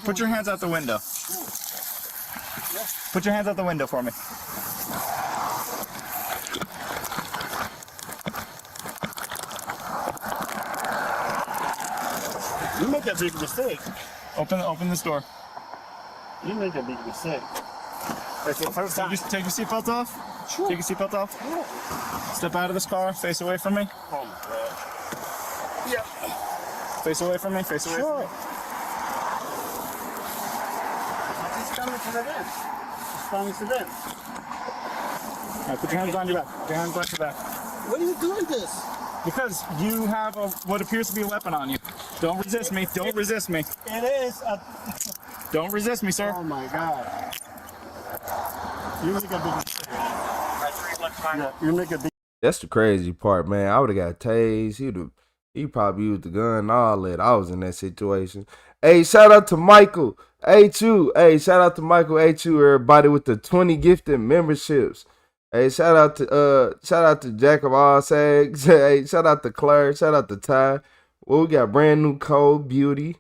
Put your hands out the window. Put your hands out the window for me. You make a big mistake. Open this door. You make a big mistake. Take your seatbelt off. Sure. Take your seatbelt off. Yeah. Step out of this car. Face away from me. Oh my God. Yeah. Face away from me. Face away from me. Just coming to the vent. Just coming to the vent. All right, put your hands behind your back. Put your hands behind your back. What are you doing this? Because you have what appears to be a weapon on you. Don't resist me. Don't resist me. It is. Don't resist me, sir. Oh my God. You make a big mistake. Yeah, you make a big. That's the crazy part, man. I would have got tased. He probably used the gun and all that. I was in that situation. Hey, shout out to Michael A2. Hey, shout out to Michael A2. Everybody with the 20 gifted memberships. Hey, shout out to Jack of all Sags. Hey, shout out to Claire. Shout out to Ty. Well, we got brand new Cold Beauty.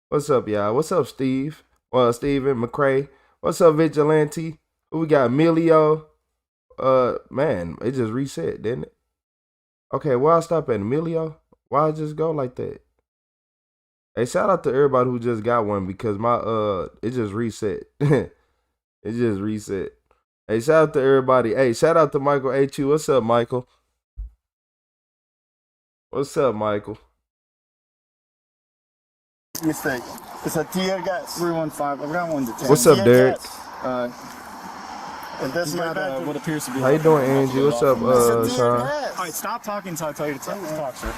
What's up, y'all? What's up, Steve? Well, Steven McCray. What's up, Vigilante? We got Emilio. Man, it just reset, didn't it? Okay, well, I stop at Emilio. Why I just go like that? Hey, shout out to everybody who just got one because my it just reset. It just reset. Hey, shout out to everybody. Hey, shout out to Michael H.U. What's up, Michael? What's up, Michael? Mistake. It's a tear gas. 315. I've got one to 10. What's up, Derek? And that's my bad. What appears to be. How you doing, Angie? What's up, Sean? All right, stop talking until I tell you to talk, sir.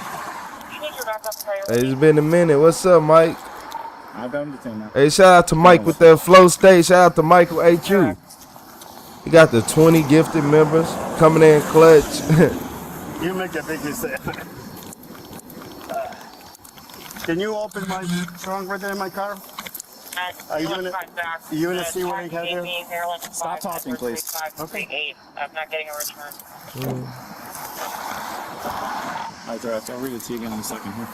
Hey, it's been a minute. What's up, Mike? I've got him detained now. Hey, shout out to Mike with that flow state. Shout out to Michael H.U. You got the 20 gifted members coming in clutch. You make a big mistake. Can you open my trunk right there in my car? Are you gonna see what I have there? Stop talking, please. Okay. I'm not getting a return. All right, I'll read it to you again in a second here.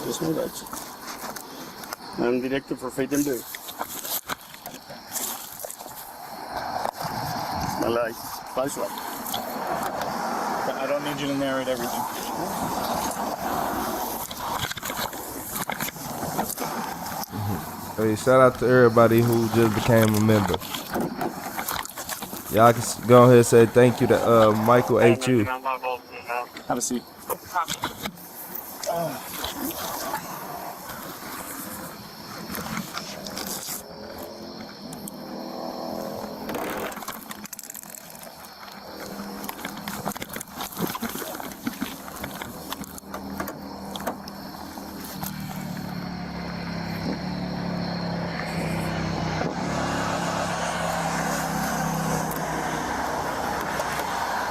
Just know that. I'm director for Faith and Blue. My life. Flashlight. I don't need you to narrate everything. Hey, shout out to everybody who just became a member. Y'all can go ahead and say thank you to Michael H.U. Have a seat.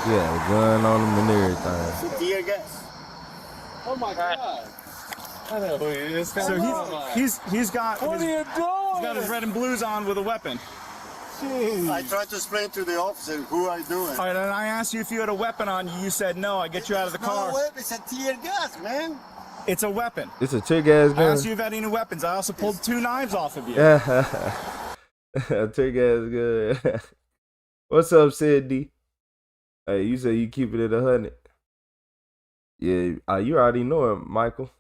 Yeah, the gun on him and everything. It's a tear gas. Oh my God. So he's got What are you doing? he's got his red and blues on with a weapon. Jeez. I tried to explain to the officer who I'm doing. All right, and I asked you if you had a weapon on you. You said no. I get you out of the car. No, it's a tear gas, man. It's a weapon. It's a tear gas I gun. asked you if you had any weapons. I also pulled 2 knives off of you. Yeah, tear gas good. What's up, Sydney? Hey, you said you keep it at 100. Yeah, you already know it, Michael.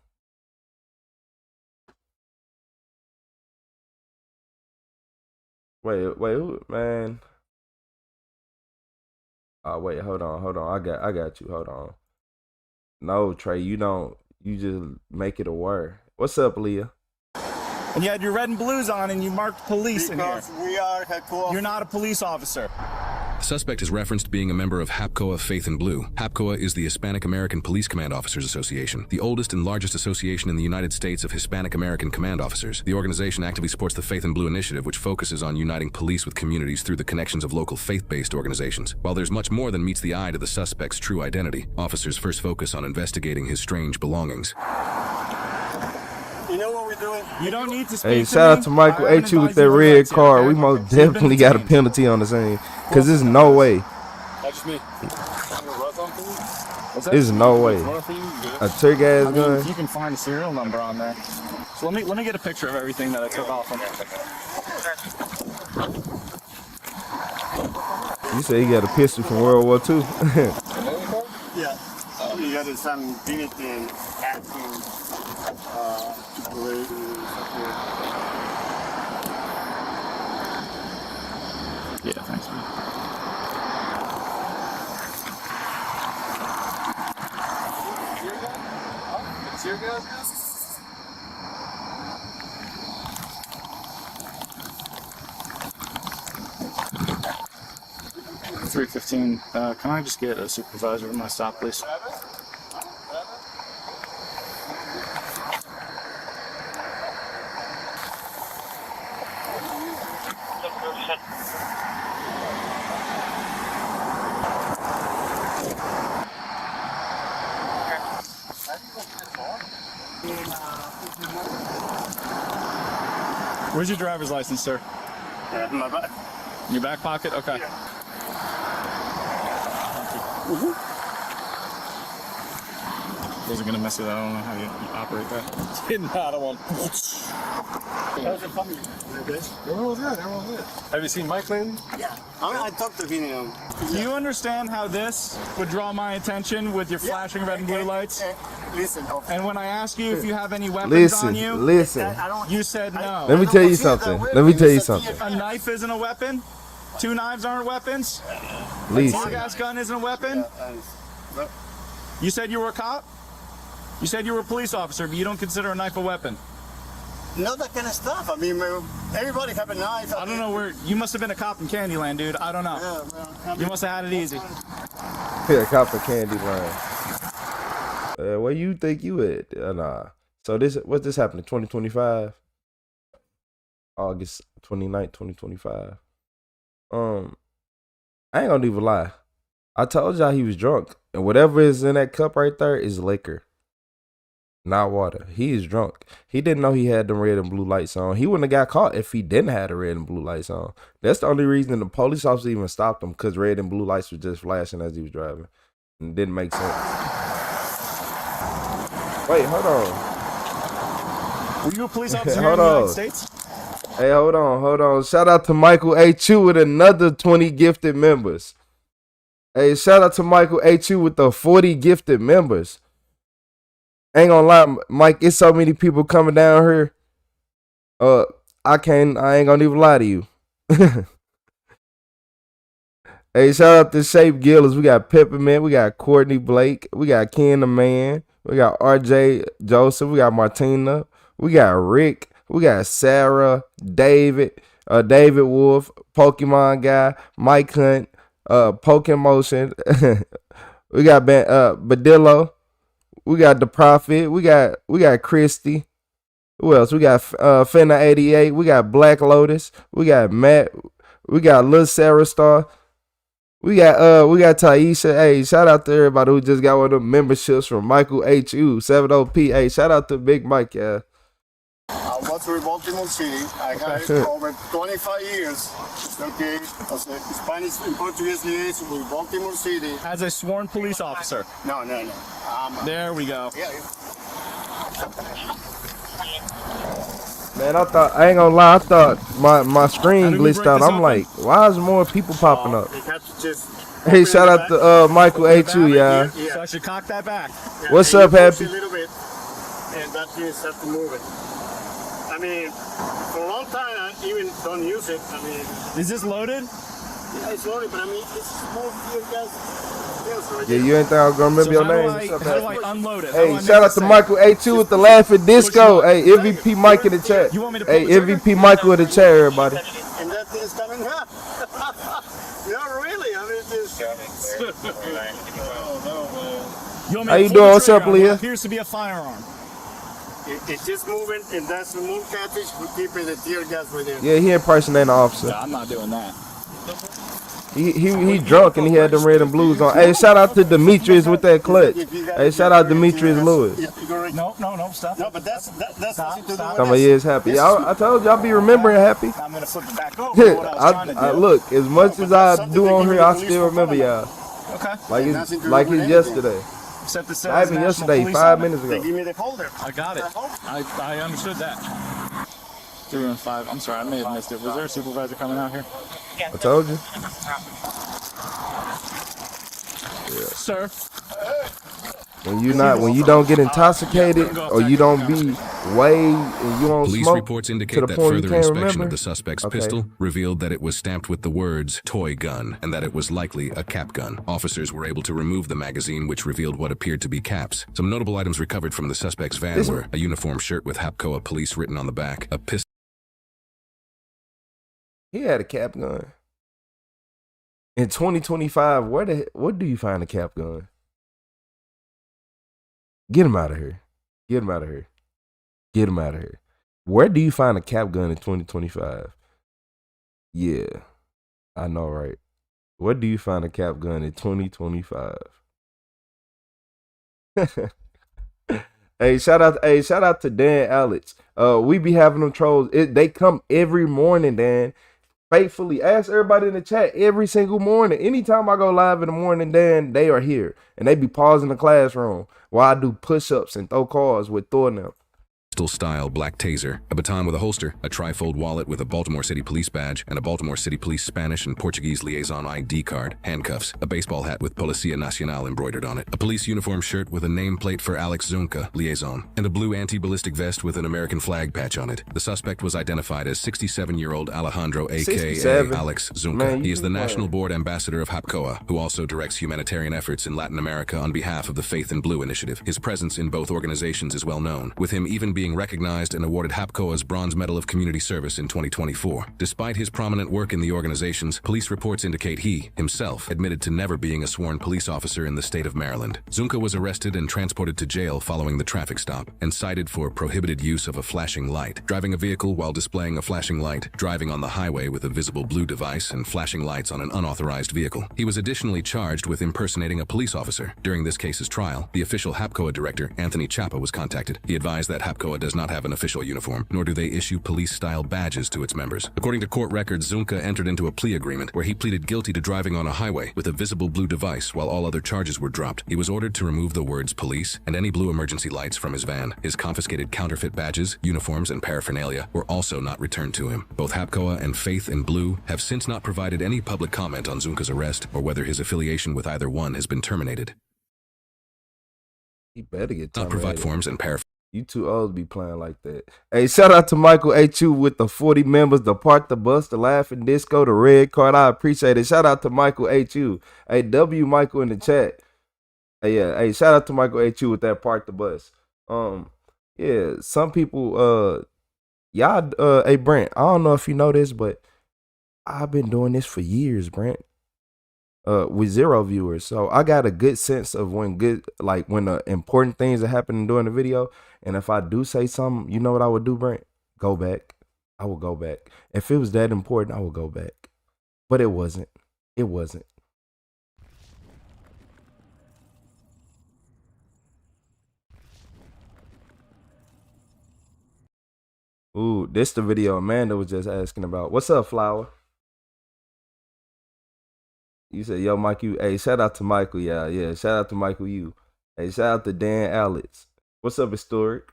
Wait, who, man? Oh, wait, hold on. I got you. Hold on. No, Trey, you just make it a word. What's up, Leah? And you had your red and blues on, and you marked police in here. Because we are headquarters. You're not a police officer. The suspect is referenced being a member of HAPCOA Faith and Blue. HAPCOA is the Hispanic American Police Command Officers Association, the oldest and largest association in the United States of Hispanic American command officers. The organization actively supports the Faith and Blue initiative, which focuses on uniting police with communities through the connections of local faith-based organizations. While there's much more than meets the eye to the suspect's true identity, officers first focus on investigating his strange belongings. You know what we're doing? You don't need to speak Hey, to shout out me. to Michael I haven't H.U. with advised that you what red rights yet, car. okay? We most So you've been definitely got a detained. penalty on the scene. Because there's no way. That's me. There's no way. A tear gas gun? If you can find a serial number on there. So let me get a picture of everything that I took off him. You say you got a pistol from World War II? Yeah. You got some dignity and acting. Yeah, thanks, man. It's your guys' 315. Can I just get a supervisor to my stop, please? Where's your driver's license, sir? In my back. In your back pocket? Okay. Wasn't gonna mess with that. I don't know how you operate that. No, I don't want. Everyone's good. Everyone's good. Have you seen Mike lately? Yeah. I talked to him. Do you understand how this would draw my attention with your flashing red and blue lights? Listen. And when I ask you if you have any weapons on you, Listen. you said no. Let me tell you something. Let me tell you something. A knife isn't a weapon. 2 knives aren't weapons. A Listen. tear gas gun isn't a weapon. You said you were a cop? You said you were a police officer, but you don't consider a knife a weapon. Not that kind of stuff. I mean, everybody have a knife. I don't know where. You must have been a cop in Candyland, dude. I don't know. You must have had it easy. Yeah, cop of candy line. Where you think you at? Nah. So what's this happening? 2025, August 29th, 2025. I ain't gonna even lie. I told y'all he was drunk, and whatever is in that cup right there is liquor, not water. He is drunk. He didn't know he had them red and blue lights on. He wouldn't have got caught if he didn't have the red and blue lights on. That's the only reason the police officer even stopped him, because red and blue lights were just flashing as he was driving. And it didn't make sense. Wait, hold on. Were you a police officer Hold in the United on. States? Hey, hold on. Shout out to Michael H.U. with another 20 gifted members. Hey, shout out to Michael H.U. with the 40 gifted members. Ain't gonna lie, Mike, it's so many people coming down here. I ain't gonna even lie to you. Hey, shout out to Shape Gillis. We got Peppermint, we got Courtney Blake, we got Ken the Man, we got RJ Joseph, we got Martina, we got Rick, we got Sarah, David Wolf, Pokemon Guy, Mike Hunt, Pokemotion. We got Badillo. We got The Prophet. We got Christy. Who else? We got Finna 88. We got Black Lotus. We got Matt. We got Lil Sarah Star. We got Taisha. Hey, shout out to everybody who just got one of them memberships from Michael H.U. 70P. Hey, shout out to Big Mike, yeah. I was in Baltimore City. I got it for over 25 years. Okay, as a Spanish and Portuguese liaison with Baltimore City. As a sworn police officer. No. There we go. Yeah. Man, I ain't gonna lie, I thought my screen glitched out. I'm like, why is more people popping up? You have to just Hey, shout out to Michael H.U., yeah. So I should cock that back. Yeah, What's and up, you push Happy? a little bit, and that means have to move it. I mean, for a long time, I even don't use it. I mean, Is this loaded? yeah, it's loaded, but I mean, it's small tear gas. Yeah, you ain't think I was gonna remember your name? How do I unload it? How do I Hey, make shout out it to safe? Michael A2 with the laughing disco. Hey, MVP Mike in the chat. You want me to pull Hey, the trigger? MVP Michael in the chat, everybody. And that thing is coming up. Not really. I mean, it's just. You want me How to you pull doing? the What's up, trigger on what Leah? appears to be a firearm. It's just moving, and that's the moon catfish for keeping the tear gas within. Yeah, he impersonating the officer. No, I'm not doing that. He drunk and he had them red and blues on. Hey, shout out to Demetrius with that clutch. Hey, shout out Demetrius Lewis. Yeah, you're right. No, stop. No, but that's nothing to do stop. with Somebody this. is happy. I told you I'll be remembering happy. I'm gonna flip it back over. What I was trying to do. Look, as much as I do on here, I still remember y'all. Okay. Like it's yesterday. Except it Not says even National yesterday, Police 5 on it. minutes They ago. give me the holder. I got it. I understood that. 3 and 5. I'm sorry, I may have missed it. Was there a supervisor coming out here? I told you. Sir. When you don't get intoxicated or you don't be way and you don't Police smoke reports to indicate the that point you further can't inspection remember. of the suspect's Okay. pistol revealed that it was stamped with the words toy gun and that it was likely a cap gun. Officers were able to remove the magazine, which revealed what appeared to be caps. Some notable items recovered from the suspect's van were a uniform shirt with Hapcoa Police written on the back, a pistol. He had a cap gun. In 2025, what do you find a cap gun? Get him out of here. Get him out of here. Get him out of here. Where do you find a cap gun in 2025? Yeah, I know, right? Where do you find a cap gun in 2025? Hey, shout out to Dan Alex. We be having them trolls. They come every morning, Dan. Faithfully, ask everybody in the chat every single morning. Anytime I go live in the morning, Dan, they are here. And they be pausing the classroom while I do push-ups and throw cards with Thor and them. Style black taser, a baton with a holster, a trifold wallet with a Baltimore City Police badge, and a Baltimore City Police Spanish and Portuguese liaison ID card, handcuffs, a baseball hat with Policía Nacional embroidered on it, a police uniform shirt with a nameplate for Alex Zunca, liaison, and a blue anti-ballistic vest with an American flag patch on it. The suspect was identified as 67-year-old Alejandro, a.k.a. Alex Zunca. Man, he is the National Board Ambassador of Hapcoa, who also directs humanitarian efforts in Latin America on behalf of the Faith in Blue initiative. His presence in both organizations is well known, with him even being recognized and awarded Hapcoa's Bronze Medal of Community Service in 2024. Despite his prominent work in the organizations, police reports indicate he, himself, admitted to never being a sworn police officer in the state of Maryland. Zunca was arrested and transported to jail following the traffic stop and cited for prohibited use of a flashing light, driving a vehicle while displaying a flashing light, driving on the highway with a visible blue device, and flashing lights on an unauthorized vehicle. He was additionally charged with impersonating a police officer. During this case's trial, the official Hapcoa director, Anthony Chapa, was contacted. He advised that Hapcoa does not have an official uniform, nor do they issue police-style badges to its members. According to court records, Zunca entered into a plea agreement where he pleaded guilty to driving on a highway with a visible blue device while all other charges were dropped. He was ordered to remove the words police and any blue emergency lights from his van. His confiscated counterfeit badges, uniforms, and paraphernalia were also not returned to him. Both Hapcoa and Faith in Blue have since not provided any public comment on Zunca's arrest or whether his affiliation with either one has been terminated. He better get Not provide forms and paraphernalia. You too old to be playing like that. Hey, shout out to Michael H2 with the 40 members, the Park the Bus, the Laughing Disco, the Red Card. I appreciate it. Shout out to Michael H2. Hey, W Michael in the chat. Hey, yeah. Hey, shout out to Michael H2 with that Park the Bus. Yeah, some people, y'all, hey, Brent, I don't know if you know this, but I've been doing this for years, Brent. With 0 viewers. So I got a good sense of when the important things are happening during the video. And if I do say something, you know what I would do, Brent? Go back. I will go back. If it was that important, I would go back. But it wasn't. It wasn't. Ooh, this the video Amanda was just asking about. What's up, Flower? You said, yo, Mike, you. Hey, shout out to Michael. Yeah. Shout out to Michael, you. Hey, shout out to Dan Alex. What's up, Historic?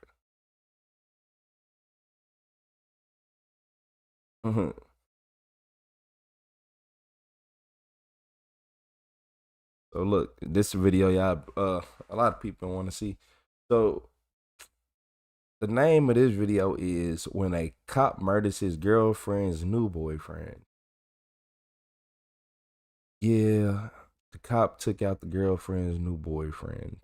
So look, this video, y'all, a lot of people want to see. So the name of this video is When a Cop Murders His Girlfriend's New Boyfriend. Yeah, the cop took out the girlfriend's new boyfriend.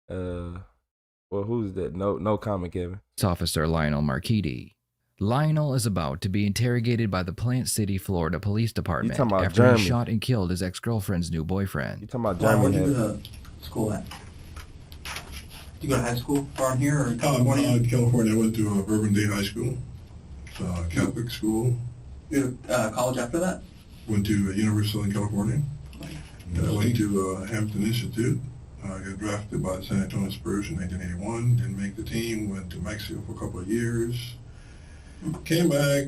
Well, who's that? No comment, Kevin. Officer Lionel Marquiti. Lionel is about to be interrogated by the Plant City, Florida Police Department after Jeremy. he shot and killed his ex-girlfriend's new boyfriend. You talking about Where Jeremy? did you go to school at? You go to high school around here or in California? California? California. I went to Bourbon Day High School, Catholic school. You go to college after that? Went to University of Southern California. And I went to Hampton Institute. I got drafted by the San Antonio Spurs in 1981. Didn't make the team. Went to Mexico for a couple of years. Came back,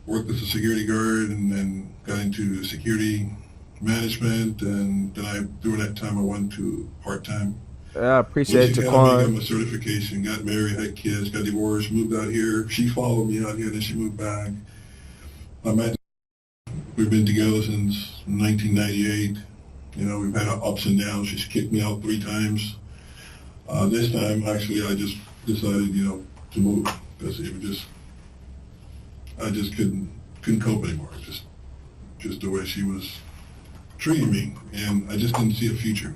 worked as a security guard, and then got into security management. And then during that time, I went to part-time I appreciate police your academy, got Quan. my certification, got married, had kids, got divorced, moved out here. She followed me out here, then she moved back. We've been together since 1998. You know, we've had our ups and downs. She's kicked me out 3 times. This time, actually, I just decided, you know, to move because it was just, I just couldn't cope anymore. Just the way she was treating me, and I just didn't see a future.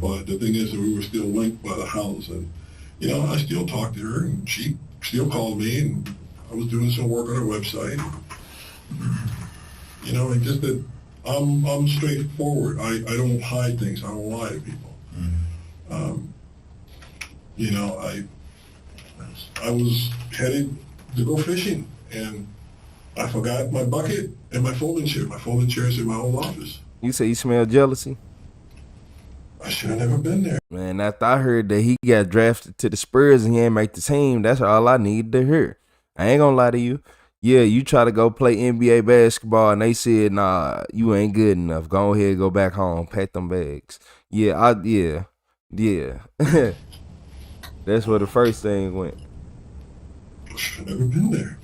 But the thing is that we were still linked by the house, and you know, I still talked to her, and she still called me, and I was doing some work on her website. You know, and just that I'm straightforward. I don't hide things. I don't lie to people. You know, I was headed to go fishing, and I forgot my bucket and my folding chair. My folding chair is in my own office. You say you smell jealousy? I should have never been there. Man, after I heard that he got drafted to the Spurs and he ain't make the team, that's all I needed to hear. I ain't gonna lie to you. Yeah, you try to go play NBA basketball and they said, nah, you ain't good enough. Go ahead, go back home, pack them bags. Yeah. That's where the first thing went. I should have never been there.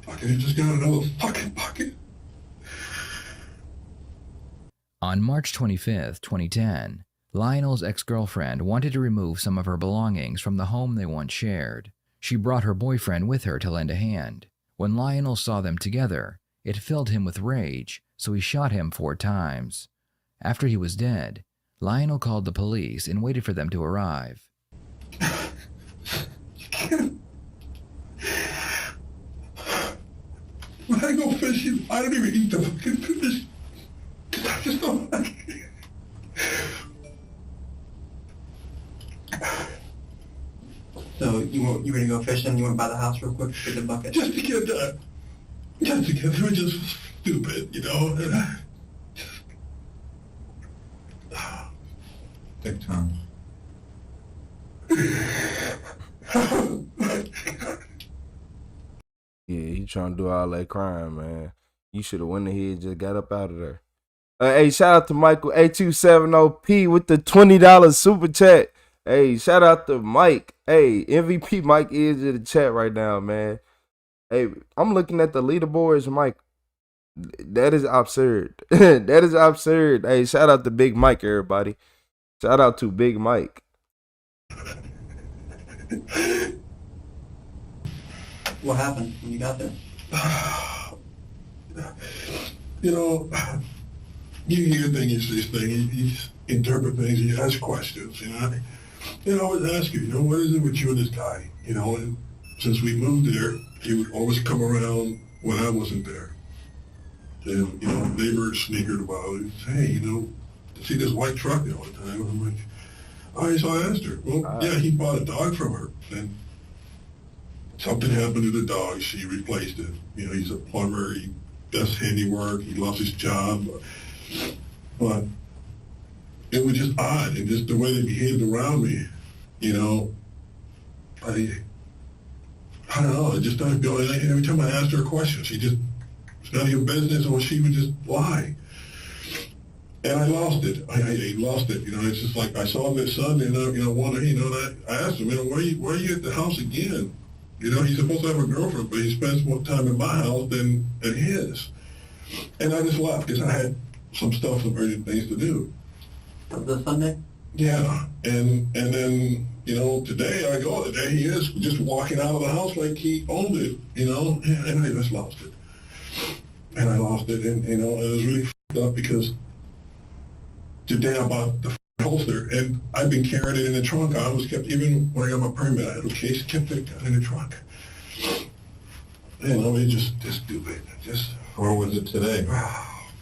I could have just got another fucking bucket. On March 25th, 2010, Lionel's ex-girlfriend wanted to remove some of her belongings from the home they once shared. She brought her boyfriend with her to lend a hand. When Lionel saw them together, it filled him with rage, so he shot him 4 times. After he was dead, Lionel called the police and waited for them to arrive. When I go fishing, I don't even eat the fucking fish. I just don't like it. So you ready to go fishing? You went by the house real quick to get the bucket? Just to get that. Just to get, they were just stupid, you know. Take time. Yeah, he trying to do all that crime, man. You should have went ahead and just got up out of there. Hey, shout out to Michael A270P with the $20 super chat. Hey, shout out to Mike. Hey, MVP Mike is in the chat right now, man. Hey, I'm looking at the leaderboards, Mike. That is absurd. That is absurd. Hey, shout out to Big Mike, everybody. Shout out to Big Mike. What happened when you got there? You know, you hear things, you see things, you interpret things, and you ask questions, you know. I always ask you, you know, what is it with you and this guy? You know, and since we moved there, he would always come around when I wasn't there. And, you know, neighbors snickered about it. Hey, you know, see this white truck all the time. I'm like, all right, so I asked her, well, yeah, he bought a dog from her. And something happened to the dog. She replaced it. You know, he's a plumber. He does handiwork. He loves his job. But it was just odd, and just the way they behaved around me, you know, I don't know, I just started feeling, and every time I asked her a question, she just, it's none of your business, or she would just lie. And I lost it. I lost it. You know, it's just like I saw him this Sunday, and I asked him, you know, why are you at the house again? You know, he's supposed to have a girlfriend, but he spends more time in my house than at his. And I just left because I had some urgent things to do. This Sunday? Yeah, and then, you know, today I go, there he is, just walking out of the house like he owned it, you know, and I just lost it. And I lost it, and, you know, it was really f***ed up because today I bought the holster, and I've been carrying it in the trunk. I always kept, even when I got my permit, I had a case, kept it in the trunk. You know, it's just stupid. Just. Where was it today?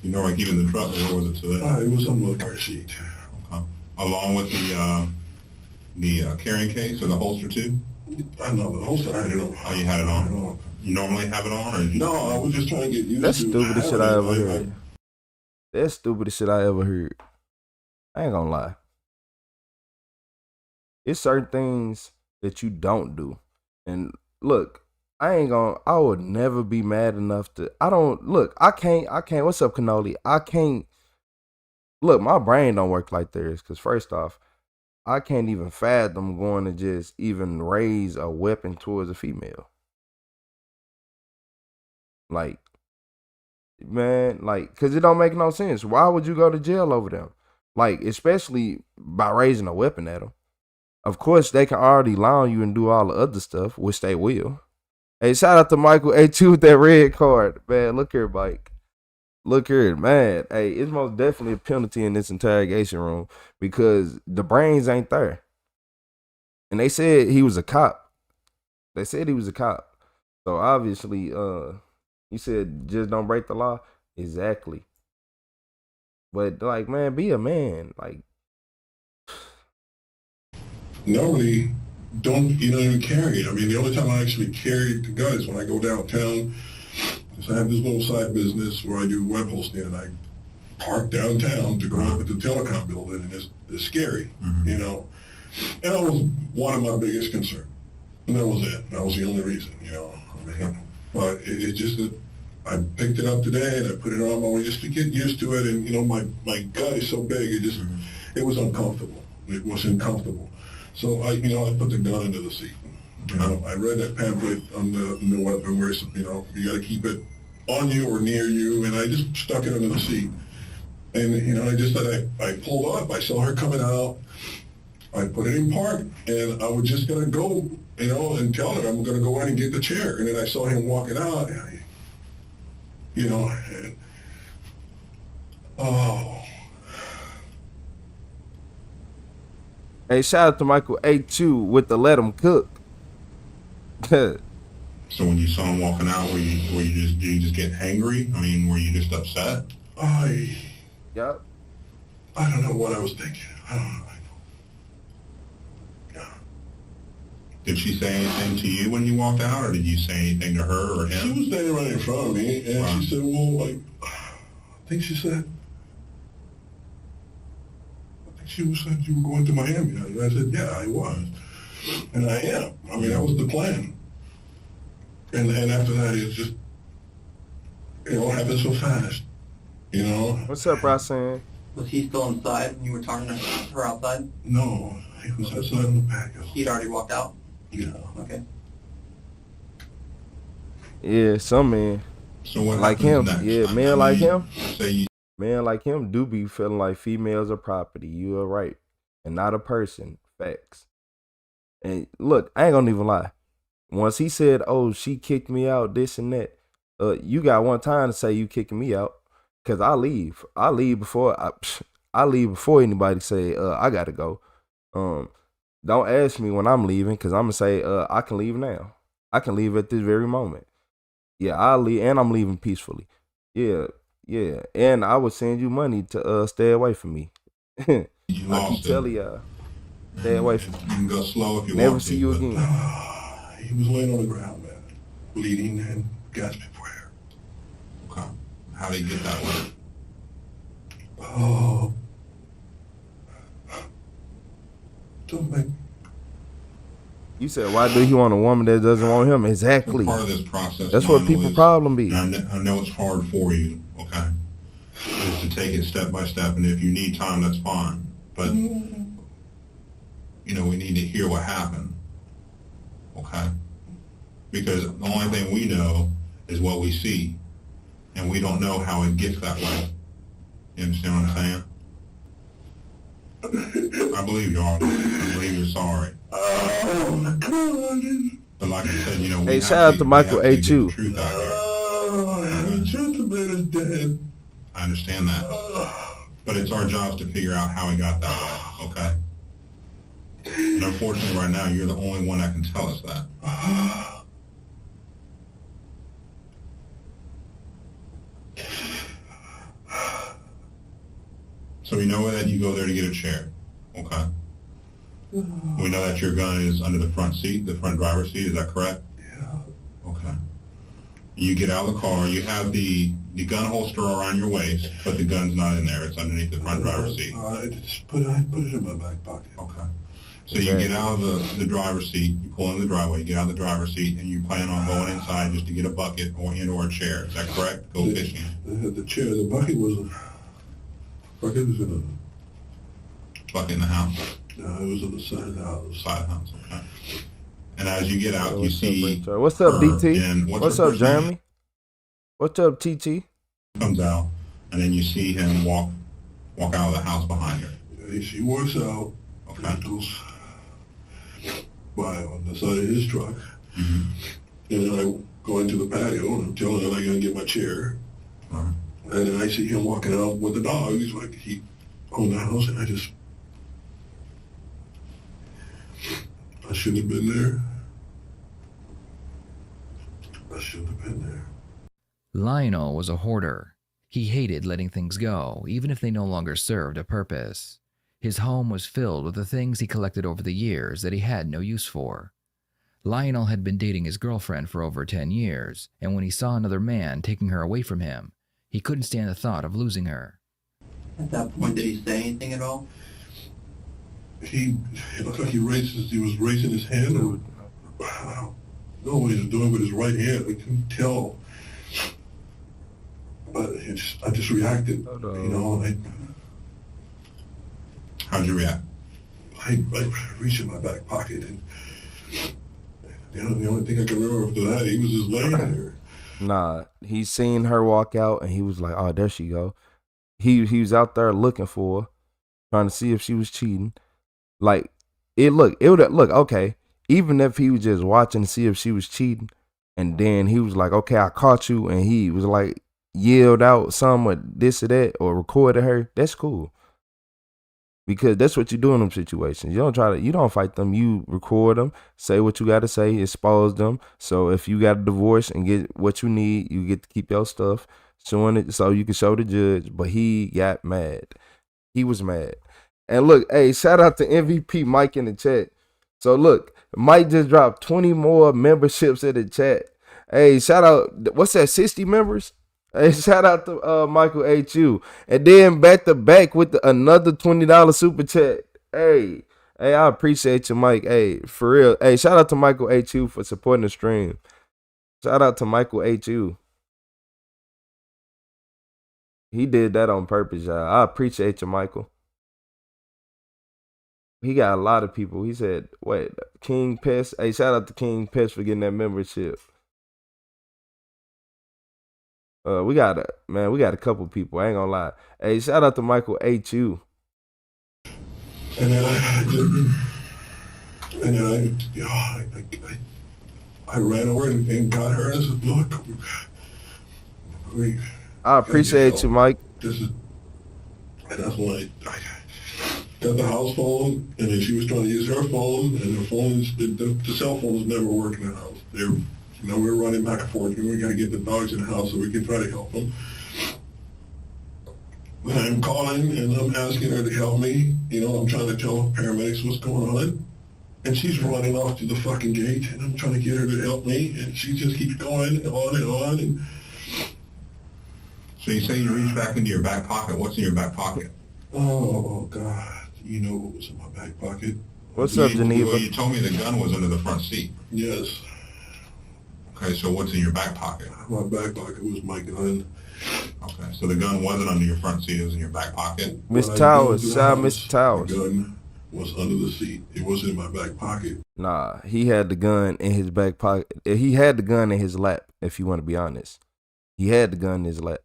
You know, like even the truck, where was it today? It was on the car seat. Okay. Along with the carrying case or the holster too? I know the holster. I had it on. Oh, you had it on. You normally have it on, or you... No, I was just trying to get used That's to. That's stupidest shit I ever heard. That's stupidest shit I ever heard. I ain't gonna lie. It's certain things that you don't do, and look, I would never be mad enough to, I can't, what's up, Cannoli? I can't, look, my brain don't work like theirs, because first off, I can't even fathom going to just even raise a weapon towards a female. Like, man, like, because it don't make no sense. Why would you go to jail over them? Like, especially by raising a weapon at them. Of course, they can already lie on you and do all the other stuff, which they will. Hey, shout out to Michael A2 with that red card. Man, look here, Mike. Look here, man. Hey, it's most definitely a penalty in this interrogation room because the brains ain't there. And they said he was a cop. So obviously, you said just don't break the law. Exactly. But like, man, be a man. Like, normally, you don't even carry it. I mean, the only time I actually carry the gun is when I go downtown. So I have this little side business where I do web hosting, and I park downtown to go up at the telecom building, and it's scary, you know. And that was one of my biggest concerns. And that was it. That was the only reason, you know. I mean, but it's just that I picked it up today, and I put it on my way just to get used to it. And, you know, my gut is so big, it was uncomfortable. It was uncomfortable. So I put the gun into the seat. You know, I read that pamphlet on the weapon where it's, you know, you got to keep it on you or near you, and I just stuck it under the seat. And, you know, I just said I pulled up. I saw her coming out. I put it in park, and I was just going to go, you know, and tell her I'm going to go in and get the chair. And then I saw him walking out, and you know, and, oh. hey, shout out to Michael A2 with the let him cook. So when you saw him walking out, did you just get angry? I mean, were you just upset? Yep. I don't know what I was thinking. I don't know. Yeah. Did she say anything to you when you walked out, or did you say anything to her or him? She was standing right in front of me, and she said, well, like, I think she said you were going to Miami. And I said, yeah, I was. And I am. I mean, that was the plan. And after that, it's just, it all happened so fast, you know? What's up, Roxanne? Was he still inside when you were talking to her outside? No, he was outside in the patio. He'd already walked out? Yeah. Okay. Yeah, some men. So what like him. next? Yeah, men like him. Say Men like him do be feeling like females are property. You are right. And not a person. Facts. And look, I ain't gonna even lie. Once he said, oh, she kicked me out, this and that, you got one time to say you kicking me out. Cause I leave. I leave before anybody say, I gotta go. Don't ask me when I'm leaving, cause I'm gonna say, I can leave now. I can leave at this very moment. Yeah, I'll leave, and I'm leaving peacefully. Yeah. And I would send you money to stay away from me. I keep telling y'all, stay away from me. You can go slow if you Never want to. see you again. He was laying on the ground, man, bleeding and gasping for air. Okay. How did he get that way? Oh. Don't make. You said, why do he want a woman that doesn't want him? Exactly. Part of this process. That's what people's problem be. I know it's hard for you, okay? Is to take it step by step, and if you need time, that's fine. But, you know, we need to hear what happened, okay? Because the only thing we know is what we see, and we don't know how it gets that way. You understand what I'm saying? I believe you are. I believe you're sorry. Oh my God! But like I said, you know, hey, shout out to Michael A2. The gentleman is dead. I understand that, but it's our job to figure out how he got that way. Okay. And unfortunately, right now, you're the only one that can tell us that. So we know that you go there to get a chair. Okay. We know that your gun is under the front seat, the front driver's seat. Is that correct? Yeah. Okay. You get out of the car. You have the gun holster around your waist, but the gun's not in there. It's underneath the front driver's seat. I put it in my back pocket. Okay. So you get out of the driver's seat, you pull in the driveway, you get out of the driver's seat, and you plan on going inside just to get a bucket or a chair. Is that correct? Go fishing. The chair, the bucket was in Bucket in the house? No, it was on the side of the house. Side of the house, okay. And as you get out, you see... What's up, DT? And What's up, Jeremy? What's up, TT? Comes out, and then you see him walk out of the house behind her. She walks out, Okay. goes by on the side of his truck, Mm-hmm. and then I go into the patio, and I'm telling him I gotta get my chair, All right. and then I see him walking out with the dog. He's like, he owned the house, and I shouldn't have been there. I shouldn't have been there. Lionel was a hoarder. He hated letting things go, even if they no longer served a purpose. His home was filled with the things he collected over the years that he had no use for. Lionel had been dating his girlfriend for over 10 years, and when he saw another man taking her away from him, he couldn't stand the thought of losing her. At that point, did he say anything at all? It looked like he was raising his hand, or I don't know what he was doing with his right hand. I couldn't tell. But I just reacted, you know. How'd you react? I reached in my back pocket, and the only thing I can remember after that, he was just laying there. Nah, he seen her walk out, and he was like, "Oh, there she go." He was out there looking for her, trying to see if she was cheating. Like it would look okay. Even if he was just watching to see if she was cheating, and then he was like, "Okay, I caught you," and he was like yelled out some or this or that or recorded her. That's cool. Because that's what you do in them situations. You don't fight them. You record them, say what you got to say, expose them. So if you got a divorce and get what you need, you get to keep your stuff, showing it so you can show the judge. But he got mad. He was mad. And look, hey, shout out to MVP Mike in the chat. So look, Mike just dropped 20 more memberships in the chat. Hey, shout out, what's that, 60 members? Hey, shout out to Michael H.U. And then back to back with another $20 super chat. Hey, I appreciate you, Mike. Hey, for real. Hey, shout out to Michael H.U. for supporting the stream. Shout out to Michael H.U. He did that on purpose, y'all. I appreciate you, Michael. He got a lot of people. He said, wait, King Pest. Hey, shout out to King Pest for getting that membership. We got a couple people. I ain't gonna lie. Hey, shout out to Michael H.U. And then I ran over and got her. I said, "Look, I appreciate you, Mike." And that's when I got the house phone, and then she was trying to use her phone, and the cell phones never work in the house. We were running back and forth. We got to get the dogs in the house so we can try to help them. And I'm calling and I'm asking her to help me. I'm trying to tell paramedics what's going on. And she's running off to the fucking gate, and I'm trying to get her to help me, and she just keeps going and on and on. And So you say you reach back into your back pocket. What's in your back pocket? oh God, you know what was in my back pocket? What's up, Geneva? Well, you told me the gun was under the front seat. Yes. Okay, so what's in your back pocket? My back pocket was my gun. Okay, so the gun wasn't under your front seat, it was in your back pocket? Miss When I Towers, got to the shout out house, Mr. Towers. The gun was under the seat. It wasn't in my back pocket. Nah, he had the gun in his back pocket. He had the gun in his lap, if you want to be honest. He had the gun in his lap.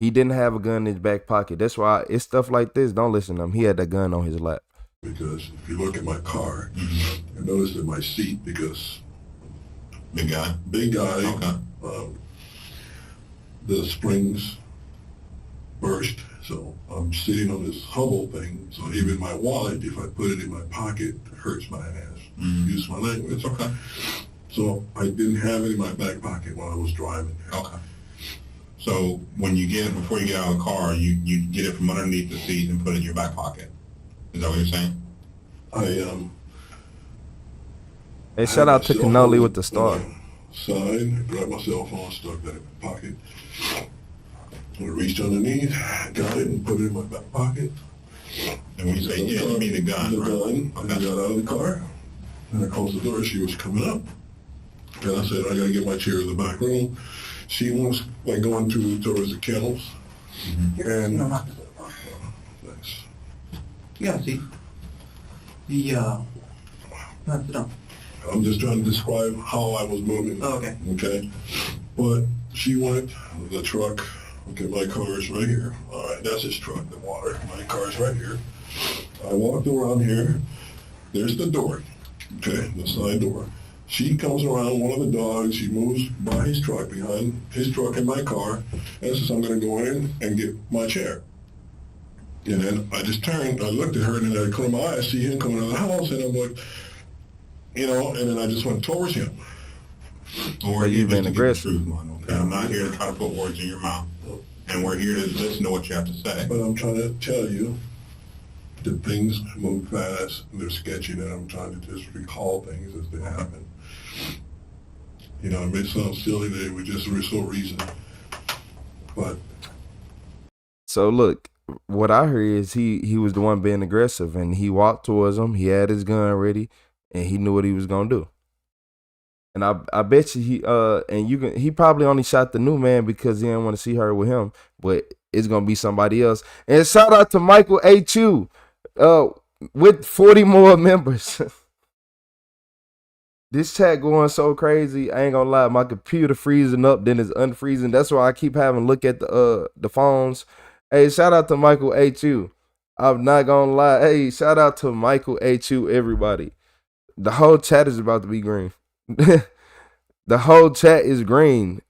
He didn't have a gun in his back pocket. That's why it's stuff like this. Don't listen to him. He had that gun on his lap. Because if you look at my car, I noticed in my seat, because Big guy? big guy, Okay. the springs burst. So I'm sitting on this humble thing. So even my wallet, if I put it in my pocket, it hurts my ass. Use my language. It's okay. So I didn't have it in my back pocket while I was driving. Okay. So when before you get out of the car, you get it from underneath the seat and put it in your back pocket. Is that what you're saying? Hey, shout out to Cannoli with the star. Sign, I grabbed my cell phone, stuck that in my pocket. I reached underneath, got it and put it in my back pocket. And when you say yeah, you mean the gun, The right? gun, and I got out of the car, and I closed the door. She was coming up, and I said, I gotta get my chair in the back room. She was like going towards the kennels, and You don't have to sit down. thanks. You gotta see. You have to sit down. I'm just trying to describe how I was moving. Oh, okay. Okay, but she went the truck. Okay, my car is right here. All right, that's his truck, the water. My car is right here. I walked around here. There's the door. Okay, the side door. She comes around one of the dogs. She moves by his truck, behind his truck and my car, and says, I'm going to go in and get my chair. And then I just turned, I looked at her, and then I closed my eyes, see him coming out of the house, and I'm like, you know, and then I just went towards him. Or you've been aggressive. Truth, man, okay? I'm not here to try to put words in your mouth. And we're here to listen to what you have to say. But I'm trying to tell you that things move fast, and they're sketchy, and I'm trying to just recall things as they happen. You know, it may sound silly that it was just for so reason, but So look, what I heard is he was the one being aggressive, and he walked towards him. He had his gun ready, and he knew what he was gonna do. And I bet you he probably only shot the new man because he didn't want to see her with him, but it's gonna be somebody else. And shout out to Michael H.U. With 40 more members. This chat going so crazy. I ain't gonna lie, my computer freezing up, then it's unfreezing. That's why I keep having to look at the phones. Hey, shout out to Michael H.U. I'm not gonna lie. Hey, shout out to Michael H.U. everybody. The whole chat is about to be green. The whole chat is green.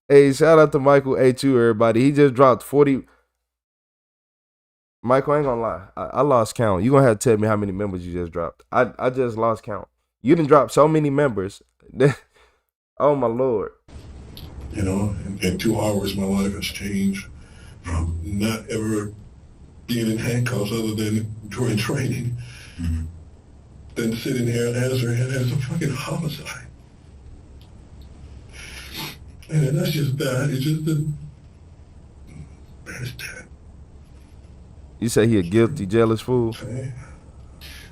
Hey, shout out to Michael H.U. everybody. He just dropped 40. Michael, I ain't gonna lie. I lost count. You gonna have to tell me how many members you just dropped. I just lost count. You done dropped so many members. Oh my Lord. you know, in 2 hours my life has changed from not ever being in handcuffs other than during training, than sitting here and answering it as a fucking homicide. And that's just that. It's just that man is dead. You say he a guilty, jealous fool? Okay.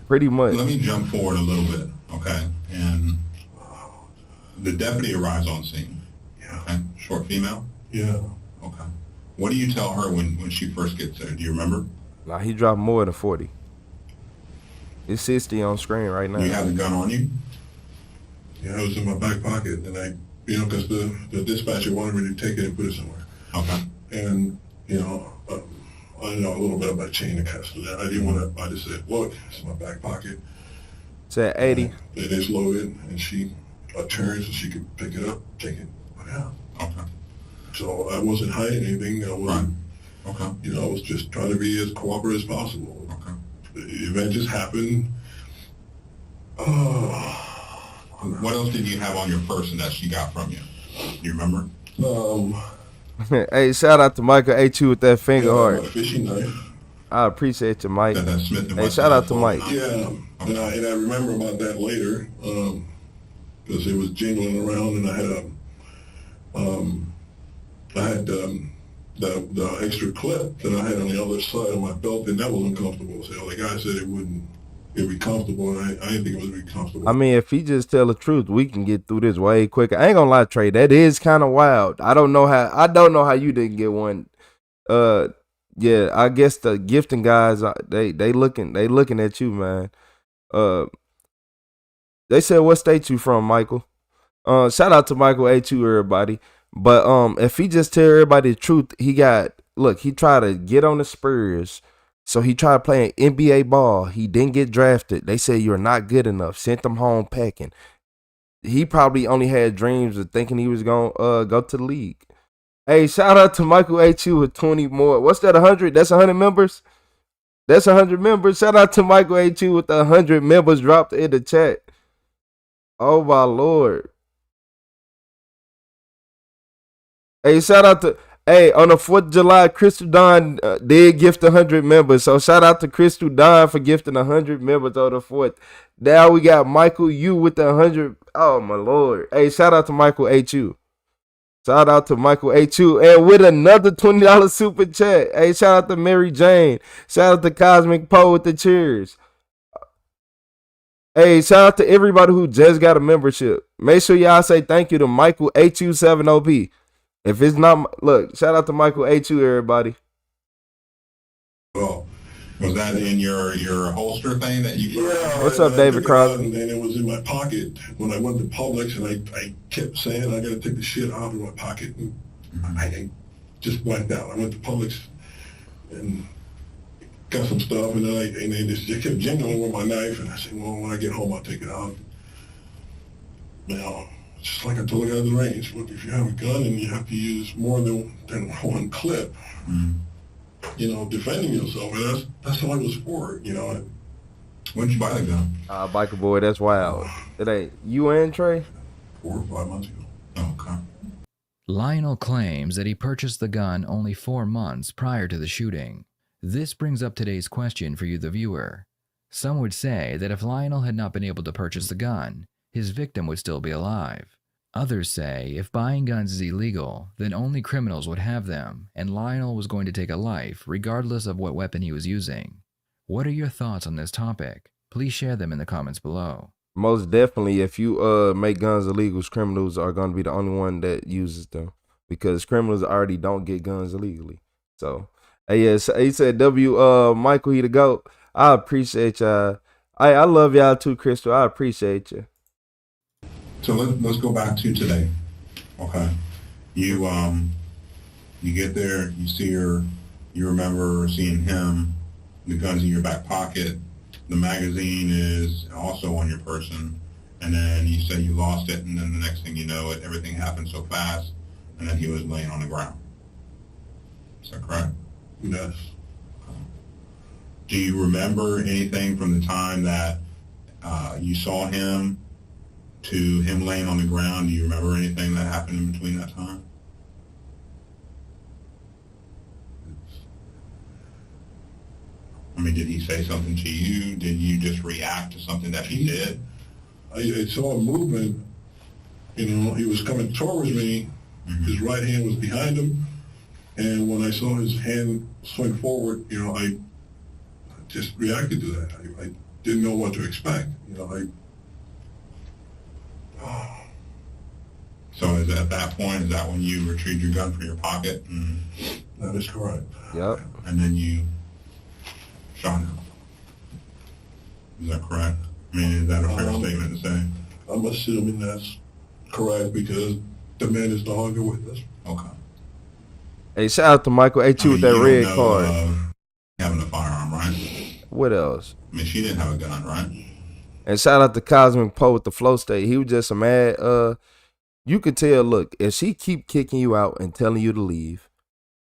Pretty much. Let me jump forward a little bit, okay? And the deputy arrives on scene. Yeah. Okay? Short female? Yeah. Okay. What do you tell her when she first gets there? Do you remember? Nah, he dropped more than 40. It's 60 on screen right now. You have the gun on you? Yeah, it was in my back pocket, and I, you know, because the dispatcher wanted me to take it and put it somewhere. Okay. And, you know, I know a little bit about chain of custody. I didn't want to, I just said, look, it's in my back pocket. It's at 80. It is loaded, and she turns so she could pick it up, take it, put it out. Okay. So I wasn't hiding anything. I wasn't, Okay. you know, I was just trying to be as cooperative as possible. Okay. The event just happened. What else did you have on your person that she got from you? Do you remember? Hey, shout out to Michael H.U. with that finger A heart. fishing knife. I appreciate you, Mike. That Smith & Hey, Wesson shout out to 12 Mike. Yeah, and I remember about that later, because it was jingling around, and I had the extra clip that I had on the other side of my belt, and that was uncomfortable. So the guy said it'd be comfortable, and I didn't think it would be comfortable. I mean, if he just tell the truth, we can get through this way quicker. I ain't gonna lie, Trey. That is kind of wild. I don't know how you didn't get one. Yeah, I guess the gifting guys, they looking at you, man. They said, what state you from, Michael? Shout out to Michael H.U. everybody. But if he just tell everybody the truth, he tried to get on the Spurs. So he tried playing NBA ball. He didn't get drafted. They said you're not good enough. Sent him home packing. He probably only had dreams of thinking he was going to go to the league. Hey, shout out to Michael H.U. with 20 more. What's that, 100? That's 100 members? That's 100 members. Shout out to Michael H.U. with 100 members dropped in the chat. Oh, my Lord. Hey, shout out to... Hey, on the 4th of July, Crystal Dawn did gift 100 members. So shout out to Crystal Dawn for gifting 100 members on the 4th. Now we got Michael U with the 100. Oh, my Lord. Hey, shout out to Michael H.U. Shout out to Michael H2 and with another $20 super chat. Hey, shout out to Mary Jane. Shout out to Cosmic Poe with the cheers. Hey, shout out to everybody who just got a membership. Make sure y'all say thank you to Michael H27OP. If it's not, look, shout out to Michael H2, everybody. Well, was that in your holster thing that you? Yeah. What's up, David Crosby? And then it was in my pocket when I went to Publix, and I kept saying I got to take the shit out of my pocket, and I just went down. I went to Publix and got some stuff, and then they just kept jingling with my knife, and I said, well, when I get home, I'll take it out. Now, just like I told the guy at the range, look, if you have a gun and you have to use more than one clip, you know, defending yourself, and that's all it was for, you know. When did you buy the gun? Biker Boy, that's wild. It ain't you and Trey? 4 or 5 months ago. Oh, okay. Lionel claims that he purchased the gun only 4 months prior to the shooting. This brings up today's question for you, the viewer. Some would say that if Lionel had not been able to purchase the gun, his victim would still be alive. Others say if buying guns is illegal, then only criminals would have them, and Lionel was going to take a life regardless of what weapon he was using. What are your thoughts on this topic? Please share them in the comments below. Most definitely, if you make guns illegal, criminals are going to be the only one that uses them, because criminals already don't get guns illegally. So, hey, yes, he said Michael, he the GOAT. I appreciate y'all. I love y'all too, Crystal. I appreciate you. So let's go back to today. Okay. You get there, you see her, you remember seeing him, the gun's in your back pocket, the magazine is also on your person, and then you say you lost it, and then the next thing you know, everything happened so fast, and then he was laying on the ground. Is that correct? Yes. Do you remember anything from the time that you saw him to him laying on the ground? Do you remember anything that happened in between that time? I mean, did he say something to you? Did you just react to something that he did? I saw a movement. You know, he was coming towards me. His right hand was behind him. And when I saw his hand swing forward, you know, I just reacted to that. I didn't know what to expect. You know, So is at that point, is that when you retrieved your gun from your pocket? And, that is correct. Yep. and then you shot him? Is that correct? I mean, is that a fair statement to say? I'm assuming that's correct because the man is no longer with us. Okay. Hey, shout out to Michael H2 with that you red don't know, card. Having a firearm, right? What else? I mean, she didn't have a gun, right? And shout out to Cosmic Poe with the flow state. He was just a mad. You could tell, look, if she keep kicking you out and telling you to leave,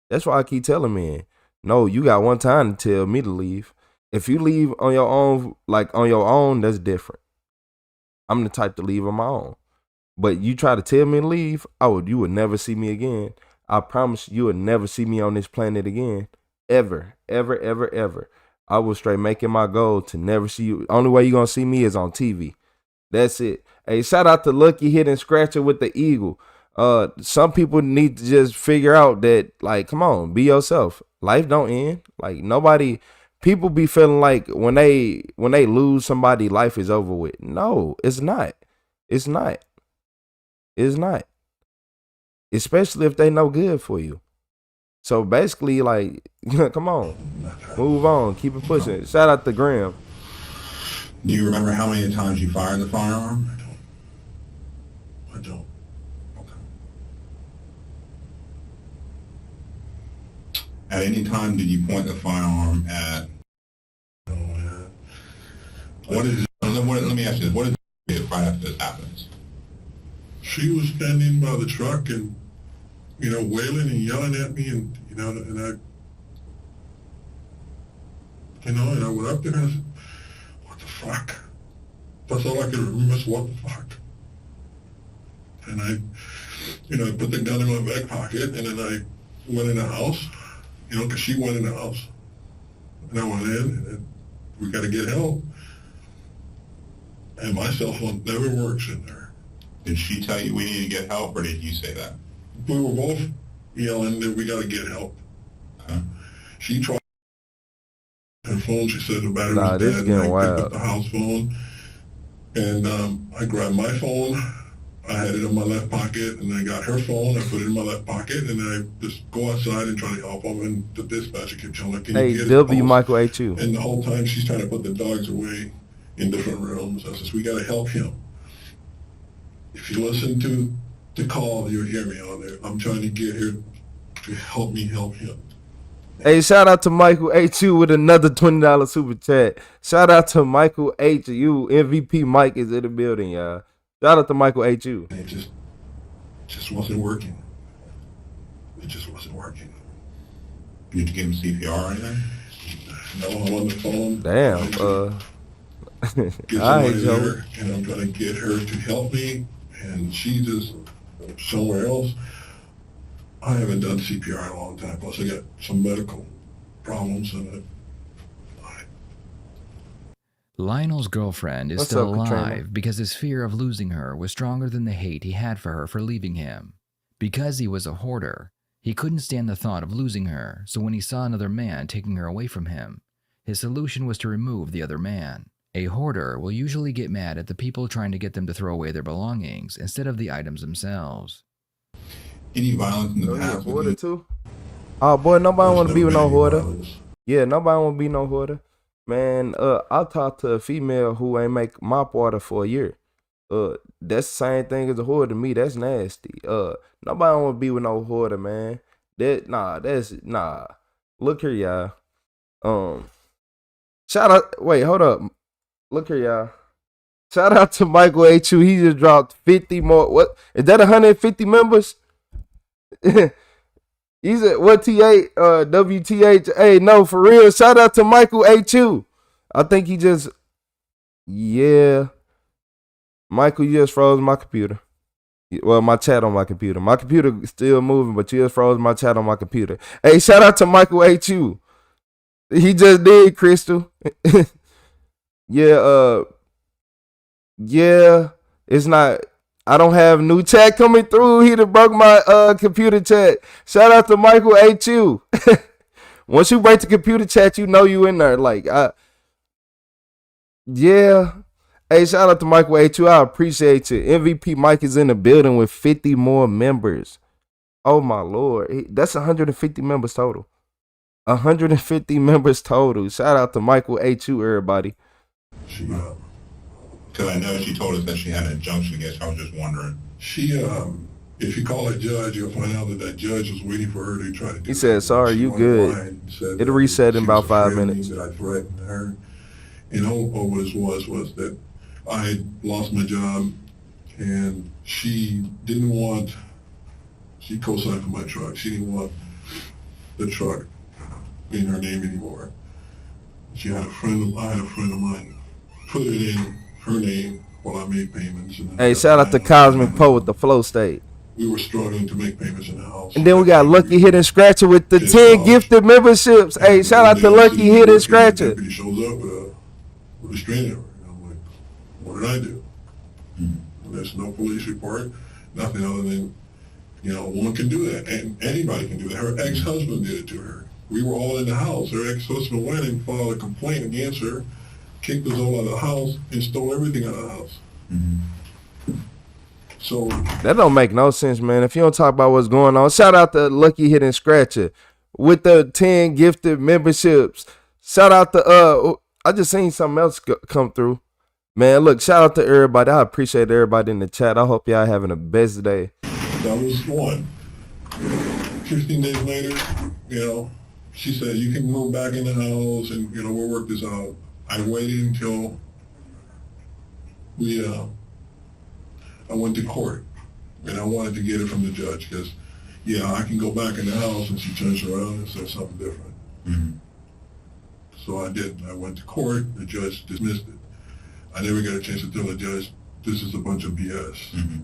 that's why I keep telling men, no, you got one time to tell me to leave. If you leave on your own, like on your own, that's different. I'm the type to leave on my own. But you try to tell me to leave, you would never see me again. I promise you would never see me on this planet again. Ever, ever, ever, ever. I was straight making my goal to never see you. Only way you're going to see me is on TV. That's it. Hey, shout out to Lucky Hit and Scratcher with the Eagle. Some people need to just figure out that, like, come on, be yourself. Life don't end. Like, nobody, people be feeling like when they lose somebody, life is over with. No, it's not. It's not. It's not. Especially if they no good for you. So basically, like, come on, move on, keep it pushing. Shout out to Graham. Do you remember how many times you fired the firearm? I don't. Okay. At any time, did you point the firearm at? No, man. Let me ask you this. What did you do right after this happens? She was standing by the truck and, you know, wailing and yelling at me, and you know, and I went up there and I said, "What the fuck?" That's all I can remember is what the fuck. And I put the gun in my back pocket, and then I went in the house, you know, because she went in the house, and I went in, and then we got to get help, and my cell phone never works in there. Did she tell you we need to get help, or did you say that? we were both yelling that we got to get help. She tried her phone. She said the battery was this dead. getting And I picked wild. up the house phone, and I grabbed my phone. I had it in my left pocket, and I got her phone. I put it in my left pocket, and I just go outside and try to help them. And the dispatcher kept telling her, "Can you Hey, get it?" W. Michael H.U. And the whole time she's trying to put the dogs away in different rooms. I says, "We got to help him. If you listen to the call, you'll hear me on there. I'm trying to get here to help me help him." Hey, shout out to Michael H.U. with another $20 super chat. Shout out to Michael H.U. MVP Mike is in the building, y'all. Shout out to Michael H.U. And it just wasn't working. It just wasn't working. You need to give him CPR or anything? No, I'm on the phone. Damn. Get All right, somebody Joe. there, and I'm trying to get her to help me, and she's just somewhere else. I haven't done CPR in a long time. Plus, I got some medical problems, and Lionel's girlfriend is What's still up, Katrina? alive because his fear of losing her was stronger than the hate he had for her for leaving him. Because he was a hoarder, he couldn't stand the thought of losing her, so when he saw another man taking her away from him, his solution was to remove the other man. A hoarder will usually get mad at the people trying to get them to throw away their belongings instead of the items themselves. Any violence in the Oh, yeah, past? hoarder too? Oh, boy, nobody want to be with no hoarder. Yeah, nobody want to be no hoarder. Man, I talked to a female who ain't make mop water for a year. That's the same thing as a hoarder to me. That's nasty. Nobody want to be with no hoarder, man. Nah. Look here, y'all. Shout out. Wait, hold up. Look here, y'all. Shout out to Michael H.U. He just dropped 50 more. What is that? 150 members? He's at what T8 WTH. Hey, no, for real. Shout out to Michael H.U. I think he just Michael, you just froze my computer. Well, my chat on my computer. My computer is still moving, but you just froze my chat on my computer. Hey, shout out to Michael H.U. He just did, Crystal. Yeah, it's not. I don't have new chat coming through. He done broke my computer chat. Shout out to Michael H.U. Once you break the computer chat, you know you in there. Yeah. Hey, shout out to Michael H.U. I appreciate you. MVP Mike is in the building with 50 more members. Oh my Lord. That's 150 members total. 150 members total. Shout out to Michael H.U. everybody. Because I know she told us that she had an injunction against her. I was just wondering. If you call a judge, you'll find out that judge was waiting for her to try to do He said, sorry, you good. It'll reset in about 5 minutes. That I threatened her. And all what it was that I had lost my job, and she co-signed for my truck. She didn't want the truck in her name anymore. I had a friend of mine put it in her name while I made payments. Hey, shout out to Cosmic Poe with the flow state. We were struggling to make payments in the house. And then we got Lucky Hit and Scratcher with the 10 gifted memberships. Hey, shout out to Lucky Hit and Scratcher. Deputy shows up with a restraining order. And I'm like, what did I do? And there's no police report, nothing other than, a woman can do that, and anybody can do that. Her ex-husband did it to her. We were all in the house. Her ex-husband went and filed a complaint against her, kicked us all out of the house, and stole everything out of the house. So that don't make no sense, man. If you don't talk about what's going on, shout out to Lucky Hit and Scratcher with the 10 gifted memberships. Shout out to I just seen something else come through. Man, look, shout out to everybody. I appreciate everybody in the chat. I hope y'all having the best day. that was one. 15 days later, she said, you can move back in the house and, we'll work this out. I waited until I went to court, and I wanted to get it from the judge because, I can go back in the house, and she turns around and says something different. So I did. I went to court. The judge dismissed it. I never got a chance to tell the judge, this is a bunch of BS.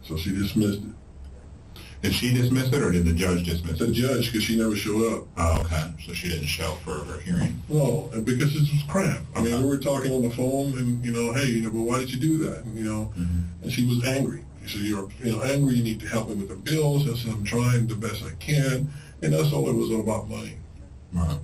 So she dismissed it. Did she dismiss it, or did the judge dismiss it? The judge, because she never showed up. Oh, okay. So she didn't show for her hearing. No, and because this was crap. I mean, we were talking on the phone, and, hey, but why did you do that? And, and she was angry. He said, you're angry, you need to help me with the bills. I said, I'm trying the best I can. And that's all it was about money. Right.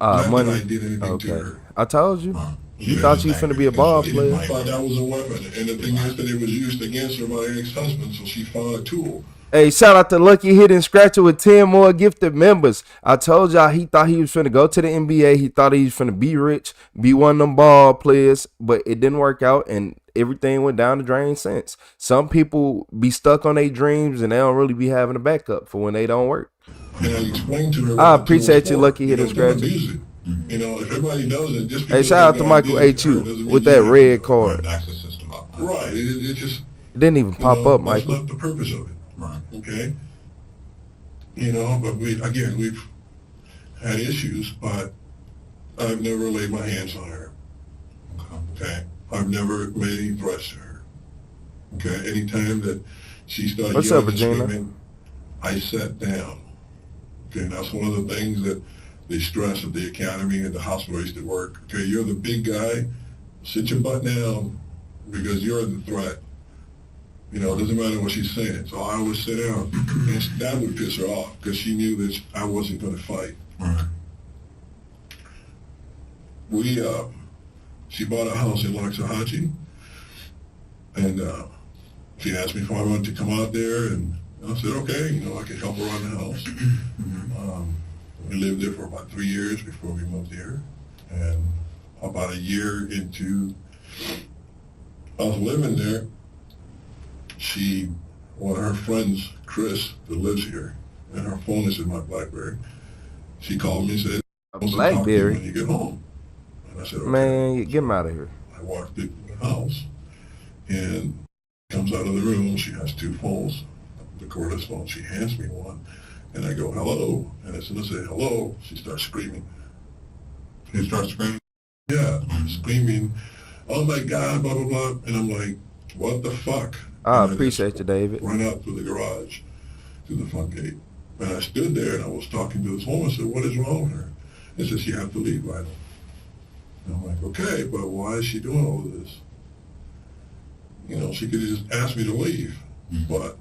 Not Money. that I did anything to her. I told you. Right. You thought you was finna be a ball He player. thought that was a weapon. And the thing is that it was used against her by her ex-husband, so she found a tool. Hey, shout out to Lucky Hit and Scratcher with 10 more gifted members. I told y'all he thought he was finna go to the NBA. He thought he was finna be rich, be one of them ball players, but it didn't work out and everything went down the drain since. Some people be stuck on their dreams and they don't really be having a backup for when they don't work. And I explained to her. I appreciate you, Lucky Hit and Scratcher. If everybody does it, just Hey, shout out to Michael H.U. with that red card. Access system up. Right. It just It didn't even pop up, That's Michael. not the purpose of it. Right. Okay. But we've had issues, but I've never laid my hands on her. Okay. I've never made any threats to her. Okay. Anytime that she started What's yelling up, and Regina? screaming, I sat down. Okay. And that's one of the things that they stress at the academy and the hospital I used to work. Okay. You're the big guy. Sit your butt down because you're the threat. It doesn't matter what she's saying. So I always sit down. And that would piss her off because she knew that I wasn't going to fight. Right. She bought a house in Loxahatchee. And she asked me if I wanted to come out there. And I said, okay, I could help her around the house. We lived there for about 3 years before we moved here. And about a year into us living there, one of her friends, Chris, that lives here, and her phone is in my BlackBerry. She called me and said, A "I want to talk to you BlackBerry? when you get home." And I said, okay. Man, get him out of here. I walked into the house, and comes out of the room. She has 2 phones, the cordless phone. She hands me one, and I go, hello. And as soon as I say hello, she starts screaming. He starts screaming? Yeah, screaming, oh my God, blah, blah, blah. And I'm like, what the fuck? I And appreciate you, David. Run out through the garage to the front gate. And I stood there and I was talking to this woman. I said, what is wrong with her? And she said, you have to leave, Vital. And I'm like, okay, but why is she doing all of this? She could have just asked me to leave. But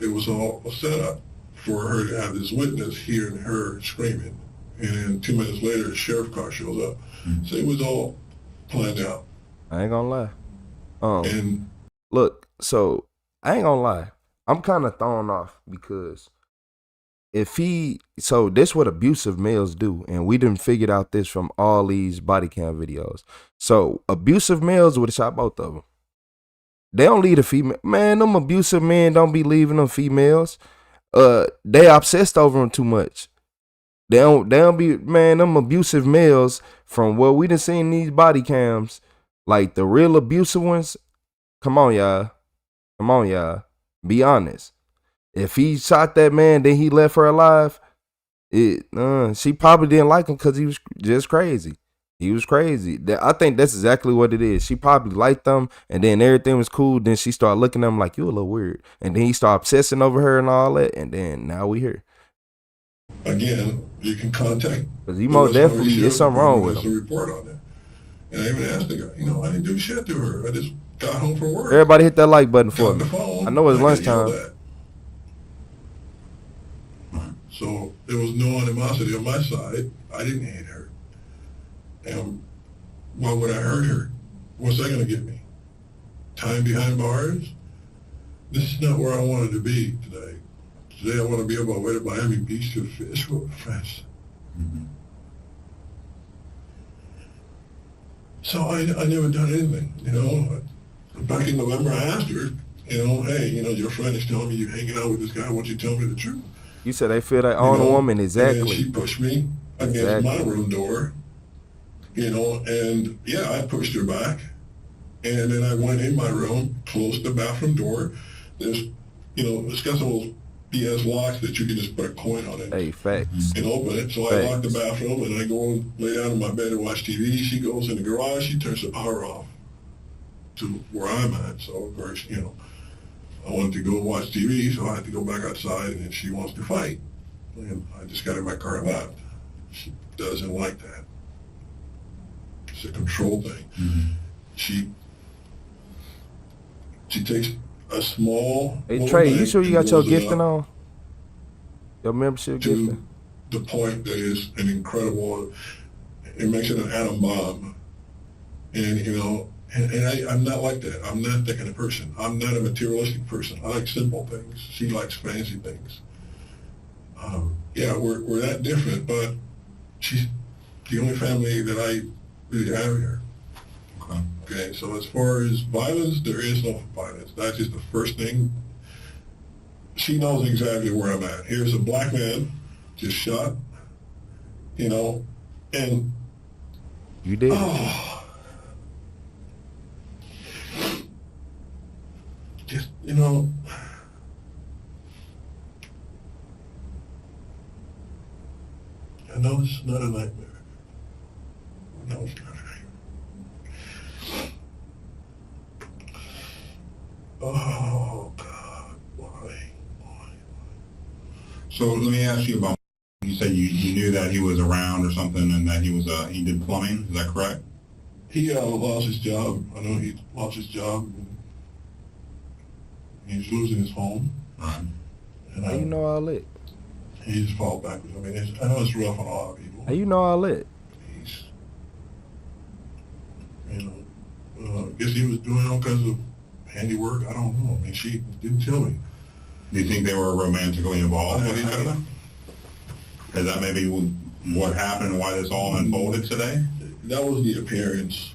it was all a setup for her to have this witness hearing her screaming. And then 2 minutes later, the sheriff car shows up. So it was all planned out. I ain't gonna lie. And Look, so I ain't gonna lie. I'm kind of thrown off because so this what abusive males do, and we done figured out this from all these body cam videos. So abusive males would have shot both of them. They don't leave a female. Man, them abusive men don't be leaving them females. They obsessed over them too much. They don't be, man, them abusive males from what we done seen in these body cams, like the real abusive ones. Come on, y'all. Be honest. If he shot that man, then he left her alive, she probably didn't like him because he was just crazy. He was crazy. I think that's exactly what it is. She probably liked them, and then everything was cool. Then she started looking at him like, you a little weird. And then he started obsessing over her and all that, and then now we here. again, you can contact. Because you most definitely, there's something wrong with him. A report on it. And I even asked the guy, I didn't do shit to her. I just got home from work. Everybody hit that like button for Got me. the phone, I know it's I got yelled lunchtime. at. So there was no animosity on my side. I didn't hate her. And why would I hurt her? What's that going to get me? Time behind bars? This is not where I wanted to be today. Today I want to be on my way to Miami Beach to fish with friends. Mm-hmm. So I never done anything, Back in November I asked her, hey, your friend is telling me you're hanging out with this guy. Why don't you tell me the truth? You said they feel they own a woman, exactly. And she pushed me against my room door, and yeah, I pushed her back. And then I went in my room, closed the bathroom door. There's, it's got some of those BS locks that you can just put a coin on it. Hey, facts. And open it. So I lock the bathroom and I go and lay down in my bed and watch TV. She goes in the garage, she turns the power off to where I'm at. So of course, I wanted to go watch TV, so I had to go back outside, and then she wants to fight. And I just got in my car and left. She doesn't like that. It's a control thing. Mm-hmm. She takes a small. Hey little Trey, you bank sure you that got your blows it gifting up on? Your membership gifting? to the point that is an incredible. It makes it an atom bomb, and you know, and I'm not like that. I'm not that kind of person. I'm not a materialistic person. I like simple things. She likes fancy things. Yeah, we're that different, but she's the only family that I really have here. Okay, so as far as violence, there is no violence. That's just the first thing. She knows exactly where I'm at. Here's a black man, just shot, you know, and You did. just, you know, I know it's not a nightmare. I know it's not a nightmare. Oh, God, why? So let me ask you about, you said you knew that he was around or something and that he did plumbing, is that correct? He lost his job. I know he lost his job. And he's losing his home. Right. And How you know all that? he just fall backwards. I mean, I know it's rough on a lot of people. How you know all that? He's, you know, I guess he was doing all kinds of handiwork. I don't know. I mean, she didn't tell me. Do you think they were romantically involved with each other? Is that maybe what happened and why this all unfolded today? That was the appearance.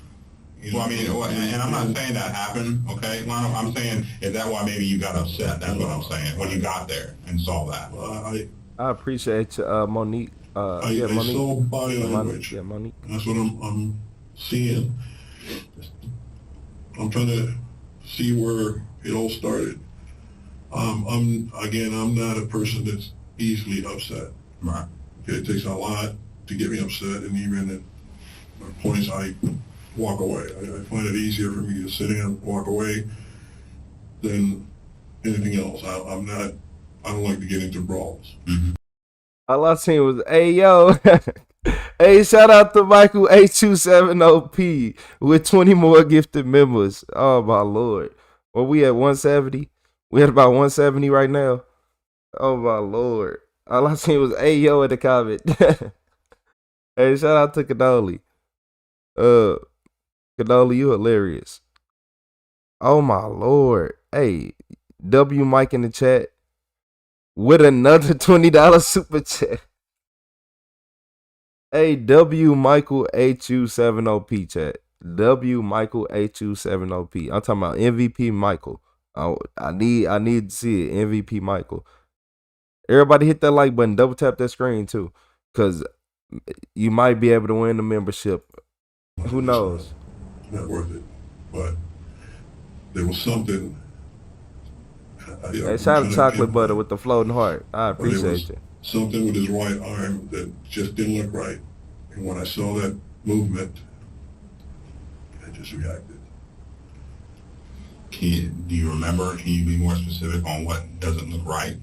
You know, Well, I mean, and I'm not saying that happened, okay, Lionel? I'm saying, is that why maybe you got upset? That's what I'm saying, when you got there and saw that. I appreciate you, Monique. I Monique. saw body language. Yeah, Monique. That's what I'm seeing. I'm trying to see where it all started. I'm not a person that's easily upset. Right. Okay, it takes a lot to get me upset, and even at points I walk away. I find it easier for me to sit in and walk away than anything else. I don't like to get into brawls. Mm-hmm. All I seen was, hey, yo. Hey, shout out to Michael A270P with 20 more gifted members. Oh, my Lord. Well, we at 170? We at about 170 right now? Oh, my Lord. All I seen was, hey, yo, in the comment. Hey, shout out to Kadoli. Kadoli, you hilarious. Oh, my Lord. Hey, W Mike in the chat with another $20 super chat. Hey, W Michael A270P chat. W Michael A270P. I'm talking about MVP Michael. I need to see it. MVP Michael. Everybody hit that like button. Double tap that screen too, because you might be able to win the membership. Who knows? Not worth it, but there was something. Hey, shout out to Chocolate Butter with the floating heart. I appreciate you. Something with his right arm that just didn't look right. And when I saw that movement, I just reacted. Do you remember? Can you be more specific on what doesn't look right?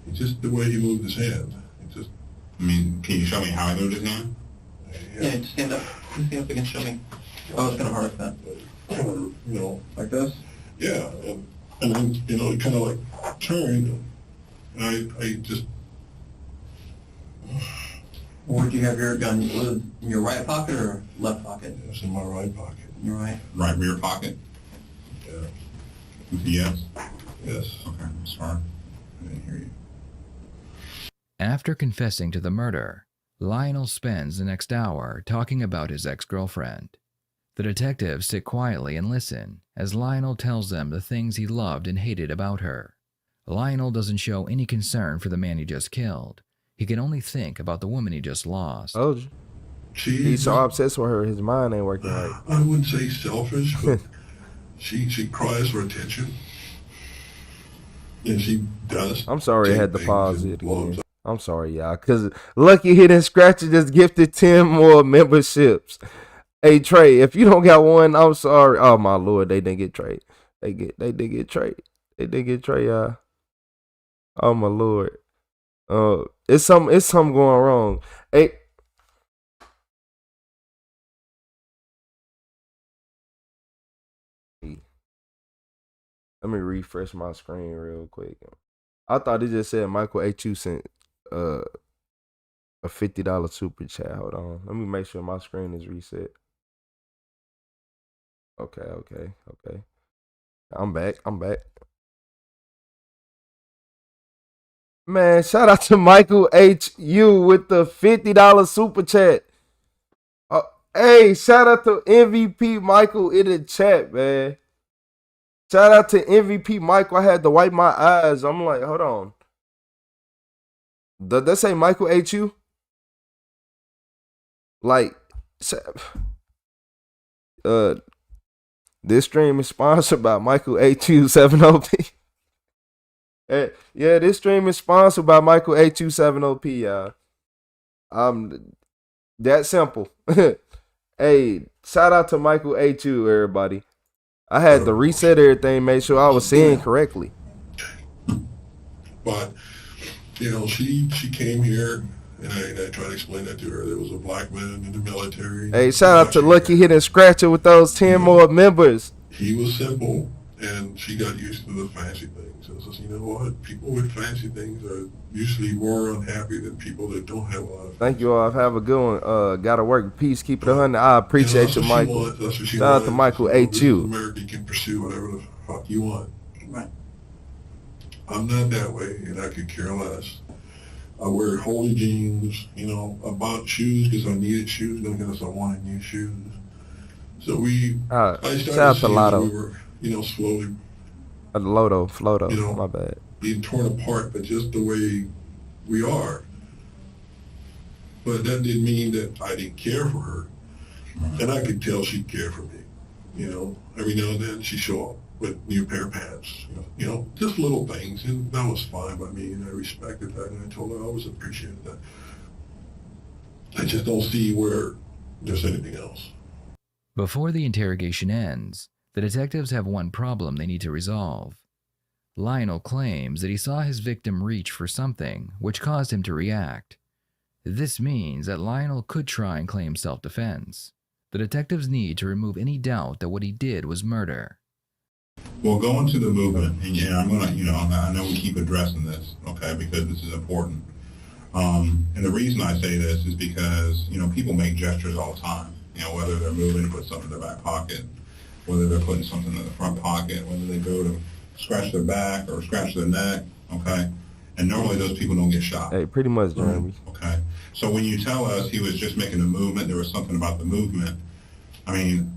It's just the way he moved his hand. I mean, can you show me how he moved his hand? Yeah, just stand up. Just stand up again, show me. Oh, it's kind of hard like that. Kind of, you know. Like this? Yeah, and then, you know, it kind of like turned, and I just... Where'd you have your gun? Was it in your right pocket or left pocket? It's in my right pocket. Your right? Right rear pocket? Yeah. Yes? Yes. Okay, I'm sorry. I didn't hear you. After confessing to the murder, Lionel spends the next hour talking about his ex-girlfriend. The detectives sit quietly and listen as Lionel tells them the things he loved and hated about her. Lionel doesn't show any concern for the man he just killed. He can only think about the woman he just lost. Oh, he's so obsessed with her, his mind ain't working right. I wouldn't say selfish, but she cries for attention. And she does. I'm sorry I had to pause it again. I'm sorry, y'all, because Lucky Hidden Scratcher just gifted 10 more memberships. Hey, Trey, if you don't got one, I'm sorry. Oh, my Lord, they didn't get Trey. They did get Trey. They did get Trey, y'all. Oh, my Lord. It's something going wrong. Hey. Let me refresh my screen real quick. I thought it just said Michael H.U. sent a $50 super chat. Hold on. Let me make sure my screen is reset. Okay. I'm back. Man, shout out to Michael H.U. with the $50 super chat. Hey, shout out to MVP Michael in the chat, man. Shout out to MVP Michael. I had to wipe my eyes. I'm like, hold on. Does that say Michael H.U.? Like, this stream is sponsored by Michael H.U. 7OP. Yeah, this stream is sponsored by Michael H.U. 7OP, y'all. That simple. Hey, shout out to Michael H.U., everybody. I had to reset everything, make sure I was seeing correctly. But, you know, she came here, and I tried to explain that to her. There was a black man in the military. Hey, shout out to Lucky Hit and Scratcher with those 10 more members. He was simple, and she got used to the fancy things. And so, you know what? People with fancy things are usually more unhappy than people that don't have a lot of. Thank you all. Have a good one. Gotta work. Peace. Keep it 100. I appreciate you, Michael. Shout out to Michael H.U. America can pursue whatever the fuck you want. Right. I'm not that way, and I could care less. I wear holy jeans, you know. I bought shoes because I needed shoes, not because I wanted new shoes. So I started shout out to Lotto. We were, you know, slowly. Floto, you know, my bad. Being torn apart, but just the way we are. But that didn't mean that I didn't care for her. And I could tell she cared for me. You know, every now and then she'd show up with new pair of pants. You know, just little things. And that was fine by me, and I respected that. And I told her I always appreciated that. I just don't see where there's anything else. Before the interrogation ends, the detectives have one problem they need to resolve. Lionel claims that he saw his victim reach for something, which caused him to react. This means that Lionel could try and claim self-defense. The detectives need to remove any doubt that what he did was murder. Well, going to the movement, and yeah, I'm gonna, you know, I know we keep addressing this, okay, because this is important. And the reason I say this is because, you know, people make gestures all the time. You know, whether they're moving to put something in their back pocket, whether they're putting something in the front pocket, whether they go to scratch their back or scratch their neck, okay? And normally those people don't get shot. Hey, pretty much, Jeremy. Okay. So when you tell us he was just making a movement, there was something about the movement, I mean,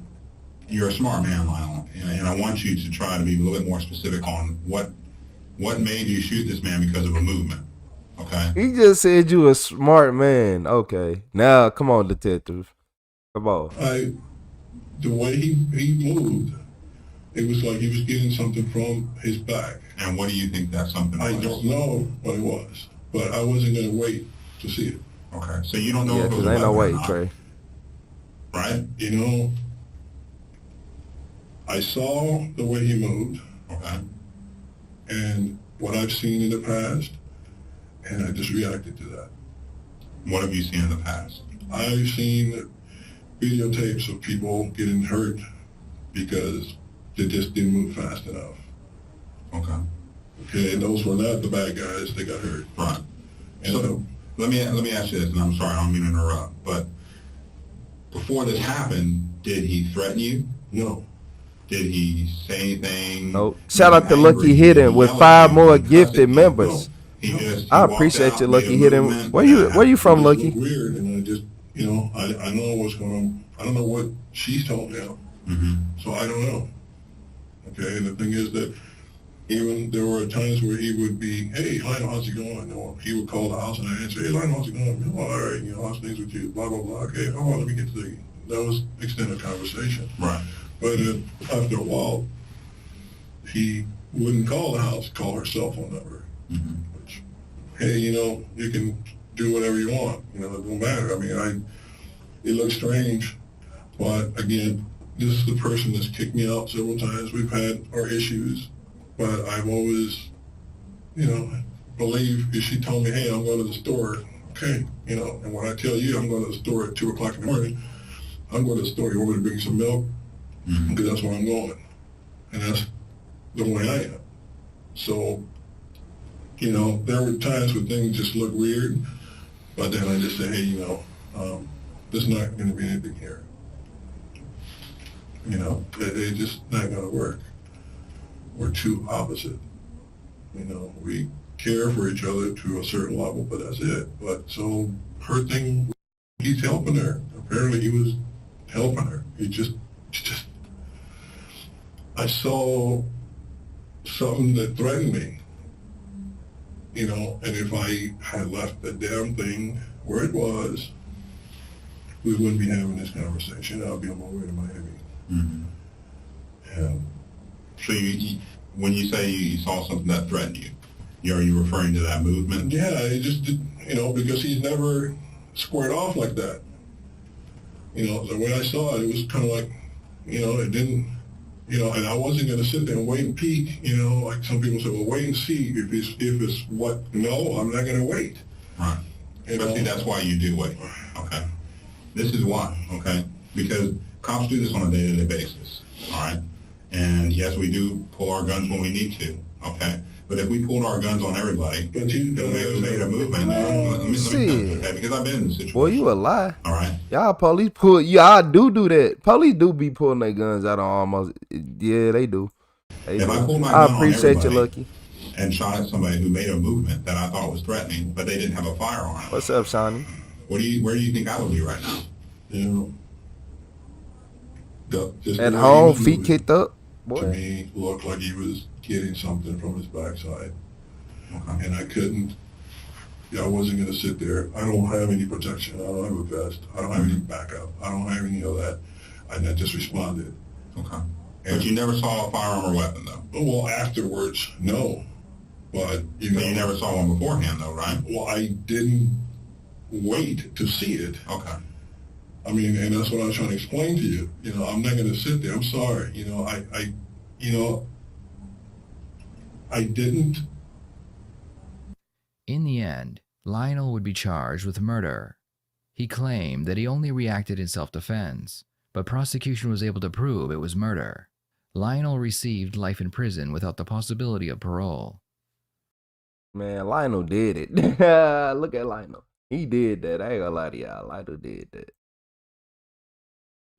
you're a smart man, Lionel, and I want you to try to be a little bit more specific on what made you shoot this man because of a movement, okay? He just said you a smart man. Okay. Now, come on, detective. Come on. The way he moved, it was like he was getting something from his back. And what do you think that something was? I don't know what it was, but I wasn't going to wait to see it. Okay, so you don't know if it was ain't no way, or not, Trey. Right? You know, I saw the way he moved, okay, and what I've seen in the past, and I just reacted to that. What have you seen in the past? I've seen videotapes of people getting hurt because they just didn't move fast enough. Okay, and those were not the bad guys that got hurt. Right. And so let me ask you this, and I'm sorry, I don't mean to interrupt, but before this happened, did he threaten you? No. Did he say anything? Nope. Shout out to Lucky Hidden with 5 more gifted members. I appreciate you, Lucky Hidden. Where you from, Lucky? Weird, and I just, you know, I know what's going on. I don't know what she's told him, so I don't know. Okay, and the thing is that even there were times where he would be, hey, Lionel, how's it going? Or he would call the house and I'd answer, hey, Lionel, how's it going? Oh, all right, you know, how's things with you? Blah, blah, blah. Okay, oh, let me get to the, that was extended conversation. Right. But after a while, he wouldn't call the house, call her cell phone number. Which, hey, you know, you can do whatever you want. You know, it don't matter. I mean, it looks strange, but again, this is the person that's kicked me out several times. We've had our issues, but I've always, you know, believed if she told me, hey, I'm going to the store, okay, you know, and when I tell you I'm going to the store at 2 o'clock in the morning, I'm going to the store. You want me to bring some milk? Because that's where I'm going. And that's the way I am. So, you know, there were times when things just looked weird, but then I just say, hey, you know, there's not going to be anything here. You know, it's just not going to work. We're too opposite. You know, we care for each other to a certain level, but that's it. But so her thing, he's helping her. Apparently he was helping her. He just, I saw something that threatened me. You know, and if I had left the damn thing where it was, we wouldn't be having this conversation. I'll be on my way to Miami. Mm-hmm. And so when you say you saw something that threatened you, are you referring to that movement? yeah, it just did, you know, because he's never squared off like that. You know, the way I saw it, it was kind of like, you know, it didn't, you know, and I wasn't going to sit there and wait and peek, you know, like some people say, well, wait and see if it's what, no, I'm not going to wait. Right. But see, that's why you do wait. Okay. This is why, okay? Because cops do this on a day-to-day basis, all right? And yes, we do pull our guns when we need to, okay? But if we pulled our guns on everybody, But you made a movement, let me Shit. okay, because I've been in this situation. Boy, you a lie. All right? Y'all police pull, y'all do that. Police do be pulling their guns out on almost, yeah, they do. They If do. I pulled my I gun on appreciate you, everybody Lucky. and shot at somebody who made a movement that I thought was threatening, but they didn't have a firearm, What's up, Shawnee? where do you think I would be right now? You know, just At the way home, he was feet moving, kicked up. to Boy. me, looked like he was getting something from his backside. Okay. And I couldn't, I wasn't going to sit there. I don't have any protection. I don't have a vest. I don't have any backup. I don't have any of that. And I just responded. Okay. But you never saw a firearm or weapon, though? Well, afterwards, no. But, you So know. you never saw one beforehand, though, right? Well, I didn't wait to see it. Okay. I mean, and that's what I was trying to explain to you. You know, I'm not going to sit there. I'm sorry. You know, I didn't. In the end, Lionel would be charged with murder. He claimed that he only reacted in self-defense, but prosecution was able to prove it was murder. Lionel received life in prison without the possibility of parole. Man, Lionel did it. Look at Lionel. He did that. I ain't gonna lie to y'all. Lionel did that.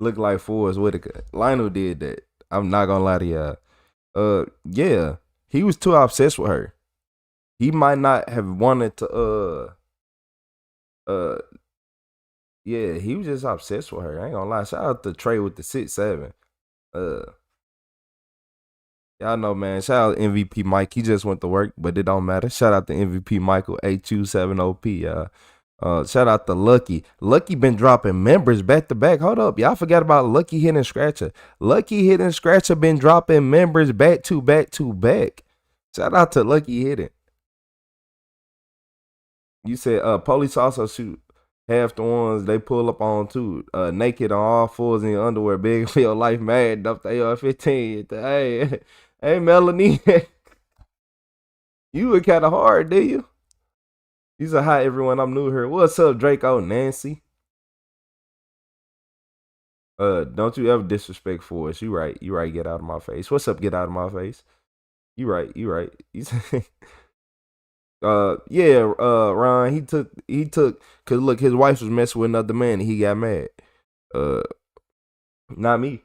Look like Forrest Whitaker. Lionel did that. I'm not gonna lie to y'all. Yeah, he was too obsessed with her. He might not have wanted to, yeah, he was just obsessed with her. I ain't gonna lie. Shout out to Trey with the 6'7". Y'all know, man. Shout out MVP Mike. He just went to work, but it don't matter. Shout out to MVP Michael, HU7OP, y'all. Shout out to Lucky. Lucky been dropping members back to back. Hold up. Y'all forgot about Lucky Hidden Scratcher. Lucky Hidden Scratcher been dropping members back to back to back. Shout out to Lucky Hidden. You said police also shoot half the ones they pull up on too. Naked on all fours in your underwear, big for your life, mad up the AR-15. Hey, Melanie. You were kind of hard, did you? You said, hi, everyone. I'm new here. What's up, Draco? Nancy? Don't you ever disrespect for us. You right. Get out of my face. What's up? Get out of my face. You right. You say, Ron, he took, cause look, his wife was messing with another man and he got mad. Not me.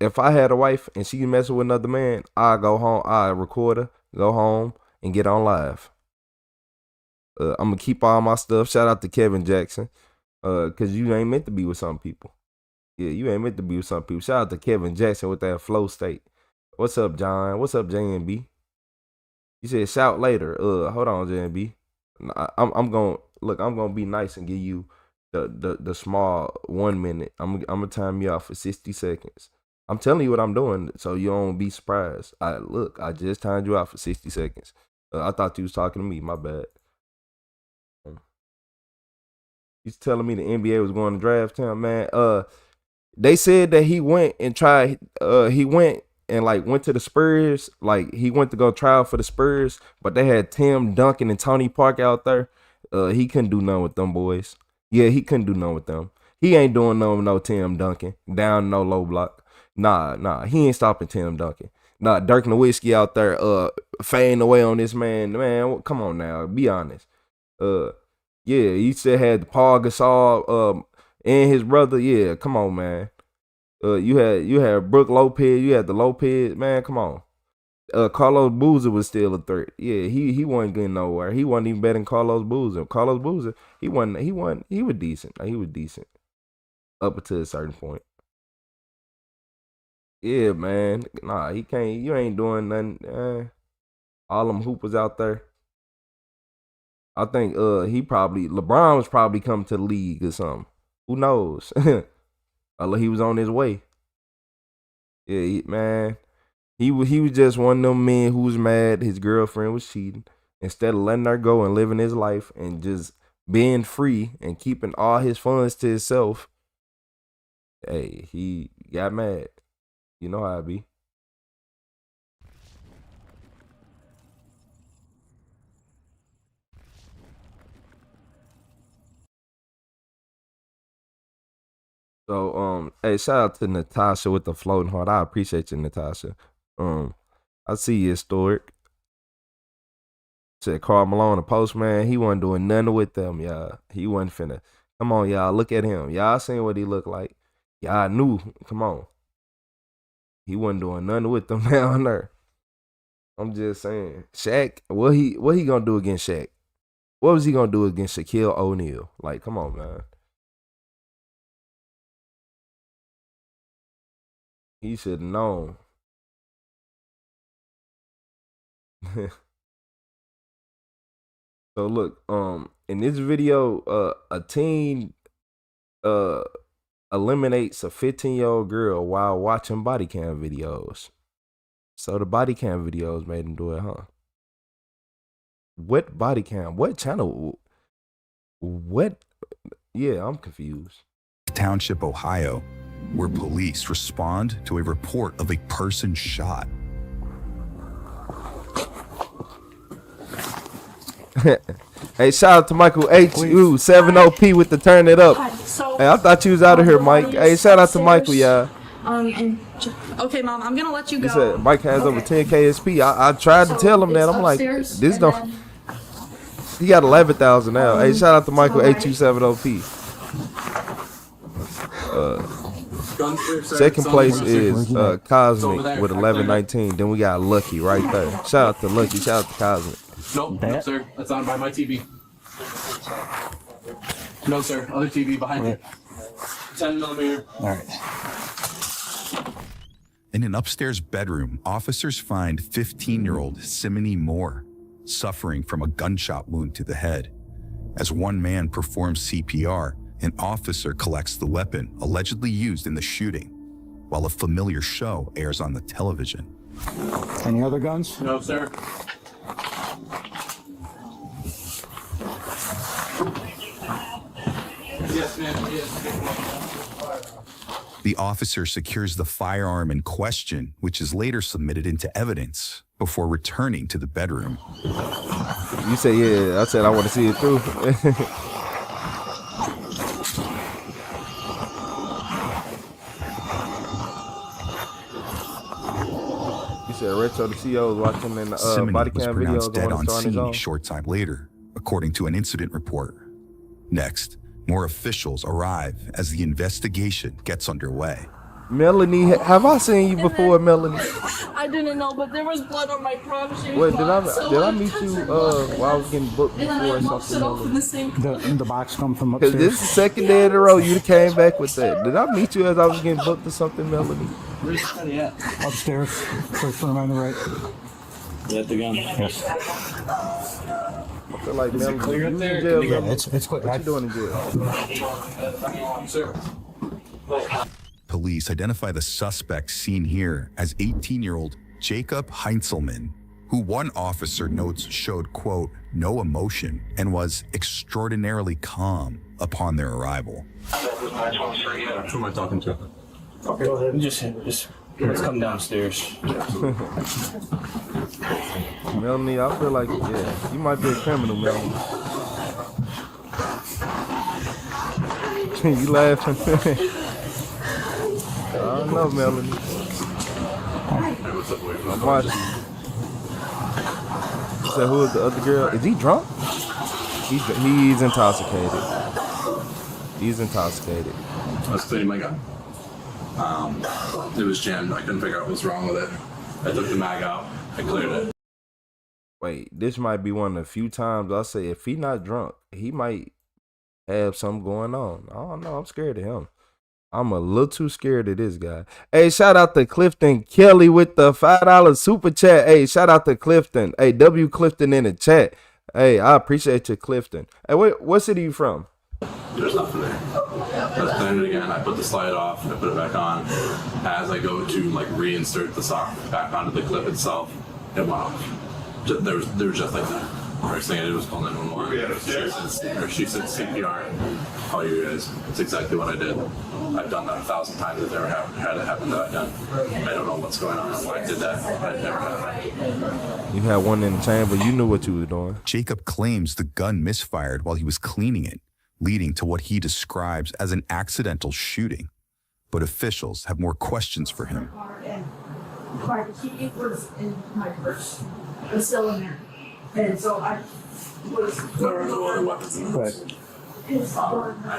If I had a wife and she messing with another man, I go home, I record her, go home and get on live. I'm gonna keep all my stuff. Shout out to Kevin Jackson. Cause you ain't meant to be with some people. Yeah, you ain't meant to be with some people. Shout out to Kevin Jackson with that flow state. What's up, John? What's up, JNB? You said shout later. Hold on, JNB. I'm gonna be nice and give you the small 1 minute. I'm gonna time you out for 60 seconds. I'm telling you what I'm doing, so you don't be surprised. I just timed you out for 60 seconds. I thought you was talking to me. My bad. He's telling me the NBA was going to draft him, man. They said that he went and tried. He went and went to the Spurs. Like he went to go try out for the Spurs, but they had Tim Duncan and Tony Parker out there. He couldn't do nothing with them boys. Yeah, he couldn't do nothing with them. He ain't doing nothing with no Tim Duncan. Down no low block. Nah. He ain't stopping Tim Duncan. Nah, Dirk Nowitzki out there fading away on this man. Man, come on now, be honest. Yeah, he still had Paul Gasol and his brother. Yeah, come on, man. You had Brooke Lopez, you had the Lopez, man, come on. Carlos Boozer was still a threat. Yeah, he wasn't getting nowhere. He wasn't even better than Carlos Boozer. Carlos Boozer, he was decent. He was decent. Up until a certain point. Yeah, man. Nah, he can't. You ain't doing nothing. All them hoopers out there. I think LeBron was probably coming to the league or something. Who knows? He was on his way. Yeah, man. He was just one of them men who was mad his girlfriend was cheating. Instead of letting her go and living his life and just being free and keeping all his funds to himself, hey, he got mad. You know how it be. So, hey, shout out to Natasha with the floating heart. I appreciate you, Natasha. I see you, Historic. Said Karl Malone, the postman, he wasn't doing nothing with them, y'all. He wasn't finna. Come on, y'all, look at him. Y'all seen what he looked like. Y'all knew. Come on. He wasn't doing nothing with them down there. I'm just saying. Shaq, what he gonna do against Shaq? What was he gonna do against Shaquille O'Neal? Like, come on, man. He should have known. So look, in this video, a teen eliminates a 15-year-old girl while watching body cam videos. So the body cam videos made him do it, huh? What body cam? What channel? What? Yeah, I'm confused. Township, Ohio, where police respond to a report of a person shot. Hey, shout out to Michael H7OP with the turn it up. Hey, I thought you was out of here, Mike. Hey, shout out to Michael, y'all. Okay, Mom, I'm gonna let you go. He said Mike has over 10 KSP. I tried to tell him that. I'm like, this don't. He got 11,000 now. Hey, shout out to Michael H27OP. Second place is Cosmic with 1119. Then we got Lucky right there. Shout out to Lucky. Shout out to Cosmic. Nope, no, sir. That's on by my TV. No, sir. Other TV behind me. 10mm. All right. In an upstairs bedroom, officers find 15-year-old Simony Moore suffering from a gunshot wound to the head. As one man performs CPR, an officer collects the weapon allegedly used in the shooting, while a familiar show airs on the television. Any other guns? No, sir. Yes, ma'am. Yes. The officer secures the firearm in question, which is later submitted into evidence before returning to the bedroom. You say, yeah, I said I want to see it through. You said Retro the CEO was watching in Simony body was cam pronounced videos dead on on his scene own. a short time later, according to an incident report. Next, more officials arrive as the investigation gets underway. Melanie, have I seen you before, Melanie? I didn't know, but there was blood on my prom shoes. Wait, did I meet you while I was getting booked before or something? The box come from Because upstairs. this is the second day in a row you came back with that. Did I meet you as I was getting booked or something, Melanie? Where's the study at? Upstairs. First room on the right. You at the gun? Yes. I feel like Is it Melanie, clear up you there? in jail, Yeah, Melanie? it's quick. What you doing in jail? Sir. Police identify the suspect seen here as 18-year-old Jacob Heinzelman, who one officer notes showed, quote, no emotion and was extraordinarily calm upon their arrival. Who am I talking to? Okay, go ahead. Just let's come downstairs. Melanie, I feel like, yeah, you might be a criminal, Melanie. You laughing? I don't know, Melanie. step away from the I'm car. watching. You said who is the other girl? Is he drunk? He's intoxicated. He's intoxicated. I was cleaning my gun. It was jammed. I couldn't figure out what was wrong with it. I took the mag out. I cleared it. Wait, this might be one of the few times I say if he not drunk, he might have something going on. I don't know. I'm scared of him. I'm a little too scared of this guy. Hey, shout out to Clifton Kelly with the $5 super chat. Hey, shout out to Clifton. Hey, W Clifton in the chat. Hey, I appreciate you, Clifton. Hey, what city you from? There's nothing there. I was clearing it again. I put the slide off. I put it back on. As I go to like reinsert the sock back onto the clip itself, it went off. There was just like that. First thing I did was call 911. She said CPR. Call you guys. It's exactly what I did. I've done that 1,000 times. I've never had it happen that I've done. I don't know what's going on. Why I did that. I've never had it. You had one in the chamber. You knew what you were doing. Jacob claims the gun misfired while he was cleaning it, leading to what he describes as an accidental shooting. But officials have more questions for him. My key was in my purse. It was still in there. And so I was... There were no other weapons in the house. I had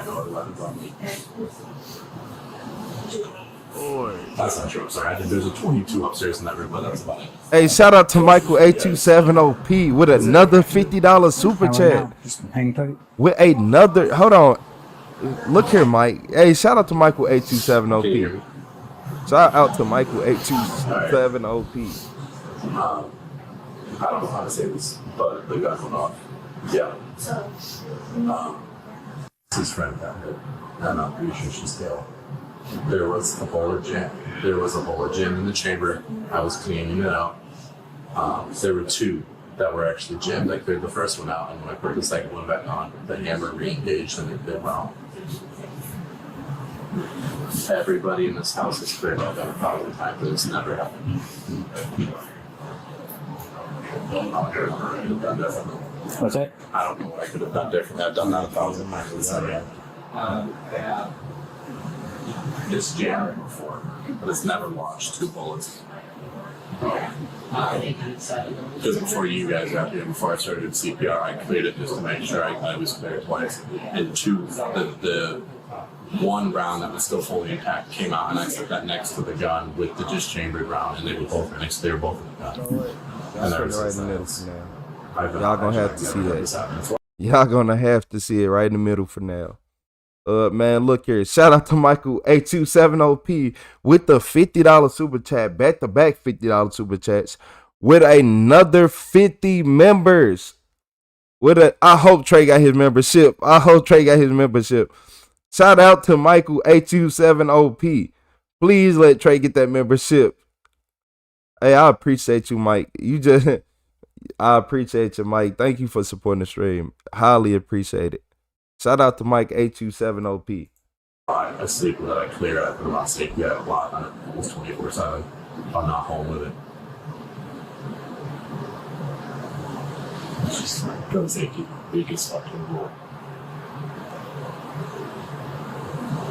no other weapons on me. That's not true. I'm sorry. I think there's a 22 upstairs in that room, but that's about it. Hey, shout out to Michael 827OP with another $50 super chat. Just hang tight. With another, hold on. Look here, Mike. Hey, shout out to Michael 827OP. Shout out to Michael 827OP. I don't know how to say this, but the gun went off. Yeah. It's his friend down here, and I'm pretty sure she's still. There was a bowler jam. There was a bowler jam in the chamber. I was cleaning it out. There were two that were actually jammed. I cleared the first one out, and when I put the second one back on, the hammer re-engaged and it went off. Everybody in this house has cleared out that 1,000 times, but it's never happened. What's that? I don't know what I could have done differently. I've done that 1,000 times. It's jammed before, but it's never launched 2 bullets. Because before you guys got here, before I started CPR, I cleared it just to make sure I was cleared twice. And 2, the one round that was still fully intact came out, and I set that next to the gun with the dischambered round, and they were both in the gun. And there was right in the middle for now. Y'all gonna have to see that. Y'all gonna have to see it right in the middle for now. Man, look here. Shout out to Michael 827OP with the $50 super chat, back-to-back $50 super chats with another 50 members. I hope Trey got his membership. Shout out to Michael 827OP. Please let Trey get that membership. Hey, I appreciate you, Mike. I appreciate you, Mike. Thank you for supporting the stream. Highly appreciate it. Shout out to Mike 827OP. I sleep with it. I clear it. I put it on safety. I have a lot on it. It's 24/7. I'm not home with it. It's just like gun safety. Biggest fucking rule.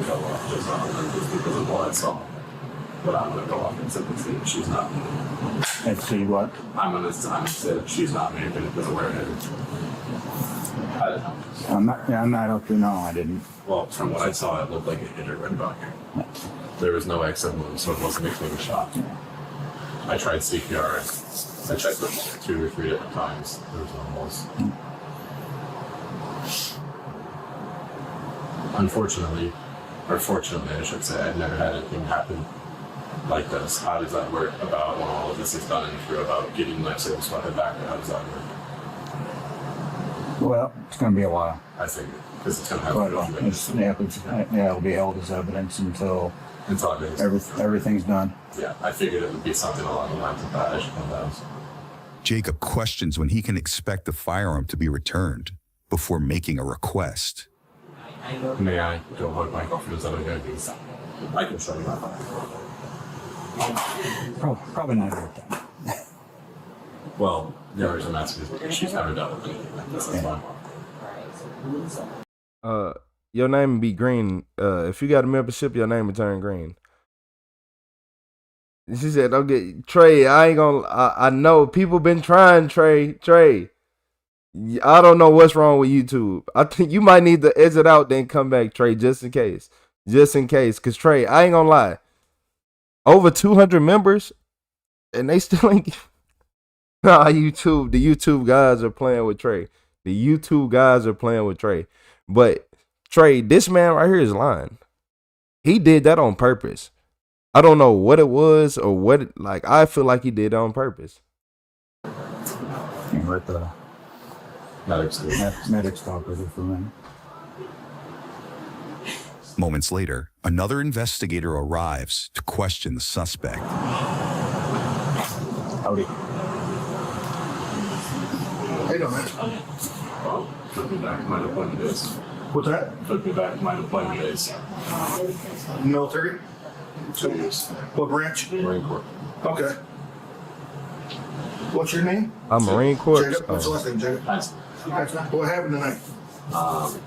Go off just because of what I saw. But I'm gonna go off and say that she's not me. And see what? I'm gonna say that she's not me, but it doesn't wear it. I don't know. I'm not up to no, I didn't. Well, from what I saw, it looked like it hit her right about here. There was no exit wound, so it wasn't a clean shot. I tried CPR. I checked it 2 or 3 different times. There was no pulse. Unfortunately, or fortunately, I should say, I've never had anything happen like this. How does that work about when all of this is done and through about getting my sales spotted back? How does that work? Well, it's going to be a while. I think because it's going to have it'll be held as evidence until everything's done. Yeah, I figured it would be something along the lines of that. I should know that. Jacob questions when he can expect the firearm to be returned before making a request. May I go hold my coffee? Is that okay? I can show you that. Probably not every time. Well, the reason I'm asking is because she's never done with anything like this. That's fine. Your name be green. If you got a membership, your name will turn green. She said, "Don't get Trey. I ain't gonna. I know people been trying. Trey. I don't know what's wrong with YouTube. I think you might need to exit out, then come back, Trey, just in case. Cause Trey, I ain't gonna lie. Over 200 members, and they still ain't. Nah, YouTube. The YouTube guys are playing with Trey. But Trey, this man right here is lying. He did that on purpose. I don't know what it was or what. I feel like he did it on purpose. Let the medics talk with it for a minute. Moments later, another investigator arrives to question the suspect. Howdy. Hey, don't man. Took me back to my deployment days. What's that? Took me back to my deployment days. Military? 2 years. What branch? Marine Corps. Okay. What's your name? I'm Marine Corps. Jacob. What's your last name, Jacob? What happened tonight?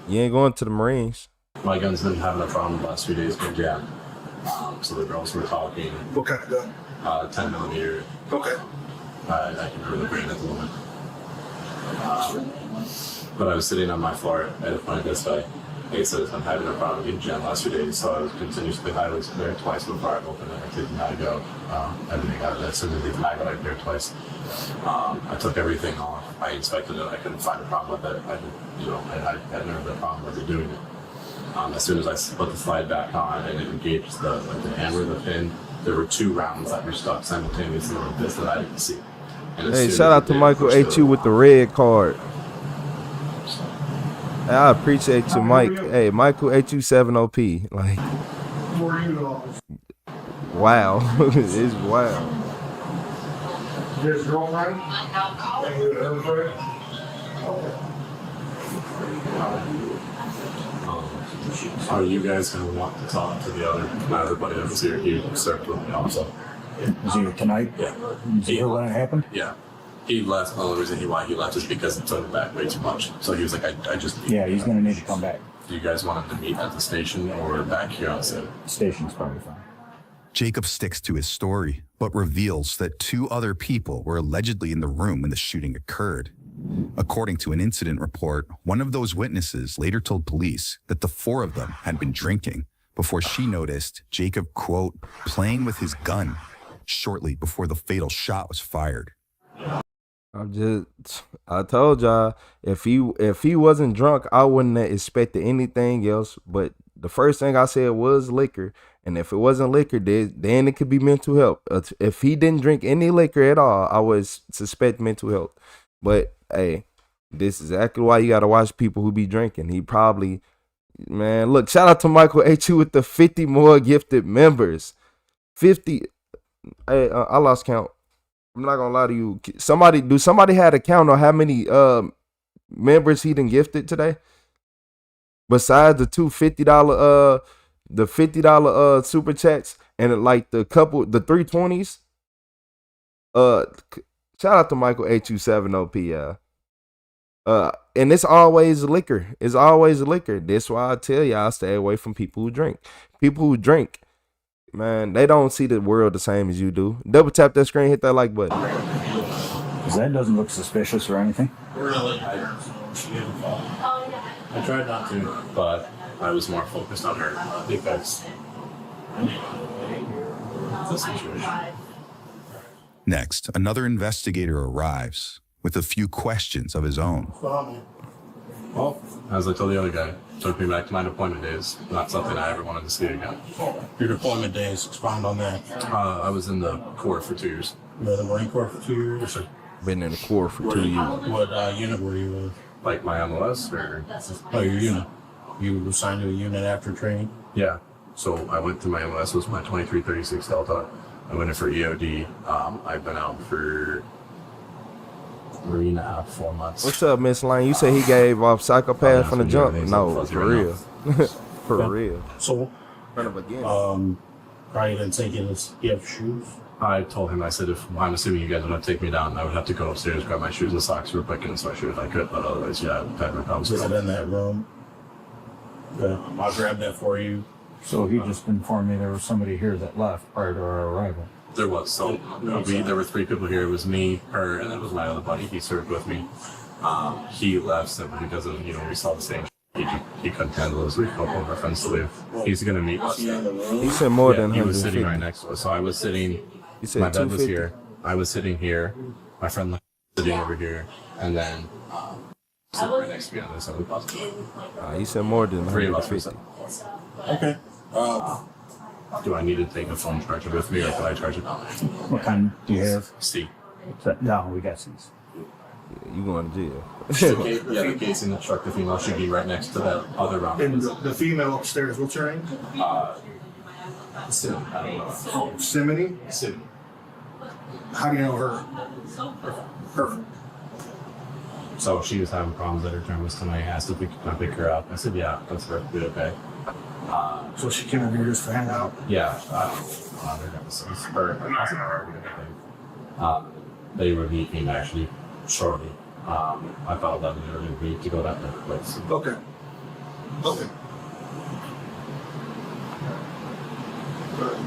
You ain't going to the Marines. My gun's been having a problem the last few days being jammed. So the girls were talking. What kind of gun? 10 millimeter. Okay. I can hear the brain at the moment. But I was sitting on my floor at a point this way. Like I said, I'm having a problem getting jammed the last few days, so I was continuously highly there twice before I opened it. I took the mag out, everything out of it. As soon as the mag out, I cleared twice. I took everything off. I inspected it. I couldn't find a problem with it. I had never had a problem with it doing it. As soon as I put the slide back on and it engaged the hammer, the pin, there were 2 rounds that were stuck simultaneously with this that I didn't see. Hey, shout out to Michael H.U. with the red card. I appreciate you, Mike. Hey, Michael H.U. 7OP. Like, wow. It's wild. His girlfriend? Are you guys going to want to talk to the other buddy that was here? He served with me also. Was he here tonight? Yeah. Was he here when it happened? Yeah. He left. The only reason why he left is because it took him back way too much. So he was like, I just... Yeah, he's going to need to come back. Do you guys want him to meet at the station or back here on set? Station's probably fine. Jacob sticks to his story, but reveals that 2 other people were allegedly in the room when the shooting occurred. According to an incident report, one of those witnesses later told police that the 4 of them had been drinking before she noticed Jacob, quote, playing with his gun shortly before the fatal shot was fired. I told y'all, if he wasn't drunk, I wouldn't have expected anything else. But the first thing I said was liquor. And if it wasn't liquor, then it could be mental health. If he didn't drink any liquor at all, I would suspect mental health. But hey, this is exactly why you gotta watch people who be drinking. He probably, man, look, shout out to Michael H.U. with the 50 more gifted members. 50. Hey, I lost count. I'm not gonna lie to you. Somebody had a count on how many members he done gifted today? Besides the two $50 super chats and like the 320s. Shout out to Michael H.U. 7OP, and it's always liquor. It's always liquor. That's why I tell y'all stay away from people who drink. People who drink, man, they don't see the world the same as you do. Double tap that screen, hit that like button. Because that doesn't look suspicious or anything. Really? I tried not to, but I was more focused on her. I think that's the situation. Next, another investigator arrives with a few questions of his own. Well, as I told the other guy, took me back to my deployment days. Not something I ever wanted to see again. Your deployment days, expound on that. I was in the Corps for 2 years. You were in the Marine Corps for 2 years? Or? Been in the Corps for 2 years. What unit were you with? Like my MLS or? Oh, your unit. You were assigned to a unit after training? Yeah. So I went to my MLS, was my 2336 Delta. I went in for EOD. I've been out for 3.5, 4 months. What's up, Miss Lane? You say he gave off psychopath from the jump? No, for real. For real. So, probably didn't take you have shoes? I told him, I said, I'm assuming you guys would have to take me down, I would have to go upstairs, grab my shoes and socks real quick and sweatshirt if I could, but otherwise, yeah, I've had no problems. Is it in that room? Okay. I'll grab that for you. So he just informed me there was somebody here that left prior to our arrival. There was. So there were 3 people here. It was me, her, and then it was my other buddy. He served with me. He left simply because of, we saw the same. He couldn't handle it. We told one of our friends to leave. He's going to meet us. He said more than 150. He was sitting right next to us. So I was sitting, my bed was here. I was sitting here. My friend was sitting over here. And then sitting right next to me on this side. He said more than 3 of us. 150. Okay. Do I need to take a phone charger with me, or can I charge it? What kind do you have? C. No, we got C's. You going to jail? The case in the truck, the female should be right next to that other round. And the female upstairs, what's her name? Sim. I don't know. Simony? Sim. How do you know her? Perfect. So she was having problems at her term was tonight. Asked if we could come pick her up. I said, yeah, that's perfectly okay. So she came over here just to hang out? Yeah. They were meeting actually shortly. I followed up and they were agreed to go that place. Okay. Okay.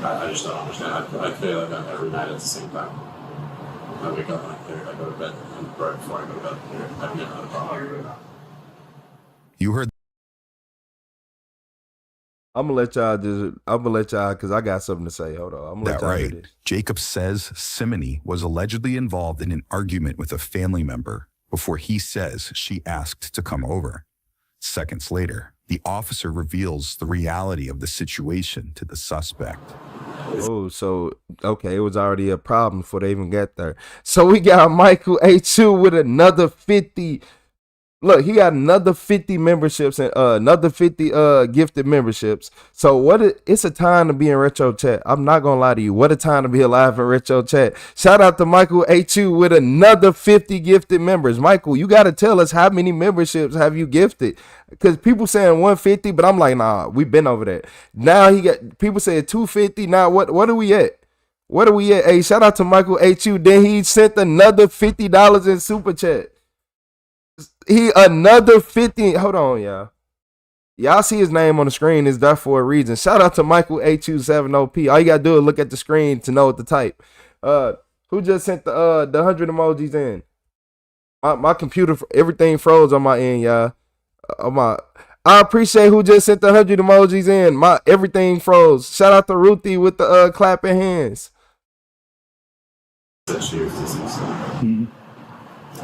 I just don't understand. I feel like I'm every night at the same time. I wake up and I go to bed, and right before I go to bed, I've never had a problem. You heard. I'm gonna let y'all because I got something to say. Hold on. I'm gonna let y'all do this. Jacob says Simony was allegedly involved in an argument with a family member before he says she asked to come over. Seconds later, the officer reveals the reality of the situation to the suspect. Oh, so okay, it was already a problem before they even got there. So we got Michael A2 with another 50. Look, he got another 50 memberships and another 50 gifted memberships. So it's a time to be in Retro Chat. I'm not gonna lie to you. What a time to be alive in Retro Chat. Shout out to Michael A2 with another 50 gifted members. Michael, you gotta tell us how many memberships have you gifted? Because people saying 150, but I'm like, nah, we've been over that. Now he got people saying 250. Now what are we at? What are we at? Hey, shout out to Michael A2. Then he sent another $50 in super chat. He another 50. Hold on, y'all. Y'all see his name on the screen. Is that for a reason? Shout out to Michael A270P. All you gotta do is look at the screen to know what to type. Who just sent the 100 emojis in? My computer, everything froze on my end, y'all. I appreciate who just sent the 100 emojis in. Everything froze. Shout out to Ruthie with the clapping hands. And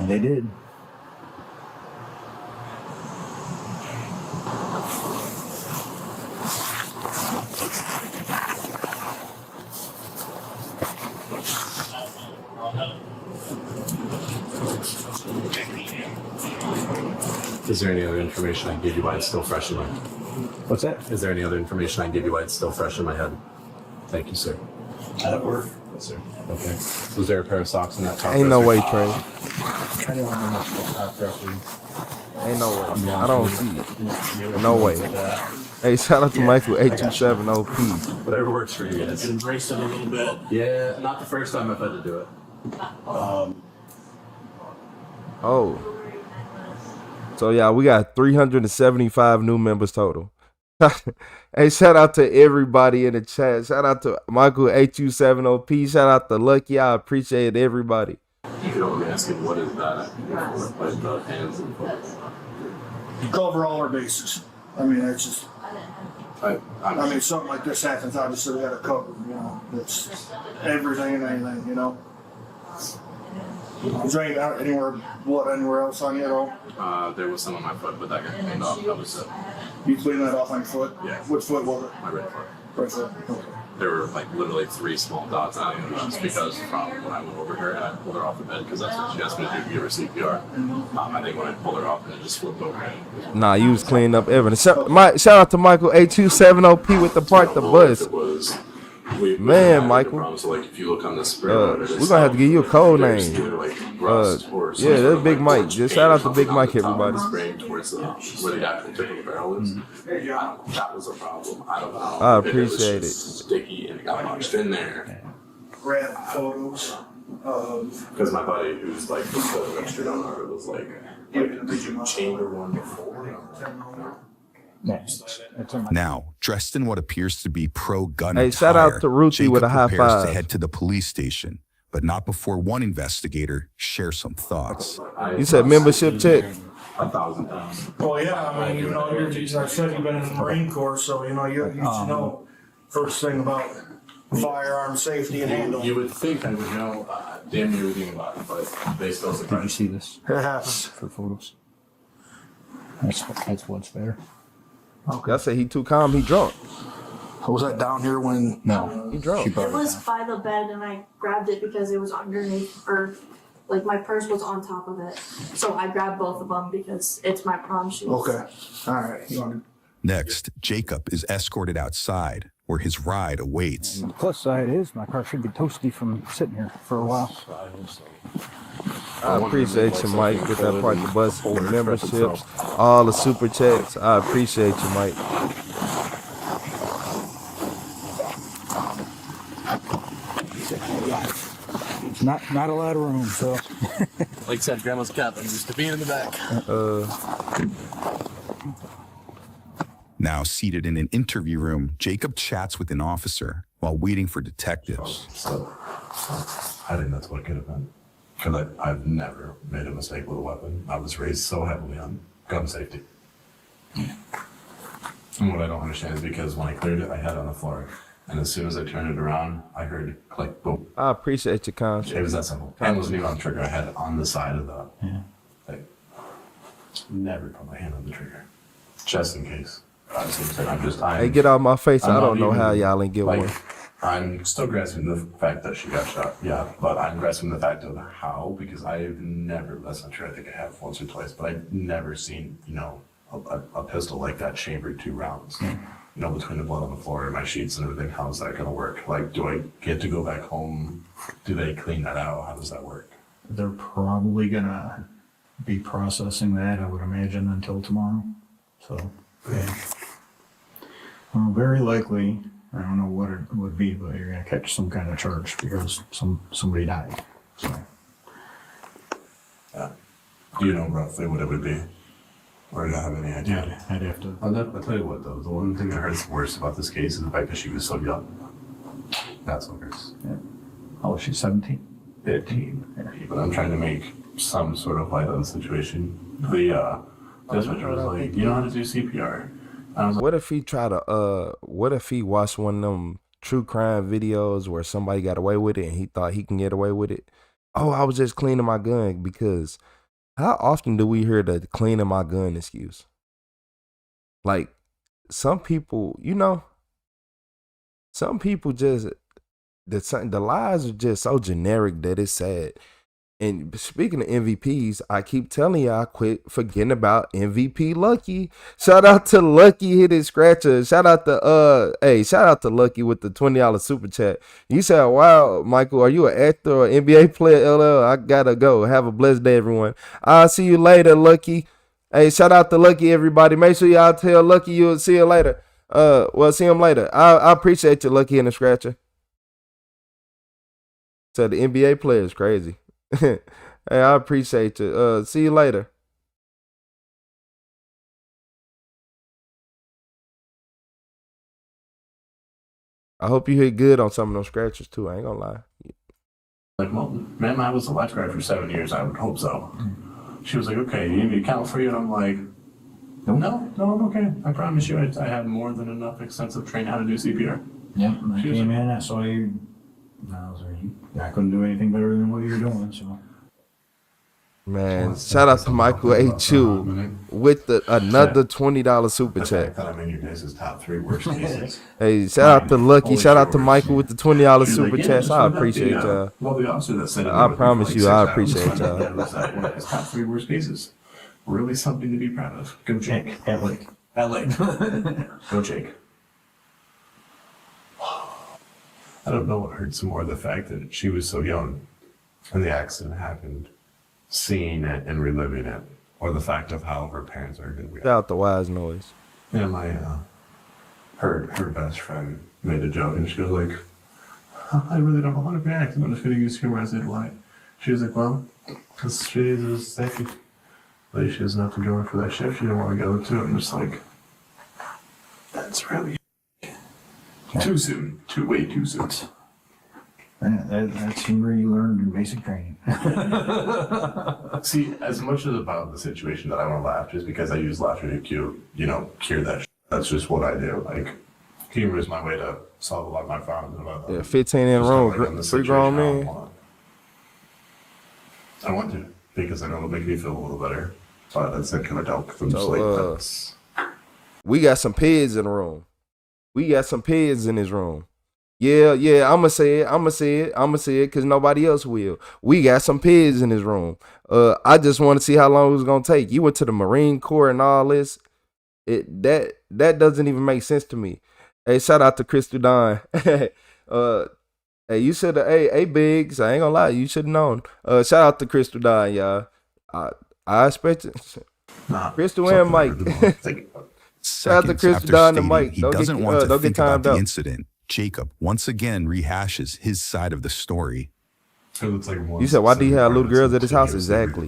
they did. Is there any other information I can give you why it's still fresh in my head? What's that? Is there any other information I can give you why it's still fresh in my head? Thank you, sir. That work? Yes, sir. Okay. Was there a pair of socks in that top? Ain't no way, Trey. I don't know. Ain't no way. I don't see it. No way. Hey, shout out to Michael A270P. Whatever works for you guys. Embrace it a little bit. Yeah, not the first time I've had to do it. Oh. So yeah, we got 375 new members total. Hey, shout out to everybody in the chat. Shout out to Michael A270P. Shout out to Lucky. I appreciate everybody. If you don't mind me asking, what is that? Like the hands and foot? You cover all our bases. I mean, it's just. I mean, something like this happens, obviously we got to cover. You know, it's everything and anything. You know. Is there anywhere else on you at all? There was some on my foot, but that got cleaned off. That was it. You cleaned that off on your foot? Yeah. Which foot was it? My right foot. Right foot. Okay. There were like literally 3 small dots on it, just because from when I went over her and I pulled her off the bed, because that's what she asked me to do to give her CPR. I think when I pulled her off, it just flipped over. Nah, you was cleaning up evidence. Shout out to Michael A270P with the part the bus. Man, Michael. So like if you look on the spray, we're gonna have to give you a code name. Yeah, that's Big Mike. Just shout out to Big Mike, everybody. Spraying towards where the actual tip of the barrel is. That was a problem. I don't know. I appreciate it. Sticky and it got punched in there. Grab photos. Because my buddy, who's like the registered owner, was like, did you chamber one before? Now, dressed in what appears to be pro-gun Hey, attire, shout out to Ruthie Jacob with a high prepares to five. head to the police station, but not before one investigator shares some thoughts. You said membership check? 1,000 pounds. Well, yeah, I mean, you know, I said you've been in the Marine Corps, so, you know, you should know first thing about firearm safety and handling. You would think I would know damn near everything about it, but they still surprise. Did you see this? It happens. For photos. That's what's better. I said he too calm, he drunk. Was that down here when? No. He drunk. It was by the bed and I grabbed it because it was underneath, or like my purse was on top of it. So I grabbed both of them because it's my prom shoes. Okay. All right. Next, Jacob is escorted outside, where his ride awaits. The plus side is my car should be toasty from sitting here for a while. I appreciate you, Mike, with that part the bus, the memberships, all the super chats. I appreciate you, Mike. Not a lot of room, so. Like said, Grandma's cat, I'm used to being in the back. Now seated in an interview room, Jacob chats with an officer while waiting for detectives. So, I think that's what it could have been. Because I've never made a mistake with a weapon. I was raised so heavily on gun safety. And what I don't understand is because when I cleared it, I had it on the floor. And as soon as I turned it around, I heard click, boom. I appreciate your conscience. It was that simple. And it wasn't even on the trigger. I had it on the side of the thing. Never put my hand on the trigger. Just in case. Hey, get out of my face. I don't know how y'all ain't get like, one. I'm still grasping the fact that she got shot. Yeah, but I'm grasping the fact of how, because I've never, that's not true, I think I have once or twice, but I've never seen, you know, a pistol like that chambered 2 rounds. You know, between the blood on the floor and my sheets and everything. How's that gonna work? Like, do I get to go back home? Do they clean that out? How does that work? They're probably gonna be processing that, I would imagine, until tomorrow. So, yeah. Well, very likely, I don't know what it would be, but you're gonna catch some kind of charge because somebody died. So. Yeah. Do you know roughly what it would be? Or do you have any idea? Yeah, I'd have to. I'll tell you what though, the one thing that hurts worse about this case is the fact that she was so young. That's what hurts. Yeah. Oh, she's 17? 15. Yeah. But I'm trying to make some sort of light on the situation. The dispatcher was like, you know how to do CPR? I was like, What if he what if he watched one of them true crime videos where somebody got away with it and he thought he can get away with it? Oh, I was just cleaning my gun. Because how often do we hear the cleaning my gun excuse? Like, some people, you know, some people just, the lies are just so generic that it's sad. And speaking of MVPs, I keep telling y'all, quit forgetting about MVP Lucky. Shout out to Lucky Hit It Scratcher. Shout out to Lucky with the $20 super chat. You said, wow, Michael, are you an actor or NBA player? LL, I gotta go. Have a blessed day, everyone. I'll see you later, Lucky. Hey, shout out to Lucky, everybody. Make sure y'all tell Lucky you'll see you later. Well, see him later. I appreciate you, Lucky Hit It Scratcher. So the NBA player is crazy. Hey, I appreciate you. See you later. I hope you hit good on some of those scratches too. I ain't gonna lie. Like, well, man, I was a lifeguard for 7 years. I would hope so. She was like, okay, you need me to count for you? And I'm like, no, I'm okay. I promise you, I have more than enough extensive training how to do CPR. Yeah, I came in, I saw you. I was like, I couldn't do anything better than what you were doing, so. Man, shout out to Michael H.U. with another $20 super chat. I'm in your guys' top 3 worst cases. Hey, shout out to Lucky. Shout out to Michael with the $20 super like, chats. I appreciate y'all. Well, the officer that said it, I promise you, I appreciate y'all. That was one of his top 3 worst cases. Really something to be proud of. Go Jake. At Lake. Go Jake. I don't know what hurts more, the fact that she was so young and the accident happened, seeing it and reliving it, or the fact of how her parents are going to react. Shout out to Wise Noise. Yeah, her best friend made a joke and she was like, I really don't know how to react. I'm just going to use humor. I said, why? She was like, well, because she is safe. Like, she doesn't have to go in for that shift. She didn't want to go to it. I'm just like, That's really too soon. Way too soon. That's where you learned in basic training. See, as much as about the situation that I want to laugh, just because I use laughter to cure that. That's just what I do. Like, humor is my way to solve a lot of my problems. Yeah, 15 in a room, 3 grown men. I want to, because I know it'll make me feel a little better. But that's kind of dumb, because I'm just like, that's... We got some pigs in the room. We got some pigs in this room. Yeah, I'ma say it, because nobody else will. We got some pigs in this room. I just want to see how long it was gonna take. You went to the Marine Corps and all this. That doesn't even make sense to me. Hey, shout out to Crystal Don. Hey, you should have, hey, Biggs, I ain't gonna lie, you should have known. Shout out to Crystal Don, y'all. I expect it. Crystal and Mike. Shout out to Crystal Don and Mike. He doesn't want to think about the incident. Jacob once again rehashes his side of the story. You said, why do you have little girls at his house? Exactly.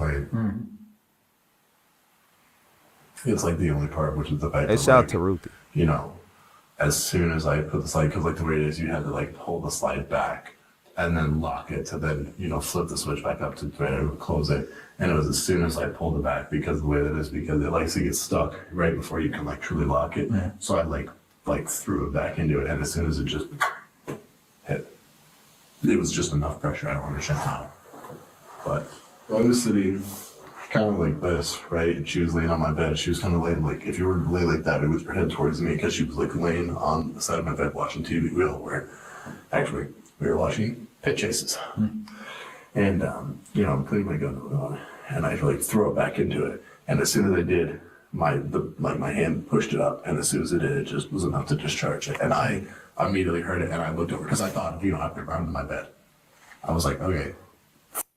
It's like the only part, which is the fact that, shout out to Ruthie. You know, as soon as I put the slide, because like the way it is, you had to like pull the slide back and then lock it to then, flip the switch back up to close it. And it was as soon as I pulled it back, because the way that is, because it likes to get stuck right before you can like truly lock it. Yeah. So I like threw it back into it, and as soon as it just hit, it was just enough pressure. I don't understand how, but I was sitting kind of like this, right? And she was laying on my bed. She was kind of laying like, if you were to lay like that, it was her head towards me, because she was like laying on the side of my bed watching TV. Where actually we were watching Pit Chases, and I'm putting my gun on, and I like throw it back into it, and as soon as I did, my hand pushed it up, and as soon as it did, it just was enough to discharge it. And I immediately heard it, and I looked over, because I thought, I've been around to my bed. I was like, okay,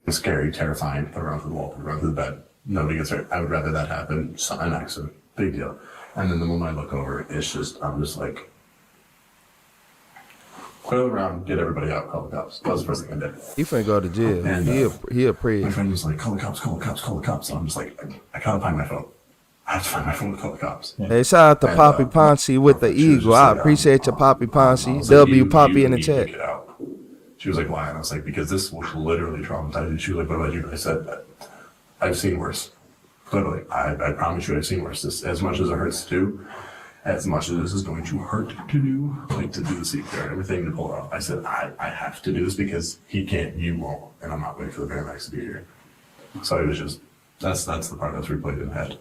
scary, terrifying, throw around to the wall, throw around to the bed. Nobody gets hurt. I would rather that happen, an accident, big deal. And then the moment I look over, I'm just like, put it around, get everybody out, call the cops. That was the first thing I did. He finna go to jail. And he a priest. My friend was like, call the cops, call the cops, call the cops. And I'm just like, I gotta find my phone. I have to find my phone to call the cops. Yeah. Hey, shout out to Poppy Ponce with the eagle. I appreciate your Poppy Ponce. W Poppy in the chat. She was like, why? And I was like, because this will literally traumatize you. She was like, what about you? I said, I've seen worse. Literally, I promise you I've seen worse. This, as much as it hurts to do, as much as this is going to hurt to do, like to do the CPR, everything to pull it off. I said, I have to do this, because he can't, you won't, and I'm not waiting for the paramedics to be here. So it was just, that's the part that's replayed in the head.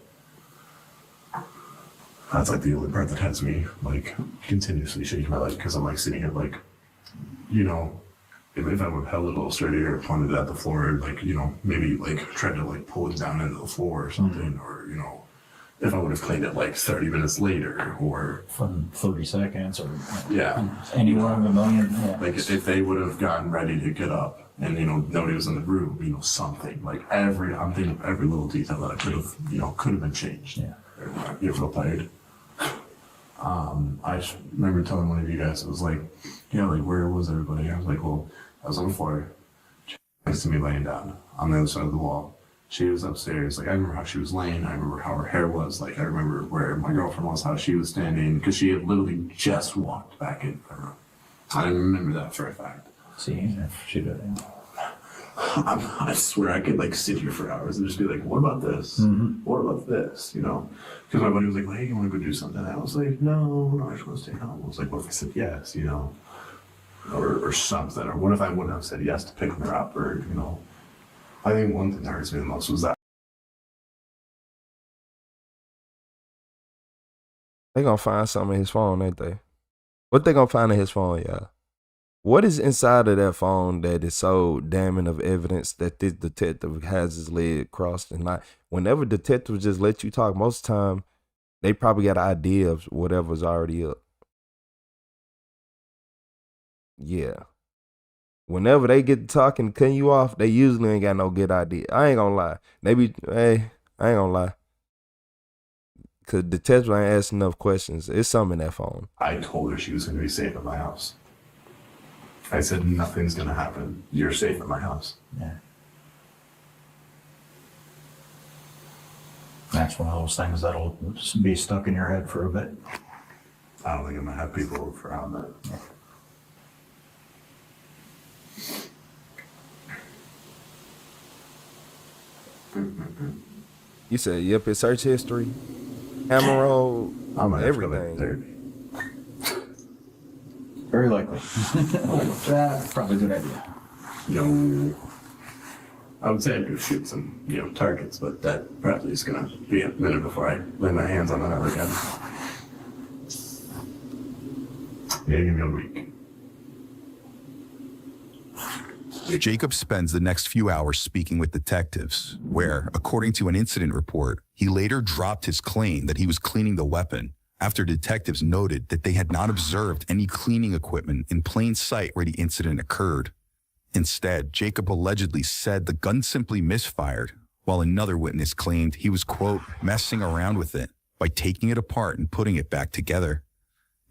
That's like the only part that has me like continuously shaking my leg, because I'm like sitting here like, if I would have held it a little straighter, pointed it at the floor, like, maybe like tried to like pull it down into the floor or something, or, if I would have cleaned it like 30 minutes later, or from 30 seconds, or any one of a million. Yeah. Like if they would have gotten ready to get up, and nobody was in the room, something like I'm thinking of every little detail that I could have been changed. Yeah. You're real tired. I just remember telling one of you guys, it was like, like, where was everybody? I was like, well, I was on the floor, next to me laying down on the other side of the wall. She was upstairs. Like, I remember how she was laying. I remember how her hair was. Like, I remember where my girlfriend was, how she was standing, because she had literally just walked back in the room. I remember that for a fact. See, if she did. I swear I could like sit here for hours and just be like, what about this? Mm-hmm. What about this? Because my buddy was like, well, hey, you want to go do something? And I was like, no, I just want to stay home. I was like, what if I said yes, or something? Or what if I wouldn't have said yes to picking her up? Or, I think one thing that hurts me the most was that. They gonna find something in his phone, ain't they? What they gonna find in his phone, y'all? What is inside of that phone that is so damning of evidence that this detective has his leg crossed? And whenever detectives just let you talk, most of the time, they probably got an idea of whatever's already up. Yeah. Whenever they get to talking, cutting you off, they usually ain't got no good idea. I ain't gonna lie. I ain't gonna lie. Because detectives ain't asking enough questions. It's something in that phone. I told her she was going to be safe at my house. I said, nothing's going to happen. You're safe at my house. Yeah. That's one of those things that'll be stuck in your head for a bit. I don't think I'm gonna have people around that. You said, yep, it's search history, hammer roll, I might have to go everything. back there. Very likely. That's probably a good idea. I would say I'd go shoot some, targets, but that probably is gonna be a minute before I lay my hands on that again. Yeah, give me a week. Jacob spends the next few hours speaking with detectives, where, according to an incident report, he later dropped his claim that he was cleaning the weapon after detectives noted that they had not observed any cleaning equipment in plain sight where the incident occurred. Instead, Jacob allegedly said the gun simply misfired, while another witness claimed he was, quote, messing around with it by taking it apart and putting it back together.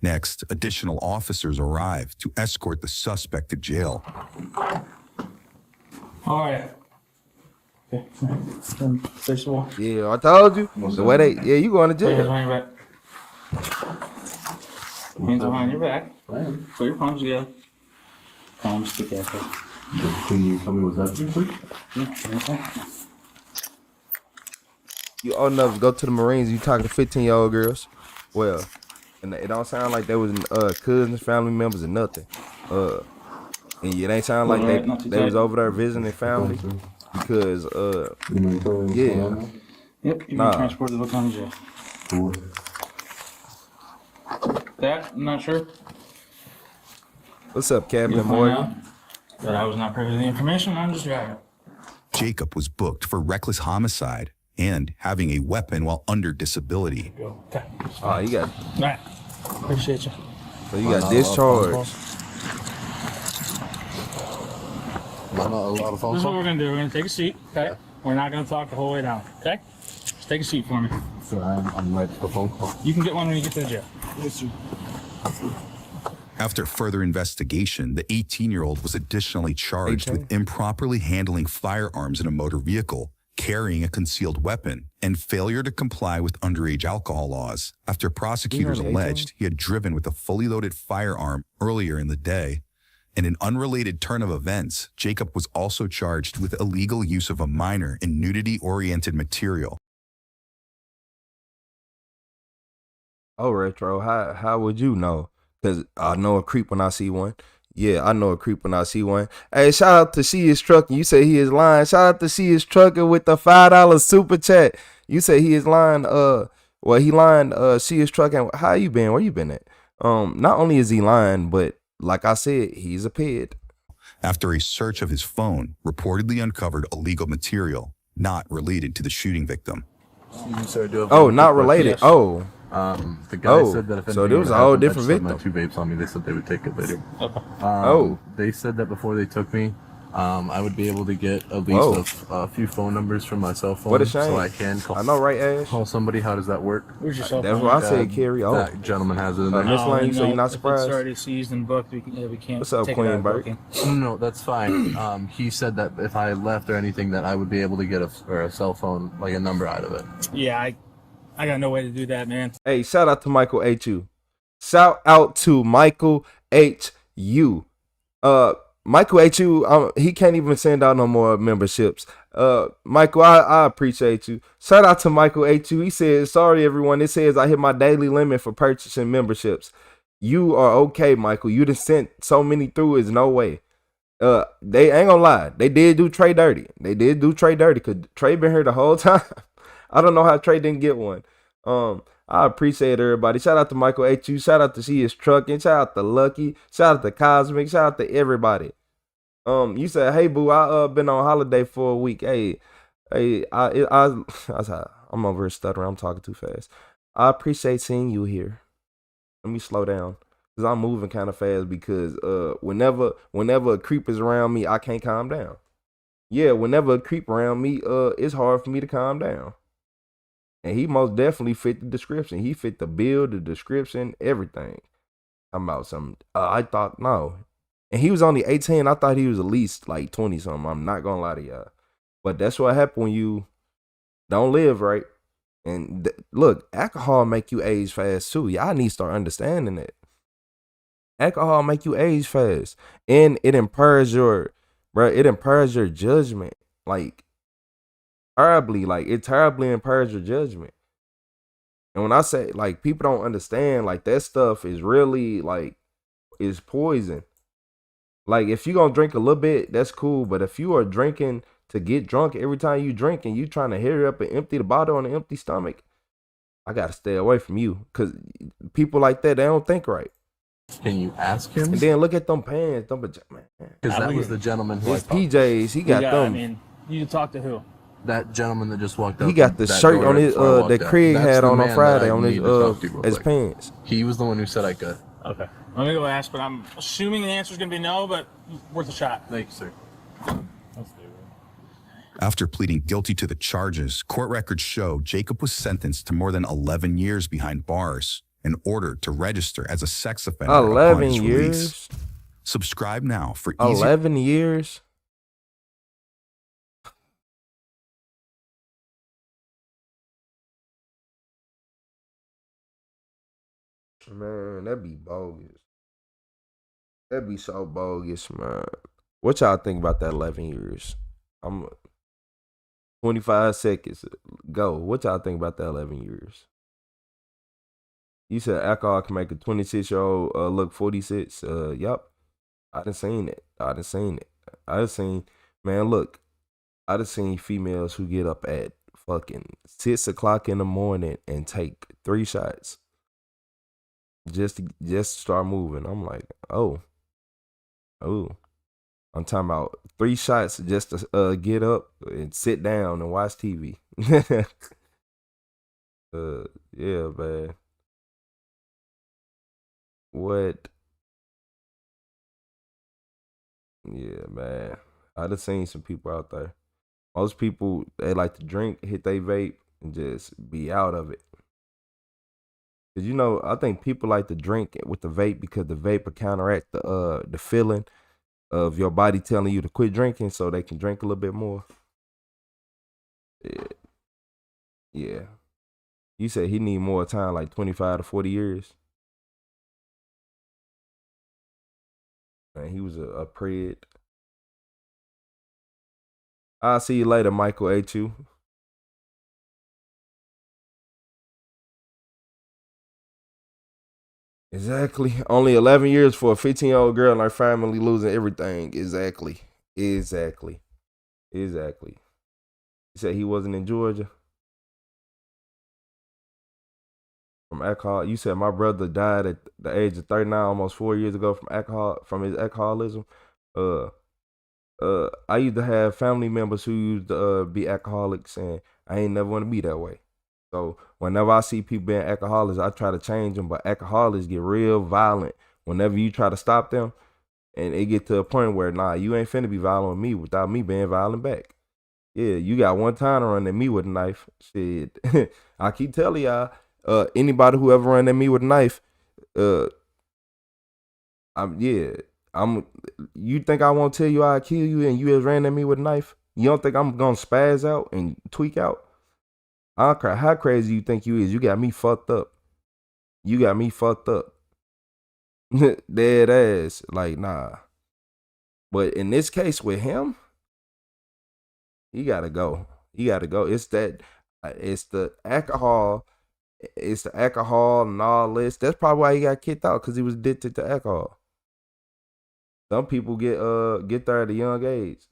Next, additional officers arrived to escort the suspect to jail. All right. Okay. Face the wall. Yeah, I told you. The way you going to Put your hands jail. behind your back. Hands behind your back. Put your palms together. Palms together. Can you tell me what's happening, please? Yeah. You old enough to go to the Marines, you talking to 15-year-old girls. Well, and it don't sound like they was cousins, family members, or nothing. And it ain't sound like they was over there visiting family because yeah. Yep, you've been transported to the county jail. That, I'm not sure. What's up, Captain You'll find Morgan? out that I was not privy to the information. I'm just driving. Jacob was booked for reckless homicide and having a weapon while under disability. Okay. Oh, you got. All right. Appreciate you. So you got discharged. Not a lot of phone This is what calls. we're gonna do. We're gonna take a seat. Okay. We're not gonna talk the whole way down. Okay. Just take a seat for me. So I'm ready for phone call. You can get one when you get to the jail. Yes, sir. After further investigation, the 18-year-old was additionally charged 18? with improperly handling firearms in a motor vehicle, carrying a concealed weapon, and failure to comply with underage alcohol laws after prosecutors alleged he had driven with a fully loaded firearm earlier in the day. In an unrelated turn of events, Jacob was also charged with illegal use of a minor in nudity-oriented material. Oh, Retro, how would you know? Because I know a creep when I see one. Yeah, I know a creep when I see one. Hey, shout out to See His Trucking. You say he is lying. Shout out to See His Trucking with the $5 super chat. You say he is lying. Well, he lying. See His Trucking. How you been? Where you been at? Not only is he lying, but like I said, he's a ped. After a search of his phone, reportedly uncovered illegal material not related to the shooting victim. Oh, not related. Oh. The guy said that if so there was a anything whole happened, I different just had victim. my 2 babes on me. They said they would take it later. Oh. They said that before they took me, I would be able to get at least a few phone numbers from my cell phone. What a shame. So I can call. I know, right, Ash? Call somebody. How does that work? Where's your cell That's phone? what I said, Kerry. Oh. That gentleman has it in there. Miss Lane, you say you're not If surprised? it's already seized and booked, we can't. What's up, take Queen it out of Burke? booking. No, that's fine. He said that if I left or anything, that I would be able to get a cell phone, like a number out of it. Yeah, I got no way to do that, man. Hey, shout out to Michael H.U. Shout out to Michael H.U. Michael H.U. He can't even send out no more memberships. Michael, I appreciate you. Shout out to Michael H.U. He says, sorry, everyone. It says I hit my daily limit for purchasing memberships. You are okay, Michael. You done sent so many through. Is no way. They ain't gonna lie. They did do Trey dirty. They did do Trey dirty because Trey been here the whole time. I don't know how Trey didn't get one. I appreciate everybody. Shout out to Michael H.U. Shout out to See His Trucking. Shout out to Lucky. Shout out to Cosmic. Shout out to everybody. You said, hey boo, I been on holiday for a week. Hey, I'm over here stuttering. I'm talking too fast. I appreciate seeing you here. Let me slow down because I'm moving kind of fast because whenever a creep is around me, I can't calm down. Yeah, whenever a creep around me, it's hard for me to calm down. And he most definitely fit the description. He fit the bill, the description, everything. I'm about something. I thought, no. And he was only 18. I thought he was at least like 20 something. I'm not going to lie to y'all. But that's what happened when you don't live right. And look, alcohol make you age fast too. Y'all need to start understanding that. Alcohol make you age fast, and it impairs your, bro. It impairs your judgment, like terribly. Like it terribly impairs your judgment. And when I say like people don't understand, like that stuff is really like is poison. Like if you gonna drink a little bit, that's cool. But if you are drinking to get drunk every time you drink and you trying to hurry up and empty the bottle on an empty stomach, I gotta stay away from you. Cause people like that, they don't think right. Can you ask him? And then look at them pants, them pajamas. Because that was the gentleman who his PJs. He got them. I mean, you talk to who? That gentleman that just walked up. He got the that shirt door on his before I walked that out. Craig That's had the on man that Friday I on need his to talk to real his quick. pants. He was the one who said I could. Okay. Let me go ask, but I'm assuming the answer's gonna be no, but worth a shot. Thank you, sir. After pleading guilty to the charges, court records show Jacob was sentenced to more than 11 years behind bars and ordered to register as a sex offender. 11 upon his years? release. Subscribe now for easy. 11 years. Man, that'd be bogus. That'd be so bogus, man. What y'all think about that 11 years? I'm 25 seconds. Go. What y'all think about that 11 years? You said alcohol can make a 26-year-old look 46. Yup. I done seen it. I done seen, man, look. I done seen females who get up at fucking 6 o'clock in the morning and take 3 shots. Just to start moving. I'm like, oh. I'm talking about 3 shots just to get up and sit down and watch TV. Yeah, man. What? Yeah, man. I done seen some people out there. Most people, they like to drink, hit they vape, and just be out of it. Cause you know, I think people like to drink with the vape because the vape will counteract the feeling of your body telling you to quit drinking, so they can drink a little bit more. Yeah. You said he need more time, like 25 to 40 years. Man, he was a pred. I'll see you later, Michael A2. Exactly. Only 11 years for a 15-year-old girl and her family losing everything. Exactly. He said he wasn't in Georgia. From alcohol. You said my brother died at the age of 39, almost 4 years ago from his alcoholism. I used to have family members who used to be alcoholics, and I ain't never want to be that way. So whenever I see people being alcoholics, I try to change them. But alcoholics get real violent whenever you try to stop them, and it get to a point where you ain't finna be violent with me without me being violent back. Yeah, you got one time to run at me with a knife. Shit, I keep telling y'all, anybody who ever run at me with a knife, you think I won't tell you I'll kill you and you just ran at me with a knife? You don't think I'm gonna spaz out and tweak out? I don't care how crazy you think you is. You got me fucked up. Dead ass. Like, nah. But in this case with him, he gotta go. It's the alcohol. It's the alcohol and all this. That's probably why he got kicked out, because he was addicted to alcohol. Some people get there at a young age.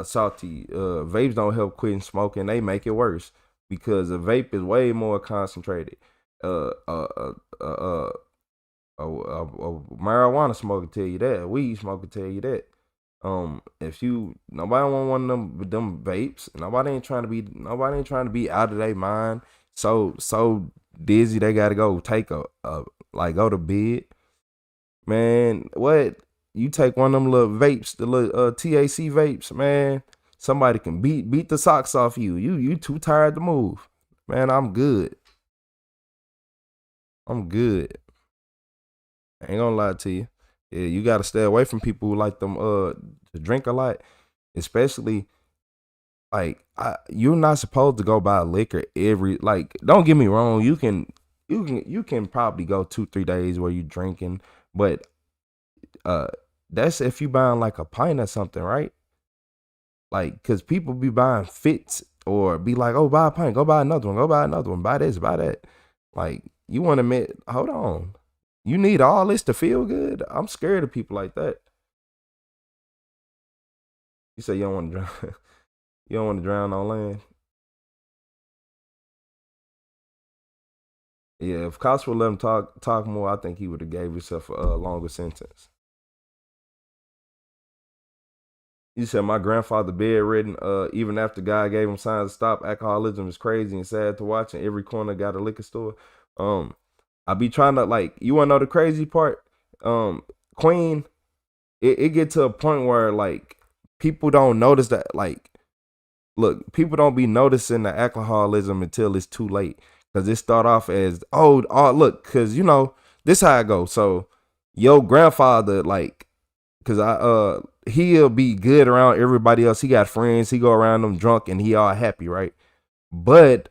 Salty. Vapes don't help quitting smoking. They make it worse because a vape is way more concentrated. A marijuana smoker tell you that. A weed smoker tell you that. If nobody want one of them vapes. Nobody ain't trying to be out of their mind. So dizzy they gotta go take go to bed. Man, what? You take one of them little vapes, the little TAC vapes, man. Somebody can beat the socks off you. You too tired to move. Man, I'm good. I ain't gonna lie to you. Yeah, you gotta stay away from people who like them to drink a lot. Especially Like, you're not supposed to go buy liquor like, don't get me wrong, you can probably go 2-3 days where you drinking, but that's if you buying like a pint or something, right? Like, cause people be buying fits or be like, oh, buy a pint, go buy another one, buy this, buy that. Like, you want to admit, hold on, you need all this to feel good? I'm scared of people like that. You say you don't want to drown. You don't want to drown on land. Yeah, if cops would let him talk more, I think he would have gave himself a longer sentence. You said my grandfather bedridden, even after God gave him signs to stop. Alcoholism is crazy and sad to watch, and every corner got a liquor store. I be trying to, like, you wanna know the crazy part? Queen, it get to a point where, like, people don't notice that, like, look, people don't be noticing the alcoholism until it's too late. Cause it start off as, oh, look, cause you know, this how I go. So your grandfather, like, cause he'll be good around everybody else. He got friends, he go around them drunk and he all happy, right? But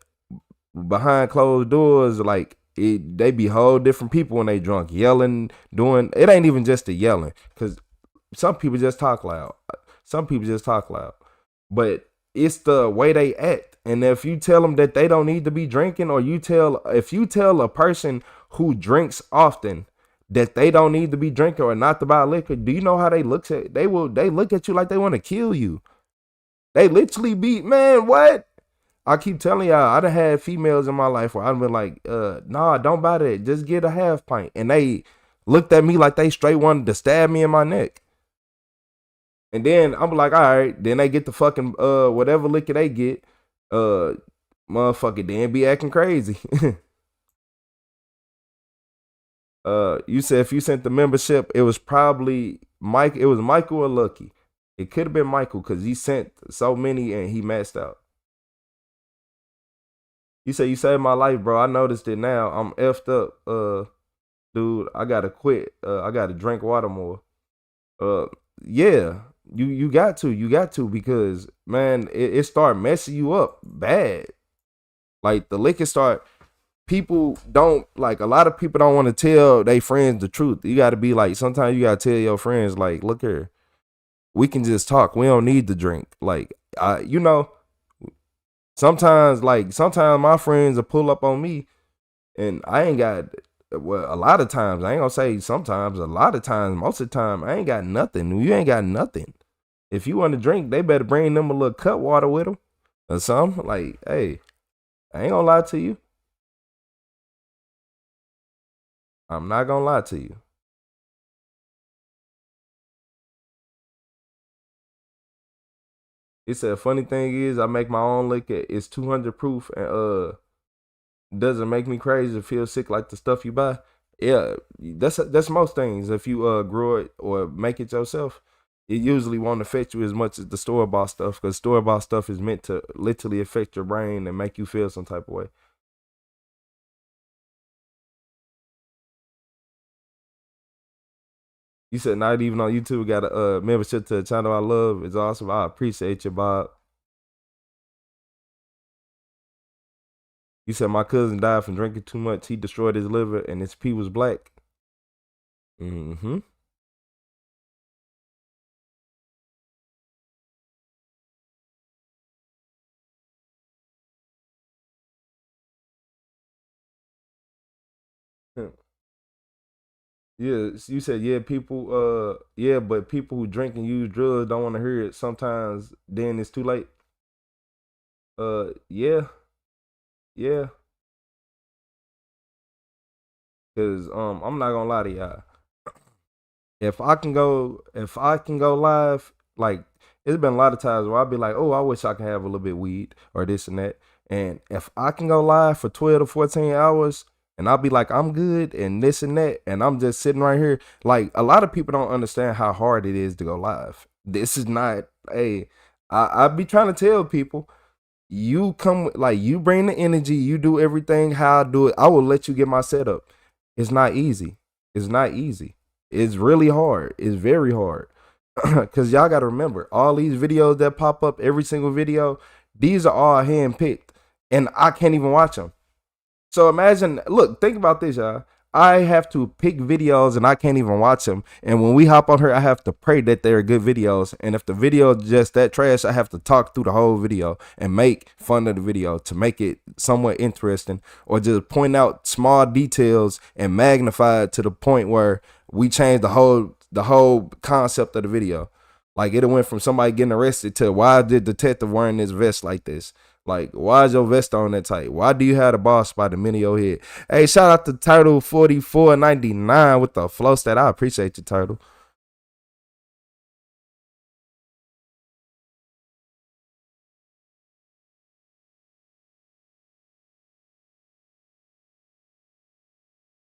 behind closed doors, like, they be whole different people when they drunk, yelling, doing, it ain't even just the yelling. Cause some people just talk loud. But it's the way they act. And if you tell them that they don't need to be drinking, or if you tell a person who drinks often that they don't need to be drinking or not to buy liquor, do you know how they look at? They look at you like they want to kill you. They literally be, man, what? I keep telling y'all, I done had females in my life where I've been like, nah, don't buy that. Just get a half pint. And they looked at me like they straight wanted to stab me in my neck. And then I'm like, all right. Then they get the fucking whatever liquor they get. Motherfucker, then be acting crazy. You said if you sent the membership, it was probably Mike. It was Michael or Lucky. It could have been Michael because he sent so many and he messed out. You say you saved my life, bro. I noticed it now. I'm effed up, dude. I gotta quit. I gotta drink water more. Yeah. You got to, because, man, it start messing you up bad. Like, the liquor start, people don't, like, a lot of people don't want to tell their friends the truth. You got to be like, sometimes you got to tell your friends, like, look here, we can just talk. We don't need to drink. Like, you know, sometimes my friends will pull up on me and I ain't got, well, a lot of times, I ain't gonna say sometimes, a lot of times, most of the time, I ain't got nothing. You ain't got nothing. If you want to drink, they better bring them a little cut water with them or something. Like, hey, I ain't gonna lie to you. I'm not gonna lie to you. It said, funny thing is, I make my own liquor. It's 200 proof and doesn't make me crazy to feel sick like the stuff you buy. Yeah, that's most things. If you grow it or make it yourself, it usually won't affect you as much as the store-bought stuff, because store-bought stuff is meant to literally affect your brain and make you feel some type of way. You said not even on YouTube got a membership to the channel I love. It's awesome. I appreciate you, Bob. You said my cousin died from drinking too much. He destroyed his liver and his pee was black. Mm-hmm. Yeah, you said, yeah, people, yeah, but people who drink and use drugs don't want to hear it. Sometimes then it's too late. Yeah. Cause I'm not gonna lie to y'all. If I can go live, like, it's been a lot of times where I'll be like, oh, I wish I could have a little bit of weed or this and that. And if I can go live for 12 to 14 hours and I'll be like, I'm good and this and that, and I'm just sitting right here, like, a lot of people don't understand how hard it is to go live. This is not, hey, I be trying to tell people, you come, like, you bring the energy, you do everything how I do it. I will let you get my setup. It's not easy. It's really hard. It's very hard. Because y'all got to remember, all these videos that pop up, every single video, these are all hand-picked. And I can't even watch them. So imagine, look, think about this, y'all. I have to pick videos and I can't even watch them. And when we hop on here, I have to pray that they're good videos. And if the video is just that trash, I have to talk through the whole video and make fun of the video to make it somewhat interesting, or just point out small details and magnify it to the point where we change the whole concept of the video. Like it went from somebody getting arrested to why did the detective wearing this vest like this? Like, why is your vest on that tight? Why do you have the ball spot in the middle of your head? Hey, shout out to Turtle 4499 with the flow stat. I appreciate you, Turtle.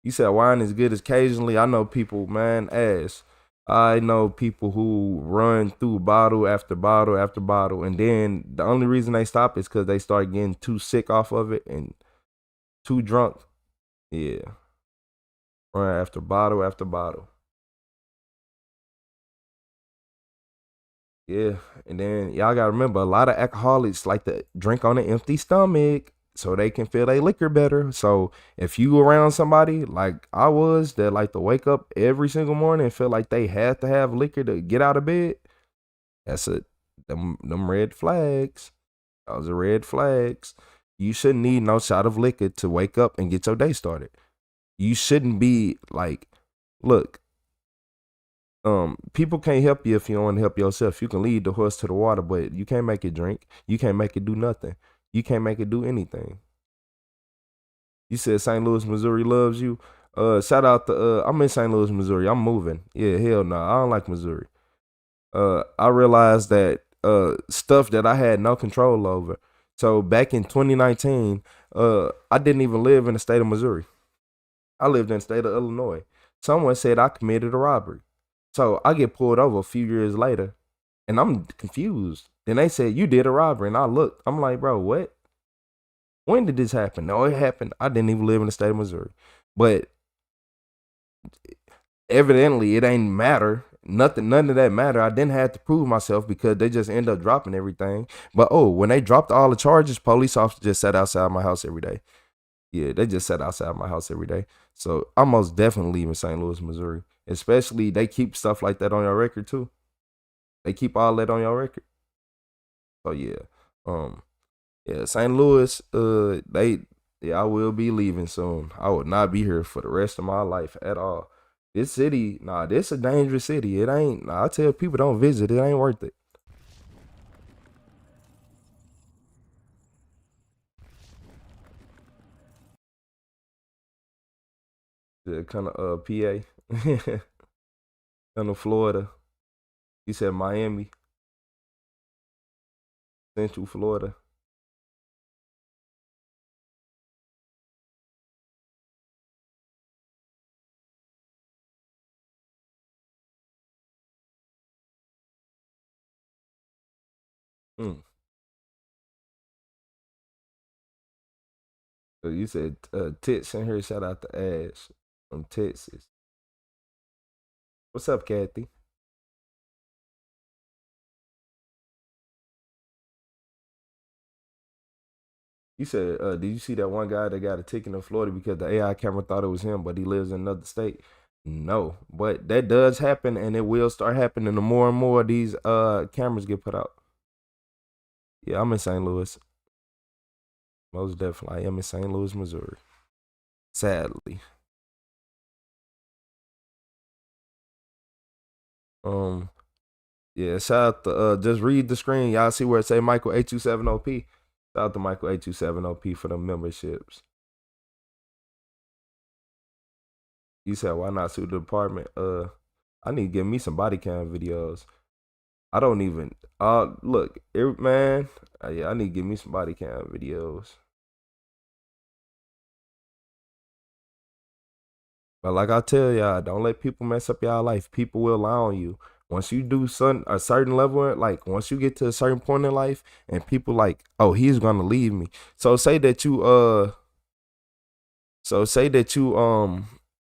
You said wine is good occasionally. I know people, man, I know people who run through bottle after bottle after bottle, and then the only reason they stop is because they start getting too sick off of it and too drunk. Yeah. Run after bottle after bottle. Yeah. And then y'all gotta remember, a lot of alcoholics like to drink on an empty stomach so they can feel their liquor better. So if you around somebody like I was that like to wake up every single morning and feel like they had to have liquor to get out of bed, that's them red flags. Those are red flags. You shouldn't need no shot of liquor to wake up and get your day started. You shouldn't be like, look, people can't help you if you don't want to help yourself. You can lead the horse to the water, but you can't make it drink. You can't make it do nothing. You can't make it do anything. You said St. Louis, Missouri loves you. Shout out to I'm in St. Louis, Missouri. I'm moving. Yeah, hell no. I don't like Missouri. I realized that stuff that I had no control over. So back in 2019, I didn't even live in the state of Missouri. I lived in the state of Illinois. Someone said I committed a robbery. So I get pulled over a few years later, and I'm confused. Then they said, you did a robbery. And I looked. I'm like, bro, what? When did this happen? No, it happened. I didn't even live in the state of Missouri. But evidently, it ain't matter. None of that matter. I didn't have to prove myself because they just end up dropping everything. But, when they dropped all the charges, police officers just sat outside my house every day. Yeah, they just sat outside my house every day. So I'm most definitely leaving St. Louis, Missouri. Especially, they keep stuff like that on your record, too. They keep all that on your record. So yeah, St. Louis, I will be leaving soon. I will not be here for the rest of my life at all. This city, this a dangerous city. It ain't. I tell people don't visit. It ain't worth it. Yeah, kind of PA, kind of Florida. You said Miami, Central Florida. So you said tits in here. Shout out to Ash from Texas. What's up, Kathy? You said, did you see that one guy that got a ticket in Florida because the AI camera thought it was him, but he lives in another state? No, but that does happen, and it will start happening the more and more these cameras get put out. Yeah, I'm in St. Louis. Most definitely, I am in St. Louis, Missouri. Sadly. Yeah, shout out to just read the screen. Y'all see where it say Michael 827OP. Shout out to Michael 827OP for the memberships. You said why not sue the department? I need to get me some body cam videos. I don't even look, man. Yeah, I need to get me some body cam videos. But like I tell y'all, don't let people mess up y'all life. People will lie on you. Once you do a certain level, like once you get to a certain point in life, and people like, oh, he's gonna leave me. So say that you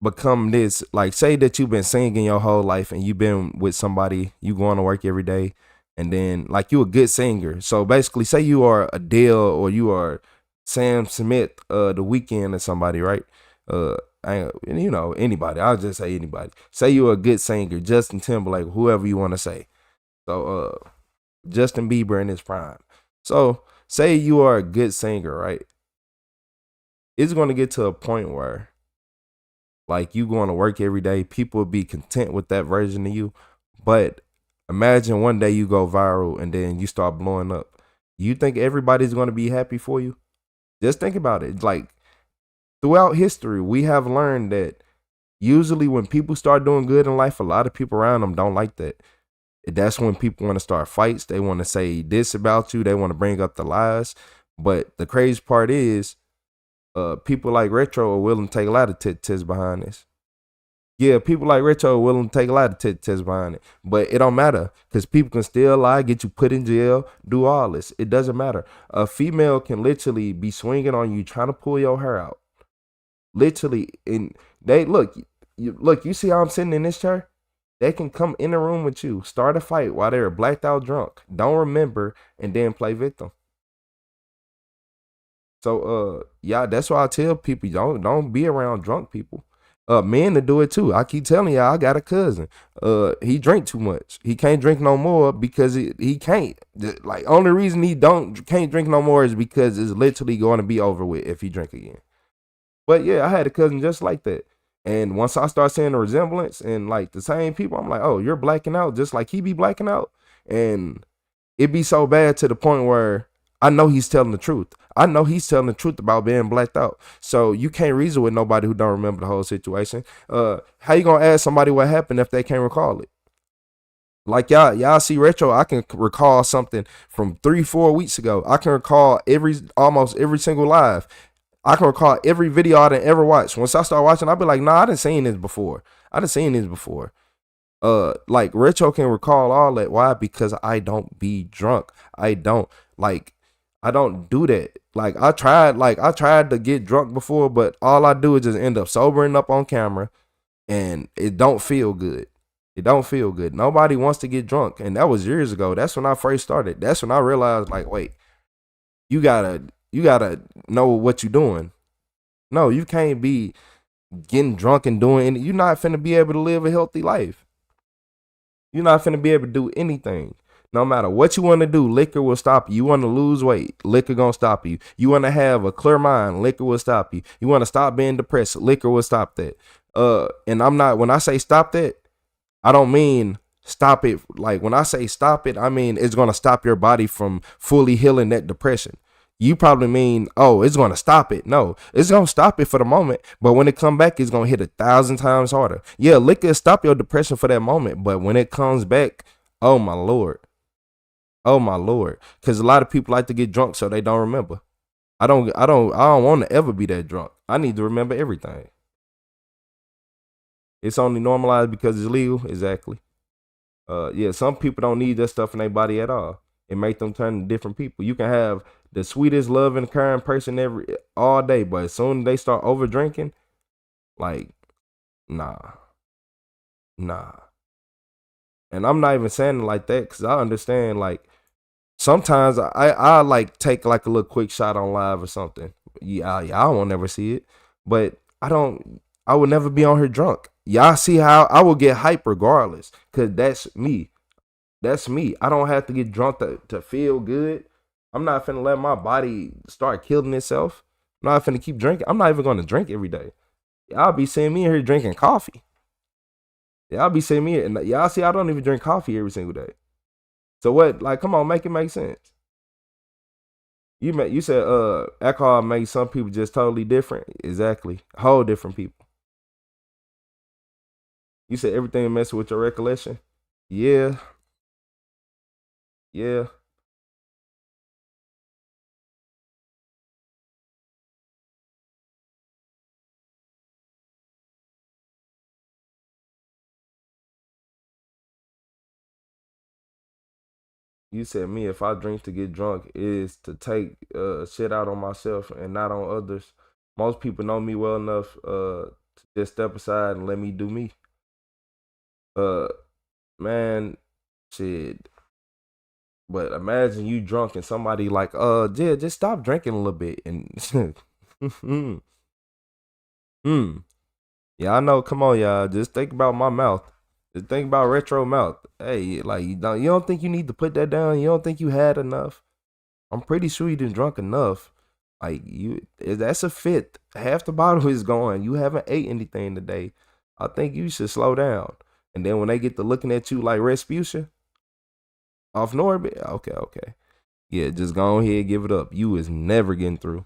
become this, like, say that you've been singing your whole life and you've been with somebody, you going to work every day, and then like you a good singer. So basically, say you are Adele or you are Sam Smith, The Weeknd or somebody, right? You know, anybody. I'll just say anybody. Say you're a good singer, Justin Timberlake, whoever you want to say. So Justin Bieber in his prime. So say you are a good singer, right? It's going to get to a point where like you going to work every day, people will be content with that version of you. But imagine one day you go viral and then you start blowing up. You think everybody's going to be happy for you? Just think about it. Like throughout history, we have learned that usually when people start doing good in life, a lot of people around them don't like that. That's when people want to start fights. They want to say this about you. They want to bring up the lies. But the crazy part is, people like Retro are willing to take a lot of tit-tits behind this. Yeah, people like Retro are willing to take a lot of tit-tits behind it. But it don't matter because people can still lie, get you put in jail, do all this. It doesn't matter. A female can literally be swinging on you, trying to pull your hair out. Literally, and they look, you see how I'm sitting in this chair? They can come in the room with you, start a fight while they're blacked out drunk, don't remember, and then play victim. So yeah, that's why I tell people don't be around drunk people. Men to do it too. I keep telling y'all, I got a cousin. He drink too much. He can't drink no more because he can't. Like only reason he can't drink no more is because it's literally going to be over with if he drink again. But yeah, I had a cousin just like that. And once I start seeing the resemblance and like the same people, I'm like, oh, you're blacking out just like he be blacking out. And it be so bad to the point where I know he's telling the truth. I know he's telling the truth about being blacked out. So you can't reason with nobody who don't remember the whole situation. How you gonna ask somebody what happened if they can't recall it? Like y'all see Retro, I can recall something from 3-4 weeks ago. I can recall almost every single live. I can recall every video I done ever watched. Once I start watching, I'll be like, nah, I done seen this before. Like Retro can recall all that. Why? Because I don't be drunk. I don't do that. Like I tried to get drunk before, but all I do is just end up sobering up on camera, and it don't feel good. It don't feel good. Nobody wants to get drunk, and that was years ago. That's when I first started. That's when I realized, like, wait, you gotta know what you're doing. No, you can't be getting drunk and doing anything. You're not finna be able to live a healthy life. You're not finna be able to do anything. No matter what you want to do, liquor will stop you. You want to lose weight, liquor gonna stop you. You want to have a clear mind, liquor will stop you. You want to stop being depressed, liquor will stop that. And when I say stop that, I don't mean stop it. Like when I say stop it, I mean it's gonna stop your body from fully healing that depression. You probably mean, oh, it's gonna stop it. No, it's gonna stop it for the moment, but when it come back, it's gonna hit 1,000 times harder. Yeah, liquor stop your depression for that moment, but when it comes back, oh my lord, because a lot of people like to get drunk so they don't remember. I don't want to ever be that drunk. I need to remember everything. It's only normalized because it's legal. Exactly. Yeah, some people don't need that stuff in their body at all. It make them turn to different people. You can have the sweetest, loving, caring person all day, but as soon as they start over drinking, like, nah. And I'm not even saying it like that because I understand, like, sometimes I like take like a little quick shot on live or something. I won't never see it, but I would never be on here drunk. Y'all see how I will get hype regardless, because that's me. I don't have to get drunk to feel good. I'm not finna let my body start killing itself. I'm not finna keep drinking. I'm not even gonna drink every day. Y'all be seeing me in here drinking coffee. Y'all be seeing me, and y'all see I don't even drink coffee every single day. So what? Like, come on, make it make sense. You said alcohol makes some people just totally different. Exactly, whole different people. You said everything messes with your recollection. Yeah. You said me, if I drink to get drunk, is to take shit out on myself and not on others. Most people know me well enough to Just step aside and let me do me. Man, shit. But imagine you drunk and somebody like, yeah, just stop drinking a little bit and Yeah, I know. Come on, y'all. Just think about my mouth. Just think about retro mouth. Hey, like you don't think you need to put that down? You don't think you had enough? I'm pretty sure you didn't drunk enough. Like that's a fifth. Half the bottle is gone. You haven't ate anything today. I think you should slow down. And then when they get to looking at you like Respucia off Norbit, okay. Yeah, just go ahead, give it up. You is never getting through.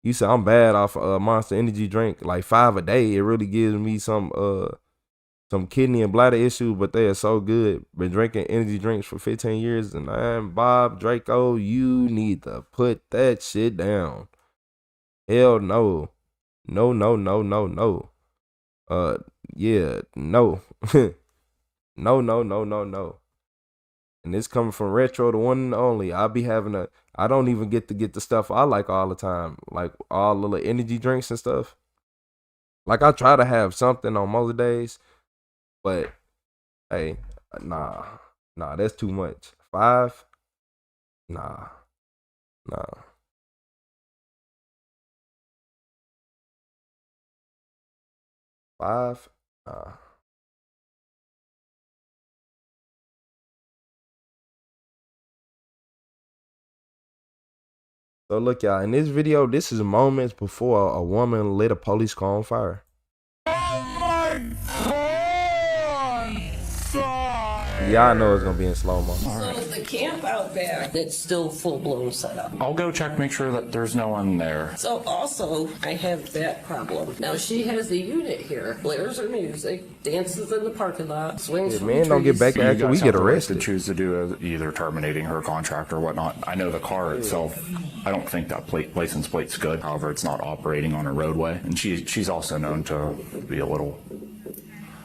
You said I'm bad off Monster Energy drink, like 5 a day. It really gives me some kidney and bladder issues, but they are so good. Been drinking energy drinks for 15 years, and I'm Bob Draco. You need to put that shit down. Hell no. No. Yeah, no. No. And this coming from Retro, the one and only. I don't even get to get the stuff I like all the time. Like all the little energy drinks and stuff. Like I try to have something on most days. But hey, nah, that's too much. 5? Nah. 5? Nah. So look, y'all, in this video, this is moments before a woman lit a police car on fire. Y'all know it's gonna be in slow-mo. So the camp out back, it's still full-blown setup. I'll go check, make sure that there's no one there. So also, I have that problem. Now she has a unit here, blares her music, dances in the parking lot, swings from man, don't get back You after we guys get have the right arrested. to choose to do either terminating her contract or whatnot. I know the car itself, I don't think that license plate's good. However, it's not operating on a roadway, and she's also known to be a little.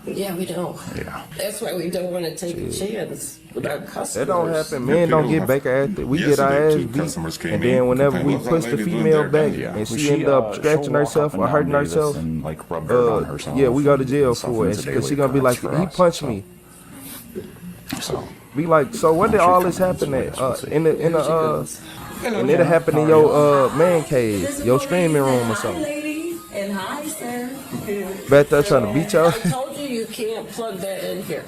Yeah, we know. Yeah. That's why we don't want to take a chance with our customers. That don't happen. Men don't get back after. We get our ass beat. And then whenever we push the female back and she end up scratching herself or hurting herself, and like rub dirt on herself. yeah, we go to jail for it. Because she gonna be like, he punched me. So be like, so when did all this happen at? And it'll happen in your man cave, your streaming room or something. And hi, sir. Back there trying to beat y'all. I told you can't plug that in here.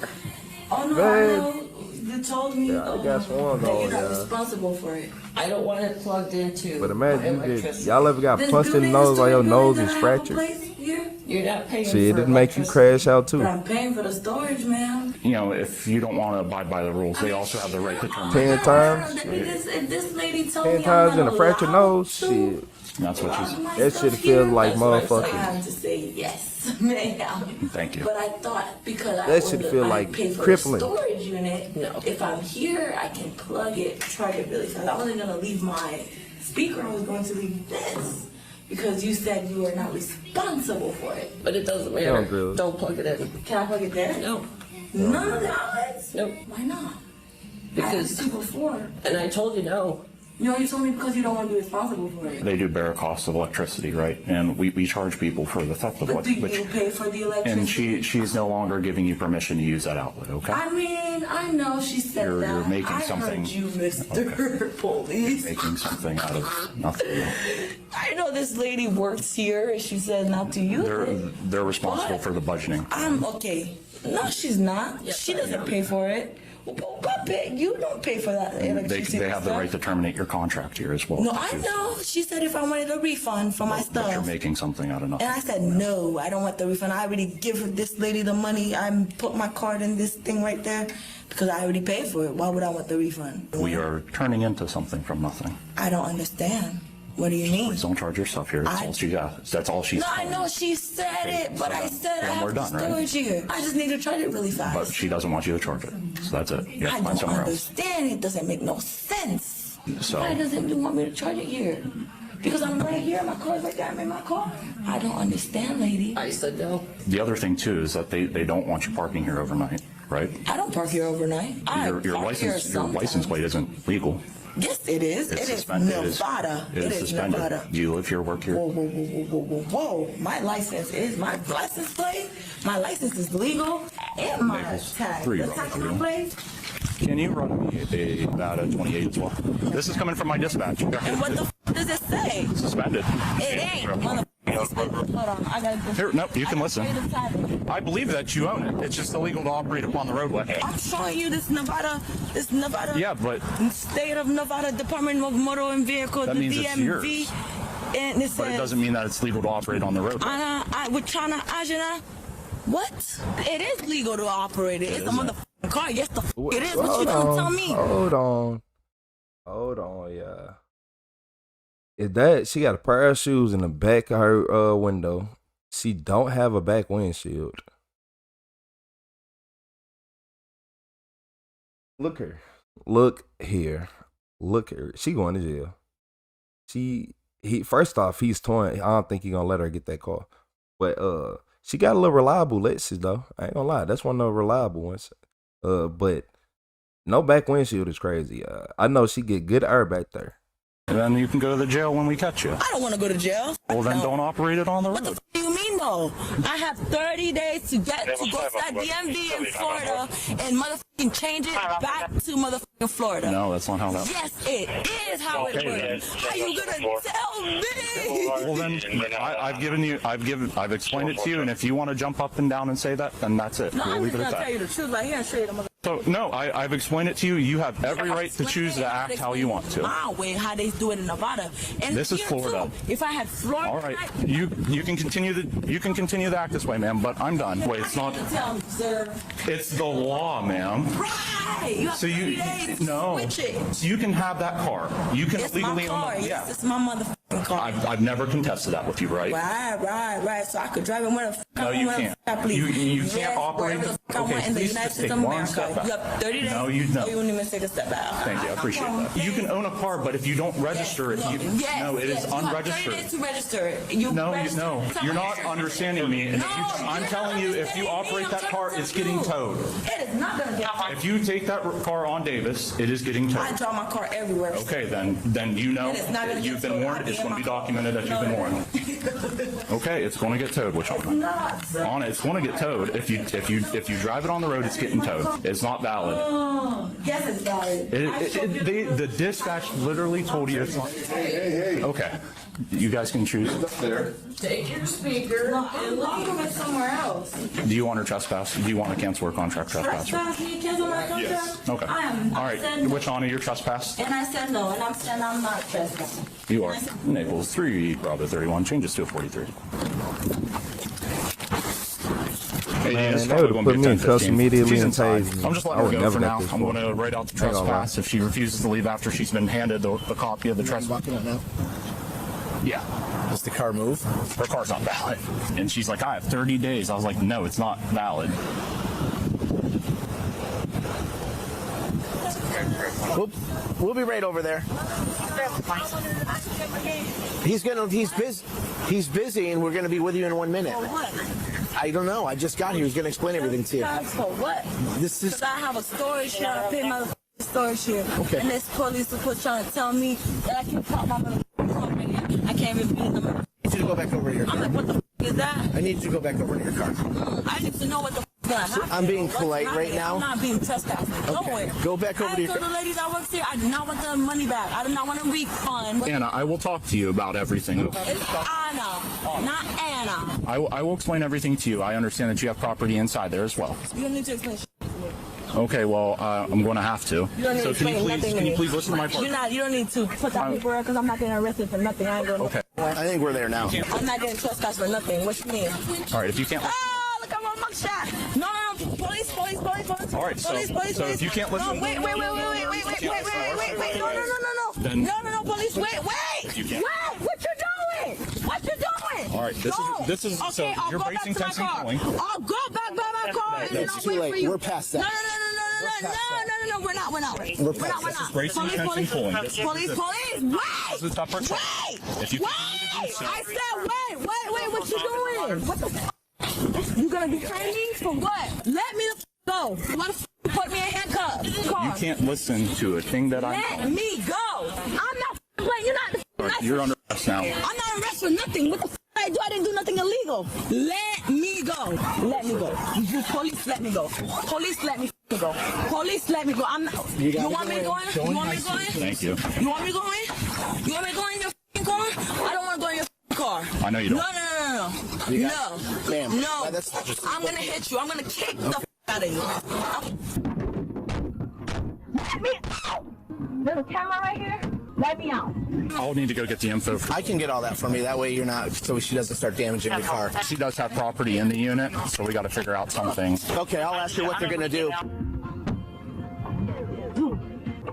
Oh no, Man. I know. You told me Yeah, I got swarmed that on, you're not y'all. responsible for it. I don't want it plugged into. But imagine my you get, electricity. y'all ever got This punched in the building nose is while your doing nose good, is and I have a fractured? place here. You're not paying Shit, for it'd make you crash out too. But I'm paying for the storage, man. You know, if you don't want to abide by the rules, they also have the right to10 terminate. times? If this lady told 10 me times I'm in a not fractured allowed nose? Shit. That's what she's. That shit feels like That's why motherfucking. I had to say yes, ma'am. Thank you. But I thought because That shit feel like pay for crippling. the storage unit, if I'm here, I can plug it, charge it really fast. I wasn't gonna leave my speaker. I was going to leave this because you said you were not responsible for it. But it doesn't matter. Don't plug it in. Can I plug it there? No. None of the outlets? Nope. Why not? Because I asked you before. And I told you no. You know, you told me because you don't want to be responsible for it. They do bear costs of electricity, right? And we charge people for the theft of But do electricity. you pay for the electricity? And she's no longer giving you permission to use that outlet, okay? I mean, I know she said You're that. making I something. heard you, Mr. Police. Making something out of nothing. I know this lady works here, and she said not to use it. They're responsible for the budgeting. I'm okay. No, she's not. She doesn't pay for it. You don't pay for that electricity. They have the stuff. right to terminate your contract here as well. No, I know. She said if I wanted a refund for my But stuff. you're making something out of nothing. And I said, no, I don't want the refund. I already give this lady the money. I put my card in this thing right there because I already paid for it. Why would I want the refund? We are turning into something from nothing. I don't understand. What do you mean? Please don't charge yourself here. That's all she's. No, I know she said it, but I said I Then have we're done, right? storage here. I just need to charge it really fast. But she doesn't want you to charge it. So that's it. You have I to find don't somewhere else. understand. It doesn't make no sense. So Why doesn't you want me to charge it here? Because I'm right here, my car's right there, I'm in my car. I don't understand, lady. I said no. the other thing too is that they don't want you parking here overnight. right? I don't park here overnight. Your license plate isn't legal. Yes, it is. It's it is suspended. Nevada. It is suspended. Nevada. Do you live here, work here? Whoa. My license plate. My license is legal. And my tag. Three, The Robert, tax three. plate. Can you run me a Nevada 28 as well? This is coming from my dispatch. And what the does it say? Suspended. It ain't. Hold on. I gotta go. Here, no, you can listen. I believe that you own it. It's just illegal to operate upon the roadway. I'm showing you this Nevada. Yeah, but State of Nevada Department of Motor and Vehicle, that the means it's yours. DMV. And it But it says, doesn't mean that it's legal to operate on the roadway. we're trying to Ajana. What? It is legal to operate it. It's a motherfucking car. Yes, the it is. What you gonna tell me? Hold on, yeah. Is that she got a pair of shoes in the back of her window? She don't have a back windshield. Look here. She going to jail. First off, he's torn. I don't think he gonna let her get that car. But she got a little reliable Lexus though. I ain't gonna lie, that's one of the reliable ones. But no back windshield is crazy. I know she get good air back there. And then you can go to the jail when we catch you. I don't want to go to jail. Well, then don't operate it on the road. What the f do you mean though? I have 30 days to go to that DMV in Florida and motherfucking change it back to motherfucking Florida. No, that's not how that works. Yes, it is how it works. How you gonna tell me? Well, then I've explained it to you, and if you want to jump up and down and say that, then that's it. No, We'll I'm leave just it at gonna tell you that. the truth right here and show you the mother. So no, I've explained it to you. You have every right to choose to act how you want to. My way, how they do it in Nevada. And This is here, Florida. Too, if I had Florida, All right, you can continue to act this way, ma'am. But I'm done. Wait, it's not. Tell me, sir. It's the law, ma'am. Right. You have So 30 days to no. switch it. So you can have that car. You can It's legally my car. own. Yes, it's my motherfucking car. I've never contested that with you, right? Right. So I could drive it wherever No, you can't. You can't operate. Okay, in the please United just States take of one America. step back. You have 30 days. No, you don't. You won't even take a step back. Thank you. I appreciate that. You can own a car, but if you don't register it, no, it is You have 30 unregistered. days to register it. You register it. You're not understanding me. And I'm telling you, if you operate that car, it's getting towed. It is not going to get If you take that car on Davis, it is getting I towed. drive my car everywhere. Okay, then you know It is not gonna you've get been towed. warned. I It's be in going to be my documented that you've been warned. Okay, it's going to get towed. Which on it, it's going to get towed. If you drive it on the road, it's getting towed. It's not valid. Yes, it's valid. The dispatch literally told you it's not. Okay, you guys can choose. Take your speaker and lock them it somewhere else. Do you want her trespass? Do you want to cancel her contract trespass? Trespass me, cancel my contract? Yes. Okay. I am. All right. Which honor your trespass? And I said no, and I'm saying I'm not trespassing. You are. Naples 3, Bravo 31 changes to a 43. Man, it's they probably would've gonna put be me a in 10-15. custody immediately She's and inside. tased me. I'm just I letting her would go never for let now. this I'm go. going to write out the Ain't gonna lie. trespass if she refuses to leave after she's been handed the copy of the trespass. Yeah. Does the car move? Her car's not valid. And she's like, I have 30 days. I was like, no, it's not valid. We'll be right over there. He's busy, and we're gonna be with you in 1 minute. For what? I don't know. I just got here. He's gonna explain everything to you. For what? This is. Because I have a storage here. I pay my storage here. Okay. And this police was trying to tell me that I can pop my car right here. I can't even be in the. I need you to go back over to your car. I'm like, what the f is that? I need you to go back over to your car. I need to know what the f is gonna happen. I'm being What's polite right happening? now. I'm not being trespassed. Nowhere. Go back over to I your told the lady that works here, I do not want the money back. I do not want a refund. Anna, I will talk to you about everything. It's Anna, not Anna. I will explain everything to you. I understand that you have property inside there as well. You don't need to explain. Okay, well, I'm going to have to. You don't need So to explain nothing to can you me. please listen to my part? You don't need to put that paperwork because I'm not getting arrested for nothing. I ain't going. Okay. I think we're there now. I'm not getting trespassed for nothing. What you mean? All right, if you can't. Oh, look at my mugshot. No. Police. All right, so if you can't listen. No, wait. No, police, wait. You can't. Wait, what you doing? All right, this is okay, so I'll you're go bracing back tense to and my car. pulling. I'll go back by my car and then It's I'll too wait late. for you. We're past that. No, we're not. We're past We're that. not. Bracing tense and pulling. Police, wait. This is the tough part. If you Wait! I said wait, what you doing? What the f? You gonna detain me for what? Let me the f go. Why the you put me in handcuffs? You can't listen to a thing that Let me go. I'm not playing. You're not. You're under arrest now. I'm not arrested for nothing. What the I do? I didn't do nothing illegal. Let me go. Let me go. You police, let me go. Police, let me go. Police, let me go. I'm not. You want me to go in? You want me to go in? Thank you. You want me to go in? You want me to go in your car? I don't want to go in your car. I know you don't. No. Ma'am, No. that's not just- I'm gonna hit you. I'm gonna kick the out of you. Let me out. There's a camera right here. Let me out. I'll need to go get the info. I can get all that from you. That way you're not, so she doesn't start damaging the car. She does have property in the unit, so we got to figure out something. Okay, I'll ask her what they're gonna do.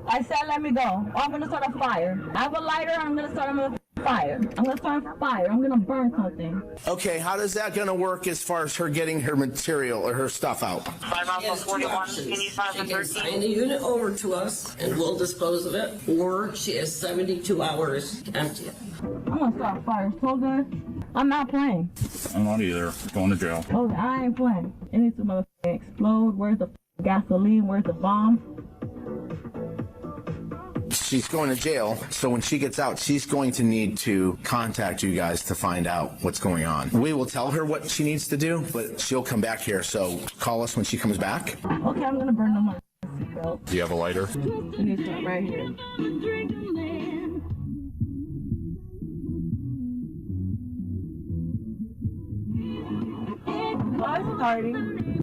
I said let me go. Or I'm gonna start a fire. I have a lighter. I'm gonna start a fire. I'm gonna start a fire. I'm gonna burn something. Okay, how does that gonna work as far as her getting her material or her stuff out? 5 Alpha 41, can you sign She the can 13? sign the unit over to us and we'll dispose of it, or she has 72 hours to empty it. I'm gonna start a fire so good. I'm not playing. I'm not either. Going to jail. Oh, I ain't playing. It needs to motherfucking explode. Where's the gasoline? Where's the bomb? She's going to jail, so when she gets out, she's going to need to contact you guys to find out what's going on. We will tell her what she needs to do, but she'll come back here, so call us when she comes back. Okay, I'm gonna burn them up. Do you have a lighter? It needs to right here. I'm starting.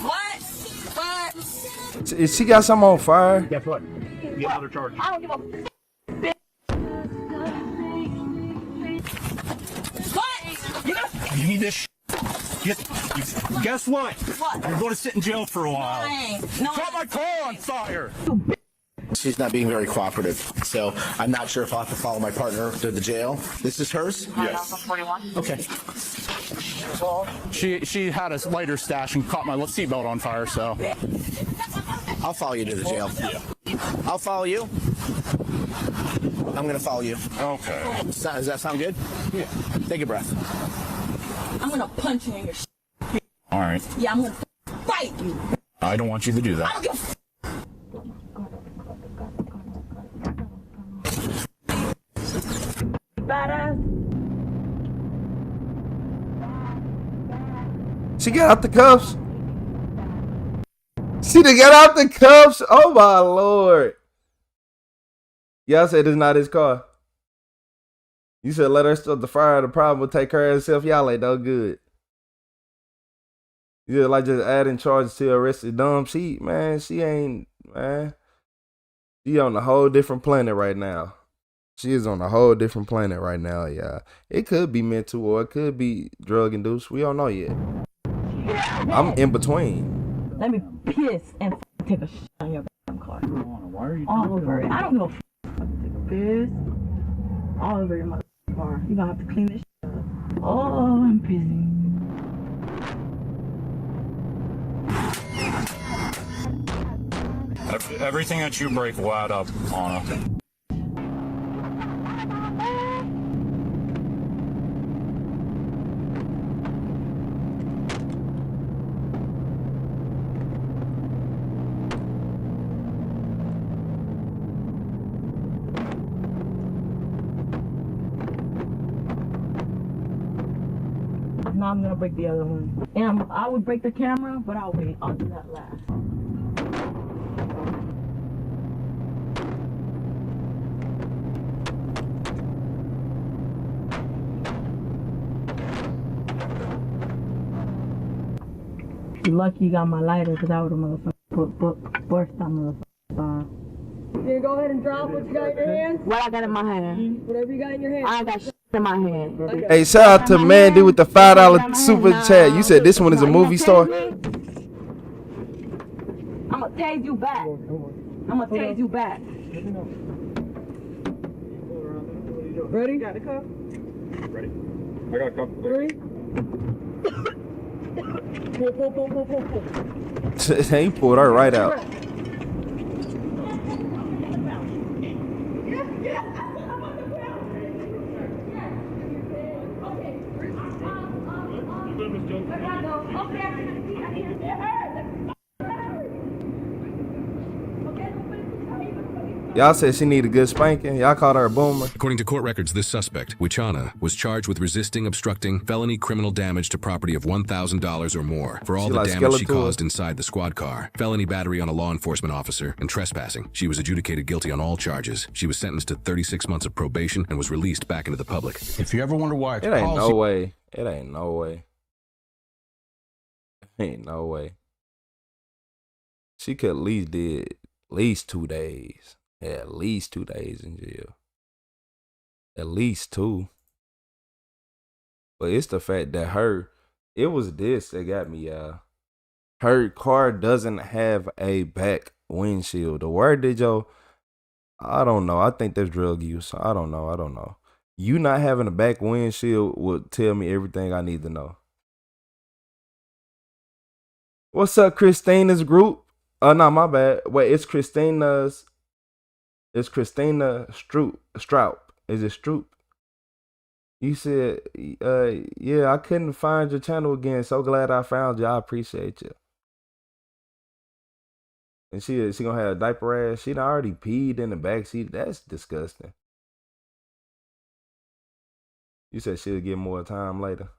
What? She got something on fire. Guess what? You get another charge. I don't give a What? You need this. Guess what? What? You're going to sit in jail for a while. No. Set my car on fire. She's not being very cooperative, so I'm not sure if I'll have to follow my partner to the jail. This is hers? 5 Alpha 41. Okay. She had a lighter stash and caught my seatbelt on fire, so. I'll follow you to the jail. Yeah. I'll follow you. I'm going to follow you. Okay. Does that sound good? Yeah. Take a breath. I'm gonna punch you in your All right. Yeah, I'm gonna fight you. I don't want you to do I that. don't give a badass. She got out the cuffs. She done got out the cuffs. Oh my lord. Y'all said it's not his car. You said let her start the fire. The problem will take care of itself. Y'all ain't no good. You like just adding charges to arrested dumb. She ain't, man. She on a whole different planet right now. She is on a whole different planet right now, y'all. It could be mental or it could be drug induced. We don't know yet. I'm in between. Let me piss and take a shit on your car. Why are you all over it? I don't give a take a piss all over your car. You gonna have to clean this shit up. Oh, I'm pissing. Everything that you break will add up, Anna. Now I'm gonna break the other one. And I would break the camera, but I'll wait. I'll do that last. You're lucky you got my lighter, because I would have motherfucking burst that motherfucking fire. You go ahead and drop what you got in your hand. What I got in my hand? Whatever you got in your hand. I got shit in my hand. Okay. Hey, shout out to Mandy with the $5 super chat. You said this one is a movie star? I'm gonna tase you back. I'm gonna tase you back. Ready? Got the cup? Ready? I got a cup. Ready? Pull. He pulled her right out. Y'all said she need a good spanking. Y'all called her a boomer. According to court records, this suspect, Wichana, was charged with resisting, obstructing, felony criminal damage to property of $1,000 or more for all She the like damage she Skeletor. caused inside the squad car, felony battery on a law enforcement officer, and trespassing. She was adjudicated guilty on all charges. She was sentenced to 36 months of probation and was released back into the public. If you ever wonder why it's It ain't policy, no way. It ain't no way. Ain't no way. She could at least did at least 2 days. Yeah, at least 2 days in jail. At least 2. But it's the fact that it was this that got me, her car doesn't have a back windshield. The word did I don't know. I think that's drug use. I don't know. You not having a back windshield would tell me everything I need to know. What's up, Christina's group? No, my bad. Wait, it's Christina Stroop. Is it Stroop? You said, yeah, I couldn't find your channel again. So glad I found you. I appreciate you. And she gonna have a diaper ass. She done already peed in the back seat. That's disgusting. You said she'll get more time later.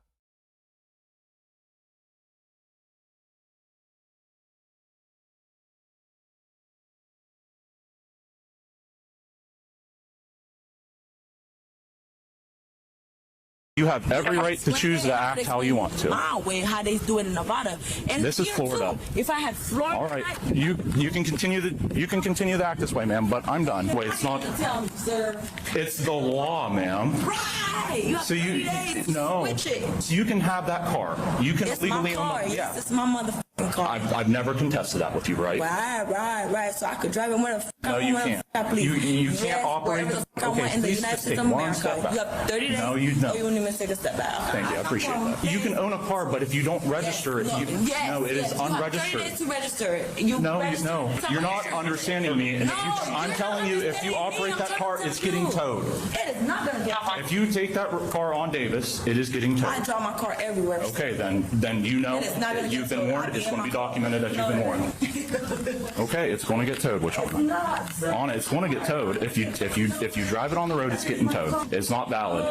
You have every right to choose to act how you want to. My way, how they do it in Nevada. And This is here, Florida. too, if I had Florida, All right, you can continue to act this way, ma'am. But I'm done. Wait, it's not. tell me, sir. It's the law, ma'am. Right. You have So 30 days to no. switch it. So you can have that car. You can It's legally my car. own that. Yes, it's my motherfucking car. I've never contested that with you, right? Right. So I could drive it where the fuck No, I you want, can't. where the fuck I please. You can't Yes, operate wherever the fuck I okay, want in the please United just States take of one America. step back. You have 30 days. No, you don't. You wouldn't even take a step back. Thank you, I appreciate that. You can own a car, but if you don't register it, no, it is You have 30 unregistered. days to register it. You register it. You're not understanding me. And I'm telling you, if you operate that car, it's getting towed. It is not going to get. If you take that car on Davis, it is getting towed. I drive my car everywhere. Okay, then you know It is not gonna you've get been towed. warned. It's going to be documented that you've been warned. Okay, it's going to get towed. Which on it, it's going to get towed. If you drive it on the road, it's getting towed. It's not valid.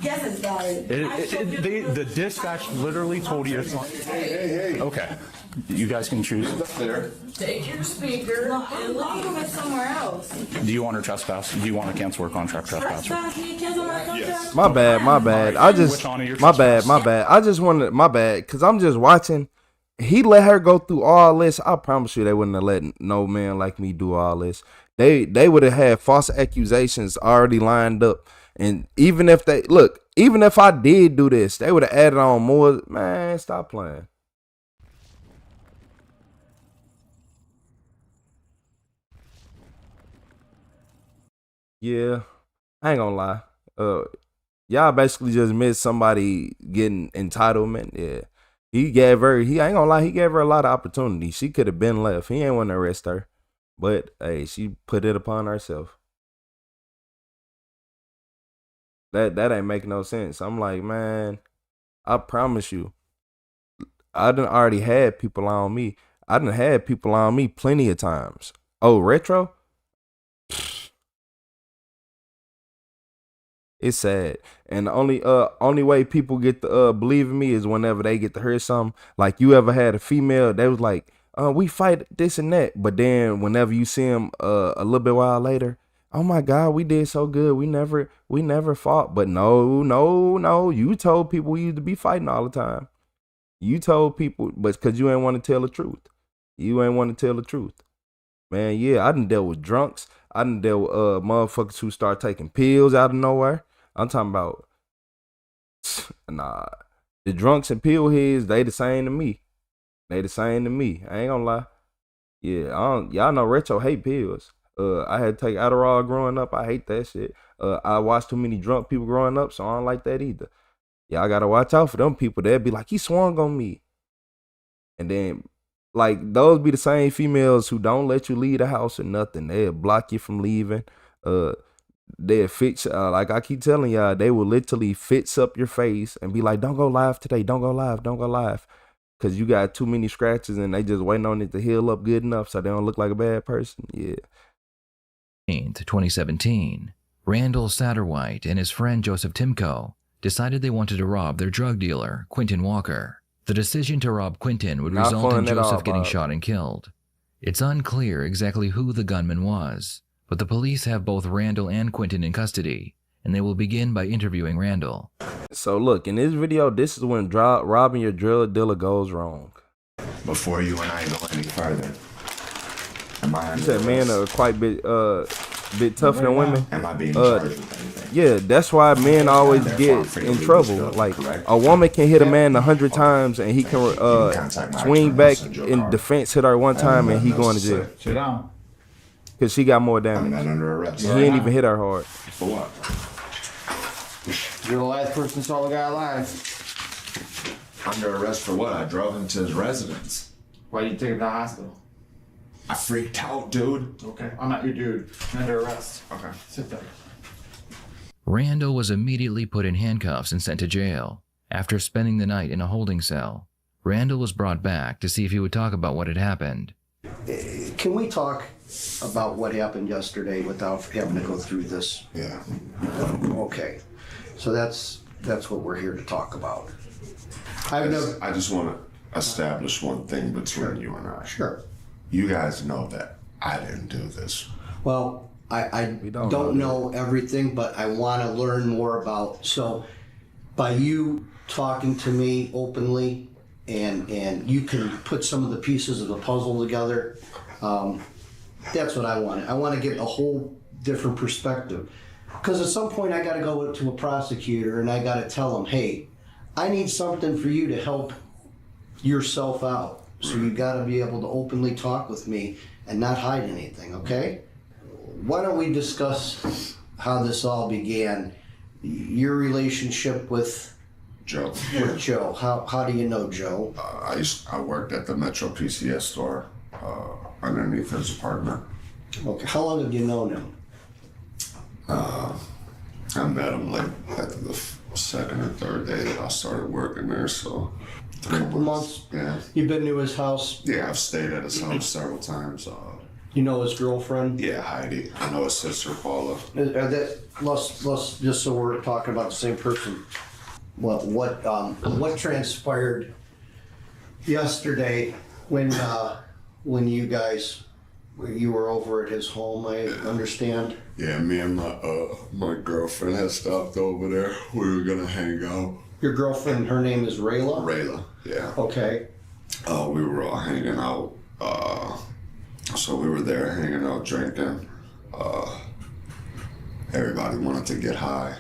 Yes, it's valid. The dispatch literally told you it's not. Hey. Okay, you guys can choose. Take your speaker and leave it somewhere else. Do you want to trespass? Do you want to cancel her contract trespass? Yes. My bad. I just wanted my bad because I'm just watching. He let her go through all this. I promise you, they wouldn't have let no man like me do all this. They would have had false accusations already lined up. And even if I did do this, they would have added on more. Man, stop playing. Yeah, I ain't gonna lie. Y'all basically just missed somebody getting entitlement. Yeah. He ain't gonna lie, he gave her a lot of opportunity. She could have been left. He ain't want to arrest her. But hey, she put it upon herself. That ain't make no sense. I'm like, man, I promise you, I done already had people on me. I done had people on me plenty of times. Oh, retro? It's sad. And the only way people get to believe in me is whenever they get to hear something. Like, you ever had a female that was like, we fight this and that. But then whenever you see them a little bit while later, oh my God, we did so good. We never fought. But no. You told people we used to be fighting all the time. You told people, but because you ain't want to tell the truth. You ain't want to tell the truth. Man, yeah, I done dealt with drunks. I done dealt with motherfuckers who start taking pills out of nowhere. I'm talking about, the drunks and pill heads, they the same to me. I ain't gonna lie. Yeah, y'all know Retro hate pills. I had to take Adderall growing up. I hate that shit. I watched too many drunk people growing up, so I don't like that either. Y'all gotta watch out for them people. They'll be like, he swung on me. And then, like, those be the same females who don't let you leave the house or nothing. They'll block you from leaving. They'll fix, like I keep telling y'all, they will literally fix up your face and be like, don't go live today. Don't go live. Because you got too many scratches and they just waiting on it to heal up good enough so they don't look like a bad person. Yeah. 2017, Randall Satterwhite and his friend Joseph Timko decided they wanted to rob their drug dealer, Quentin Walker. The decision to rob Quentin would result in Joseph getting shot and killed. It's unclear exactly who the gunman was, but the police have both Randall and Quentin in custody, and they will begin by interviewing Randall. So look, in this video, this is when robbing your drug dealer goes wrong. Before you and I go any further, You said men are quite bit tougher than women. Am I being charged with anything? Yeah, that's why men always get in trouble. Like a woman can hit a man 100 times and he can swing back in defense, hit her one time and he going to jail. Sit down. Cause she got more damage. I'm not under arrest. He ain't even hit her hard. For what? You're the last person saw the guy alive. Under arrest for what? I drove him to his residence. Why you take him to the hospital? I freaked out, dude. Okay, I'm not your dude. I'm under arrest. Okay. Sit there. Randall was immediately put in handcuffs and sent to jail. After spending the night in a holding cell, Randall was brought back to see if he would talk about what had happened. Can we talk about what happened yesterday without having to go through this? Yeah. Okay. So that's what we're here to talk about. I just want to establish one thing between you and I. Sure. You guys know that I didn't do this. Well, I don't know everything, but I want to learn more about. So by you talking to me openly and you can put some of the pieces of the puzzle together, that's what I want. I want to get a whole different perspective. Because at some point I got to go to a prosecutor and I got to tell them, hey, I need something for you to help yourself out. So you got to be able to openly talk with me and not hide anything, okay? Why don't we discuss how this all began? Your relationship with Joe. With Joe. How do you know Joe? I worked at the Metro PCS store underneath his apartment. Okay. How long have you known him? I met him like at the second or third day that I started working there, so. A couple months? Yeah. You've been to his house? Yeah, I've stayed at his house several times. You know his girlfriend? Yeah, Heidi. I know his sister, Paula. Let's just so we're talking about the same person. What transpired yesterday when you were over at his home? I understand. Yeah, me and my girlfriend had stopped over there. We were gonna hang out. Your girlfriend, her name is Rayla? Rayla, yeah. Okay. We were all hanging out. So we were there hanging out, drinking. Everybody wanted to get high.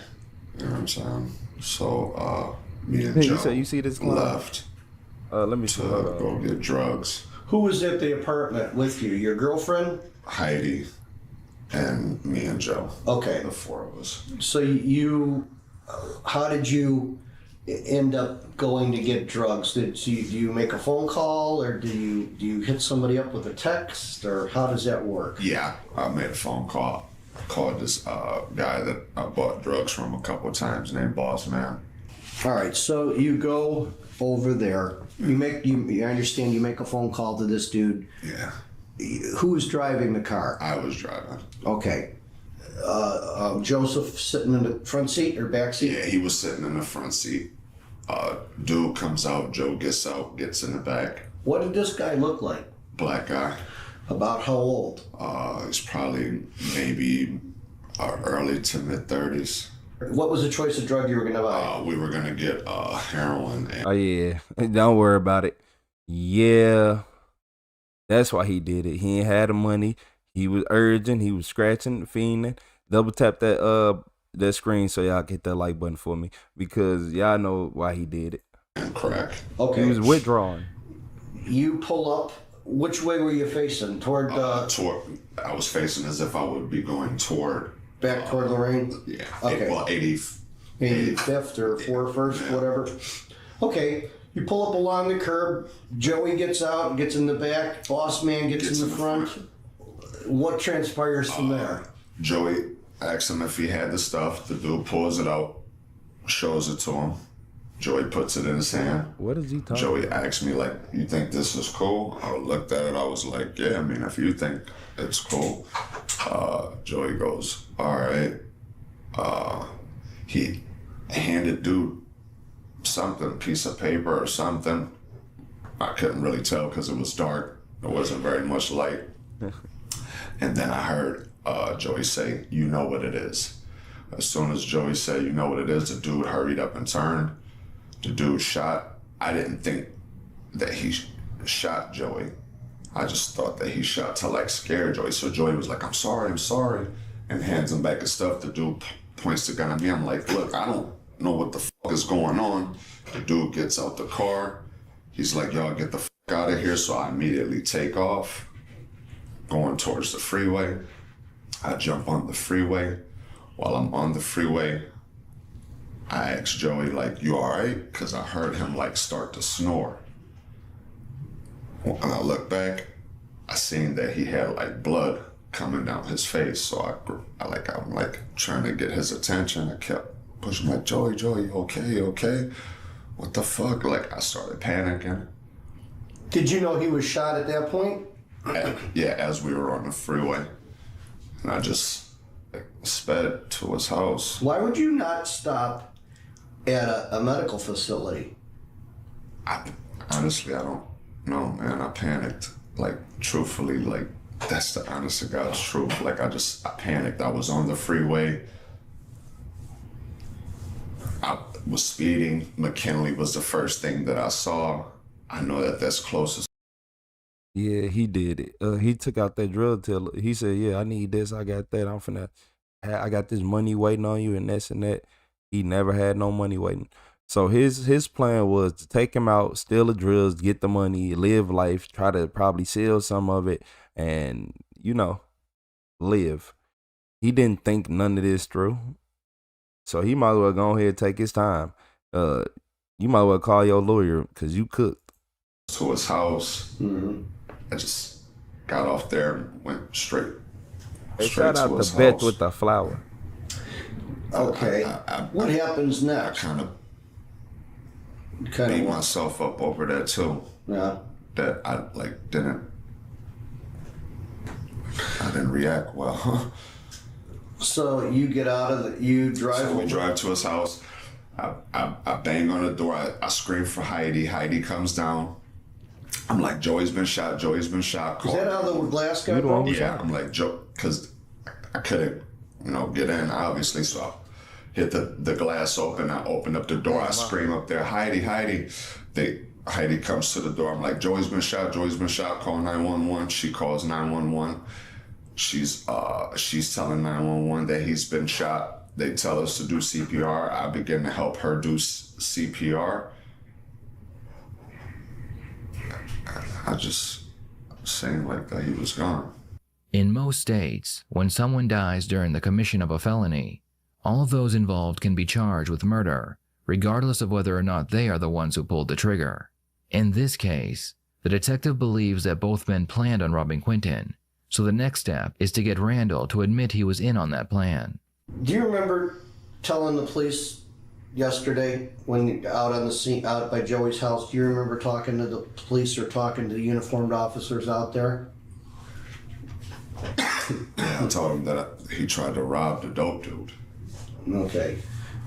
You know what I'm saying? So me and Joe you see this left let me to go get drugs. Who was at the apartment with you? Your girlfriend? Heidi and me and Joe. Okay. The four of us. So how did you end up going to get drugs? Do you make a phone call, or do you hit somebody up with a text, or how does that work? Yeah, I made a phone call. Called this guy that I bought drugs from a couple of times named Boss Man. All right, so you go over there. I understand you make a phone call to this dude. Yeah. Who was driving the car? I was driving. Okay. Joseph sitting in the front seat or back seat? Yeah, he was sitting in the front seat. Dude comes out, Joe gets out, gets in the back. What did this guy look like? Black guy. About how old? He's probably maybe early to mid 30s. What was the choice of drug you were gonna buy? We were gonna get heroin. Oh yeah, don't worry about it. Yeah, that's why he did it. He ain't had the money. He was urging. He was scratching, fiending. Double tap that screen so y'all hit that like button for me, because y'all know why he did it. And crack. Okay. He was withdrawing. You pull up. Which way were you facing? Toward. I was facing as if I would be going toward. Back toward Lorraine. Yeah. Okay. 85th or 41st, whatever. Okay. You pull up along the curb. Joey gets out, gets in the back. Boss Man gets in the front. What transpires from there? Joey asks him if he had the stuff. The dude pulls it out, shows it to him. Joey puts it in his hand. What is he talking Joey about? asked me, like, you think this is cool? I looked at it, I was like, yeah, I mean, if you think it's cool. Joey goes, all right. He handed dude something, piece of paper or something. I couldn't really tell because it was dark. There wasn't very much light. And then I heard Joey say, you know what it is. As soon as Joey said, you know what it is, the dude hurried up and turned. The dude shot. I didn't think that he shot Joey. I just thought that he shot to like scare Joey. So Joey was like, I'm sorry, and hands him back his stuff. The dude points the gun at me. I'm like, look, I don't know what the fuck is going on. The dude gets out the car. He's like, y'all get the fuck out of here. So I immediately take off, going towards the freeway. I jump on the freeway. While I'm on the freeway, I asked Joey, like, you all right? Because I heard him, like, start to snore. When I look back, I seen that he had, like, blood coming down his face. So I'm like, trying to get his attention. I kept pushing, like, Joey, you okay? What the fuck? Like, I started panicking. Did you know he was shot at that point? Yeah, as we were on the freeway. And I just sped to his house. Why would you not stop at a medical facility? Honestly, I don't know, man. I panicked. Like, truthfully, like, that's the honest to God's truth. Like, I panicked. I was on the freeway. I was speeding. McKinley was the first thing that I saw. I know that that's closest. Yeah, he did it. He took out that drug dealer. He said, yeah, I need this, I got that. I got this money waiting on you and this and that. He never had no money waiting. So his plan was to take him out, steal the drugs, get the money, live life, try to probably sell some of it, and, live. He didn't think none of this through. So he might as well go ahead and take his time. You might as well call your lawyer because you cooked. To his house. Mm-hmm. I just got off there and went straight shout out to to his Beth house. with the flower. Okay. What happens next? I kind of beat myself up over that too. Yeah. That I didn't react well. So you get out of you drive. So we drive to his house. I bang on the door. I scream for Heidi. Heidi comes down. I'm like, Joey's been shot. Is that how the glass got broken? Yeah, I'm like, Joe, because I couldn't, get in, obviously, so I hit the glass open. I open up the door. I scream up there, Heidi. Heidi comes to the door. I'm like, Joey's been shot. Call 911. She calls 911. She's telling 911 that he's been shot. They tell us to do CPR. I begin to help her do CPR. I just saying like that he was gone. In most states, when someone dies during the commission of a felony, all of those involved can be charged with murder, regardless of whether or not they are the ones who pulled the trigger. In this case, the detective believes that both men planned on robbing Quentin, so the next step is to get Randall to admit he was in on that plan. Do you remember telling the police yesterday when out on the scene, out by Joey's house, do you remember talking to the police or talking to the uniformed officers out there? I told him that he tried to rob the dope dude. Okay.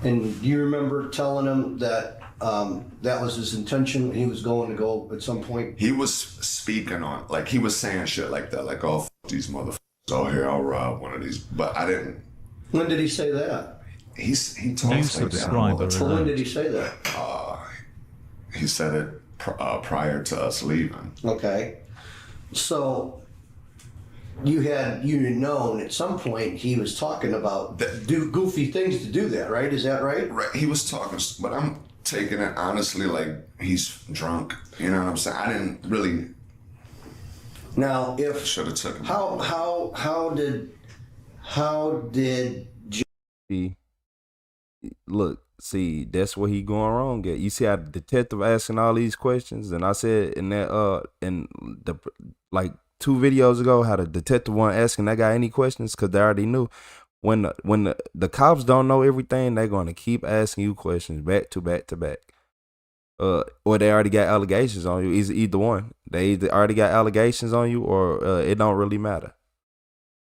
And do you remember telling him that that was his intention? He was going to go at some point? He was speaking on, like, he was saying shit like that, like, oh, these motherfuckers, oh, here, I'll rob one of these. But I didn't. When did he say that? He talks like that all the time. So when did he say that? He said it prior to us leaving. Okay. So you had known at some point he was talking about do goofy things to do that, right? Is that right? Right. He was talking, but I'm taking it honestly like he's drunk. You know what I'm saying? I didn't really. Now, if should have took him. How did Look, see, that's where he going wrong at. You see how the detective asking all these questions, and I said in that in the like 2 videos ago how the detective wasn't asking that guy any questions because they already knew. When the cops don't know everything, they're going to keep asking you questions back to back to back. or they already got allegations on you. Either one. They either already got allegations on you, or it don't really matter.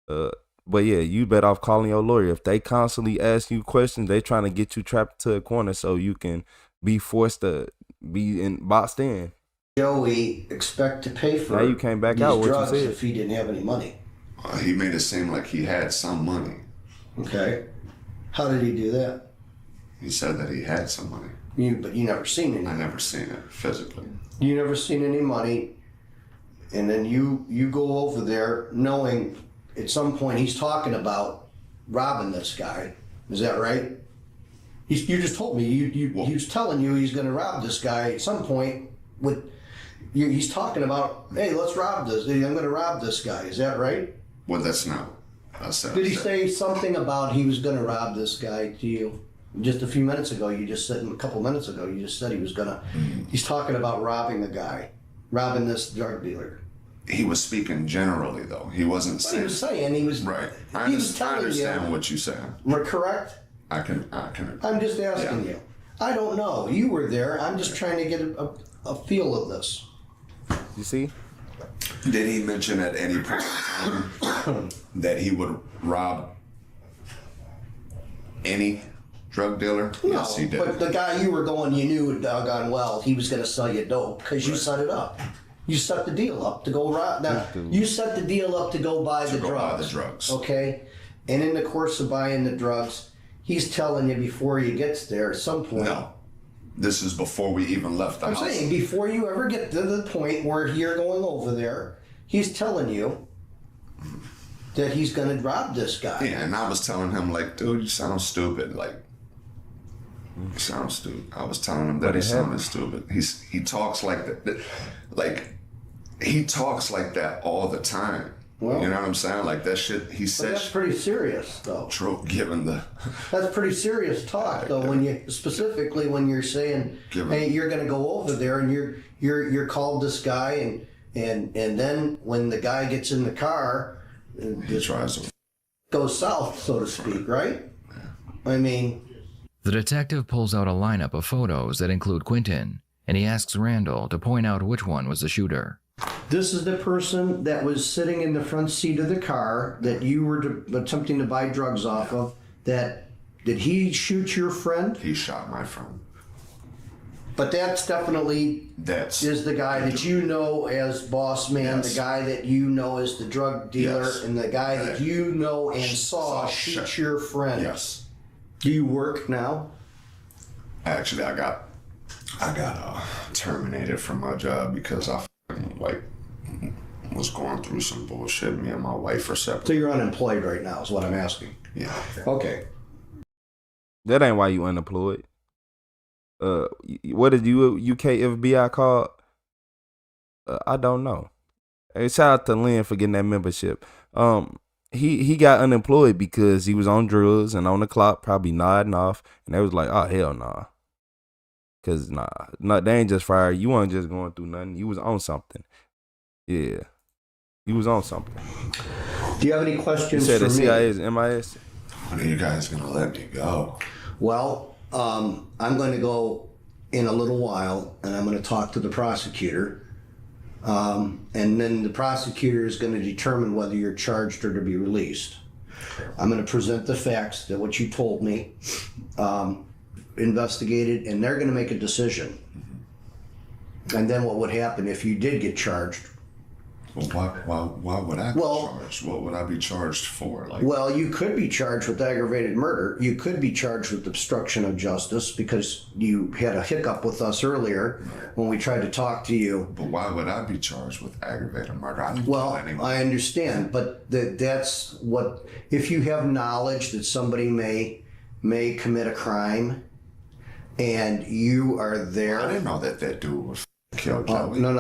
But yeah, you better off calling your lawyer. If they constantly ask you questions, they trying to get you trapped to a corner so you can be forced to be boxed in. Joey expect to pay for now you came back these out what drugs you said. if he didn't have any money? He made it seem like he had some money. Okay. How did he do that? He said that he had some money. But you never seen any. I never seen it physically. You never seen any money, and then you go over there knowing at some point he's talking about robbing this guy. Is that right? You just told me he was telling you he's going to rob this guy at some point. He's talking about, hey, let's rob this. I'm going to rob this guy. Is that right? Well, that's not. Did he say something about he was going to rob this guy to you? Just a few minutes ago, a couple minutes ago, you just said he was going to. He's talking about robbing the guy, robbing this drug dealer. He was speaking generally, though. He wasn't saying. He was saying he was. Right. I understand what you said. We're correct? I can. I'm just asking you. I don't know. You were there. I'm just trying to get a feel of this. You see? Did he mention at any point in time that he would rob any drug dealer? No, Yes, he did. But the guy you were going, you knew doggone well he was going to sell you dope because you set it up. You set the deal up to go rob. Now, you set the deal up to go buy the drugs. Okay? And in the course of buying the drugs, he's telling you before he gets there at some point. No. This is before we even left the house. I'm saying before you ever get to the point where you're going over there, he's telling you that he's going to rob this guy. Yeah, and I was telling him, like, dude, you sound stupid. Like, you sound stupid. I was telling him that he sounded stupid. He talks like that. Like, he talks like that all the time. Well, you know what I'm saying? Like that shit he said. That's pretty serious, though. True, given the. That's pretty serious talk, though. When you're saying, "Hey, you're going to go over there and you're called this guy," and then when the guy gets in the car, he tries to go south, so to speak, right? I mean, the detective pulls out a lineup of photos that include Quentin, and he asks Randall to point out which one was the shooter. This is the person that was sitting in the front seat of the car that you were attempting to buy drugs off of. Did he shoot your friend? He shot my friend. But that's definitely is the guy that you know as boss man, yes. The guy that you know as the drug dealer, yes. And the guy that you know and saw shoot your friend. Yes. Do you work now? Actually, I got terminated from my job because I was going through some bullshit. Me and my wife are separate. So you're unemployed right now is what I'm asking. Yeah. Okay. That ain't why you unemployed. What did UK FBI call? I don't know. Hey, shout out to Lynn for getting that membership. He got unemployed because he was on drugs and on the clock, probably nodding off, and they was like, "Oh hell nah." Cause they ain't just fired. You weren't just going through nothing. You was on something. Yeah, you was on something. Do you have any questions you said for the me? CIA is MIS. When are you guys gonna let me go? Well, I'm going to go in a little while, and I'm going to talk to the prosecutor, and then the prosecutor is going to determine whether you're charged or to be released. I'm going to present the facts that what you told me. Investigated, and they're going to make a decision. And then what would happen if you did get charged? Well, why would I be charged? What would I be charged for? Well, you could be charged with aggravated murder. You could be charged with obstruction of justice because you had a hiccup with us earlier when we tried to talk to you. But why would I be charged with aggravated murder? I didn't kill anyone. I understand, but that's what, if you have knowledge that somebody may commit a crime, and you are there. I didn't know that dude was killed. Joey. No.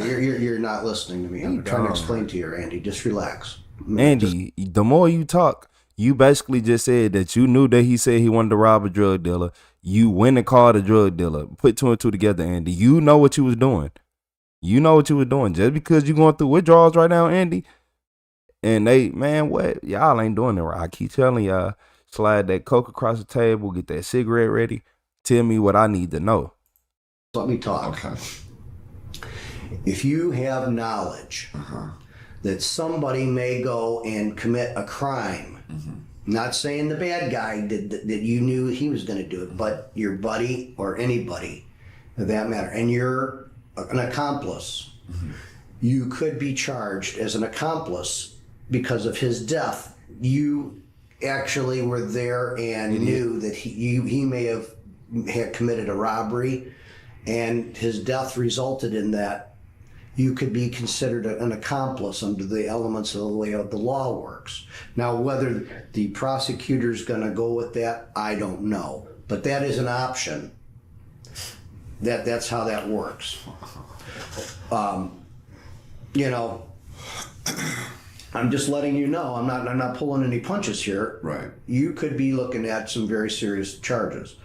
You're not listening to me. I'm trying to explain to you, Andy. Just relax. Andy, the more you talk, you basically just said that you knew that he said he wanted to rob a drug dealer. You went and called a drug dealer. Put two and two together, Andy. You know what you was doing. You know what you was doing. Just because you going through withdrawals right now, Andy, and what? Y'all ain't doing it right. I keep telling y'all, slide that Coke across the table, get that cigarette ready. Tell me what I need to know. Let me talk. Okay. If you have knowledge that somebody may go and commit a crime, not saying the bad guy did that you knew he was going to do it, but your buddy or anybody for that matter, and you're an accomplice, you could be charged as an accomplice because of his death. You actually were there and knew that he may have had committed a robbery, and his death resulted in that. You could be considered an accomplice under the elements of the way the law works. Now, whether the prosecutor's going to go with that, I don't know, but that is an option. That's how that works. You know, I'm just letting you know. I'm not pulling any punches here. Right. You could be looking at some very serious charges.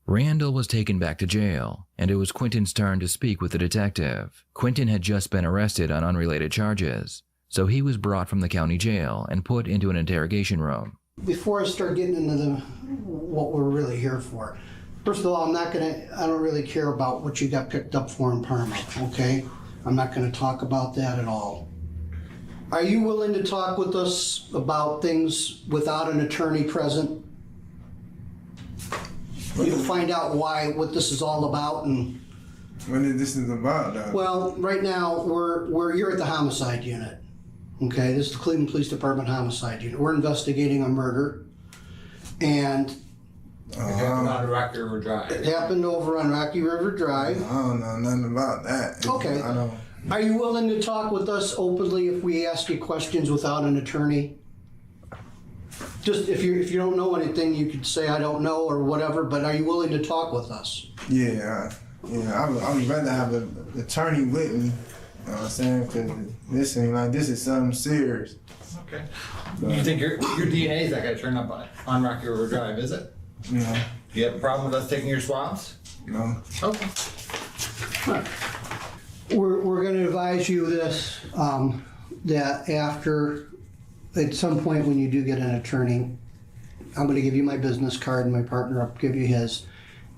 Randall was taken back to jail, and it was Quentin's turn to speak with the detective. Quentin had just been arrested on unrelated charges, so he was brought from the county jail and put into an interrogation room. Before I start getting into what we're really here for, first of all, I don't really care about what you got picked up for in Parma, okay? I'm not gonna talk about that at all. Are you willing to talk with us about things without an attorney present? You'll find out what this is all about and... What is this about, though? Well, right now, you're at the homicide unit, okay? This is the Cleveland Police Department homicide unit. We're investigating a murder, and... It happened on Rocky River Drive. It happened over on Rocky River Drive. I don't know nothing about that. Okay. I don't... Are you willing to talk with us openly if we ask you questions without an attorney? Just if you don't know anything, you could say I don't know or whatever, but are you willing to talk with us? Yeah, I would rather have an attorney with me. You know what I'm saying? Because this is something serious. Okay. You think your DNA is not going to turn up on Rocky River Drive, is it? No. Do you have a problem with us taking your swabs? No. Okay. Right. We're going to advise you this, that after, at some point when you do get an attorney, I'm going to give you my business card and my partner will give you his,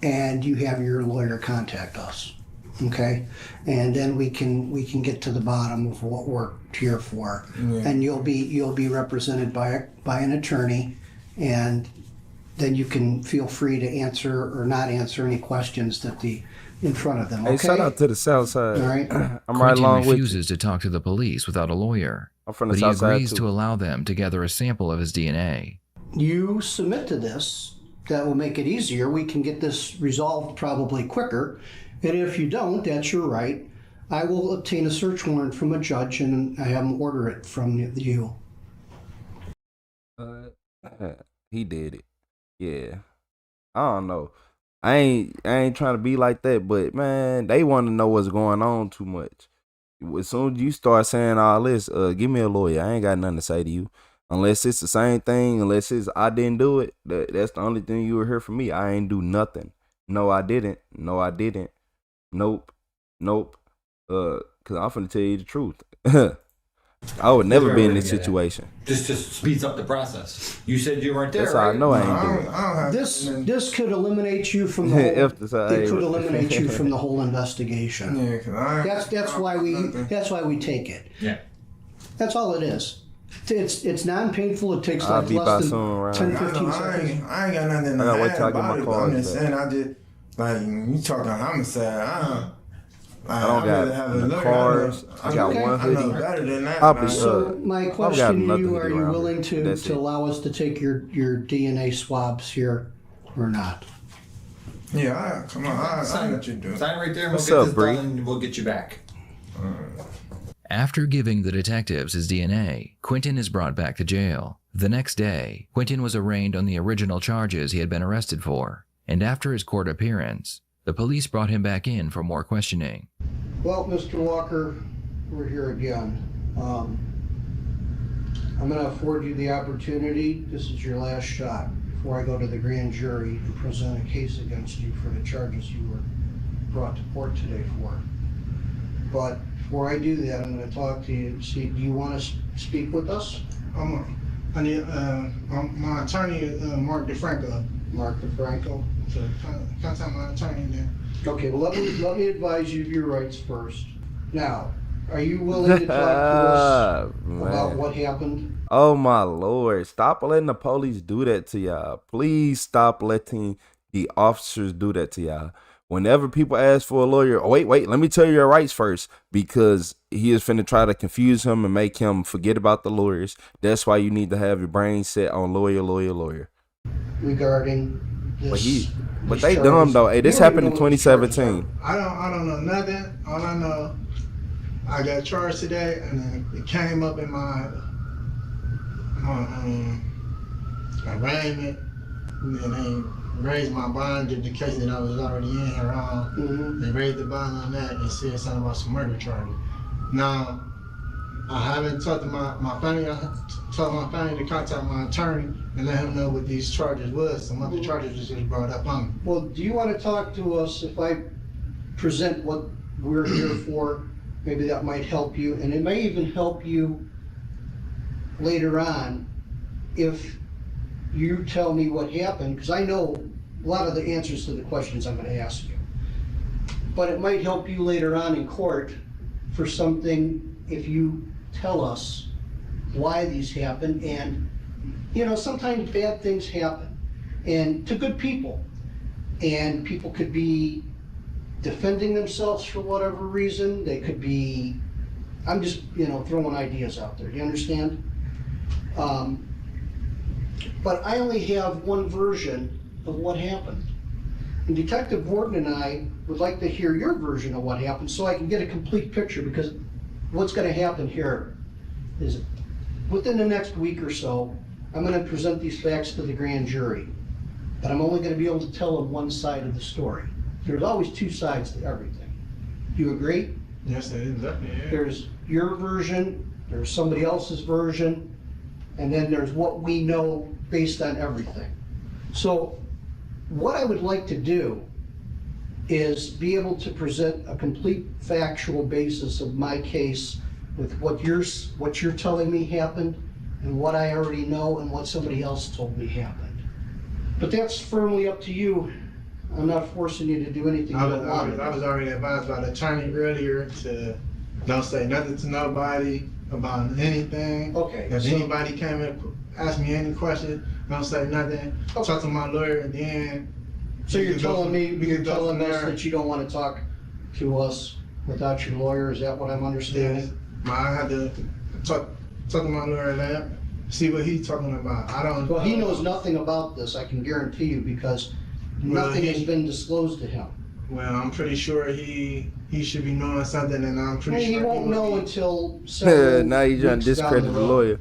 and you have your lawyer contact us, okay? And then we can get to the bottom of what we're here for, and you'll be represented by an attorney, and then you can feel free to answer or not answer any questions that in front of them. Okay? Hey, shout out to the South Side. All right. I'm right along with you. refuses to talk to the police without a lawyer, I'm from the but he South Side agrees too. to allow them to gather a sample of his DNA. You submit to this, that will make it easier. We can get this resolved probably quicker. And if you don't, that's your right. I will obtain a search warrant from a judge and I have him order it from you. He did it. Yeah. I don't know. I ain't trying to be like that, but man, they want to know what's going on too much. As soon as you start saying all this, give me a lawyer. I ain't got nothing to say to you. Unless it's the same thing, unless it's I didn't do it, that's the only thing you will hear from me. I ain't do nothing. No, I didn't. No, I didn't. Nope. Cause I'm finna tell you the truth. I would never be in this situation. Just speeds up the process. You said you weren't there, That's how I know I ain't do it. This could eliminate you from the whole, it could eliminate you from the whole investigation. Yeah, cause that's why we take it. Yeah. That's all it is. It's non-painful. It takes I'll like be by less soon, than right? 10, 15 seconds. I ain't got nothing to I gotta wait add till I get my about it, but cards I'm just back. saying, I just, like, you talking homicide, I don't got the cars. I got one hoodie. I know better than that. I'll be, So my I've question got to nothing you, to are do you around willing it. to That's it. allow us to take your DNA swabs here or not? Yeah, come on, I know what you're doing. Sign right there and What's we'll up, get this Bree? done and we'll get you back. After giving the detectives his DNA, Quentin is brought back to jail. The next day, Quentin was arraigned on the original charges he had been arrested for, and after his court appearance, the police brought him back in for more questioning. Well, Mr. Walker, we're here again. I'm going to afford you the opportunity. This is your last shot before I go to the grand jury and present a case against you for the charges you were brought to court today for. But before I do that, I'm going to talk to you. See, do you want to speak with us? My attorney, Mark DeFranco. Mark DeFranco. to contact my attorney then. Okay, well, let me advise you of your rights first. Now, are you willing to talk to us about Man. what happened? Oh my Lord. Stop letting the police do that to y'all. Please stop letting the officers do that to y'all. Whenever people ask for a lawyer, oh, wait, let me tell you your rights first, because he is finna try to confuse him and make him forget about the lawyers. That's why you need to have your brain set on lawyer. Regarding this. But they dumb though. Hey, this happened in 2017. I don't know nothing. All I know, I got charged today, and then it came up in my arraignment, and they raised my bond in the case that I was already in here on. They raised the bond on that and said something about some murder charges. Now, I haven't talked to my family. I told my family to contact my attorney and let him know what these charges was. Some other charges was just brought up on me. Well, do you want to talk to us if I present what we're here for? Maybe that might help you, and it may even help you later on if you tell me what happened, because I know a lot of the answers to the questions I'm going to ask you. But it might help you later on in court for something if you tell us why these happen. And, you know, sometimes bad things happen, and to good people. And people could be defending themselves for whatever reason. They could be, I'm just, you know, throwing ideas out there. Do you understand? But I only have one version of what happened. And Detective Wharton and I would like to hear your version of what happened so I can get a complete picture, because what's going to happen here is within the next week or so, I'm going to present these facts to the grand jury, but I'm only going to be able to tell them one side of the story. There's always two sides to everything. Do you agree? Yes, it is. Yeah. There's your version, there's somebody else's version, and then there's what we know based on everything. So what I would like to do is be able to present a complete factual basis of my case with what you're telling me happened and what I already know and what somebody else told me happened. But that's firmly up to you. I'm not forcing you to do anything you don't want. I was already advised by the attorney earlier to don't say nothing to nobody about anything. Okay. If anybody came and asked me any question, don't say nothing. Okay. Talk to my lawyer at the end. So you're telling us that you don't want to talk to us without your lawyer? Is that what I'm understanding? Yes. I had to talk to my lawyer and that, see what he's talking about. Well, he knows nothing about this, I can guarantee you, because nothing has been disclosed to him. Well, I'm pretty sure he should be knowing something, and I'm pretty sure he won't know until now you trying to discredit the lawyer.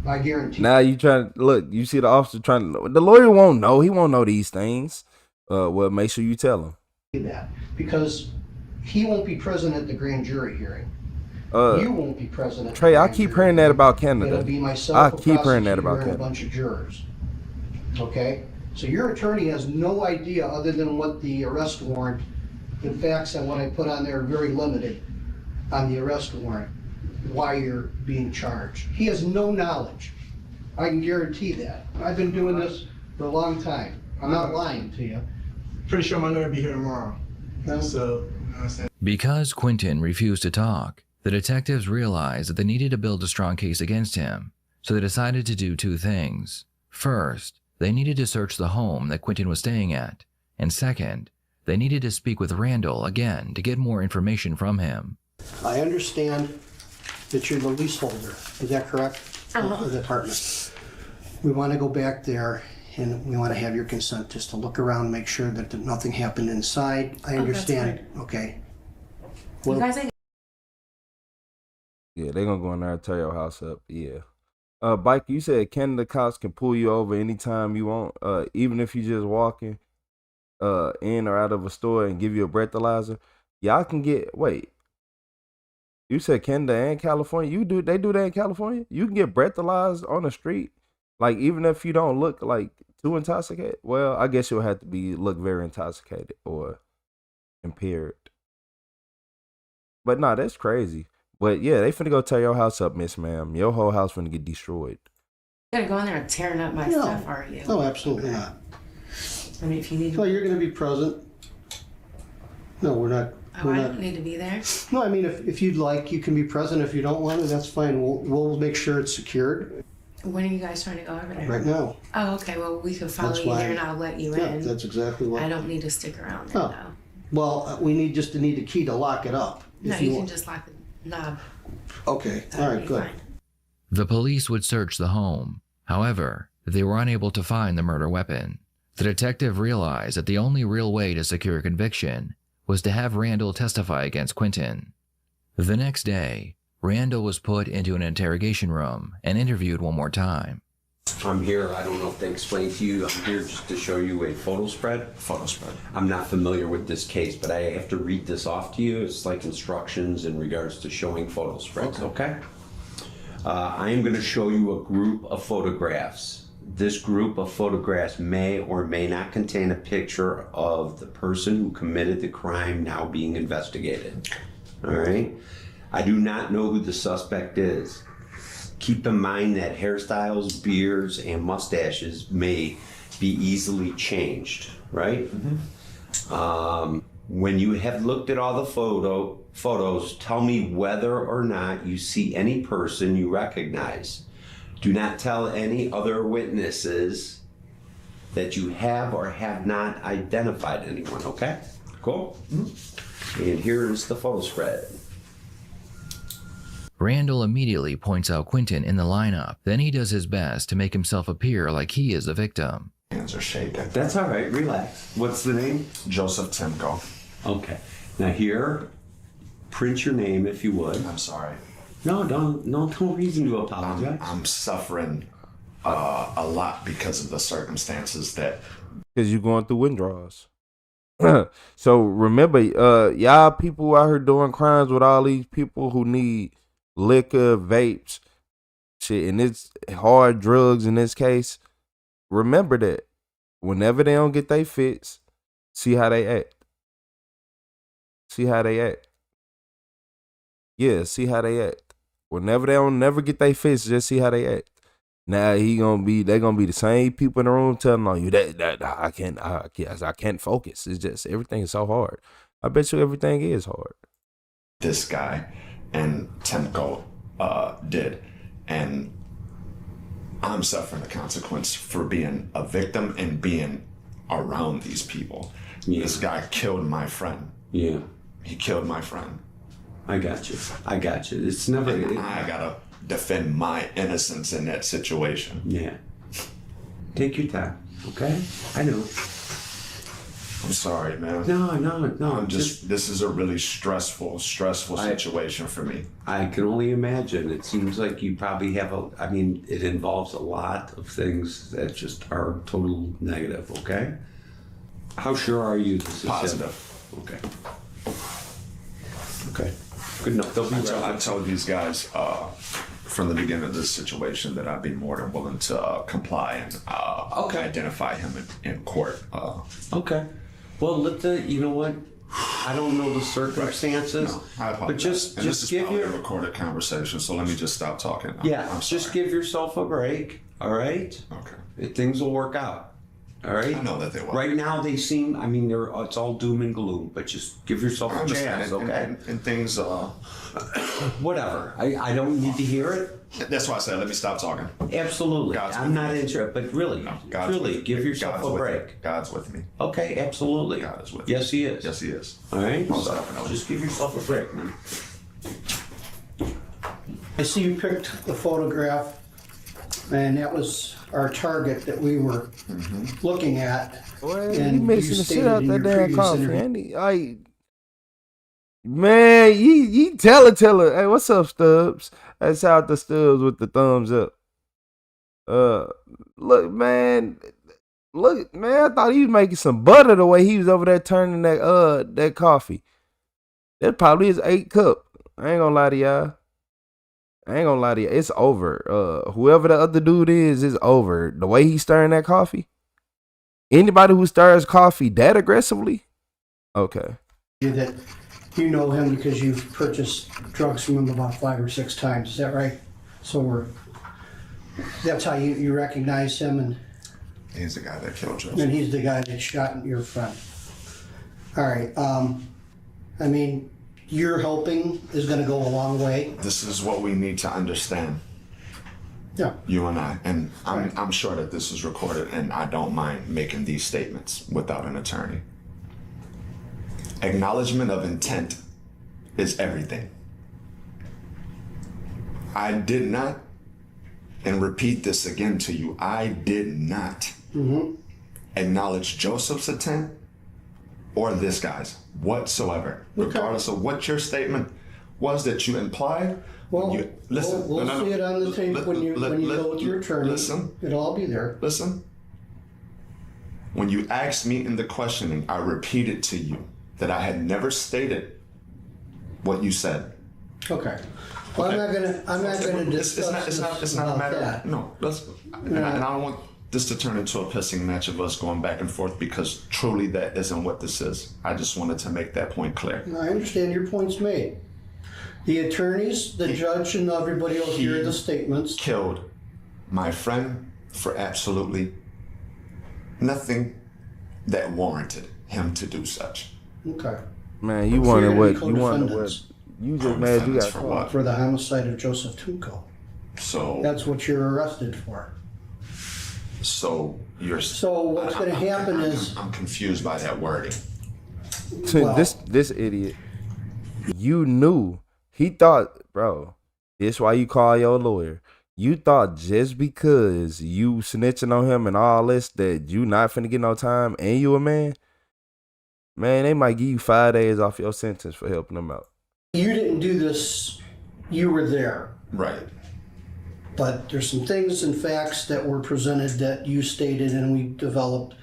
I guarantee. Now you trying to look. You see the officer trying to. The lawyer won't know. He won't know these things. Well, make sure you tell him. That because he won't be present at the grand jury hearing. You won't be present. Trey, I keep hearing that about Canada. It'll be myself, I keep hearing that about Canada, a bunch of jurors. Okay, so your attorney has no idea other than what the arrest warrant. The facts and what I put on there are very limited on the arrest warrant. Why you're being charged? He has no knowledge. I can guarantee that. I've been doing this for a long time. I'm not lying to you. Pretty sure my lawyer will be here tomorrow. No? So, Because Quentin refused to talk, the detectives realized that they needed to build a strong case against him, so they decided to do two things. First, they needed to search the home that Quentin was staying at, and second, they needed to speak with Randall again to get more information from him. I understand that you're the leaseholder. Is that correct? Of the apartment. We want to go back there and we want to have your consent just to look around, make sure that nothing happened inside. I understand. Okay. Well, yeah, they're gonna go in there and tear your house up. Yeah. Bike, you said Canada cops can pull you over anytime you want, even if you're just walking in or out of a store and give you a breathalyzer. Y'all can get, wait. You said Canada and California. They do that in California? You can get breathalyzed on the street? Like, even if you don't look like too intoxicated? Well, I guess you'll have to look very intoxicated or impaired. But nah, that's crazy. But yeah, they finna go tear your house up, Miss Ma'am. Your whole house finna get destroyed. You're gonna go in there and tearing up my stuff, are you? No, absolutely not. I mean, if you need No, you're gonna be present. No, we're not. Oh, I don't need to be there. No, I mean, if you'd like, you can be present. If you don't want to, that's fine. We'll make sure it's secured When are you guys trying to go over there? right now. Oh, okay. Well, we can follow That's you why- there and I'll let you Yeah, in. that's exactly what. I don't need to stick around there, Oh. though. Well, we need a key to lock it up. No, if you can want. just lock the knob. Okay, all right, good. The police would search the home. However, they were unable to find the murder weapon. The detective realized that the only real way to secure conviction was to have Randall testify against Quentin. The next day, Randall was put into an interrogation room and interviewed one more time. I'm here, I don't know if they explained to you, I'm here just to show you a photo spread. Photo spread. I'm not familiar with this case, but I have to read this off to you. It's like instructions in regards to showing photo spreads, okay? I am going to show you a group of photographs. This group of photographs may or may not contain a picture of the person who committed the crime now being investigated. All right? I do not know who the suspect is. Keep in mind that hairstyles, beards, and mustaches may be easily changed, right? When you have looked at all the photos, tell me whether or not you see any person you recognize. Do not tell any other witnesses that you have or have not identified anyone, okay? Cool? And here is the photo spread. Randall immediately points out Quentin in the lineup. Then he does his best to make himself appear like he is the victim. Hands are shaking. That's all right, relax. What's the name? Joseph Timko. Okay. Now here, print your name if you would. I'm sorry. No reason to apologize. I'm suffering a lot because of the circumstances that. Because you're going through withdrawals. So remember, y'all people out here doing crimes with all these people who need liquor, vapes, shit, and it's hard drugs in this case. Remember that whenever they don't get their fix, see how they act. See how they act. Yeah, see how they act. Whenever they don't never get their fix, just see how they act. Now they gonna be the same people in the room telling on you that I can't focus. It's just everything is so hard. I bet you everything is hard. This guy and Timko did, and I'm suffering the consequence for being a victim and being around these people. Yeah. This guy killed my friend. Yeah. He killed my friend. I got you. It's never. I gotta defend my innocence in that situation. Yeah. Take your time, okay? I know. I'm sorry, man. No. I'm just. This is a really stressful situation for me. I can only imagine. It seems like you probably have it involves a lot of things that just are total negative, okay? How sure are you this is positive? Okay. Okay. Good enough. I told these guys from the beginning of this situation that I'd be more than willing to comply and identify him in court. Okay. Well, you know what? I don't know the circumstances, no, I apologize. But just this is give probably your a recorded conversation. So let me just stop talking. I'm just give yourself a break. All right. Okay. Things will work out. All right. I know that they will. Right now, they seem. It's all doom and gloom. But just give yourself a chance, okay? And things. Whatever. I don't need to hear it. That's why I said let me stop talking. Absolutely. I'm not into it, but really, give yourself a break. God's with me. Okay, absolutely. God is with me. Yes, He is. Yes, He is. All right. So, just give yourself a break, man. I see you picked the photograph, and that was our target that we were looking at. You mixing the shit out that damn coffee. Man, you tell her. Hey, what's up, Stubbs? That's out the Stubbs with the thumbs up. Look, man. I thought he was making some butter the way he was over there turning that coffee. That probably is 8 cup. I ain't gonna lie to y'all. It's over. Whoever the other dude is over. The way he's stirring that coffee. Anybody who stirs coffee that aggressively, okay. That you know him because you've purchased drugs from him about 5 or 6 times. Is that right? So that's how you recognize him. And He's the guy that killed Joseph. And he's the guy that shot your friend. All right. I mean, your helping is going to go a long way. This is what we need to understand. Yeah. You and I. And I'm sure that this is recorded, and I don't mind making these statements without an attorney. Acknowledgement of intent is everything. I did not, and repeat this again to you, I did not acknowledge Joseph's intent or this guy's whatsoever, regardless of what your statement was that you implied. Well, listen, we'll see it on the tape when you go with your attorney. Listen. It'll all be there. Listen. When you asked me in the questioning, I repeated to you that I had never stated what you said. Okay. Well, okay. I'm not gonna discuss it's not a matter that. No, and I don't want this to turn into a pissing match of us going back and forth, because truly that isn't what this is. I just wanted to make that point clear. I understand your point's made. The attorneys, the judge, and everybody will hear the statements. Killed my friend for absolutely nothing that warranted him to do such. Okay. Man, you wanted what? You wanted what? You just mad you got for caught. what? For the homicide of Joseph Tunco. So that's what you're arrested for. So you're. So what's going to happen is I'm confused by that wording. Well, this idiot, you knew. He thought, bro, this why you call your lawyer. You thought just because you snitching on him and all this that you not finna get no time and you a man? Man, they might give you 5 days off your sentence for helping them out. You didn't do this. You were there. Right. But there's some things and facts that were presented that you stated and we developed.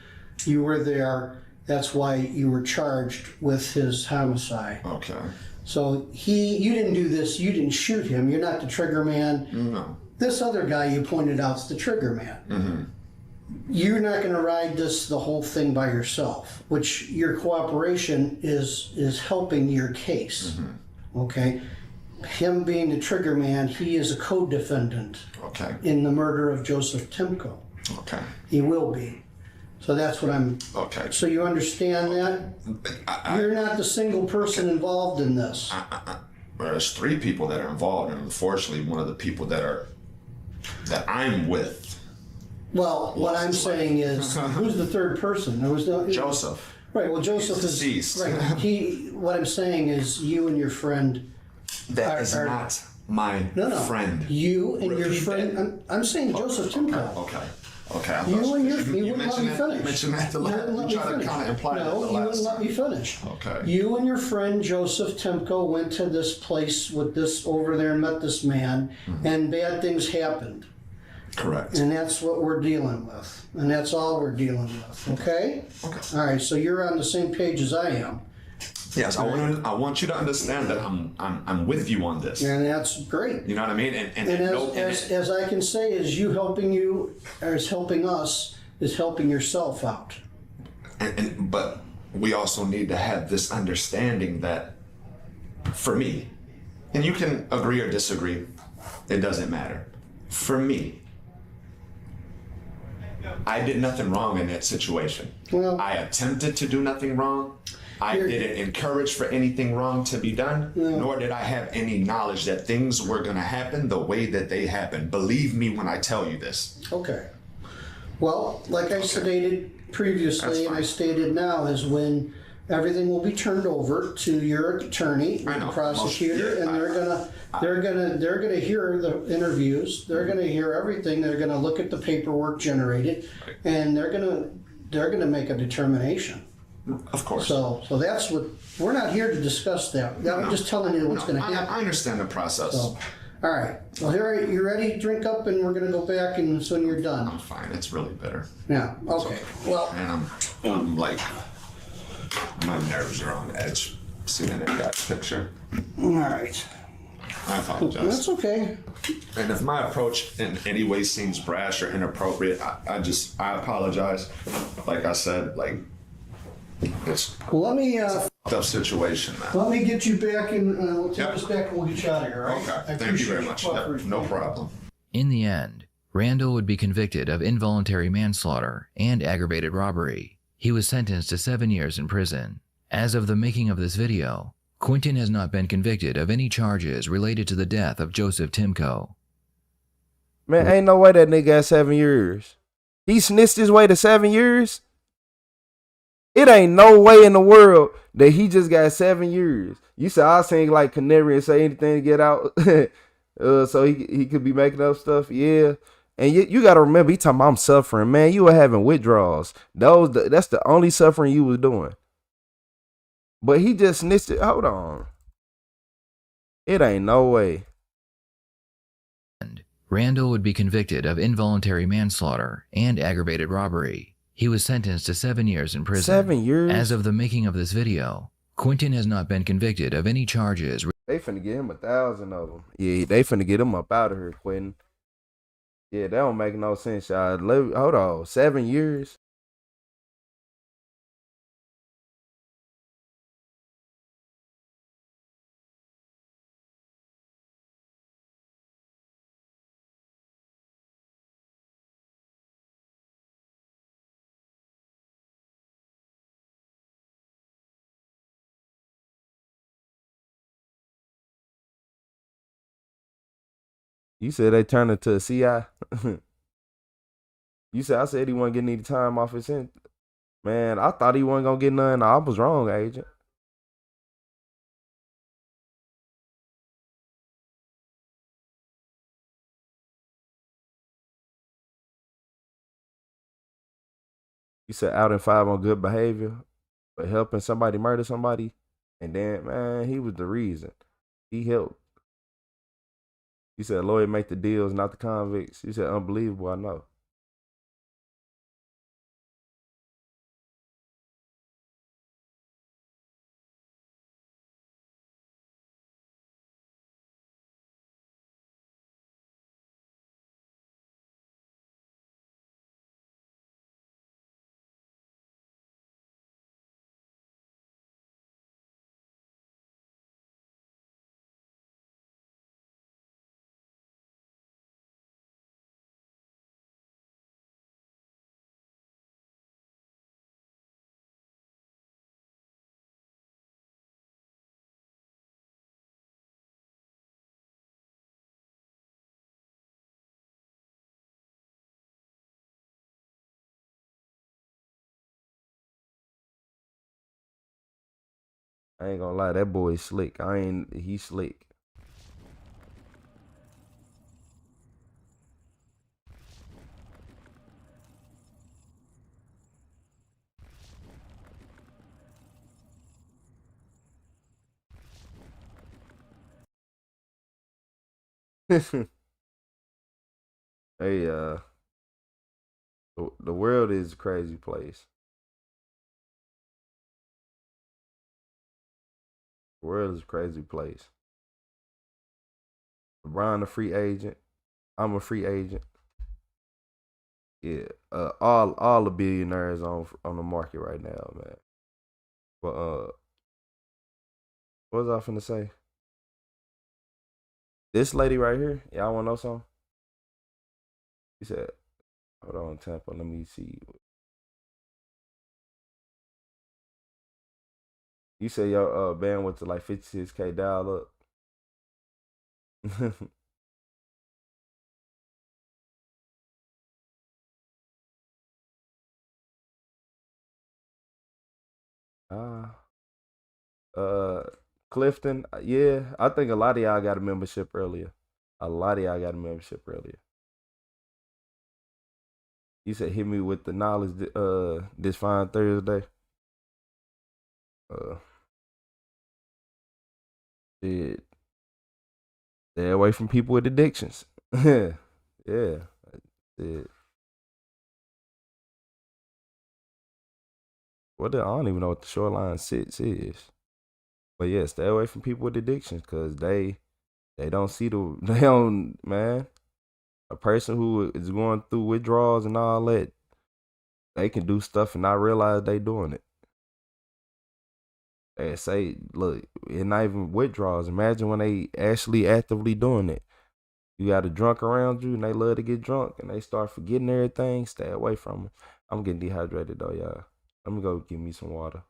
You were there. That's why you were charged with his homicide. Okay. So you didn't do this. You didn't shoot him. You're not the trigger man. No. This other guy you pointed out is the trigger man. Mm-hmm. You're not going to ride the whole thing by yourself, which your cooperation is helping your case. Mm-hmm. Okay? Him being the trigger man, he is a co-defendant in the murder of Joseph Timko. Okay. He will be. So that's what I'm... Okay. So you understand that? You're not the single person involved in this. Well, there's 3 people that are involved, and unfortunately one of the people that I'm with. Well, what I'm saying is, who's the third person? There was no... Joseph. Right, well, Joseph is... deceased. Right, what I'm saying is you and your friend... That is not my friend. You and your friend... I'm saying Joseph Timko. Okay. You and your... You wouldn't let me finish. You mentioned that you tried to kind of imply that the last you wouldn't let me finish. Okay. You and your friend Joseph Timko went to this place with this over there and met this man, and bad things happened. Correct. And that's what we're dealing with. And that's all we're dealing with. Okay? Okay. All right, so you're on the same page as I am. Yes, I want you to understand that I'm with you on this. And that's great. You know what I mean? And as I can say, is you as helping us, is helping yourself out. But we also need to have this understanding that, for me, and you can agree or disagree, it doesn't matter. For me, I did nothing wrong in that situation. Well, I attempted to do nothing wrong. I didn't encourage for anything wrong to be done, nor did I have any knowledge that things were going to happen the way that they happened. Believe me when I tell you this. Okay. Well, like I stated previously, and I stated now, is when everything will be turned over to your attorney, the prosecutor, and they're gonna hear the interviews. They're gonna hear everything. They're gonna look at the paperwork generated, and they're gonna make a determination. Of course. So that's what we're not here to discuss that. I'm just telling you what's going to happen. I understand the process. So, all right. Well, here you ready? Drink up, and we're going to go back, and when you're done. I'm fine. It's really bitter. Yeah. Okay. Well. And I'm like, my nerves are on edge. Seeing that picture. All right. I apologize. That's okay. And if my approach in any way seems brash or inappropriate, I apologize. Like I said, it's let me tough situation, man. Let me get you back, and we'll take this back, and we'll get you out of here. All right? Okay. Thank you very much. No problem. In the end, Randall would be convicted of involuntary manslaughter and aggravated robbery. He was sentenced to 7 years in prison. As of the making of this video, Quentin has not been convicted of any charges related to the death of Joseph Timko. Man, ain't no way that nigga got 7 years. He snitched his way to 7 years? It ain't no way in the world that he just got 7 years. You said I'll sing like Canary and say anything to get out. So he could be making up stuff. Yeah. And you got to remember, he talking about I'm suffering. Man, you were having withdrawals. That's the only suffering you was doing. But he just snitched it. Hold on. It ain't no way. Randall would be convicted of involuntary manslaughter and aggravated robbery. He was sentenced to 7 years in prison. 7 years? As of the making of this video, Quentin has not been convicted of any charges. They finna get him 1,000 of them. Yeah, they finna get him up out of here, Quentin. Yeah, that don't make no sense, y'all. Hold on, 7 years? You said they turned into a CI? You said, I said he wasn't getting any time off his sentence. Man, I thought he wasn't gonna get none. I was wrong, agent. You said out in 5 on good behavior, but helping somebody murder somebody. And then, man, he was the reason. He helped. You said lawyer make the deals, not the convicts. You said unbelievable, I know. I ain't gonna lie, that boy is slick. He's slick. Hey, the world is a crazy place. The world is a crazy place. LeBron a free agent. I'm a free agent. Yeah, all the billionaires on the market right now, man. But what was I finna say? This lady right here, y'all wanna know something? He said, hold on, Tampa, let me see. You said your bandwidth to like 56K dial up. Clifton, yeah, I think a lot of y'all got a membership earlier. You said hit me with the knowledge this fine Thursday. Stay away from people with addictions. Yeah. I don't even know what the shoreline 6 is. But yeah, stay away from people with addictions because they don't see man. A person who is going through withdrawals and all that, they can do stuff and not realize they doing it. They say, look, it's not even withdrawals. Imagine when they actually actively doing it. You got a drunk around you and they love to get drunk and they start forgetting everything, stay away from them. I'm getting dehydrated though, y'all. Let me go get me some water.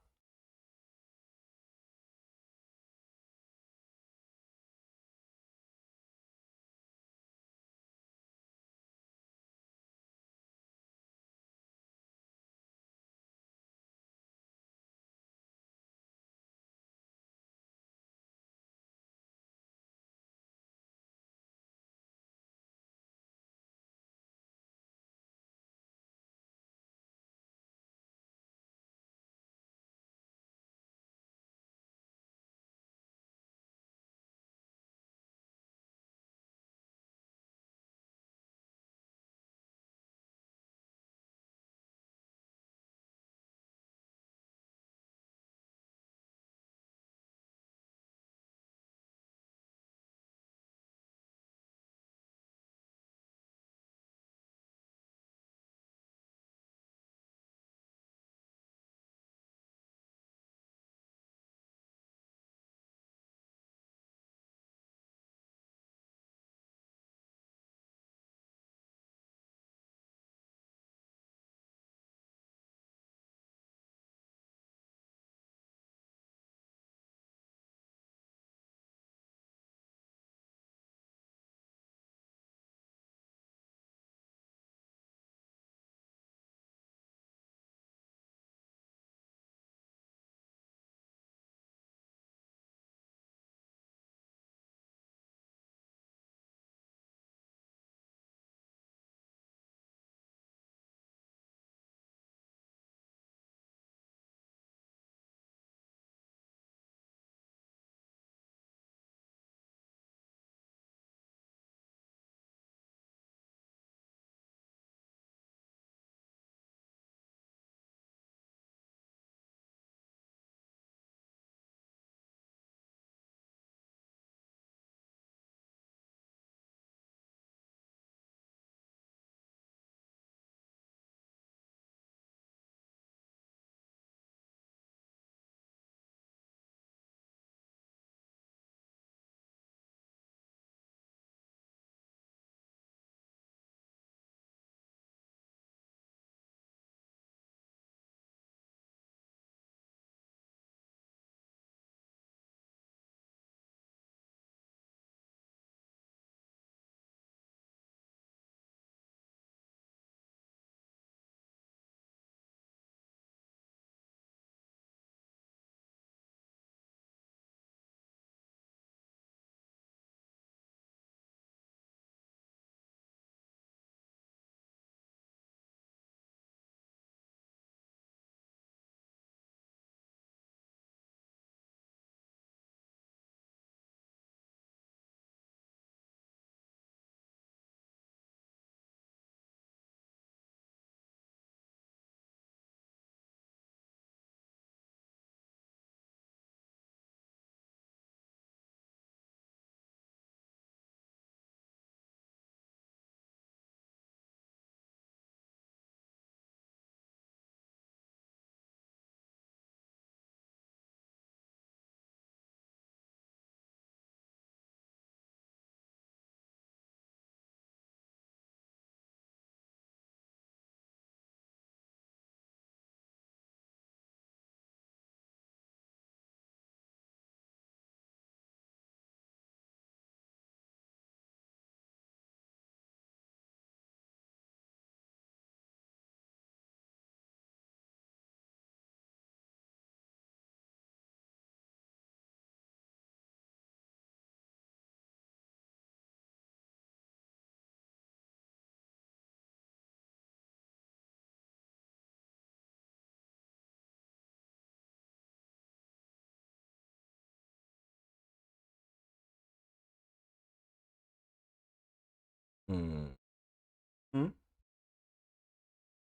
Hmm.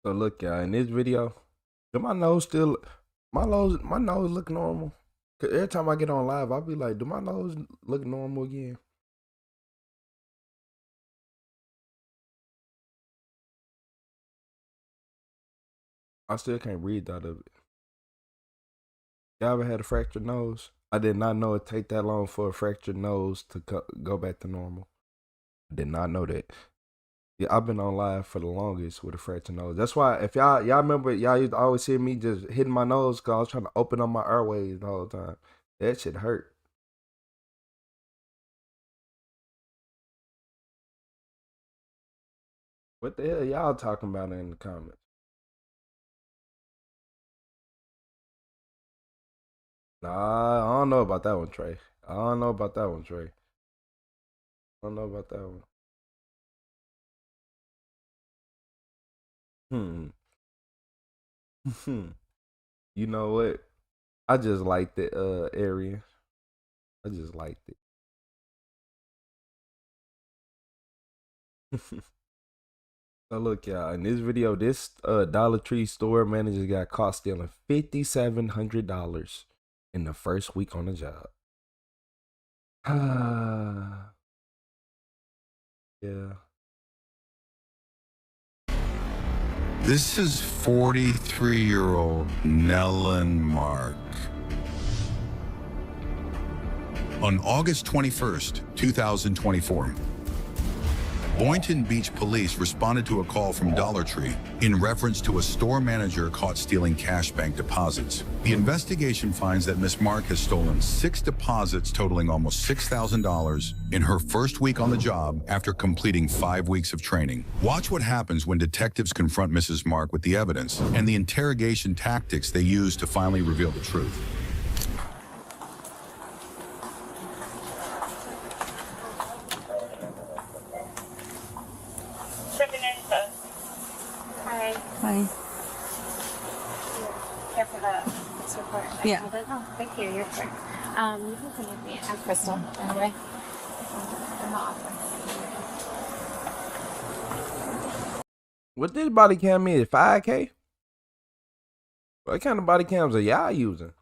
So look, y'all, in this video, do my nose still, my nose look normal? 'Cause every time I get on live, I'll be like, do my nose look normal again? I still can't breathe out of it. Y'all ever had a fractured nose? I did not know it take that long for a fractured nose to go back to normal. I did not know that. Yeah, I've been on live for the longest with a fractured nose. That's why if y'all remember, y'all used to always hear me just hitting my nose because I was trying to open up my airways the whole time. That shit hurt. What the hell y'all talking about in the comments? Nah, I don't know about that one, Trey. I don't know about that one, Trey. I don't know about that one. You know what? I just liked the area. I just liked it. So look, y'all, in this video, this Dollar Tree store manager got caught stealing $5,700 in the first week on the job. Yeah. This is 43-year-old Nellen Mark. On August 21st, 2024, Boynton Beach police responded to a call from Dollar Tree in reference to a store manager caught stealing cash bank deposits. The investigation finds that Miss Mark has stolen 6 deposits totaling almost $6,000 in her first week on the job after completing 5 weeks of training. Watch what happens when detectives confront Mrs. Mark with the evidence and the interrogation tactics they use to finally reveal the truth. Hi. Hi. Here for this report. Yeah. Oh, thank you. You're correct. You can come with me. I'm Crystal, by the way. In the office. What this body cam is? 5K? What kind of body cams are y'all using?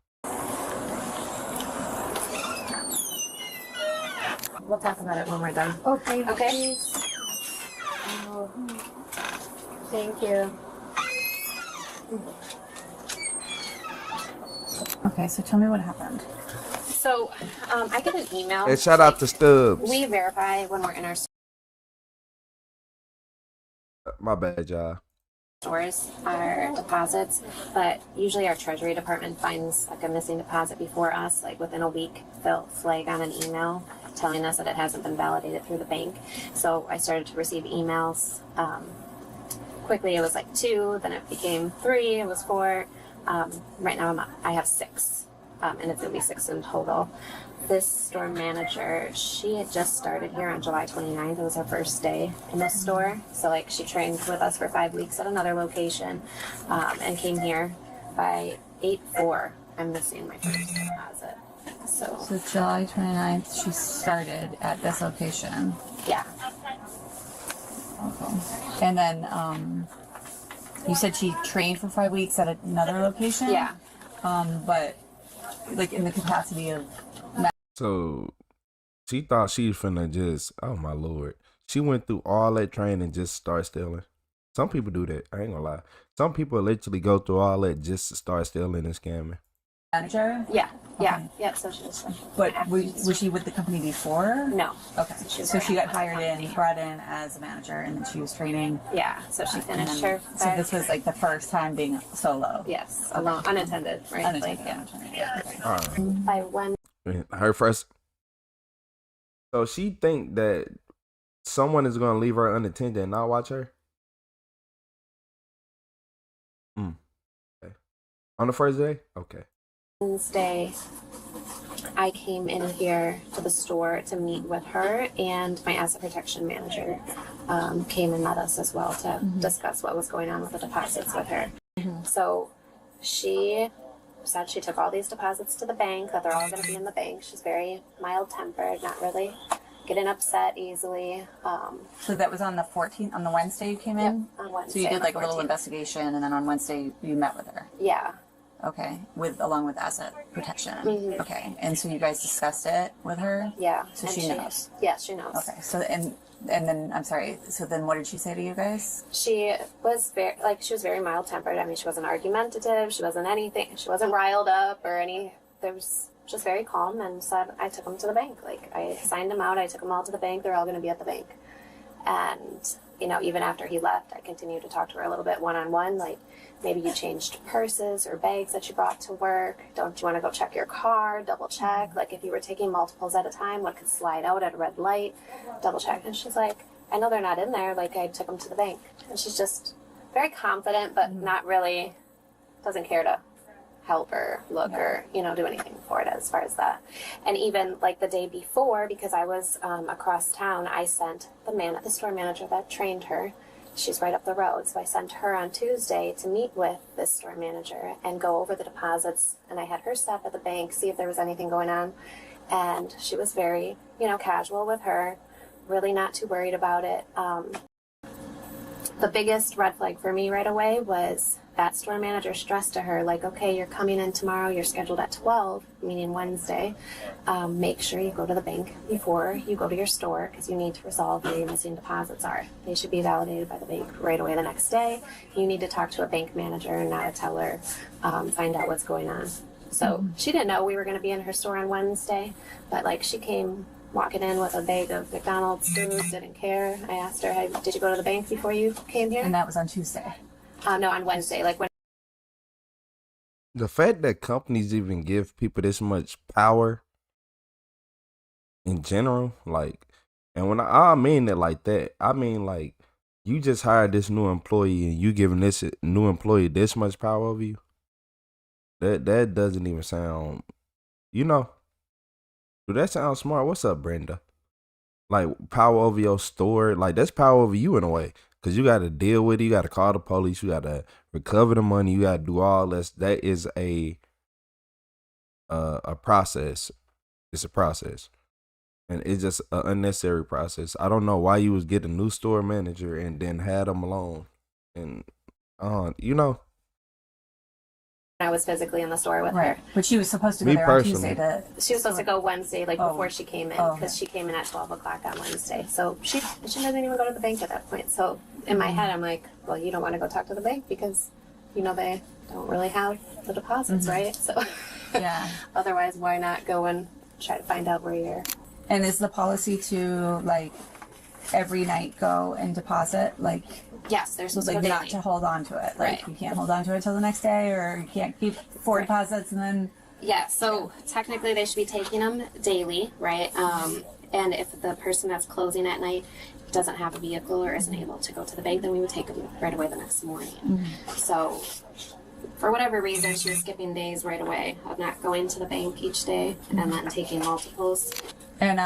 We'll talk about it when we're done. Okay. Okay. Oh, thank you. Okay, so tell me what happened. So, I get an email. Hey, shout out to Stubbs. We verify when we're in our My bad, y'all. stores our deposits, but usually our treasury department finds like a missing deposit before us, like within a week. They'll flag on an email telling us that it hasn't been validated through the bank. So I started to receive emails. Quickly it was like 2, then it became 3, it was 4. Right now I have 6, and it's gonna be 6 in total. This store manager, she had just started here on July 29th. It was her first day in this store. So like she trained with us for 5 weeks at another location, and came here by 8/4. I'm missing my first deposit. So July 29th, she started at this location. Yeah. Okay. And then you said she trained for 5 weeks at another location? Yeah. But like in the capacity of... So she thought she was finna just, oh my lord. She went through all that training and just start stealing. Some people do that. I ain't gonna lie. Some people literally go through all that just to start stealing and scamming. Manager? Yeah. Yeah. Okay. Yeah. So she was. But was she with the company before? No. Okay. So she got hired in, brought in as a manager, and then she was training. Yeah. So she finished then, her. So this was like the first time being solo. Yes. Alone, unattended. Right. Unattended. Like, yeah. All right. By when? Her first. So she think that someone is gonna leave her unattended and not watch her. Okay. On the first day? Okay. Wednesday, I came in here to the store to meet with her, and my asset protection manager came and met us as well to discuss what was going on with the deposits with her. So she said she took all these deposits to the bank, that they're all going to be in the bank. She's very mild-tempered, not really getting upset easily. So that was on the 14th, on the Wednesday you came in? Yep, on Wednesday. So you did on like the a little 14th. investigation, and then on Wednesday you met with her? Yeah. Okay, along with asset protection. Okay, and so you guys discussed it with her? Yeah. So and she knows? Yes, she knows. Okay, so and then, I'm sorry, so then what did she say to you guys? She was very mild tempered. I mean, she wasn't argumentative. She wasn't anything. She wasn't riled up or any. There was just very calm and said, I took them to the bank. Like, I signed them out. I took them all to the bank. They're all going to be at the bank. And, you know, even after he left, I continued to talk to her a little bit one-on-one, like maybe you changed purses or bags that you brought to work. Don't you want to go check your car, double check? Like if you were taking multiples at a time, what could slide out at a red light, double check. And she's like, I know they're not in there. Like I took them to the bank. And she's just very confident, but not really, doesn't care to help or look or, you know, do anything for it as far as that. And even like the day before, because I was across town, I sent the store manager that trained her. She's right up the road. So I sent her on Tuesday to meet with this store manager and go over the deposits. And I had her stop at the bank, see if there was anything going on. And she was very, you know, casual with her, really not too worried about it. The biggest red flag for me right away was that store manager stressed to her, like, okay, you're coming in tomorrow, you're scheduled at 12, meaning Wednesday. Make sure you go to the bank before you go to your store because you need to resolve where your missing deposits are. They should be validated by the bank right away the next day. You need to talk to a bank manager, not a teller, find out what's going on. So she didn't know we were going to be in her store on Wednesday, but like she came walking in with a bag of McDonald's food, didn't care. I asked her, hey, did you go to the bank before you came here? And that was on Tuesday. No, on Wednesday. Like when The fact that companies even give people this much power in general, like, and when I mean it like that, I mean like you just hired this new employee and you giving this new employee this much power over you. That doesn't even sound, you know. Do that sound smart? What's up, Brenda? Like power over your store, like that's power over you in a way. Cause you gotta deal with it, you gotta call the police, you gotta recover the money, you gotta do all this. That is a process. It's a process. And it's just an unnecessary process. I don't know why you was getting a new store manager and then had them alone. And you know. I was physically in the store with her. But she was supposed to go Me there personally. on Tuesday. She was supposed to go Wednesday, like before she came in, Oh, because she came in at 12 o'clock on Wednesday. So she doesn't even go to the bank at that point. So in my head, I'm like, well, you don't want to go talk to the bank because, you know, they don't really have the deposits, right? So yeah. Otherwise, why not go and try to find out where you're. And is the policy to like every night go and deposit? Like yes, they're supposed like to go not daily. to hold on to it. Like Right. you can't hold on to it till the next day, or you can't keep 4 deposits and then. Yeah, so technically they should be taking them daily, right? And if the person that's closing at night doesn't have a vehicle or isn't able to go to the bank, then we would take them right away the next morning. So for whatever reason, she was skipping days right away of not going to the bank each day and then taking multiples. And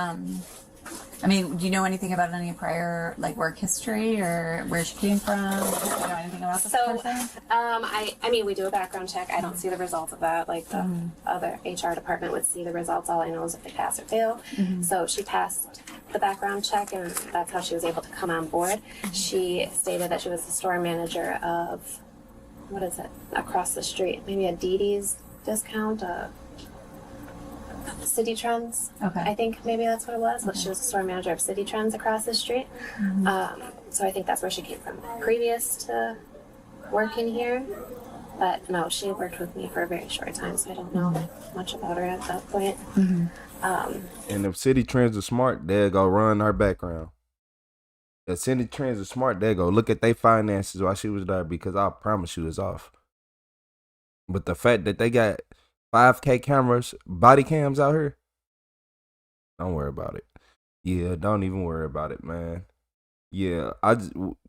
I mean, do you know anything about any prior like work history or where she came from? Do you know anything about this person? I mean, we do a background check. I don't see the results of that. Like the other HR department would see the results. All I know is if they pass or fail. So she passed the background check, and that's how she was able to come on board. She stated that she was the store manager of, what is it, across the street? Maybe a Didi's discount, City Trends. Okay. I think maybe that's what it was. But she was the store manager of City Trends across the street. So I think that's where she came from previous to working here. But no, she worked with me for a very short time, so I don't know much about her at that point. And if City Trends are smart, they'll go run her background. If City Trends are smart, they'll go look at their finances while she was there, because I promise you it's off. But the fact that they got 5K cameras, body cams out here, don't worry about it. Yeah, don't even worry about it, man. Yeah,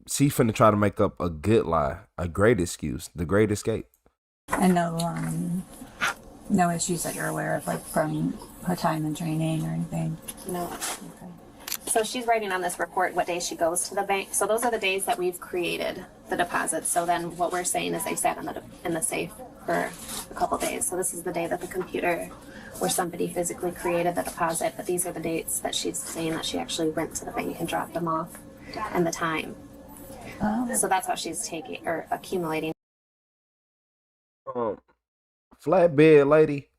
she finna try to make up a good lie, a great excuse, the great escape. And no issues that you're aware of, like from her time in training or anything? No. Okay. So she's writing on this report what days she goes to the bank. So those are the days that we've created the deposits. So then what we're saying is they sat in the safe for a couple days. So this is the day that the computer where somebody physically created the deposit, but these are the dates that she's saying that she actually went to the bank and dropped them off, and the time. So that's how she's taking or accumulating. Flatbed lady,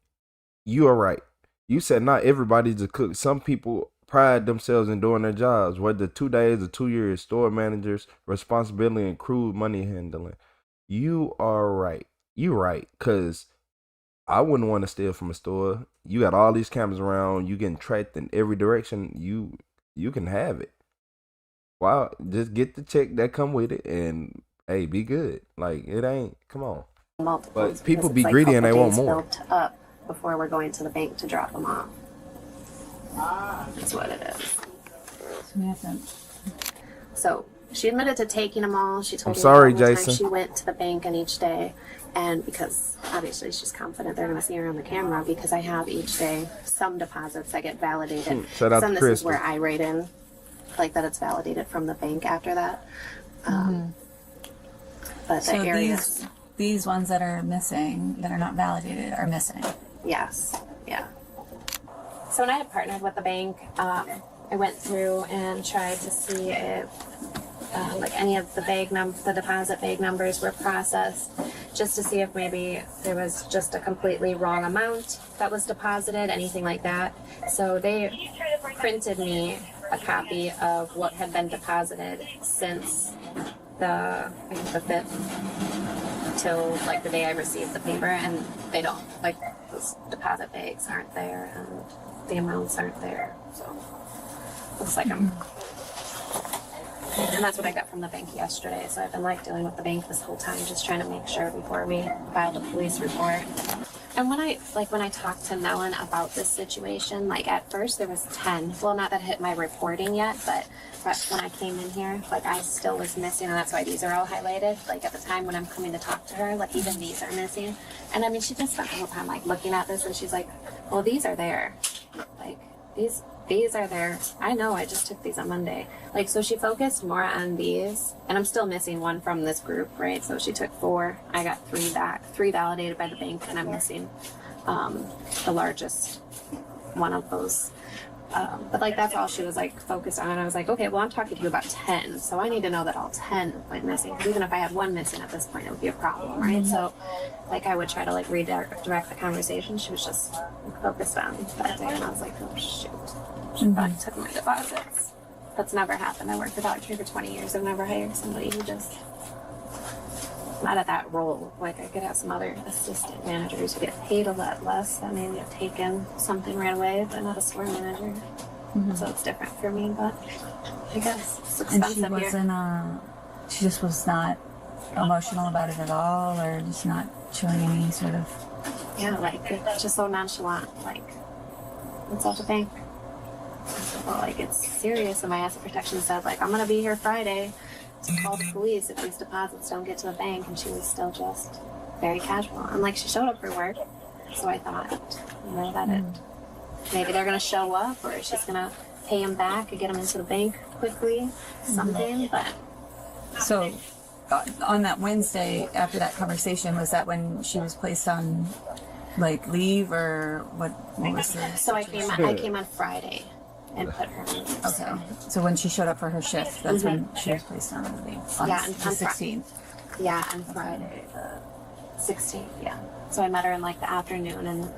you are right. You said not everybody's a cook. Some people pride themselves in doing their jobs, whether 2 days or 2 years. Store managers, responsibility, and crude money handling. You are right. You right, because I wouldn't want to steal from a store. You got all these cameras around. You getting tracked in every direction. You can have it. wow, just get the check that come with it, and hey, be good. Like it ain't. Come on. Multiple. But people be greedy and they want more. Built up before we're going to the bank to drop them off. That's what it is. So she admitted to taking them all. She told I'm me sorry, the whole time Jason. she went to the bank and each day, and because obviously she's confident they're going to see her on the camera, because I have each day some deposits that get validated. Shout out Some to this is Crystal. where I write in, like that it's validated from the bank after that. But So the areas, these ones that are missing, that are not validated, are missing. yes, yeah. So when I had partnered with the bank, I went through and tried to see if like any of the deposit bag numbers were processed, just to see if maybe there was just a completely wrong amount that was deposited, anything like that. So they printed me a copy of what had been deposited since the 5th till like the day I received the paper, and they don't, like, those deposit bags aren't there and the amounts aren't there. So looks like I'm, and that's what I got from the bank yesterday. So I've been like dealing with the bank this whole time, just trying to make sure before we filed a police report. And when I talked to Nellen about this situation, like at first there was 10. Well, not that it hit my reporting yet, but when I came in here, like I still was missing, and that's why these are all highlighted. Like at the time when I'm coming to talk to her, like even these are missing. And I mean, she just spent the whole time like looking at this, and she's like, well, these are there. Like these are there. I know, I just took these on Monday. Like, so she focused more on these, and I'm still missing one from this group, right? So she took 4. I got 3 back, 3 validated by the bank, and I'm missing the largest one of those. But like, that's all she was like focused on. And I was like, okay, well, I'm talking to you about 10, so I need to know that all 10 went missing. Because even if I had 1 missing at this point, it would be a problem, right? So like, I would try to like redirect the conversation. She was just focused on that day, and I was like, oh shoot, she probably took my deposits. That's never happened. I worked for Dollar Tree for 20 years. I've never hired somebody who just, not at that role. Like, I could have some other assistant managers who get paid a lot less that maybe have taken something right away, but not a store manager. So it's different for me, but I guess it's expensive And she wasn't, she just was not emotional about it at all, or just not showing any sort of... Yeah, like, it's just so nonchalant, like, it's at the bank. Well, like, it's serious, and my asset protection said, like, I'm gonna be here Friday to call the police if these deposits don't get to the bank, and she was still just very casual. And like, she showed up for work, so I thought, you know, that maybe they're gonna show up, or she's gonna pay him back and get him into the bank quickly, something. But So on that Wednesday, after that conversation, was that when she was placed on like leave, or what was the so I came on Friday and put her on leave. Okay. So when she showed up for her shift, that's when she was placed on leave. On Yeah, the on 16th. Yeah, on Friday the 16th. Yeah. So I met her in like the afternoon, and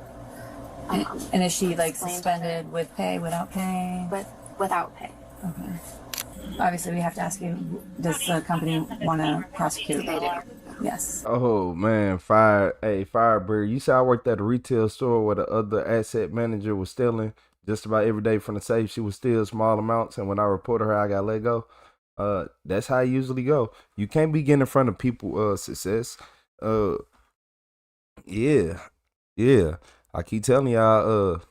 And is she like explained suspended with pay, without pay? without pay. Okay. Obviously, we have to ask you: does the company want to prosecute? They do. Yes. Oh man, Firebird. You said I worked at a retail store where the other asset manager was stealing just about every day from the safe. She would steal small amounts, and when I reported her, I got let go. That's how it usually go. You can't be getting in front of people success. Yeah. I keep telling y'all,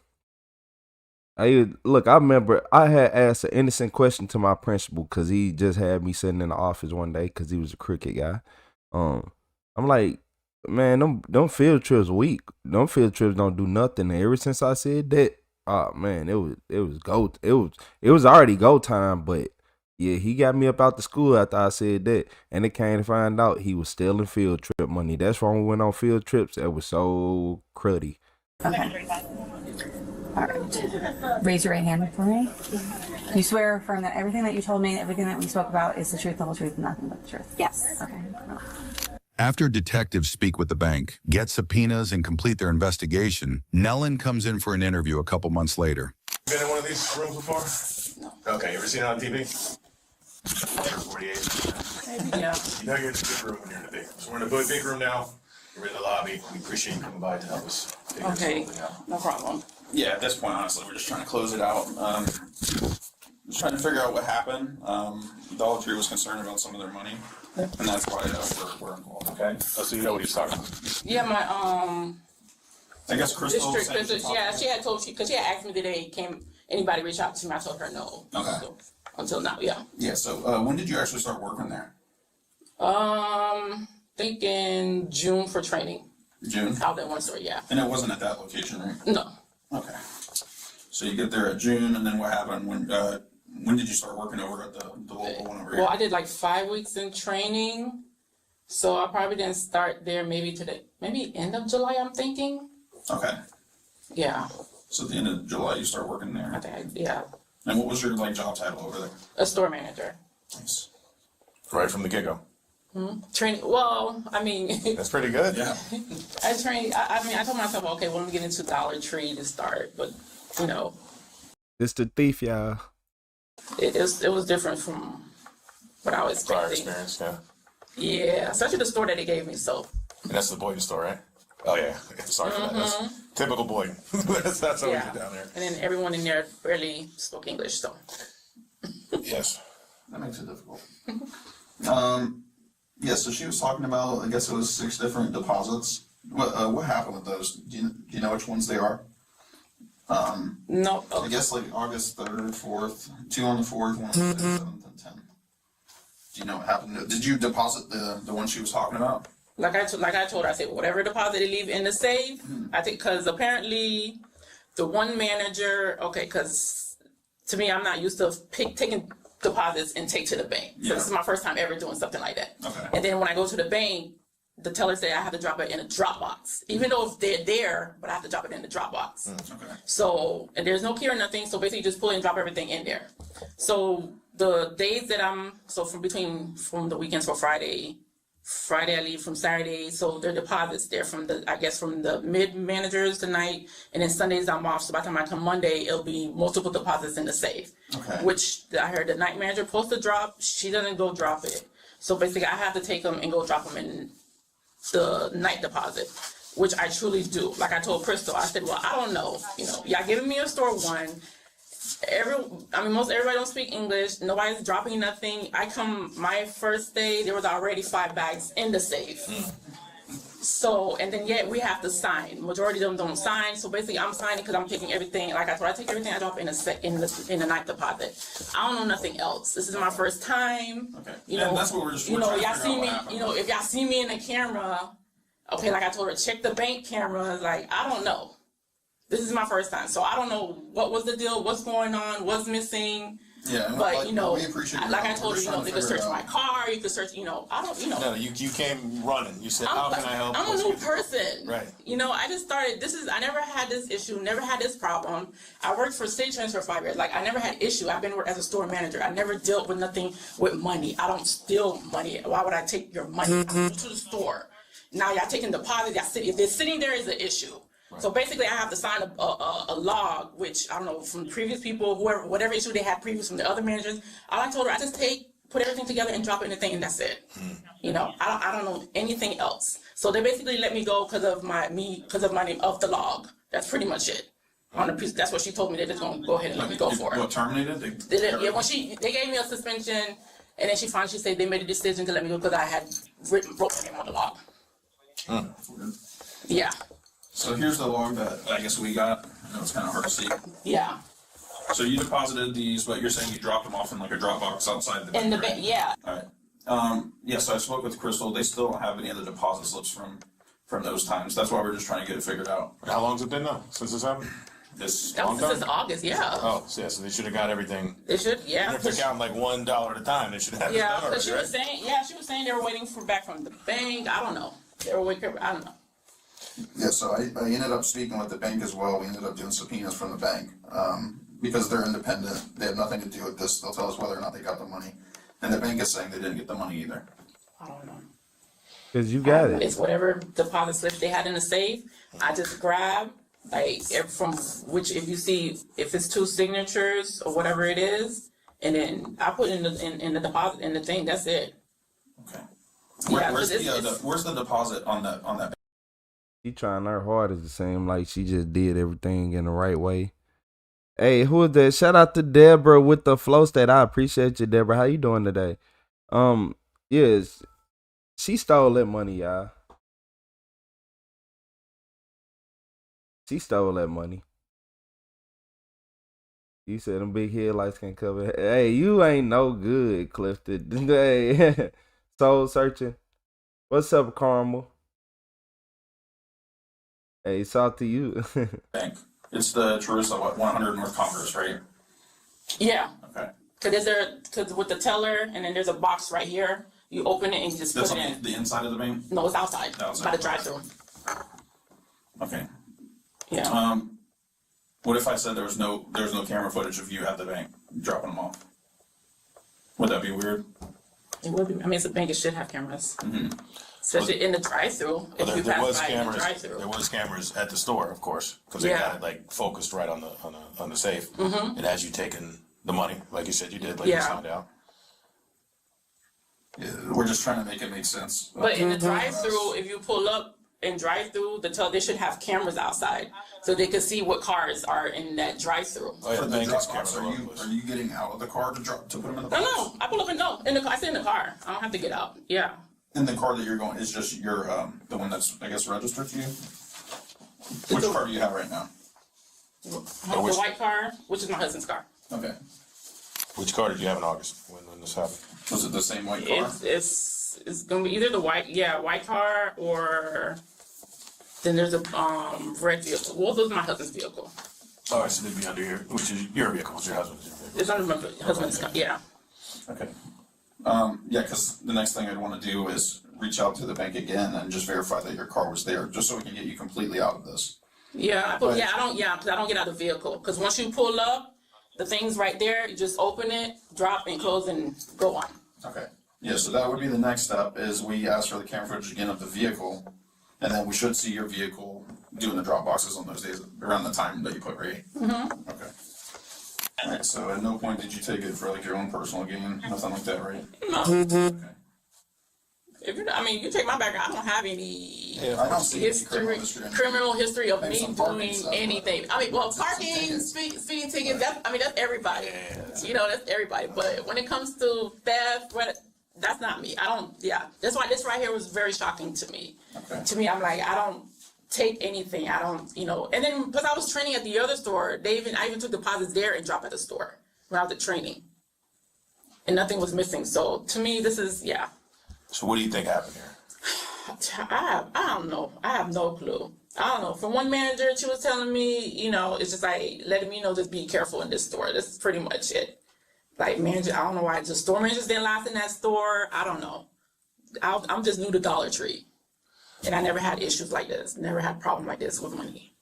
I remember I had asked an innocent question to my principal because he just had me sitting in the office one day because he was a cricket guy. I'm like, man, them field trips weak. Them field trips don't do nothing. And ever since I said that, oh man, it was already go time. But yeah, he got me up out the school after I said that, and it came to find out he was stealing field trip money. That's why we went on field trips. It was so cruddy. Okay. All right. Raise your right hand for me. You swear or affirm that everything that you told me, everything that we spoke about, is the truth, the whole truth, and nothing but the truth? Yes. Okay. After detectives speak with the bank, get subpoenas, and complete their investigation, Nellen comes in for an interview a couple months later. Been in one of these rooms before? No. Okay, you ever seen it on TV? 48. Yeah. You know you're in the big room when you're in the big room. So we're in the big room now. We're in the lobby. We appreciate you coming by to help us figure Okay, something out. no problem. Yeah, at this point, honestly, we're just trying to close it out. Just trying to figure out what happened. Dollar Tree was concerned about some of their money, and that's why we're involved. Okay. So you know what he's talking about. Yeah, my I guess Crystal. Yeah, she had told because she had asked me today, anybody reach out to me? I told her no. Okay. So, until now, yeah. Yeah. So when did you actually start working there? Think in June for training. June. Out at one store, yeah. And it wasn't at that location, right? No. Okay. So you get there at June, and then what happened when did you start working over at the local one over here? Well, I did like 5 weeks in training, so I probably didn't start there maybe end of July. I'm thinking. Okay. Yeah. So at the end of July, you start working there. I think yeah. And what was your job title over there? A store manager. Nice. Right from the get-go. Training. Well, I mean. That's pretty good. Yeah. I trained. I mean, I told myself, okay, well, let me get into Dollar Tree to start, but It's the thief, y'all. It was different from what I was expecting. Prior experience, yeah. Yeah, especially the store that they gave me. So. And that's the Boyden store, right? Oh yeah. Sorry for that. That's typical Boyden. that's what we did down there. And then everyone in there barely spoke English, so. Yes. That makes it difficult. Yeah, so she was talking about, I guess it was 6 different deposits. What happened with those? Do you know which ones they are? No. I guess August 3rd, 4th, 2 on the 4th, 1 on the 5th, 7th, and 10th. Do you know what happened? Did you deposit the one she was talking about? Like I told her, I said, whatever deposit they leave in the safe, I think, because apparently the one manager, because to me, I'm not used to taking deposits and take to the bank. So this is my first time ever doing something like that. Okay. And then when I go to the bank, the teller said I have to drop it in a drop box, even though they're there, but I have to drop it in the drop box. Okay. So, and there's no key or nothing, so basically just pull and drop everything in there. So the days that from the weekends for Friday I leave from Saturday, so there are deposits there from the mid managers tonight, and then Sundays I'm off, so by the time I come Monday, it'll be multiple deposits in the safe. Okay. Which I heard the night manager supposed to drop, she doesn't go drop it. So basically I have to take them and go drop them in the night deposit, which I truly do. Like I told Crystal, I said, well, I don't know, y'all giving me a store one. Most everybody don't speak English. Nobody's dropping nothing. My first day, there was already 5 bags in the safe. So, and then yet we have to sign. Majority of them don't sign. So basically I'm signing because I'm taking everything. Like I take everything I drop in the night deposit. I don't know nothing else. This is my first time. Okay. That's what we're y'all see me, if y'all see me in the camera, okay, like I told her, check the bank cameras. Like, I don't know. This is my first time, so I don't know what was the deal, what's going on, what's missing. Yeah, but we appreciate like I told her, they could search my car, you could search, I don't. No, you came running. You said, how can I help? I'm a new person. Right. I just started. I never had this issue, never had this problem. I worked for State Transfer for 5 years. Like I never had issue. I've been working as a store manager. I never dealt with nothing with money. I don't steal money. Why would I take your money? I go to the store. Now y'all taking deposits. If they're sitting there is an issue. Right. So basically, I have to sign a log, which I don't know from previous people, whatever issue they had previous from the other managers. All I told her, I just put everything together and drop it in the thing, and that's it. I don't know anything else. So they basically let me go because of my name of the log. That's pretty much it. That's what she told me. They're just gonna go ahead and let me go for it. What, terminated? They gave me a suspension, and then she said they made a decision to let me go because I had wrote my name on the log. Yeah. So here's the log that I guess we got. I know it's kind of hard to see. Yeah. So you deposited these, but you're saying you dropped them off in a drop box outside the bank. In the bank, yeah. All right. So I spoke with Crystal. They still don't have any of the deposit slips from those times. That's why we're just trying to get it figured out. How long's it been now since this happened? Since August, yeah. Oh, so they should have got everything. They should, yeah. Even if they're counting $1 at a time, they should have. Yeah, because she was saying they were waiting back from the bank. I don't know. They were waiting. I don't know. Yeah, so I ended up speaking with the bank as well. We ended up doing subpoenas from the bank because they're independent. They have nothing to do with this. They'll tell us whether or not they got the money. And the bank is saying they didn't get the money either. I don't know. Because you got it. It's whatever deposit slip they had in the safe. I just grab, from which if it's 2 signatures or whatever it is, and then I put in the deposit in the thing. That's it. Okay. Where's the deposit on that? She trying her hardest to seem like she just did everything in the right way. Hey, who is that? Shout out to Deborah with the flow state. I appreciate you, Deborah. How you doing today? Yes, she stole that money, y'all. She stole that money. You said them big headlights can cover. Hey, you ain't no good, Clifton. Hey, soul searching. What's up, Carmel? Hey, it's out to you. Bank. It's the Jerusalem 100 North Congress, right? Yeah. Okay. Cause with the teller, and then there's a box right here. You open it and you just That's put it on in. the inside of the bank? No, it's outside. By the drive-through. Okay. Yeah. What if I said there was no camera footage of you at the bank dropping them off? Would that be weird? It would be. I mean, it's a bank. It should have cameras, especially Well, in the drive-through. If you there pass was by in the cameras. drive-through. There was cameras at the store, of course, because they got it like focused right on the safe. Mhm. And as you taken the money, like you said you did, like you signed out. Yeah, we're just trying to make it make sense. But in the drive-through, if you pull up and drive-through, they should have cameras outside so they can see what cars are in that drive-through. Oh, yeah, the drop box, are you getting out of the car to put them in the box? No, I pull up and no. In the car, I sit in the car. I don't have to get out. Yeah. And the car that you're going is just your the one that's I guess registered to you. Which car do you have right now? The white car, which is my husband's car. Okay. Which car did you have in August when this happened? Was it the same white car? It's gonna be either the white car, or then there's a red vehicle. Well, those are my husband's vehicle. Oh, so they'd be under here, which is your vehicle, it's your husband's vehicle. It's under my husband's car. Yeah. Okay. Yeah, because the next thing I'd want to do is reach out to the bank again and just verify that your car was there, just so we can get you completely out of this. Yeah, because I don't get out of the vehicle. Because once you pull up, the thing's right there. You just open it, drop, and close, and go on. Okay. Yeah, so that would be the next step, is we ask for the camera footage again of the vehicle, and then we should see your vehicle doing the drop boxes on those days around the time that you put right. Mm-hmm. Okay. All right, so at no point did you take it for like your own personal gain, nothing like that, right? No. Okay. If you take my background, I don't have any I don't see any criminal history of Maybe me some parking doing stuff, but- anything. I mean, well, parking, speeding tickets, that's everybody. You know, that's everybody. But when it comes to theft, that's not me. That's why this right here was very shocking to me. Okay. To me, I'm like, I don't take anything. I don't, and then, because I was training at the other store, I even took deposits there and dropped at the store when I was at training. And nothing was missing. So to me, this is, So what do you think happened here? I don't know. I have no clue. I don't know. From one manager, she was telling me, it's just like letting me know, just be careful in this store. That's pretty much it. Like manager, I don't know why the store managers didn't last in that store. I don't know. I'm just new to Dollar Tree, and I never had issues like this. Never had a problem like this with money.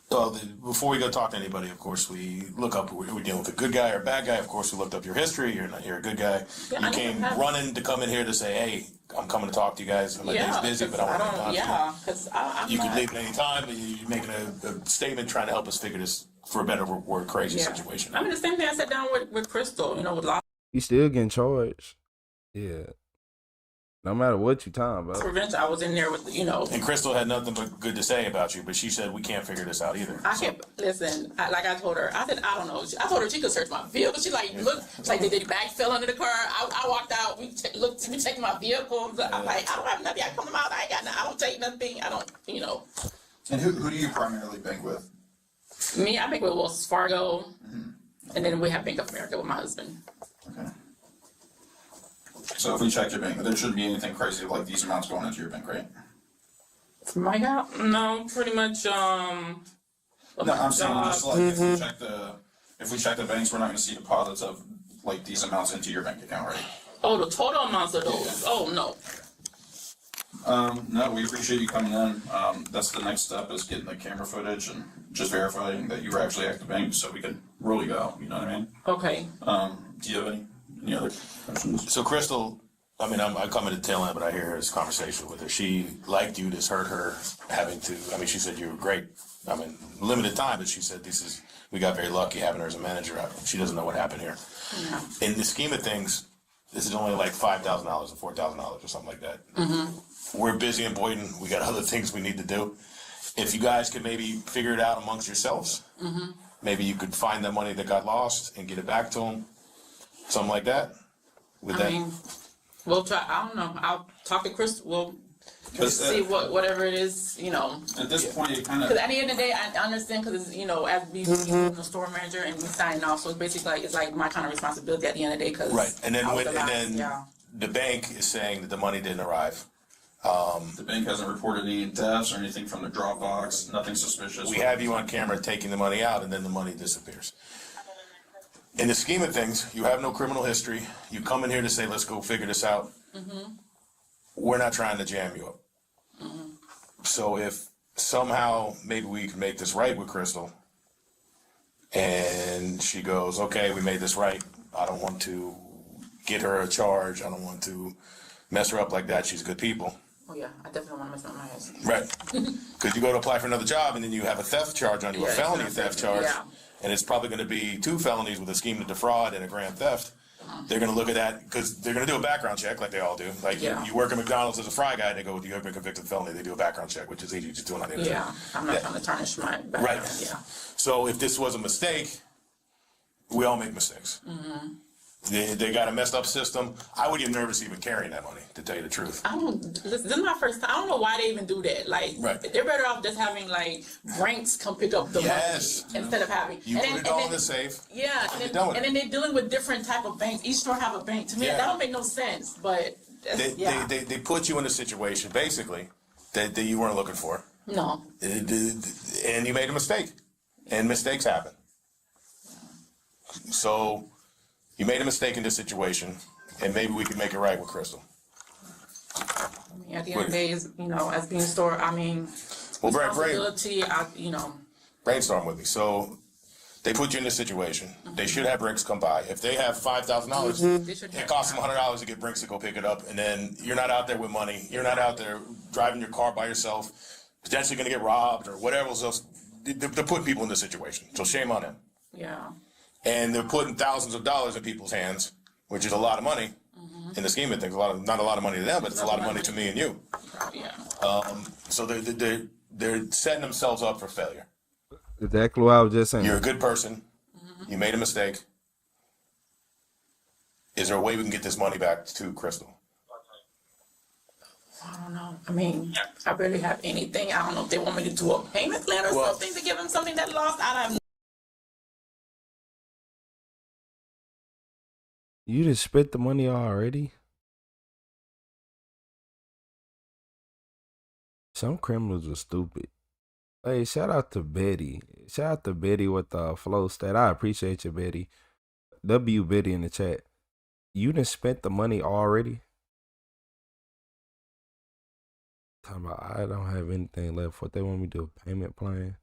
Well, before we go talk to anybody, of course, we look up, we're dealing with a good guy or a bad guy. Of course, we looked up your history. You're a good guy. Yeah, you came running to come in here to say, hey, I'm coming to talk to you guys. My day's busy, but I want to talk to you. Because You could leave at any time, but you're making a statement trying to help us figure this, for a better word, crazy situation. I mean, the same thing I sat down with Crystal, with lots You still getting charged. Yeah. No matter what you talking of about. prevention. I was in there with, And Crystal had nothing but good to say about you, but she said, we can't figure this out either. I can't listen. Like I told her, I said I don't know. I told her she could search my vehicle. She look. She's like, did the bag fell under the car? I walked out. We checked my vehicle. I'm like, I don't have nothing. I come out. I ain't got nothing. I don't take nothing. I don't. And who do you primarily bank with? Me, I bank with Wells Fargo, and then we have Bank of America with my husband. Okay. So if we check your bank, there shouldn't be anything crazy like these amounts going into your bank, right? My God, no, pretty much. No, I'm saying just like if we check the banks, we're not going to see deposits of like these amounts into your bank account, right? Oh, the total amounts of those. Oh no. No, we appreciate you coming in. That's the next step, is getting the camera footage and just verifying that you were actually at the bank, so we can rule you out. You know what I mean? Okay. Do you have any other questions? So Crystal, I mean, I'm coming to the tail end, but I hear this conversation with her. She liked you. This hurt her having to. I mean, she said you were great. I mean, limited time, but she said we got very lucky having her as a manager. She doesn't know what happened here. Yeah. In the scheme of things, this is only like $5,000 or $4,000 or something like that. We're busy in Boynton. We got other things we need to do. If you guys could maybe figure it out amongst yourselves, maybe you could find the money that got lost and get it back to them, something like that. With I that, mean, we'll try. I don't know. I'll talk to Chris. We'll Because, see whatever it is, you know. At this point, you kind of. Because at the end of the day, I understand because you know, as me being the store manager and me signing off, so it's basically like, it's like my kind of responsibility at the end of the day. Cause right, and then I was when, the and last- then yeah. the bank is saying that the money didn't arrive. The bank hasn't reported any thefts or anything from the Dropbox, nothing suspicious. We have you on camera taking the money out, and then the money disappears. In the scheme of things, you have no criminal history. You come in here to say, let's go figure this out. We're not trying to jam you up. So if somehow maybe we can make this right with Crystal, and she goes, okay, we made this right. I don't want to get her a charge. I don't want to mess her up like that. She's good people. Oh yeah, I definitely want to mess up my ass. Right. Because you go to apply for another job and then you have a theft charge on you, Yeah, a it's felony gonna theft affect charge. me, yeah. And it's probably going to be 2 felonies with a scheme to defraud and a grand theft. They're going to look at that because they're going to do a background check like they all do. Like Yeah. you work at McDonald's as a fry guy, they go, do you have been convicted of felony? They do a background check, which is easy, just doing on the internet. Yeah, I'm not trying to tarnish my background. Right. Yeah. So if this was a mistake, we all make mistakes. They got a messed up system. I would get nervous even carrying that money, to tell you the truth. This is my first time. I don't know why they even do that. Like, they're better off just having like ranks come pick up the money instead of having. You and put then, it all and in then, the safe. Yeah, and and you're done with then they're dealing with different type of banks. Each store have a bank. To me, Yeah. that don't make no sense. But They put you in a situation, basically, that you weren't looking for. No. And you made a mistake. And mistakes happen. So you made a mistake in this situation, and maybe we could make it right with Crystal. I mean, at the end of the day, is as being a store, I mean, Well, responsibility. brainstorm with me. So they put you in this situation. They should have Brinks come by. If they have $5,000, it costs them $100 to get Brinks to go pick it up, and then you're not out there with money. You're not out there driving your car by yourself, potentially going to get robbed or whatever else. They're putting people in this situation, so shame on them. Yeah. And they're putting thousands of dollars in people's hands, which is a lot of money in the scheme of things. Not a lot of money to them, but it's a lot of money to me and you. Yeah. So they're setting themselves up for failure. Exactly what I was just saying. You're a good person. You made a mistake. Is there a way we can get this money back to Crystal? I don't know. I mean, I barely have anything. I don't know if they want me to do a payment plan or something to give them something that lost. I don't. You just spent the money already? Some criminals are stupid. Hey, shout out to Betty. Shout out to Betty with the flow stat. I appreciate you, Betty. W Betty in the chat. You done spent the money already? Talking about I don't have anything left. What they want me to do? A payment plan?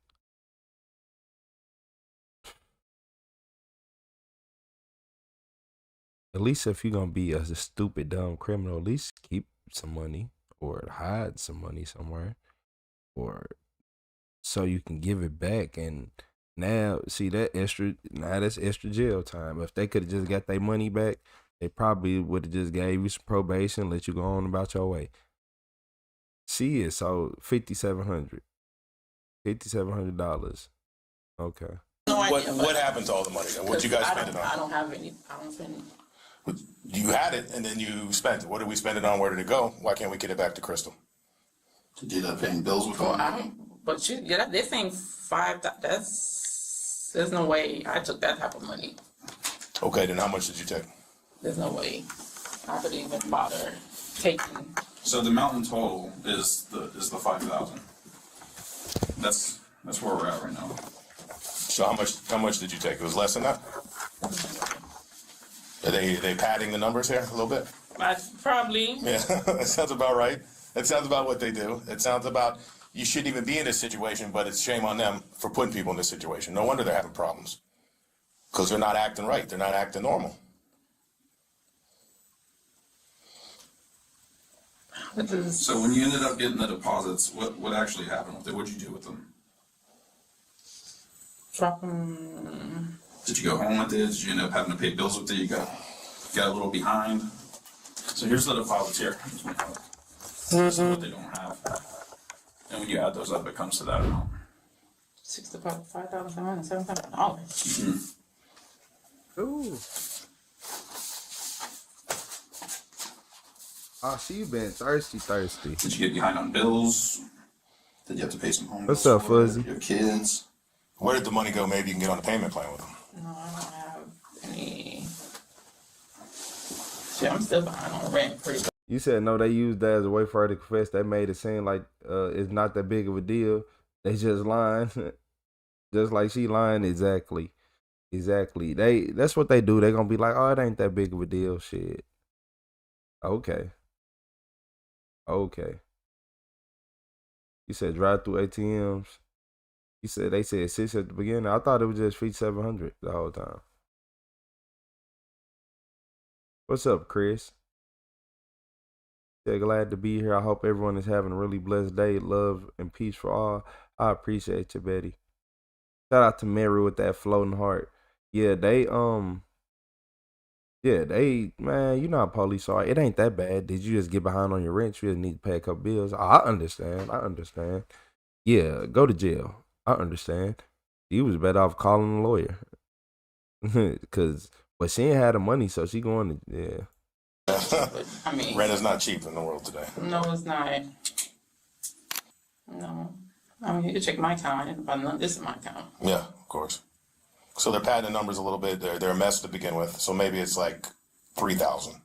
At least if you're gonna be a stupid, dumb criminal, at least keep some money or hide some money somewhere, or so you can give it back. And now, see that's extra jail time. If they could have just got their money back, they probably would have just gave you some probation, let you go on about your way. See it, so $5,700. $5,700. Okay. What happened to all the money then? What you guys spend it on? I don't have any. I don't spend. You had it and then you spent it. What did we spend it on? Where did it go? Why can't we get it back to Crystal? Did you end up paying bills with I don't. But they're saying $5. There's no way I took that type of money. Okay, then how much did you take? There's no way I could even bother taking. So the amount in total is the 5,000. That's where we're at right now. So how much did you take? It was less than that? Are they padding the numbers here a little bit? Probably. Yeah, that sounds about right. That sounds about what they do. It sounds about you shouldn't even be in this situation, but it's shame on them for putting people in this situation. No wonder they're having problems. Because they're not acting right. They're not acting normal. So when you ended up getting the deposits, what actually happened with it? What'd you do with them? Drop them. Did you go home with it? Did you end up having to pay bills with it? You got a little behind. So here's the deposits here. This is what they don't have. And when you add those up, it comes to that amount. $5,775. Ooh. Oh, she been thirsty. Did you get behind on bills? Did you have to pay some home What's bills up, for Fuzzy? your kids? Where did the money go? Maybe you can get on a payment plan with them. No, I don't have any. Shit, I'm still behind on rent pretty bad. You said no, they used that as a way for her to confess. They made it seem like it's not that big of a deal. They just lying. Just like she lying, exactly. That's what they do. They gonna be like, oh, it ain't that big of a deal, shit. Okay. You said drive through ATMs. You said they said 6 at the beginning. I thought it was just feet 700 the whole time. What's up, Chris? Said glad to be here. I hope everyone is having a really blessed day. Love and peace for all. I appreciate you, Betty. Shout out to Mary with that floating heart. Yeah, man, you know how police are. It ain't that bad. Did you just get behind on your rent? You just need to pay a couple bills. I understand. Yeah, go to jail. I understand. You was better off calling a lawyer. But she ain't had the money, so she going to, yeah. I mean, rent is not cheap in the world today. No, it's not. No. I mean, you can check my account. This is my account. Yeah, of course. So they're padding the numbers a little bit. They're a mess to begin with. So maybe it's like 3,000.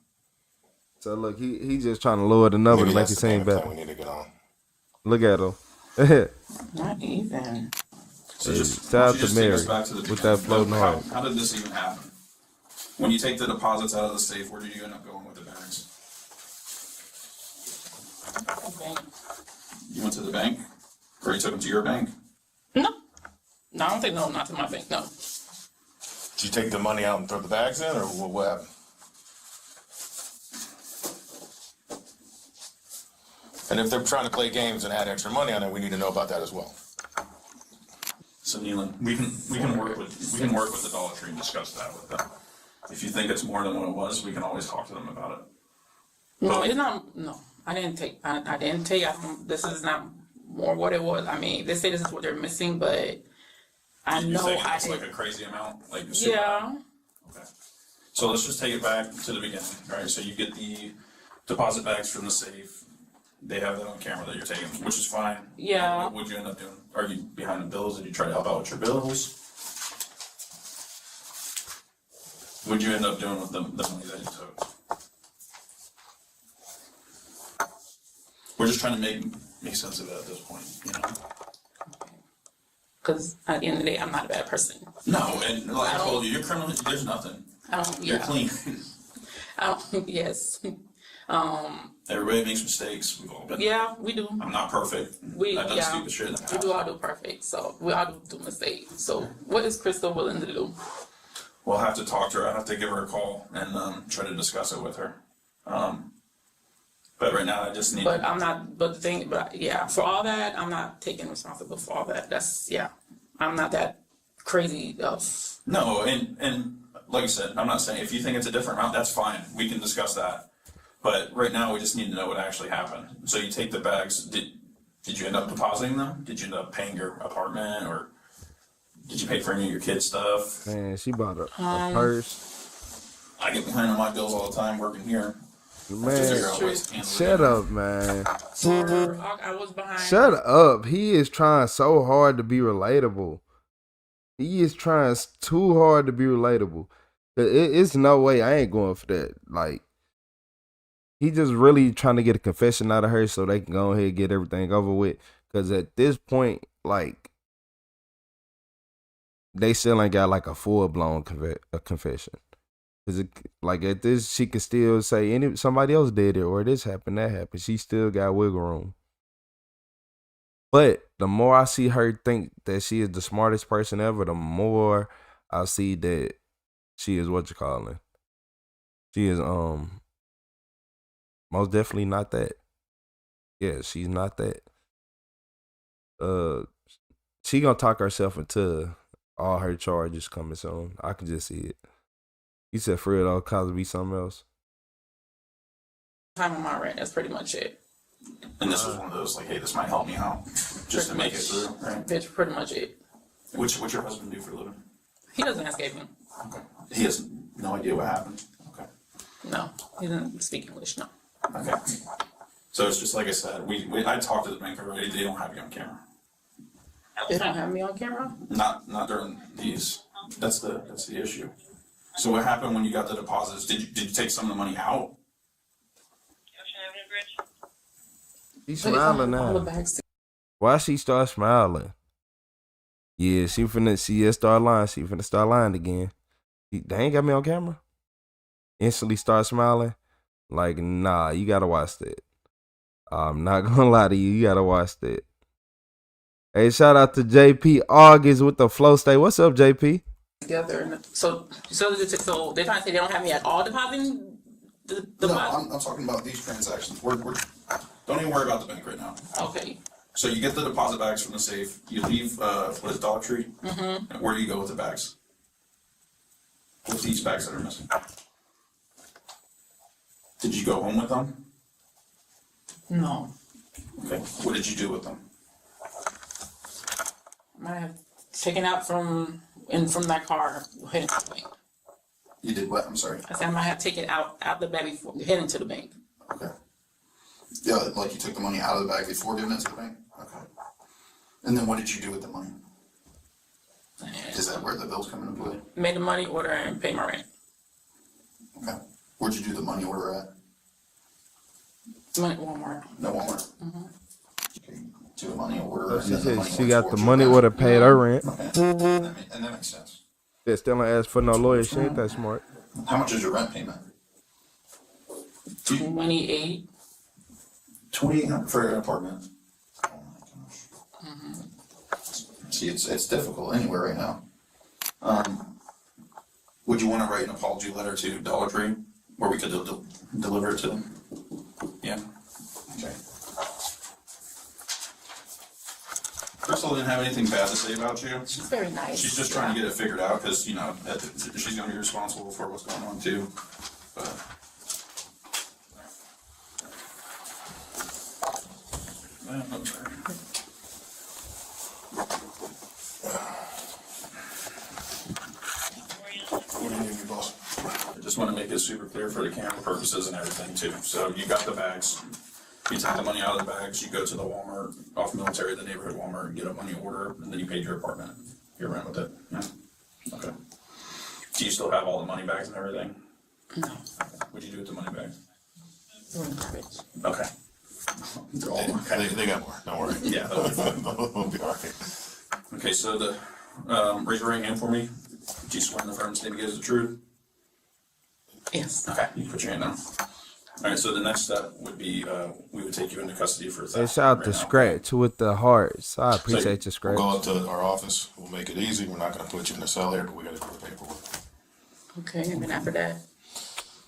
So look, he just trying to lower the number to make it seem better. We need to get on. Look at him. Not even. So just, shout out just to take Mary us back to the with that floating heart. How did this even happen? When you take the deposits out of the safe, where did you end up going with the bags? Bank. You went to the bank? Or you took them to your bank? No, I don't think, not to my bank, no. Did you take the money out and throw the bags in, or what happened? And if they're trying to play games and add extra money on it, we need to know about that as well. So Neelan, we can work with the Dollar Tree and discuss that with them. If you think it's more than what it was, we can always talk to them about it. No, it's not. No, I didn't take. This is not more what it was. I mean, they say this is what they're missing, but I know it's like a crazy amount. Like yeah. Okay. So let's just take it back to the beginning, right? So you get the deposit bags from the safe. They have that on camera that you're taking, which is fine. Yeah. What would you end up doing? Are you behind the bills? Did you try to help out with your bills? What would you end up doing with the money that you took? We're just trying to make sense of it at this point, you know? Because at the end of the day, I'm not a bad person. No, and like I told you, you're criminal. There's nothing. You're clean. Yes. Everybody makes mistakes. We've all been. Yeah, we do. I'm not perfect. I've done stupid shit in the past. We do all do perfect. So we all do mistakes. So what is Crystal willing to do? We'll have to talk to her. I have to give her a call and try to discuss it with her. But right now, I just need. But I'm not. But the thing. But yeah, for all that, I'm not taking responsibility for all that. That's I'm not that crazy of. No, and like I said, I'm not saying if you think it's a different route, that's fine. We can discuss that. But right now, we just need to know what actually happened. So you take the bags. Did you end up depositing them? Did you end up paying your apartment, or did you pay for any of your kids' stuff? Man, she bought a purse. I get behind on my bills all the time working here. Man, shut up, man. I was behind. Shut up. He is trying so hard to be relatable. He is trying too hard to be relatable. It's no way I ain't going for that. Like, he just really trying to get a confession out of her so they can go ahead and get everything over with. Because at this point, like, they still ain't got like a full-blown confession. Because like at this, she can still say somebody else did it or this happened, that happened. She still got wiggle room. But the more I see her think that she is the smartest person ever, the more I see that she is what you calling. She is most definitely not that. Yeah, she's not that. She gonna talk herself into all her charges coming soon. I can just see it. You said for real, though, Cosby something else. Time on my rent. That's pretty much it. And this was one of those like, hey, this might help me out, just to make it through, right? That's pretty much it. What's your husband do for a living? He doesn't escape me. Okay. He has no idea what happened. Okay. No, he doesn't speak English. No. Okay. So it's just like I said. I talked to the bank already. They don't have you on camera. They don't have me on camera. Not during these. That's the issue. So what happened when you got the deposits? Did you take some of the money out? She's smiling now. Why she start smiling? Yeah, she finna start lying. She finna start lying again. They ain't got me on camera. Instantly start smiling. Like, nah, you gotta watch that. I'm not gonna lie to you. You gotta watch that. Hey, shout out to JP August with the flow state. What's up, JP? Together. So they're trying to say they don't have me at all depositing the No, I'm talking about these transactions. Don't even worry about the bank right now. Okay. So you get the deposit bags from the safe. You leave what is Dollar Tree? Mm-hmm. And where do you go with the bags? With these bags that are missing. Did you go home with them? No. Okay. What did you do with them? I might have taken out from that car, heading to the bank. You did what? I'm sorry. I said I might have taken out the bag before heading to the bank. Okay. Yeah, like you took the money out of the bag before giving it to the bank? Okay. And then what did you do with the money? Is that where the bills come into play? Made the money order and paid my rent. Okay. Where'd you do the money order at? Walmart. No, Walmart. Mm-hmm. Okay. Do the money order. She said she got the money order, paid her rent. Okay. And that makes sense. Yeah, still don't ask for no lawyer. She ain't that smart. How much is your rent payment? 28. 28 for an apartment. Mm-hmm. See, it's difficult anywhere right now. Would you want to write an apology letter to Dollar Tree where we could deliver it to them? Yeah. Okay. Crystal didn't have anything bad to say about you. She's very nice. She's just trying to get it figured out because, she's going to be responsible for what's going on too. But. I'm sorry. What do you need, boss? I just want to make it super clear for the camera purposes and everything too. So you got the bags. You take the money out of the bags, you go to the Walmart, off Military, the neighborhood Walmart, and get a money order, and then you paid your apartment. You're rent with it. Yeah. Okay. Do you still have all the money bags and everything? No. What'd you do with the money bags? They're in the fridge. Okay. They're all okay. They got more. Don't worry. Yeah, that'll be fine. We'll be all right. Okay, so raise your right hand for me. Do you swear in the firm statement gives the truth? Yes. Okay, you put your hand down. All right, so the next step would be we would take you into custody for theft. Hey, shout out to Scratch with the hearts. I appreciate you, Scratch. We'll go up to our office. We'll make it easy. We're not going to put you in the cell here, but we got to do the paperwork. Okay, and then after that?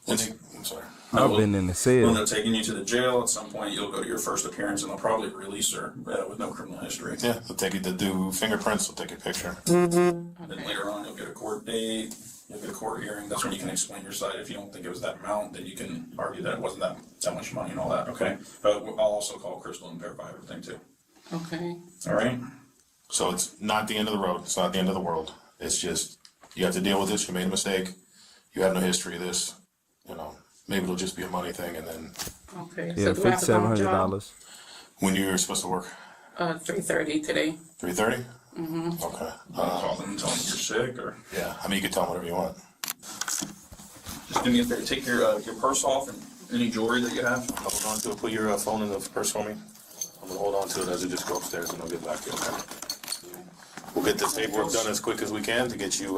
I'm sorry. I've been in the cell. When they're taking you to the jail, at some point you'll go to your first appearance and they'll probably release her with no criminal history. Yeah, they'll take you to do fingerprints. They'll take a picture. And then later on you'll get a court date. You'll get a court hearing. That's when you can explain your side. If you don't think it was that amount, then you can argue that it wasn't that much money and all that. Okay. But I'll also call Crystal and verify everything too. Okay. All right. So it's not the end of the road. It's not the end of the world. It's just you have to deal with this. You made a mistake. You have no history of this. Maybe it'll just be a money thing, and then. Okay. Yeah, so $5,700. When you're supposed to work? 3:30 today. 3:30. Mm-hmm. Okay. Call them and tell them you're sick, or. Yeah, I mean you can tell them whatever you want. Just do me a favor. Take your purse off and any jewelry that you have. Hold on to it. Put your phone in the purse for me. I'm gonna hold on to it as you just go upstairs, and I'll get back to you. Okay. We'll get this paperwork done as quick as we can to get you.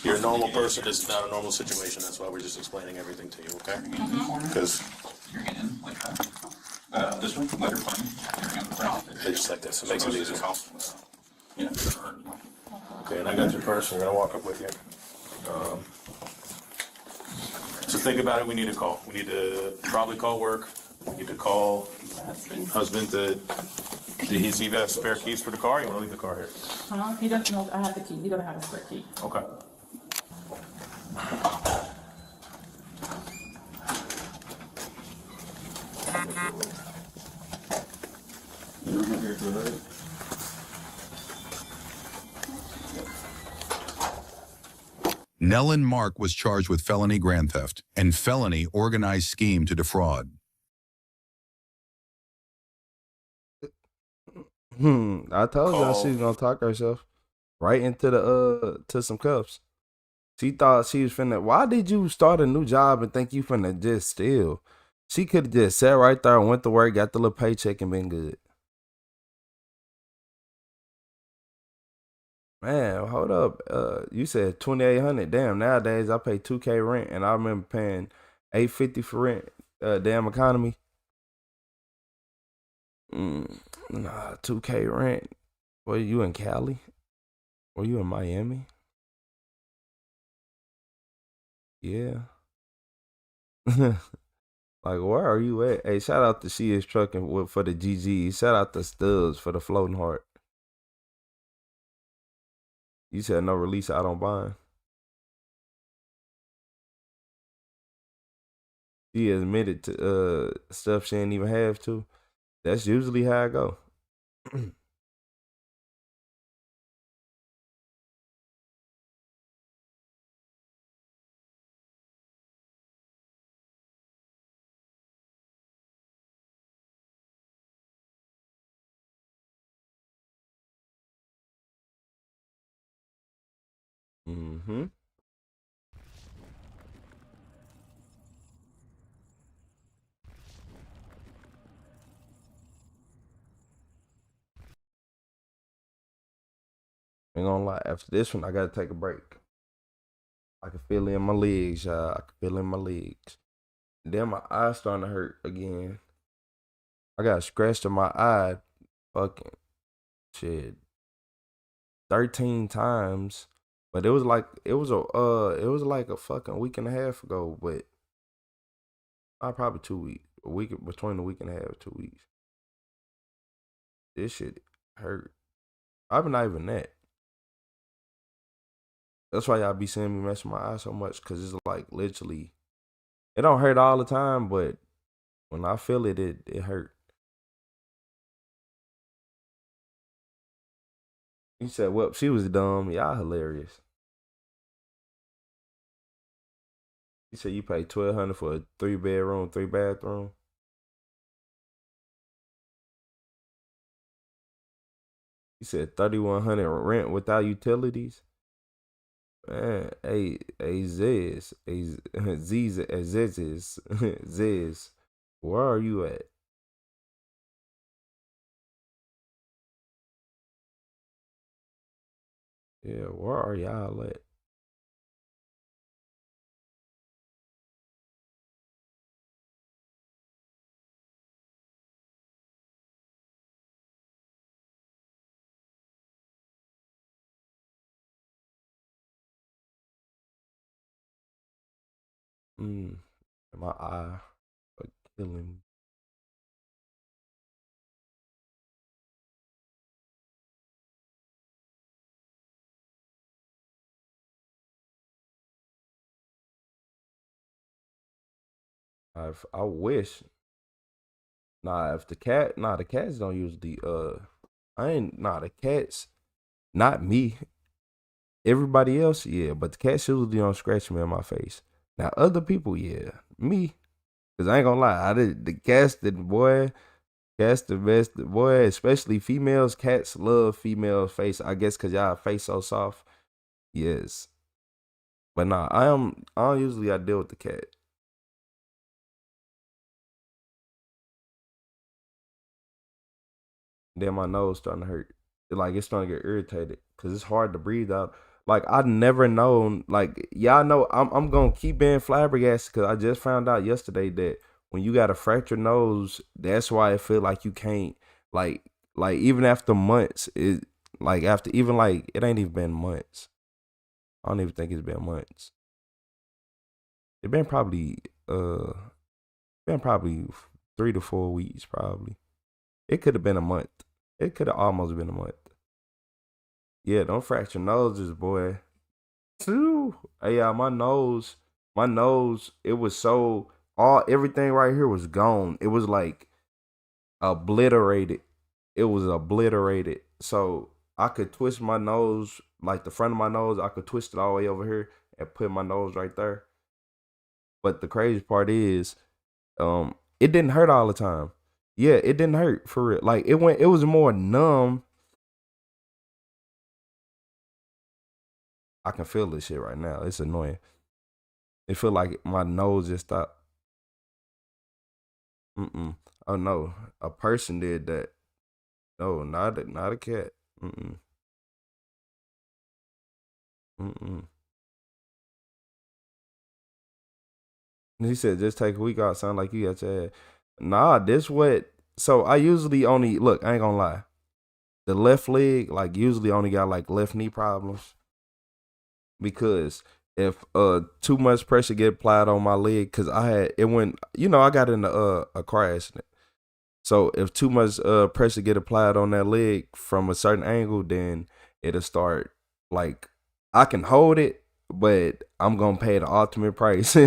You're a normal person. This is not a normal situation. That's why we're just explaining everything to you. Okay? Because you're in like that. This one, let her play. Just like this. It makes it easier. Yeah. Okay, and I got your purse. We're gonna walk up with you. So think about it. We need a call. We need to probably call work. We need to call husband. Does he have spare keys for the car? You want to leave the car here? He doesn't know. I have the key. He doesn't have a spare key. Okay. You don't have your Nellen Mark was charged with felony grand theft and felony organized scheme to defraud. I told y'all she was gonna talk herself right into the to some cuffs. She thought she was finna. Why did you start a new job and think you finna just steal? She could have just sat right there and went to work, got the little paycheck, and been good. Man, hold up. You said 2,800. Damn, nowadays I pay $2K rent, and I remember paying $850 for rent. Damn economy. Nah, 2K rent. Were you in Cali? Were you in Miami? Yeah. Like, where are you at? Hey, shout out to She Is Trucking for the GG. Shout out to Stubbs for the Floating Heart. You said no release out on bond. She admitted to stuff she didn't even have to. That's usually how I go. Mm-hmm. Ain't gonna lie, after this one, I gotta take a break. I can feel it in my legs, y'all. I can feel it in my legs. Then my eye's starting to hurt again. I got scratched in my eye, fucking shit, 13 times. But it was like a fucking week and a half ago. But probably 2 weeks, between a week and a half, 2 weeks. This shit hurt. I've been not even that. That's why y'all be seeing me messing my eye so much, because it's like literally, it don't hurt all the time, but when I feel it, it hurt. You said, well, she was dumb. Y'all hilarious. You said you paid $1,200 for a 3-bedroom, 3-bathroom. You said $3,100 rent without utilities. Man, Ziz, where are you at? Yeah, where are y'all at? My eye killing me. I wish. The cats don't usually the cats, not me. Everybody else, yeah, but the cats usually don't scratch me in my face. Now other people, yeah, me, cause I ain't gonna lie, the cats the best, boy, especially females. Cats love females' face, I guess, cause y'all face so soft. Yes, but I don't usually deal with the cat. Then my nose starting to hurt. It's starting to get irritated because it's hard to breathe out. Like, I never known. Like, y'all know I'm gonna keep being flabbergasted because I just found out yesterday that when you got a fractured nose, that's why I feel like you can't like even after months. It it ain't even been months. I don't even think it's been months. It been probably 3 to 4 weeks probably. It could have been a month. It could have almost been a month. Yeah, don't fracture noses, boy. Hey, yeah, my nose, it was so, everything right here was gone. It was like obliterated. It was obliterated. So I could twist my nose, like the front of my nose, I could twist it all the way over here, and put my nose right there. But the crazy part is, it didn't hurt all the time. Yeah, it didn't hurt for real. Like it was more numb. I can feel this shit right now. It's annoying. It feel like my nose just stopped. Oh no, a person did that. No, not a cat. Mm-mm. Mm-mm. And he said, just take a week out. Sound like you got your ass. Nah, this what. So I usually only look. I ain't gonna lie. The left leg, like usually only got like left knee problems. Because if too much pressure get applied on my leg, cause I had it when I got in a car accident. So if too much pressure get applied on that leg from a certain angle, then it'll start like I can hold it, but I'm gonna pay the ultimate price.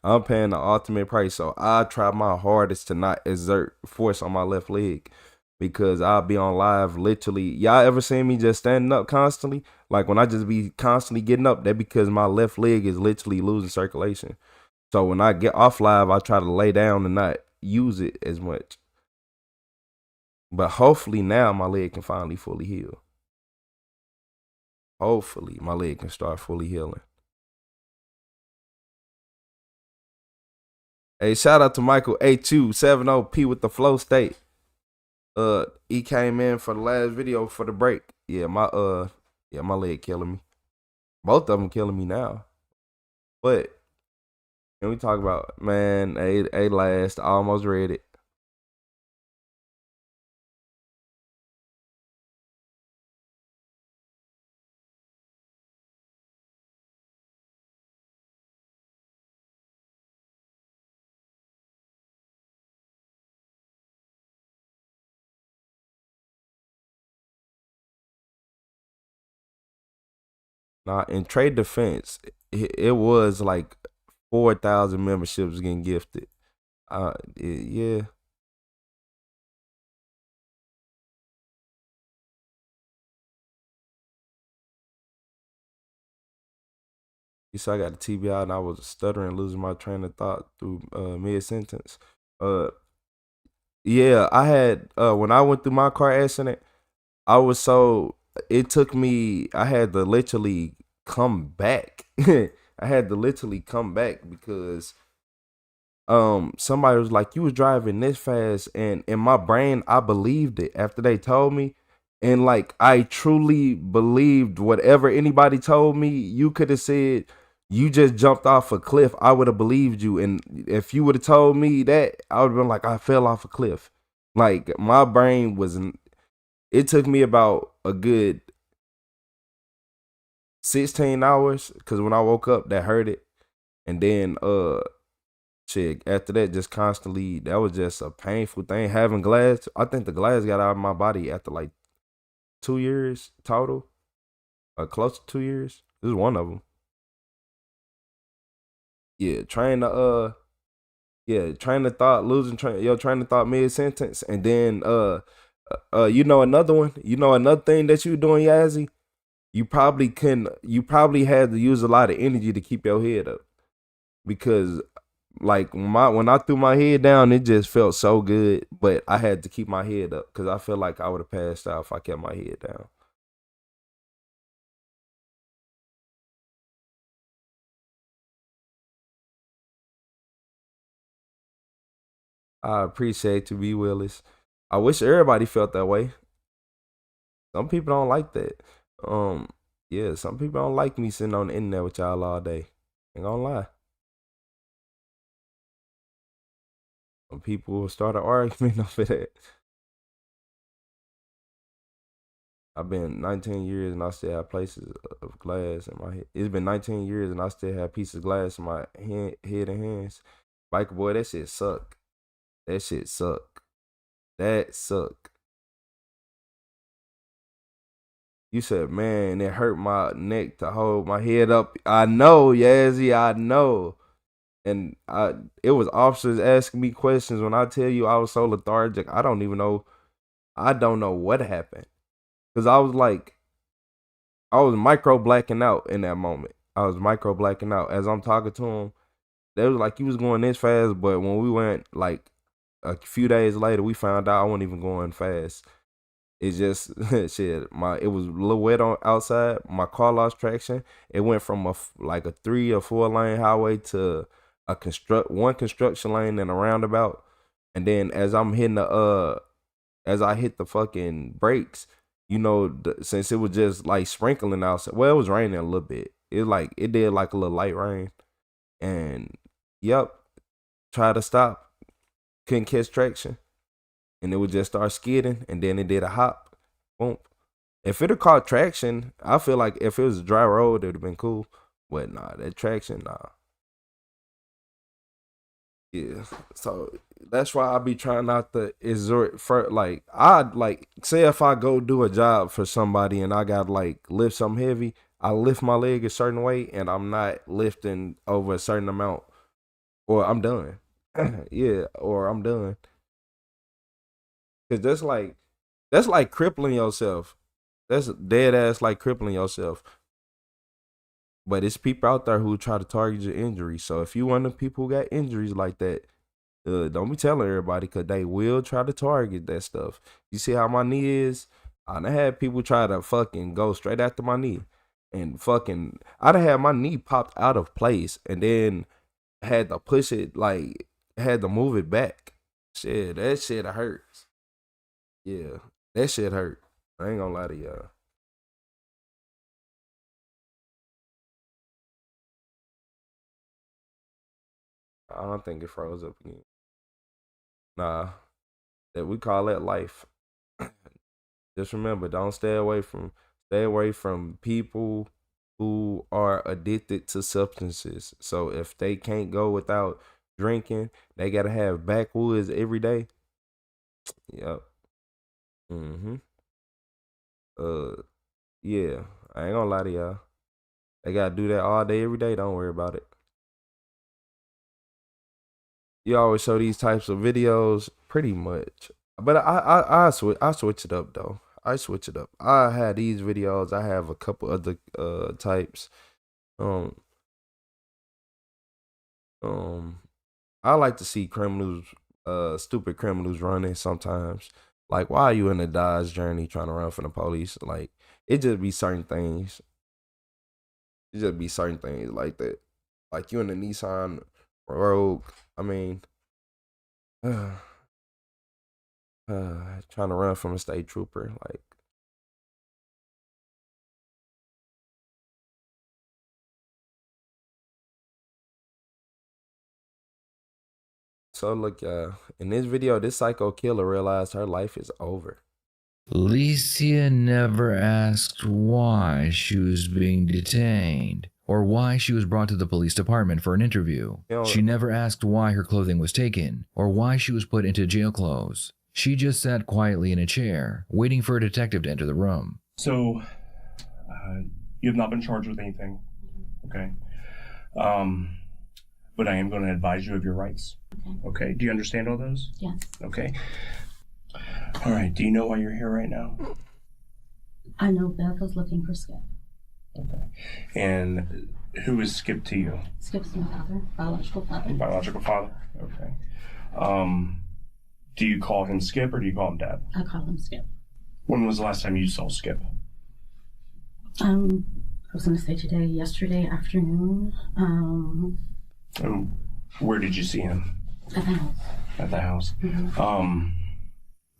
I'm paying the ultimate price. So I try my hardest to not exert force on my left leg because I'll be on live literally. Y'all ever seen me just standing up constantly? Like when I just be constantly getting up, that because my left leg is literally losing circulation. So when I get off live, I try to lay down and not use it as much. But hopefully now my leg can finally fully heal. Hopefully my leg can start fully healing. Hey, shout out to Michael A270P with the flow state. He came in for the last video for the break. Yeah, my leg killing me. Both of them killing me now. But can we talk about, man, a last, I almost read it. Nah, in trade defense, it was like 4,000 memberships getting gifted. Yeah. You saw I got the TBI and I was stuttering, losing my train of thought through mid sentence. Yeah, I had when I went through my car accident, it took me, I had to literally come back. I had to literally come back because somebody was like, you was driving this fast, and in my brain I believed it after they told me. And like I truly believed whatever anybody told me. You could have said you just jumped off a cliff, I would have believed you. And if you would have told me that, I would have been like, I fell off a cliff. Like my brain wasn't. It took me about a good 16 hours because when I woke up, that hurt it. And then shit, after that, just constantly, that was just a painful thing. Having glass, I think the glass got out of my body after like 2 years total, close to 2 years. This is one of them. Yeah, train of thought, losing your train of thought mid sentence, and then another one. Another thing that you doing, Yazzie. You probably had to use a lot of energy to keep your head up, because like when I threw my head down, it just felt so good, but I had to keep my head up because I feel like I would have passed out if I kept my head down. I appreciate you, B. Willis. I wish everybody felt that way. Some people don't like that. Yeah, some people don't like me sitting on the internet with y'all all day. Ain't gonna lie. Some people will start an argument over that. I've been 19 years and I still have places of glass in my head. It's been 19 years and I still have pieces of glass in my head and hands. Biker boy, that shit suck. That shit suck. That suck. You said, man, it hurt my neck to hold my head up. I know, Yazzie, I know. And it was officers asking me questions. When I tell you I was so lethargic, I don't know what happened. Because I was micro blacking out in that moment. micro blacking out. As I'm talking to him, they was like, you was going this fast, but when we went like a few days later, we found out I wasn't even going fast. It's just shit. It was a little wet on outside. My car lost traction. It went from a 3 or 4 lane highway to one construction lane and a roundabout. And then as I'm hitting as I hit the fucking brakes, you know, since it was just like sprinkling outside. Well, it was raining a little bit. It did like a little light rain. And yep, tried to stop, couldn't catch traction. And it would just start skidding, and then it did a hop. Boom. If it had caught traction, I feel like if it was a dry road, it would have been cool. But nah, that traction, nah. Yeah. So that's why I be trying not to exert for say if I go do a job for somebody and I got lift something heavy, I lift my leg a certain way and I'm not lifting over a certain amount, or I'm done. Yeah, or I'm done. Cause that's like crippling yourself. That's dead ass like crippling yourself. But it's people out there who try to target your injuries. So if you one of the people who got injuries like that, don't be telling everybody, cause they will try to target that stuff. You see how my knee is? I done had people try to fucking go straight after my knee, and fucking I done had my knee popped out of place, and then had to push it had to move it back. Shit, that shit hurts. Yeah, that shit hurt. I ain't gonna lie to y'all. I don't think it froze up again. Nah, that we call that life. Just remember, stay away from people who are addicted to substances. So if they can't go without drinking, they gotta have backwoods every day. Yep. Yeah, I ain't gonna lie to y'all. They gotta do that all day, every day. Don't worry about it. You always show these types of videos, pretty much. But I switch it up though. I switch it up. I had these videos. I have a couple other types. I like to see criminals, stupid criminals running sometimes. Like, why are you in a Dodge Journey trying to run from the police? Like, it just be certain things. It just be certain things like that. Like, you in the Nissan Rogue. I mean, trying to run from a state trooper. Like, so look, in this video, this psycho killer realized her life is over. Licia never asked why she was being detained or why she was brought to the police department for an interview. She never asked why her clothing was taken or why she was put into jail clothes. She just sat quietly in a chair, waiting for a detective to enter the room. So, you have not been charged with anything, okay? But I am going to advise you of your rights. Okay, do you understand all those? Yes. Okay. All right, do you know why you're here right now? I know Beth was looking for Skip. Okay. And who is Skip to you? Skip's my father, biological father. Your biological father? Okay. Do you call him Skip or do you call him Dad? I call him Skip. When was the last time you saw Skip? I was going to say yesterday afternoon. And where did you see him? At the house. At the house. Mm-hmm.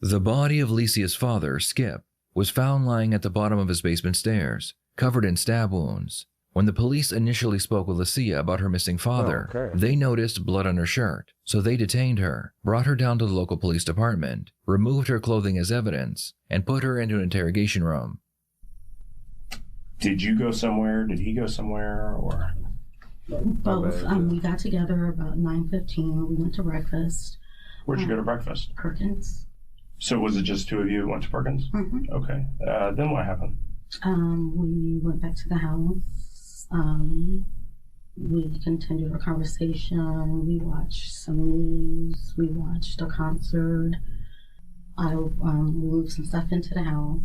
The body of Licia's father, Skip, was found lying at the bottom of his basement stairs, covered in stab wounds. When the police initially spoke with Licia about her missing father, they noticed blood on her shirt, so they detained her, brought her down to the local police department, removed her clothing as evidence, and put her into an interrogation room. Did you go somewhere? Did he go somewhere? Or both. We got together about 9:15. We went to breakfast. Where'd you go to breakfast? Perkins. So was it just two of you who went to Perkins? Mm-hmm. Okay. Then what happened? We went back to the house. We continued our conversation. We watched some news. We watched a concert. I moved some stuff into the house.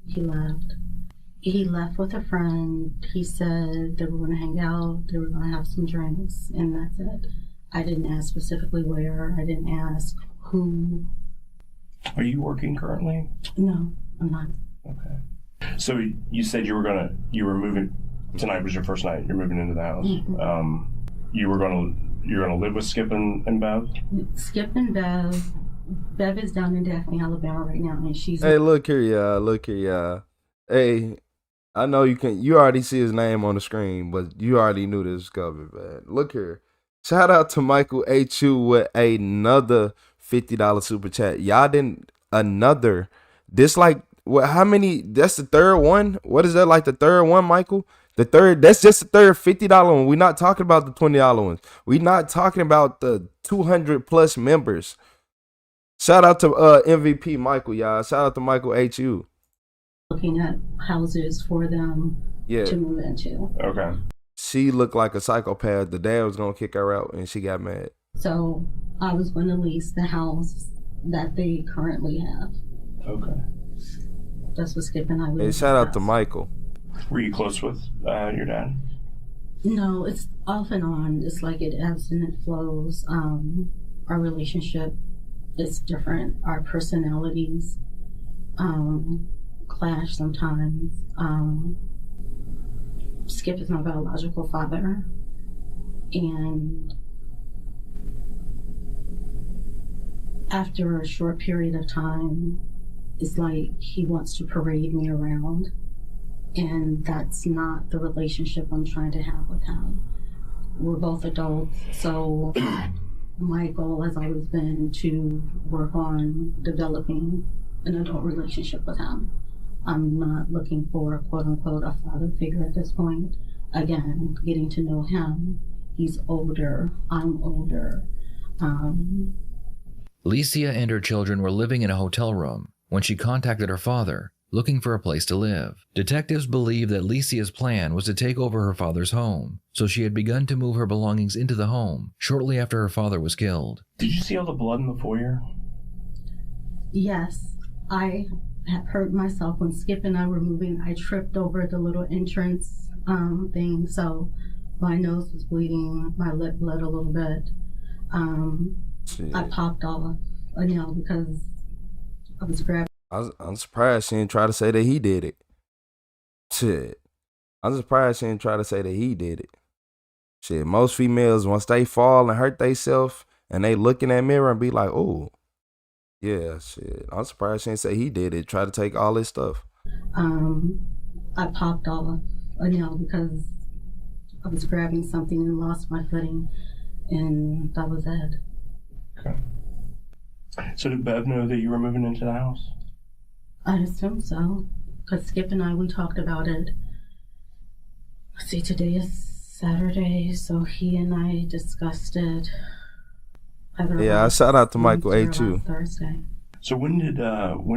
He left. He left with a friend. He said they were going to hang out, they were going to have some drinks, and that's it. I didn't ask specifically where. I didn't ask who. Are you working currently? No, I'm not. Okay. So you said you were moving, tonight was your first night, you're moving into the house. Mm-hmm. You're gonna live with Skip and Bev? Skip and Bev. Bev is down in Daphne, Alabama right now, and she's... Hey, look here, y'all. Hey, I know you already see his name on the screen, but you already knew this was coming, man. Look here. Shout out to Michael H.U. with another $50 super chat. Y'all didn't, this like, what, how many, that's the third one? What is that, like the third one, Michael? That's just the third $50 one. We're not talking about the $20 ones. We're not talking about the 200 plus members. Shout out to MVP Michael, y'all. Shout out to Michael H.U. Looking at houses for them to move into. Okay. She looked like a psychopath. The dad was going to kick her out, and she got mad. So I was going to lease the house that they currently have. Okay. That's what Skip and I would. Hey, shout out to Michael. Were you close with your dad? No, it's off and on. It's like it ebbs and it flows. Our relationship is different. Our personalities clash sometimes. Skip is my biological father, and after a short period of time, it's like he wants to parade me around, and that's not the relationship I'm trying to have with him. We're both adults, so my goal has always been to work on developing an adult relationship with him. I'm not looking for a quote-unquote a father figure at this point. Again, getting to know him. He's older, I'm older. Licia and her children were living in a hotel room when she contacted her father, looking for a place to live. Detectives believe that Licia's plan was to take over her father's home, so she had begun to move her belongings into the home shortly after her father was killed. Did you see all the blood in the foyer? Yes, I had hurt myself when Skip and I were moving. I tripped over the little entrance thing, so my nose was bleeding, my lip bled a little bit. I popped off a nail because I was grabbing. I'm surprised she didn't try to say that he did it. Shit. I'm surprised she didn't try to say that he did it. Shit, most females, once they fall and hurt themselves and they look in that mirror and be like, oh, yeah, shit. I'm surprised she didn't say he did it. Try to take all his stuff. I popped off a nail because I was grabbing something and lost my footing, and that was it. Okay. So did Bev know that you were moving into the house? I assume so, because Skip and I, we talked about it. Let's see, today is Saturday, so he and I discussed it. Yeah, shout out to Michael H.U. Thursday. So when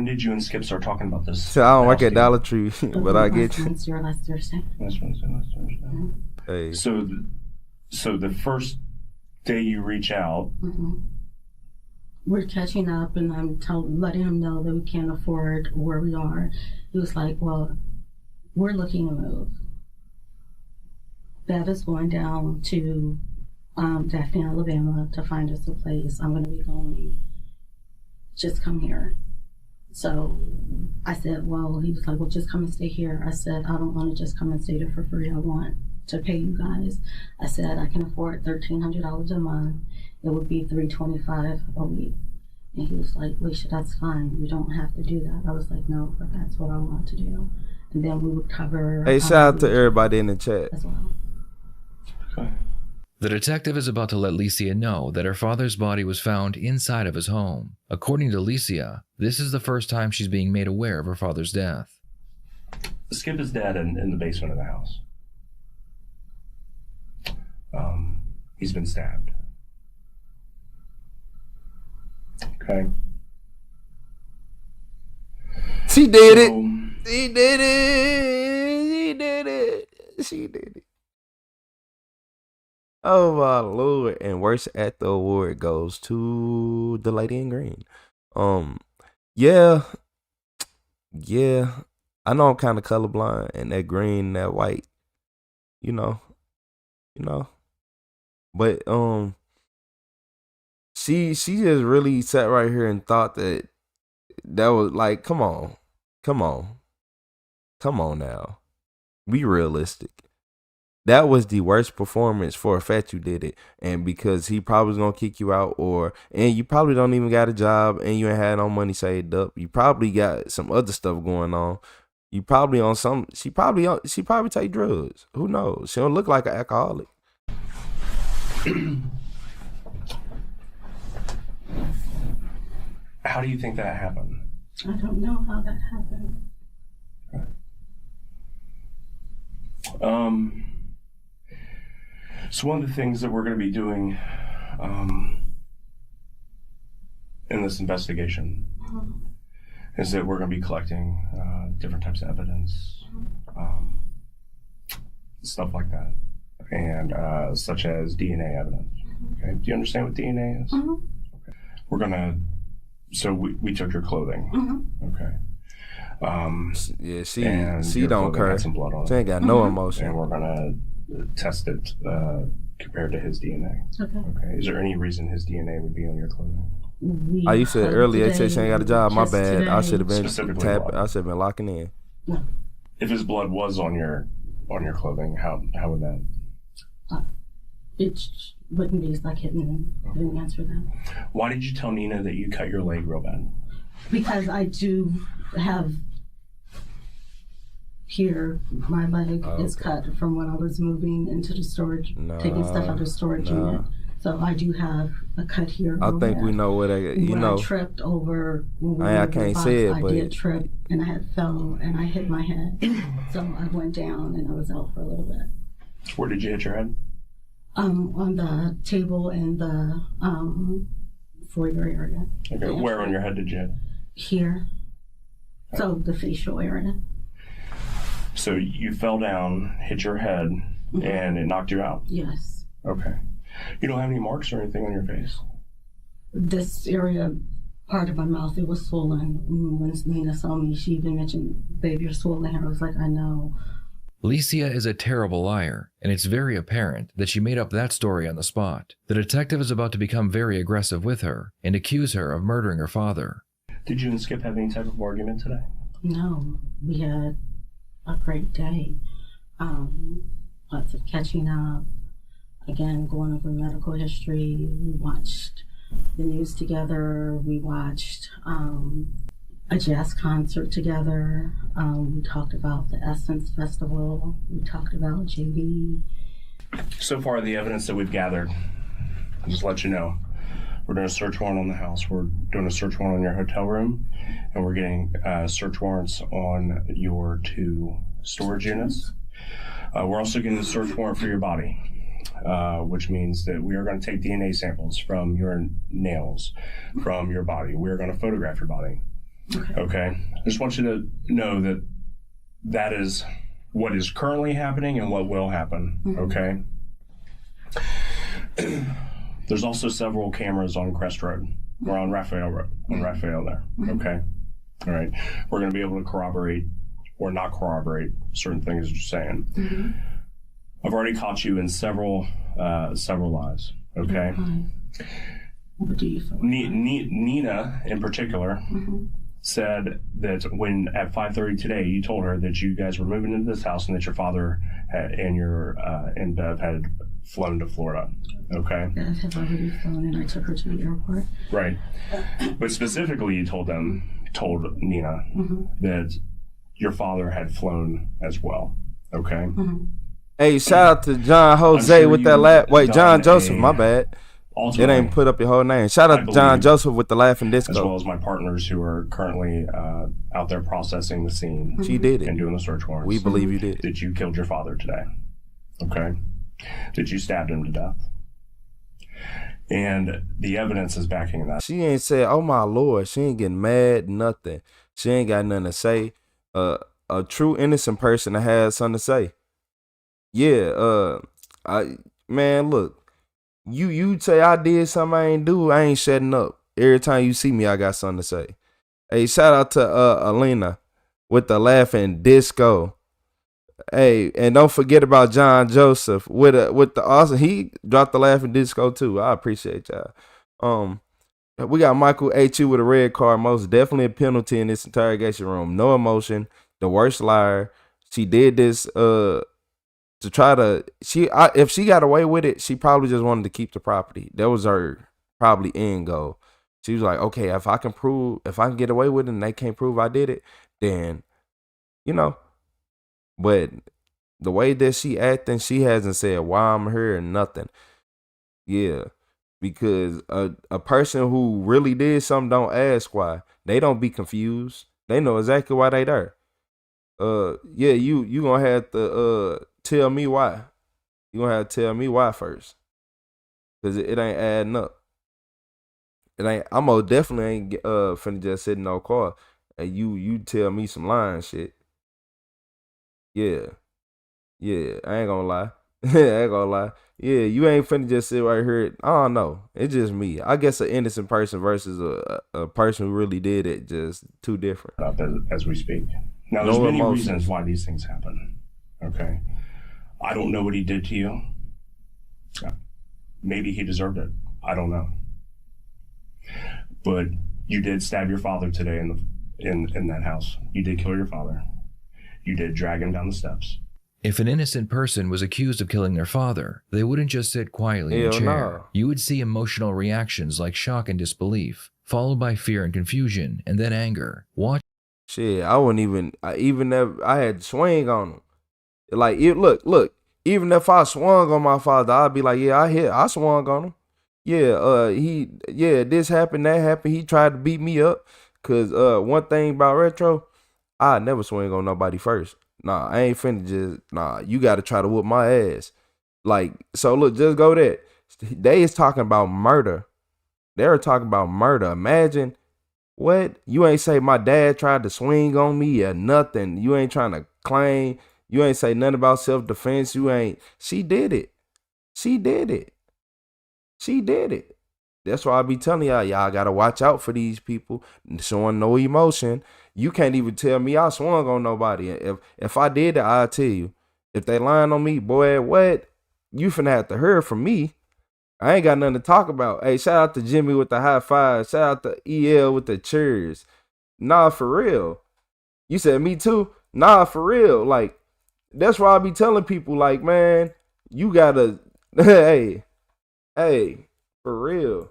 did you and Skip start talking about this? So I don't work at Dollar Tree, but I get you. Wednesday or last Thursday. Last Wednesday, last Thursday. Mm-hmm. Hey. So the first day you reach out, we're catching up, and I'm letting him know that we can't afford where we are. He was like, well, we're looking to move. Bev is going down to Daphne, Alabama to find us a place. I'm going to be going. Just come here. So I said, well, he was like, well, just come and stay here. I said, I don't want to just come and stay there for free. I want to pay you guys. I said, I can afford $1,300 a month. It would be $325 a week. And he was like, Alicia, that's fine. You don't have to do that. I was like, no, but that's what I want to do. And then we would cover. Hey, shout out to everybody in the chat. As well. Okay. The detective is about to let Licia know that her father's body was found inside of his home. According to Licia, this is the first time she's being made aware of her father's death. Skip is dead in the basement of the house. He's been stabbed. Okay. She did it. She did it. She did it. She did it. Oh my Lord. And worst at the award goes to the lady in green. Yeah. I know I'm kind of colorblind, and that green, and that white, you know. But she just really sat right here and thought that was like, come on now, be realistic. That was the worst performance for a fact you did it, and because he probably was gonna kick you out, and you probably don't even got a job, and you ain't had no money saved up. You probably got some other stuff going on. You probably on some. She probably take drugs. Who knows? She don't look like an alcoholic. How do you think that happened? I don't know how that happened. So one of the things that we're going to be doing in this investigation is that we're going to be collecting different types of evidence, stuff like that, and such as DNA evidence. Okay, do you understand what DNA is? Okay. We're gonna. So we took your clothing. Okay. Yeah, she don't care. Some blood on she ain't got no emotion. And we're gonna test it compared to his DNA. Okay. Is there any reason his DNA would be on your clothing? You said earlier they said she ain't got a job. My bad. Today. I should have been Specifically I should have been locking in. No. If his blood was on your clothing, how would that? It wouldn't be like hitting. I didn't answer that. Why did you tell Nina that you cut your leg real bad? Because I do have here, my leg is cut from when I was moving into the storage, taking stuff out of the storage unit. So I do have a cut here. I think we know what I tripped over. I can't say it, but I did trip and I had fell and I hit my head. So I went down and I was out for a little bit. Where did you hit your head? On the table in the foyer area. Okay, where on your head did you hit? Here. So the facial area. So you fell down, hit your head, and it knocked you out? Yes. Okay. You don't have any marks or anything on your face? This area, part of my mouth, it was swollen. When Nina saw me, she even mentioned, babe, you're swollen here. I was like, I know. Licia is a terrible liar, and it's very apparent that she made up that story on the spot. The detective is about to become very aggressive with her and accuse her of murdering her father. Did you and Skip have any type of argument today? No, we had a great day. Lots of catching up. Again, going over medical history. We watched the news together. We watched a jazz concert together. We talked about the Essence Festival. We talked about JD. So far, the evidence that we've gathered, I'll just let you know, we're doing a search warrant on the house. We're doing a search warrant on your hotel room, and we're getting search warrants on your 2 storage units. We're also getting a search warrant for your body, which means that we are going to take DNA samples from your nails, from your body. We're going to photograph your body. Okay. I just want you to know that that is what is currently happening and what will happen. Okay. There's also several cameras on Crest Road. We're on Raphael Road, on Raphael there. Okay. All right. We're going to be able to corroborate or not corroborate certain things you're saying. I've already caught you in several lies. Okay. What do you feel? Nina, in particular, said that when at 5:30 today, you told her that you guys were moving into this house and that your father and Bev had flown to Florida. Okay. Bev had already flown and I took her to the airport. Right. But specifically, you told Nina that your father had flown as well. Okay. Hey, shout out to John Jose with that laugh. Wait, John Joseph, my bad. It ain't put up your whole name. Shout out to John Joseph with the laughing disco. As well as my partners who are currently out there processing the scene. She did it. And doing the search warrants. We believe you did. That you killed your father today. Okay. That you stabbed him to death. And the evidence is backing that. She ain't said, oh my Lord. She ain't getting mad, nothing. She ain't got nothing to say. A true innocent person that has something to say. Yeah, man, look. You say I did something I ain't do, I ain't shutting up. Every time you see me, I got something to say. Hey, shout out to Alina with the laughing disco. Hey, and don't forget about John Joseph with the awesome. He dropped the laughing disco too. I appreciate y'all. We got Michael H.U. with a red card. Most definitely a penalty in this interrogation room. No emotion. The worst liar. She did this to try to. If she got away with it, she probably just wanted to keep the property. That was her probably end goal. She was like, okay, if I can get away with it, and they can't prove I did it, then But the way that she acting, she hasn't said why I'm here or nothing. Yeah. Because a person who really did something don't ask why. They don't be confused. They know exactly why they there. Yeah, you gonna have to tell me why. You gonna have to tell me why first. Cause it ain't adding up. It ain't. I'm most definitely ain't finna just sit in no car and you tell me some lying shit. Yeah, I ain't gonna lie. I ain't gonna lie. Yeah, you ain't finna just sit right here. I don't know. It's just me. I guess an innocent person versus a person who really did it, just too different. As we speak. Now, there's many reasons why these things happen. Okay, I don't know what he did to you. Maybe he deserved it. I don't know. But you did stab your father today in that house. You did kill your father. You did drag him down the steps. If an innocent person was accused of killing their father, they wouldn't just sit quietly in a chair. No. You would see emotional reactions like shock and disbelief, followed by fear and confusion, and then anger. Shit, I wouldn't even. I had to swing on him. Like, look. Even if I swung on my father, I'd be like, yeah, I swung on him. Yeah, this happened, that happened. He tried to beat me up. Cause one thing about Retro, I never swing on nobody first. Nah, I ain't finna just, you gotta try to whoop my ass. Like, so look, just go there. They is talking about murder. They're talking about murder. Imagine, what? You ain't say my dad tried to swing on me or nothing. You ain't trying to claim. You ain't say nothing about self-defense. She did it. She did it. That's why I be telling y'all gotta watch out for these people showing no emotion. You can't even tell me I swung on nobody. If I did it, I'll tell you. If they lying on me, boy, what? You finna have to hear from me. I ain't got nothing to talk about. Hey, shout out to Jimmy with the high five. Shout out to EL with the cheers. Nah, for real. You said me too? Nah, for real. Like, that's why I be telling people, like, man, you gotta, hey, for real.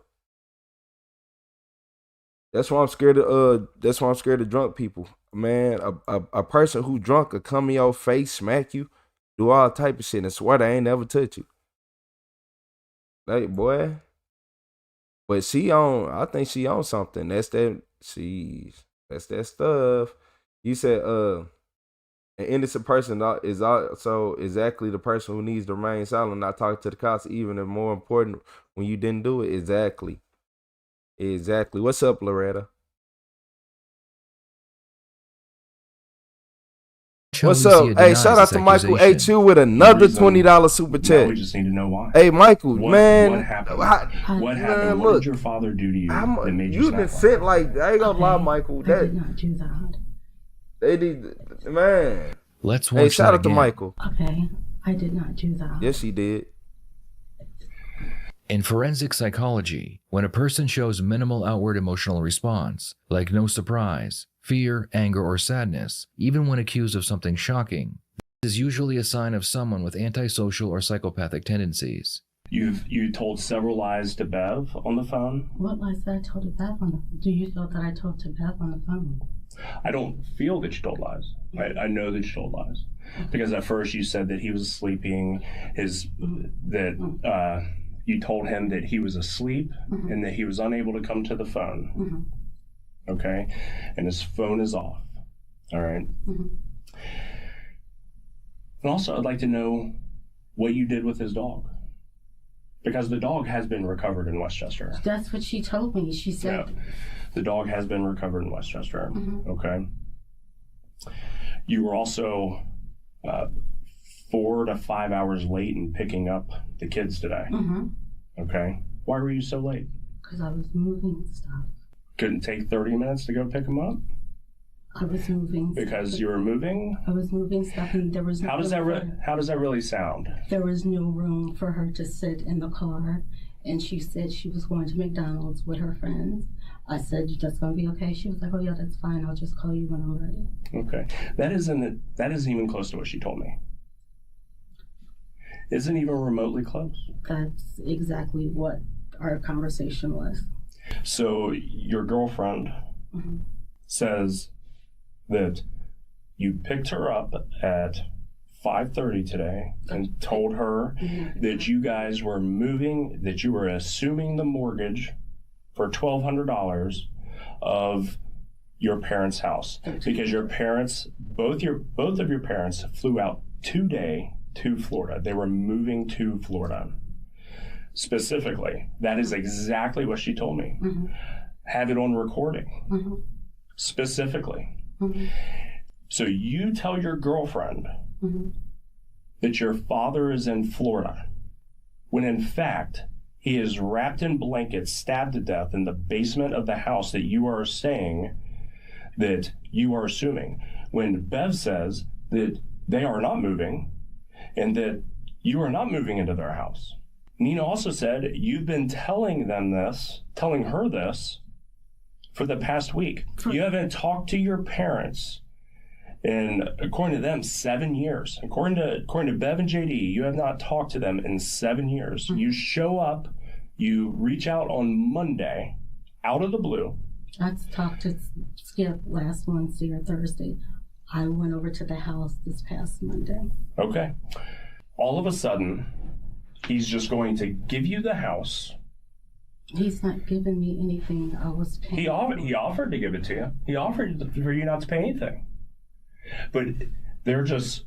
That's why I'm scared of drunk people. Man, a person who drunk could come in your face, smack you, do all type of shit, and swear they ain't never touch you. Like, boy. But I think she on something. That's that stuff. You said an innocent person is also exactly the person who needs to remain silent, not talk to the cops, even if more important when you didn't do it. Exactly. What's up, Loretta? What's up? Hey, shout out to Michael H.U. with another $20 super chat. We just need to know why. Hey, Michael, man. What happened? What did your father do to you that made you snap? Sent like, I ain't gonna lie, Michael. I did not do that. They did, man. Let's watch. Hey, shout out to Michael. Okay, I did not do that. Yes, he did. In forensic psychology, when a person shows minimal outward emotional response, like no surprise, fear, anger, or sadness, even when accused of something shocking, this is usually a sign of someone with antisocial or psychopathic tendencies. You told several lies to Bev on the phone? What lies did I tell to Bev on the phone? Do you feel that I told to Bev on the phone? I don't feel that you told lies. I know that you told lies. Because at first you said that he was sleeping, you told him that he was asleep and that he was unable to come to the phone. Okay? And his phone is off. All right? And also, I'd like to know what you did with his dog. Because the dog has been recovered in Westchester. That's what she told me. She said... Yeah. The dog has been recovered in Westchester. Okay? You were also 4 to 5 hours late in picking up the kids today. Okay? Why were you so late? Because I was moving stuff. Couldn't take 30 minutes to go pick them up? I was moving. Because you were moving? I was moving stuff, and there was no How does that really sound? There was no room for her to sit in the car, and she said she was going to McDonald's with her friends. I said, "That's gonna be okay." She was like, "Oh yeah, that's fine. I'll just call you when I'm ready." Okay, that isn't even close to what she told me. Isn't even remotely close. That's exactly what our conversation was. So your girlfriend says that you picked her up at 5:30 today and told her that you guys were moving, that you were assuming the mortgage for $1,200 of your parents' house because your parents, both of your parents, flew out today to Florida. They were moving to Florida. Specifically, that is exactly what she told me. Have it on recording. Specifically. So you tell your girlfriend that your father is in Florida, when in fact he is wrapped in blankets, stabbed to death in the basement of the house that you are saying that you are assuming. When Bev says that they are not moving and that you are not moving into their house. Nina also said you've been telling her this for the past week. You haven't talked to your parents in, according to them, 7 years. According to Bev and JD, you have not talked to them in 7 years. You show up, you reach out on Monday, out of the blue. I talked to Skip last Wednesday or Thursday. I went over to the house this past Monday. Okay. All of a sudden, he's just going to give you the house. He's not giving me anything. I was paying. He offered to give it to you. He offered for you not to pay anything. But they're just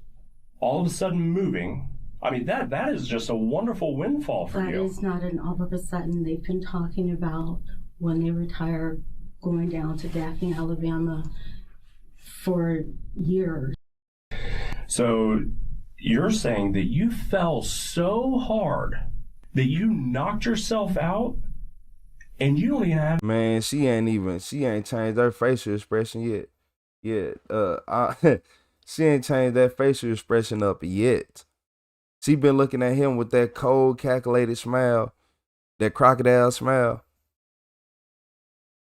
all of a sudden moving. I mean, that is just a wonderful windfall for you. That is not an all of a sudden. They've been talking about when they retire going down to Daphne, Alabama for years. So you're saying that you fell so hard that you knocked yourself out and you don't even have... Man, she ain't changed her facial expression yet. She ain't changed that facial expression up yet. She been looking at him with that cold, calculated smile, that crocodile smile.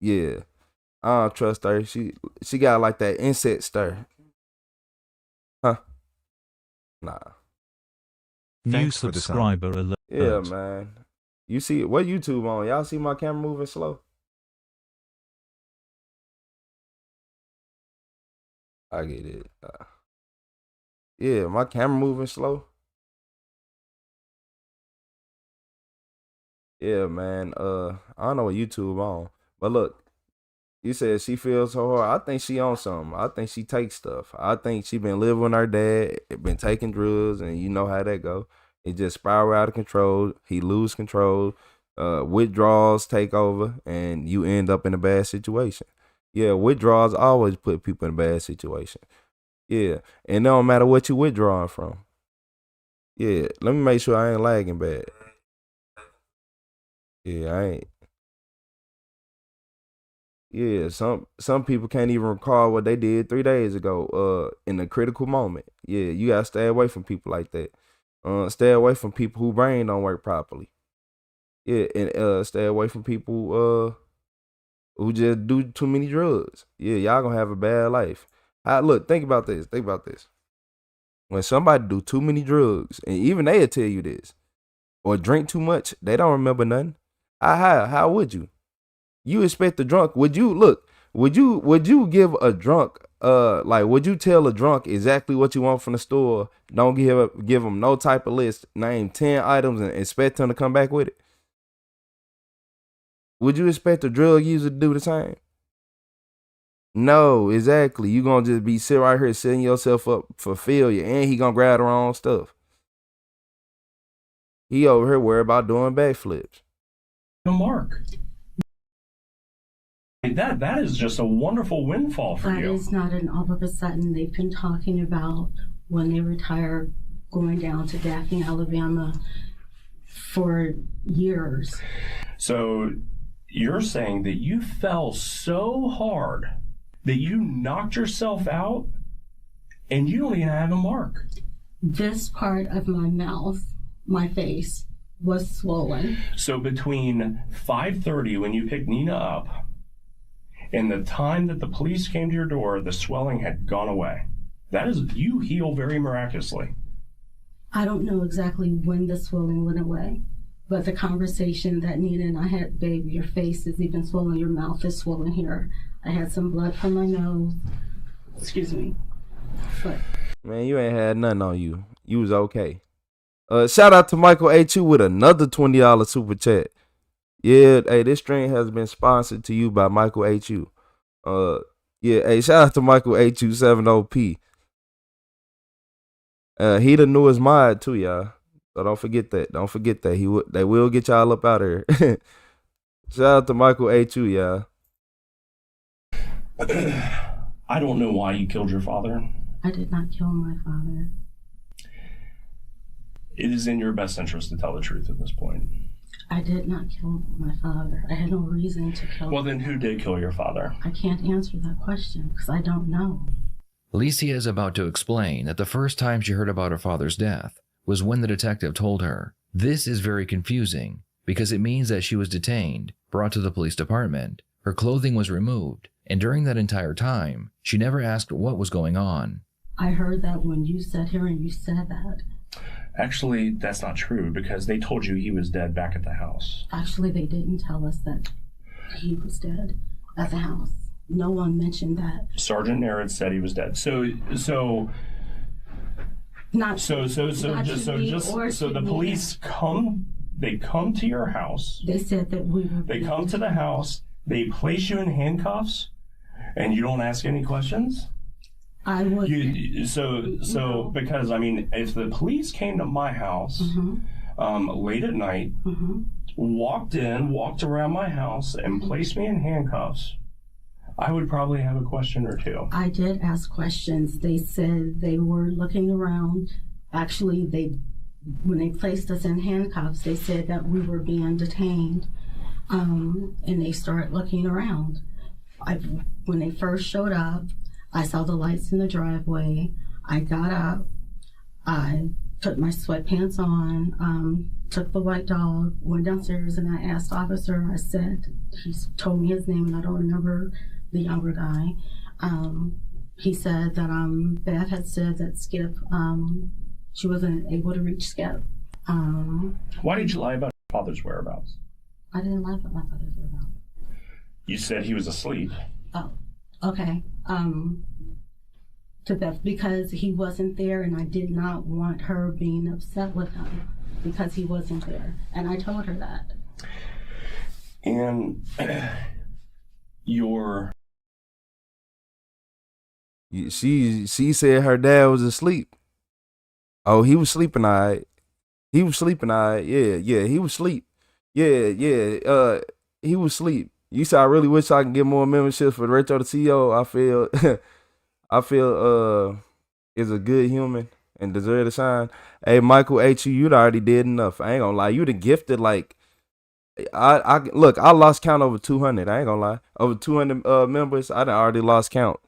Yeah, I don't trust her. She got like that insect stare. Huh? Nah. New subscriber alert. Yeah, man. You see what YouTube on? Y'all see my camera moving slow? I get it. Yeah, my camera moving slow. Yeah, man. I don't know what YouTube on, but look, you said she feels so hard. I think she on something. I think she takes stuff. I think she been living with her dad, been taking drugs, and you know how that go. It just spiral out of control. He lose control. Withdrawals take over, and you end up in a bad situation. Yeah, withdrawals always put people in a bad situation. Yeah, and it don't matter what you withdrawing from. Yeah, let me make sure I ain't lagging bad. Yeah, I ain't. Yeah, some people can't even recall what they did 3 days ago. In a critical moment. Yeah, you gotta stay away from people like that. Stay away from people whose brain don't work properly. Yeah, and stay away from people who just do too many drugs. Yeah, y'all gonna have a bad life. Look, think about this. When somebody do too many drugs, and even they'll tell you this, or drink too much, they don't remember nothing. How would you? You expect a drunk? Would you give a drunk would you tell a drunk exactly what you want from the store? Don't give them no type of list. Name 10 items and expect them to come back with it. Would you expect a drug user to do the same? No, exactly. You gonna just be sitting right here setting yourself up for failure, and he gonna grab the wrong stuff. He over here worried about doing backflips. No, Mark. That is just a wonderful windfall for you. That is not an all of a sudden. They've been talking about when they retire going down to Daphne, Alabama for years. So you're saying that you fell so hard that you knocked yourself out and you don't even have a mark. This part of my mouth, my face, was swollen. So between 5:30 when you picked Nina up and the time that the police came to your door, the swelling had gone away. That is, you heal very miraculously. I don't know exactly when the swelling went away, but the conversation that Nina and I had, babe, your face is even swollen, your mouth is swollen here. I had some blood from my nose. Excuse me. But man, you ain't had nothing on you. You was okay. Shout out to Michael A2 with another $20 super chat. Yeah, hey, this stream has been sponsored to you by Michael A2. Yeah, hey, shout out to Michael A270P. He the newest mod too, y'all. So don't forget that. Don't forget that. They will get y'all up out of here. Shout out to Michael A2, y'all. I don't know why you killed your father. I did not kill my father. It is in your best interest to tell the truth at this point. I did not kill my father. I had no reason to kill him. Well, then who did kill your father? I can't answer that question because I don't know. Alicia is about to explain that the first time she heard about her father's death was when the detective told her. This is very confusing because it means that she was detained, brought to the police department, her clothing was removed, and during that entire time, she never asked what was going on. I heard that when you sat here and you said that. Actually, that's not true because they told you he was dead back at the house. Actually, they didn't tell us that he was dead at the house. No one mentioned that. Sergeant Narrett said he was dead. So the police come to your house. They said that They come to the house, they place you in handcuffs, and you don't ask any questions? I would. Because I mean, if the police came to my house late at night, walked around my house and placed me in handcuffs, I would probably have a question or two. I did ask questions. They said they were looking around. Actually, when they placed us in handcuffs, they said that we were being detained, and they started looking around. When they first showed up, I saw the lights in the driveway. I got up. I put my sweatpants on, took the white dog, went downstairs, and I asked the officer, I said, he told me his name, and I don't remember the younger guy. He said that Beth had said that Skip, she wasn't able to reach Skip. Why did you lie about your father's whereabouts? I didn't lie about my father's whereabouts. You said he was asleep. Oh, okay. To Beth, because he wasn't there, and I did not want her being upset with him because he wasn't there, and I told her that. And she said her dad was asleep. Oh, he was sleeping, all right. He was sleeping, all right. Yeah, he was asleep. Yeah, he was asleep. You said I really wish I could get more memberships for the Retro to CEO. I feel is a good human and deserve to shine. Hey, Michael H, you already did enough. I ain't gonna lie. You the gifted, like I lost count over 200. I ain't gonna lie. Over 200 members. I done already lost count.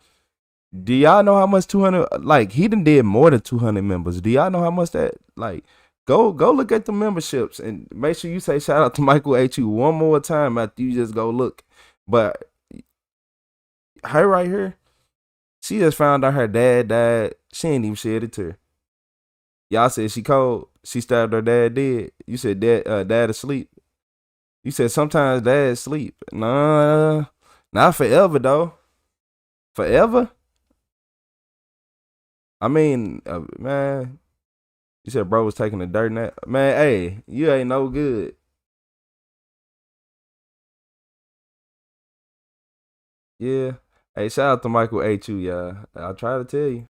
Do y'all know how much 200? Like he done did more than 200 members. Do y'all know how much that? Like go look at the memberships and make sure you say shout out to Michael H one more time after you just go look. But her right here, she just found out her dad died. She ain't even shed a tear. Y'all said she cold. She stabbed her dad dead. You said dad asleep. You said sometimes dad asleep. Nah, not forever though. Forever? I mean, man, you said bro was taking a dirt nap. Man, hey, you ain't no good. Yeah. Hey, shout out to Michael H2, y'all. I'll try to tell you.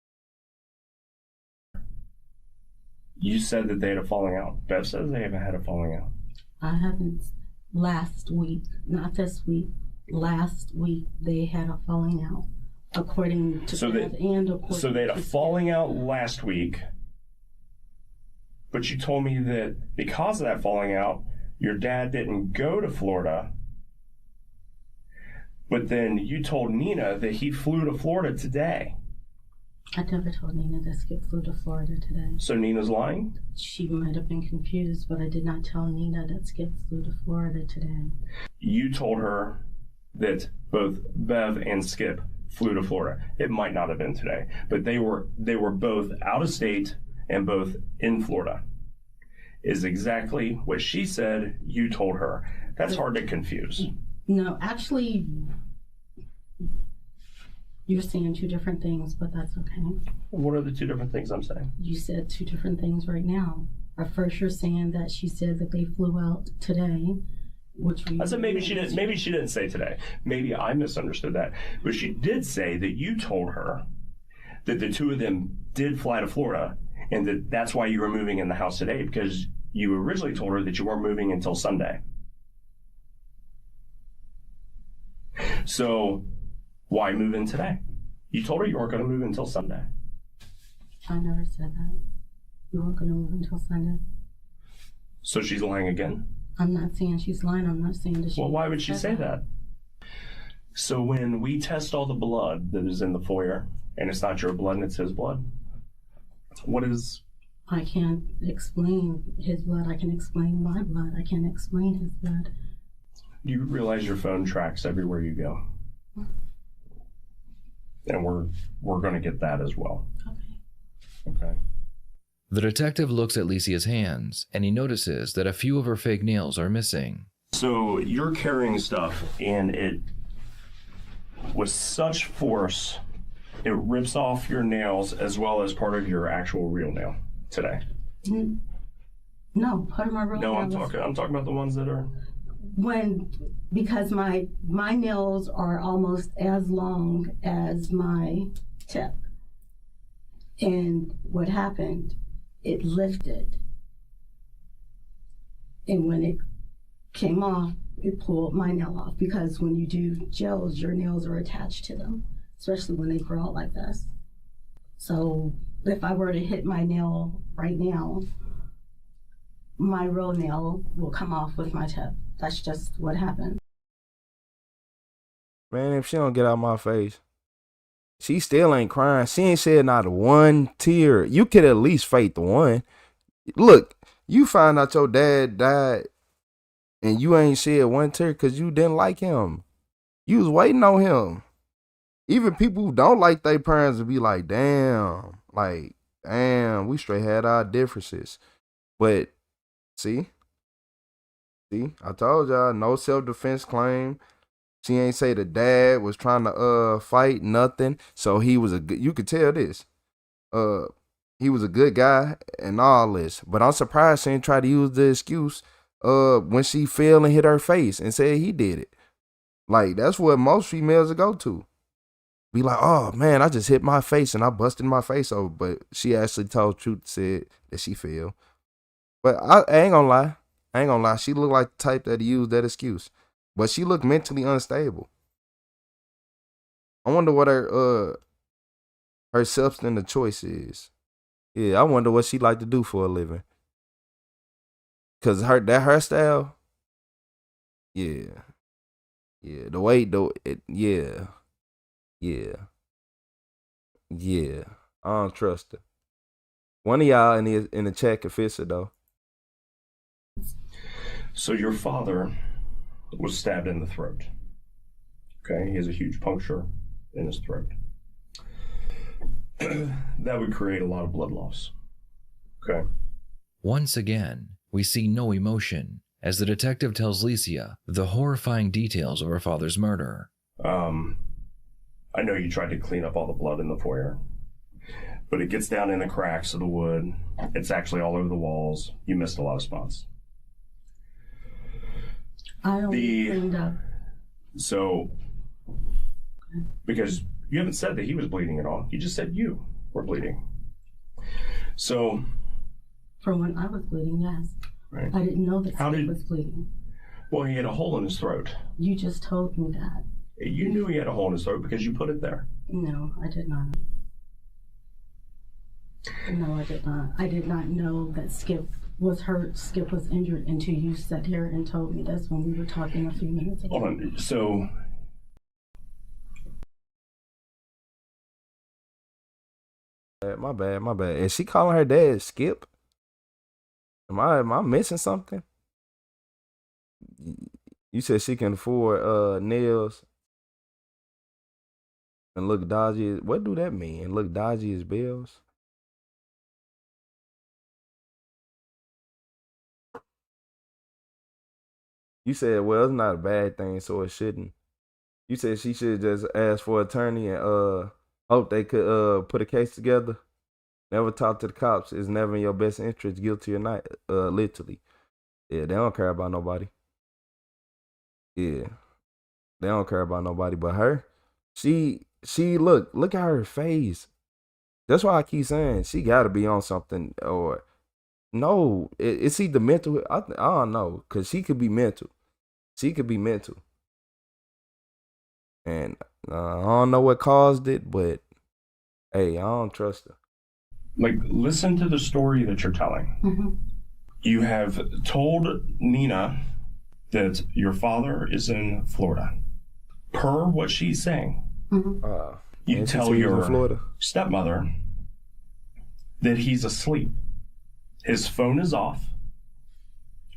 You said that they had a falling out. Bev says they haven't had a falling out. I haven't. Last week, not this week. Last week they had a falling out, according to Beth and according. So they had a falling out last week, but you told me that because of that falling out, your dad didn't go to Florida. But then you told Nina that he flew to Florida today. I never told Nina that Skip flew to Florida today. So Nina's lying? She might have been confused, but I did not tell Nina that Skip flew to Florida today. You told her that both Bev and Skip flew to Florida. It might not have been today, but they were both out of state and both in Florida. Is exactly what she said you told her. That's hard to confuse. No, actually, you're saying two different things, but that's okay. What are the two different things I'm saying? You said two different things right now. At first, you're saying that she said that they flew out today, which we. I said maybe she didn't. Maybe she didn't say today. Maybe I misunderstood that. But she did say that you told her that the two of them did fly to Florida, and that's why you were moving in the house today, because you originally told her that you weren't moving until Sunday. So why move in today? You told her you weren't going to move until Sunday. I never said that. We weren't going to move until Sunday. So she's lying again? I'm not saying she's lying. I'm not saying that she. Well, why would she say that? So when we test all the blood that is in the foyer, and it's not your blood and it's his blood, what is... I can't explain his blood. I can explain my blood. I can't explain his blood. Do you realize your phone tracks everywhere you go? And we're going to get that as well. Okay. The detective looks at Licia's hands, and he notices that a few of her fake nails are missing. So you're carrying stuff, and it, with such force, it rips off your nails as well as part of your actual real nail today. No, part of my real nail. No, I'm talking about the ones that are... Because my nails are almost as long as my tip. And what happened, it lifted. And when it came off, it pulled my nail off, because when you do gels, your nails are attached to them, especially when they grow out like this. So if I were to hit my nail right now, my real nail will come off with my tip. That's just what happened. Man, if she don't get out my face, she still ain't crying. She ain't said not one tear. You could at least fake the one. Look, you find out your dad died and you ain't shed one tear because you didn't like him. You was waiting on him. Even people who don't like their parents will be like, damn, we straight had our differences. But see, I told y'all, no self-defense claim. She ain't say the dad was trying to fight, nothing. So he was you could tell this. He was a good guy and all this. But I'm surprised she didn't try to use the excuse when she fell and hit her face and said he did it. Like, that's what most females will go to. Be like, oh man, I just hit my face and I busted my face over. But she actually told truth, said that she fell. But I ain't gonna lie. She looked like the type that used that excuse. But she looked mentally unstable. I wonder what her substance of choice is. Yeah, I wonder what she like to do for a living. Cause her hairstyle, yeah, the way yeah, I don't trust her. One of y'all in the chat can fix it though. So your father was stabbed in the throat. Okay, he has a huge puncture in his throat. That would create a lot of blood loss. Okay. Once again, we see no emotion as the detective tells Licia the horrifying details of her father's murder. I know you tried to clean up all the blood in the foyer, but it gets down in the cracks of the wood. It's actually all over the walls. You missed a lot of spots. I only cleaned up. So, because you haven't said that he was bleeding at all. You just said you were bleeding. So. For when I was bleeding, yes. Right. I didn't know that he was bleeding. Well, he had a hole in his throat. You just told me that. You knew he had a hole in his throat because you put it there. No, I did not. No, I did not. I did not know that Skip was hurt, Skip was injured, until you sat here and told me this when we were talking a few minutes ago. Hold on. So My bad. Is she calling her dad Skip? Am I missing something? You said she can afford nails and look dodgy. What do that mean? Look dodgy as bills? You said, well, it's not a bad thing, so it shouldn't. You said she should just ask for an attorney and hope they could put a case together. Never talk to the cops. It's never in your best interest, guilty or not. Literally. Yeah, they don't care about nobody. Yeah. They don't care about nobody but her. She look at her face. That's why I keep saying she gotta be on something, or no, it's either mental. I don't know, cause she could be mental. And I don't know what caused it, but hey, I don't trust her. Like, listen to the story that you're telling. Mm-hmm. You have told Nina that your father is in Florida. Per what she's saying, you tell your stepmother that he's asleep. His phone is off.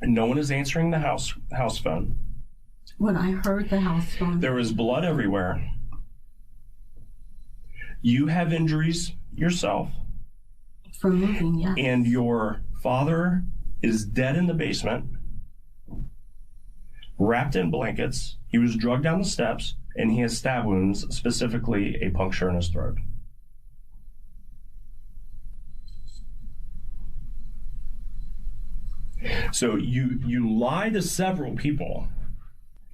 No one is answering the house phone. When I heard the house phone, there is blood everywhere. You have injuries yourself. From moving, yeah. And your father is dead in the basement, wrapped in blankets. He was drugged down the steps, and he has stab wounds, specifically a puncture in his throat. So you lie to several people.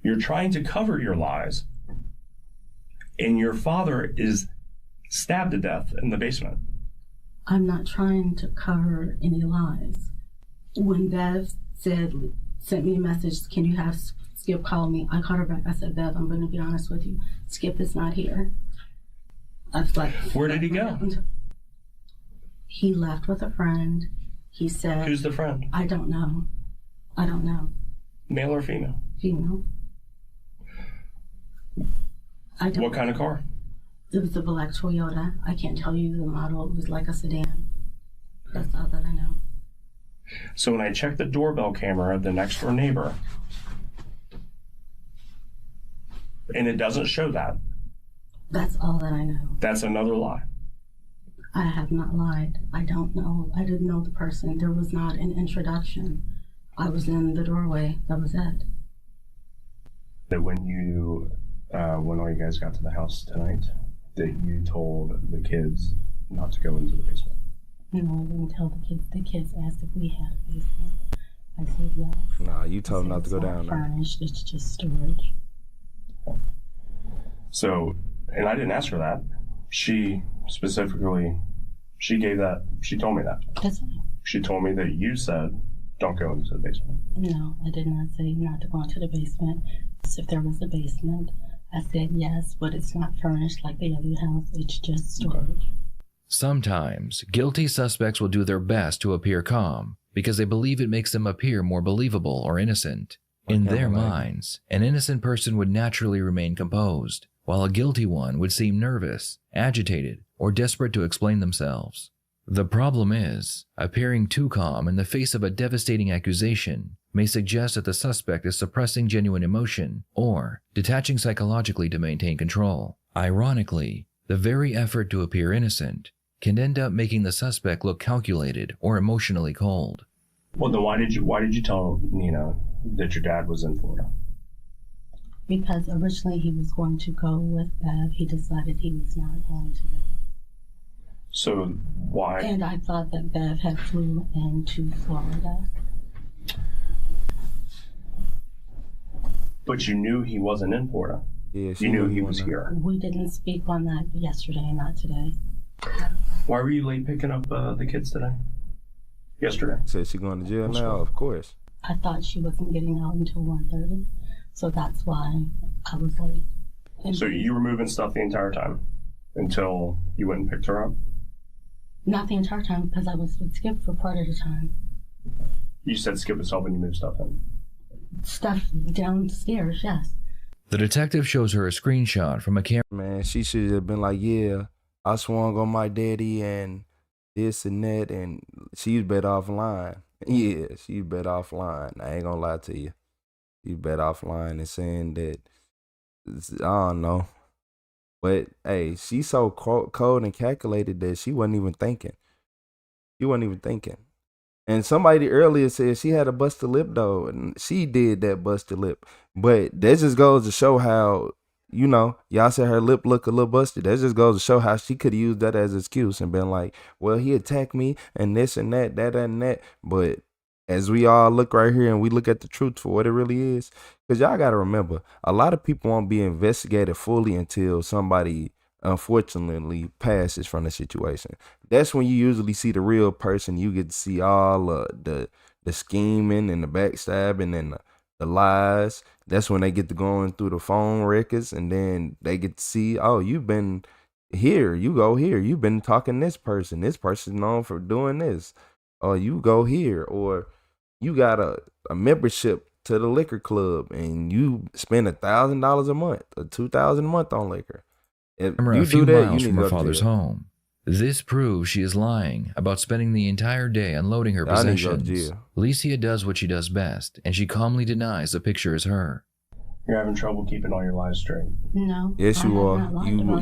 You're trying to cover your lies, and your father is stabbed to death in the basement. I'm not trying to cover any lies. When Bev sent me a message, can you have Skip call me? I called her back. I said, Bev, I'm going to be honest with you. Skip is not here. I was like, where did he go? He left with a friend. He said, who's the friend? I don't know. Male or female? Female. What kind of car? It was a black Toyota. I can't tell you the model. It was like a sedan. That's all that I know. So when I checked the doorbell camera of the next door neighbor, and it doesn't show that. That's all that I know. That's another lie. I have not lied. I don't know. I didn't know the person. There was not an introduction. I was in the doorway. That was it. That when all you guys got to the house tonight, that you told the kids not to go into the basement. No, I didn't tell the kids. The kids asked if we had a basement. I said yes. Nah, you told them not to go down there. Furnished. It's just storage. So, and I didn't ask her that. She specifically, she told me that. That's fine. She told me that you said, don't go into the basement. No, I did not say not to go into the basement. If there was a basement, I said yes, but it's not furnished like the other house. It's just storage. Sometimes, guilty suspects will do their best to appear calm because they believe it makes them appear more believable or innocent. In their minds, an innocent person would naturally remain composed, while a guilty one would seem nervous, agitated, or desperate to explain themselves. The problem is, appearing too calm in the face of a devastating accusation may suggest that the suspect is suppressing genuine emotion or detaching psychologically to maintain control. Ironically, the very effort to appear innocent can end up making the suspect look calculated or emotionally cold. Well, then why did you tell Nina that your dad was in Florida? Because originally he was going to go with Bev. He decided he was not going to go. So why? And I thought that Bev had flew into Florida. But you knew he wasn't in Florida. Yeah, you knew he was here. We didn't speak on that yesterday, not today. Why were you late picking up the kids today? Yesterday. Said she going to jail now, of course. I thought she wasn't getting out until 1:30, so that's why I was late. So you were moving stuff the entire time until you went and picked her up? Not the entire time, because I was with Skip for part of the time. You said Skip was helping you move stuff in. Stuff downstairs, yes. The detective shows her a screenshot from a camera. Man, she should have been like, yeah, I swung on my daddy and this and that, and she's better offline. Yeah, she's better offline. I ain't gonna lie to you. She's better offline and saying that, I don't know. But hey, she's so cold and calculated that she wasn't even thinking. She wasn't even thinking. And somebody earlier said she had a busted lip though, and she did that busted lip. But that just goes to show how, y'all said her lip look a little busted. That just goes to show how she could have used that as an excuse and been like, well, he attacked me and this and that and that. But as we all look right here and we look at the truth for what it really is, because y'all got to remember, a lot of people won't be investigated fully until somebody unfortunately passes from the situation. That's when you usually see the real person. You get to see all the scheming and the backstabbing and the lies. That's when they get to going through the phone records, and then they get to see, oh, you've been here, you go here, you've been talking this person known for doing this, or you go here, or you got a membership to the liquor club and you spend $1,000 a month or $2,000 a month on liquor. If Camera you a few do that, miles you from need her to go to father's jail. home. This proves she is lying about spending the entire day unloading her I need to go to possessions. jail. Licia does what she does best, and she calmly denies the picture is her. You're having trouble keeping all your lies straight. No. Yes, you are.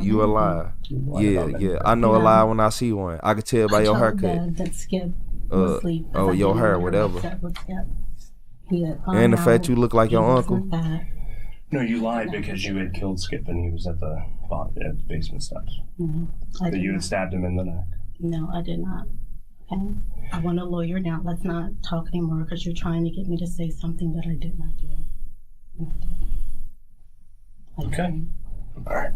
You a lie. Yeah. I know a lie when I see one. I can tell by your haircut. That Skip was asleep. Oh, your hair, whatever. And the fact you look like your uncle. No, you lied because you had killed Skip and he was at the basement steps. No, That you had stabbed him in the neck. No, I did not. Okay? I want a lawyer now. Let's not talk anymore because you're trying to get me to say something that I did not do. Okay. All right.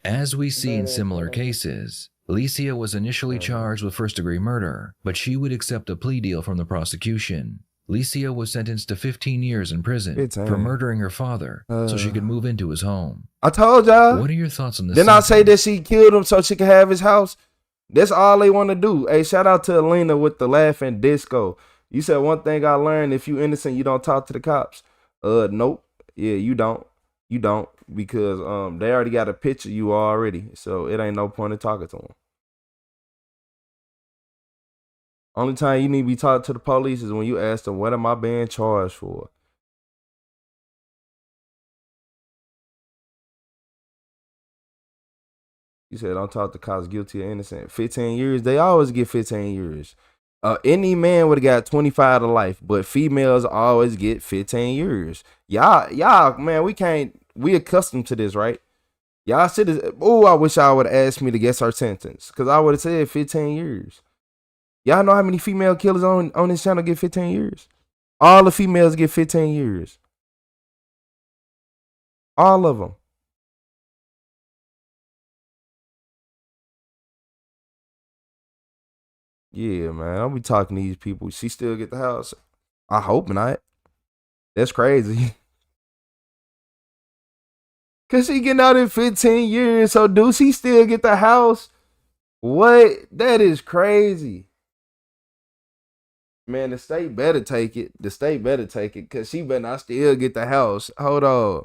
As we see in similar cases, Licia was initially charged with first-degree murder, but she would accept a plea deal from the prosecution. Licia was sentenced to 15 years in prison for murdering her father so she could move into his home. I told y'all. What are your thoughts on this? Didn't I say that she killed him so she could have his house? That's all they want to do. Hey, shout out to Alina with the laughing disco. You said one thing I learned: if you innocent, you don't talk to the cops. Nope. Yeah, you don't. You don't, because they already got a picture of you already, so it ain't no point in talking to them. Only time you need to be talking to the police is when you ask them, what am I being charged for? You said don't talk to cops, guilty or innocent. 15 years, they always get 15 years. Any man would have got 25 to life, but females always get 15 years. Y'all, man, we accustomed to this, right? Y'all should. Oh, I wish I would have asked me to guess our sentence, because I would have said 15 years. Y'all know how many female killers on this channel get 15 years? All the females get 15 years. All of them. Yeah, man. I'll be talking to these people. She still get the house? I hope not. That's crazy. Cause she getting out in 15 years. So do she still get the house? What? That is crazy. Man, the state better take it. The state better take it. Cause she better not still get the house. Hold on.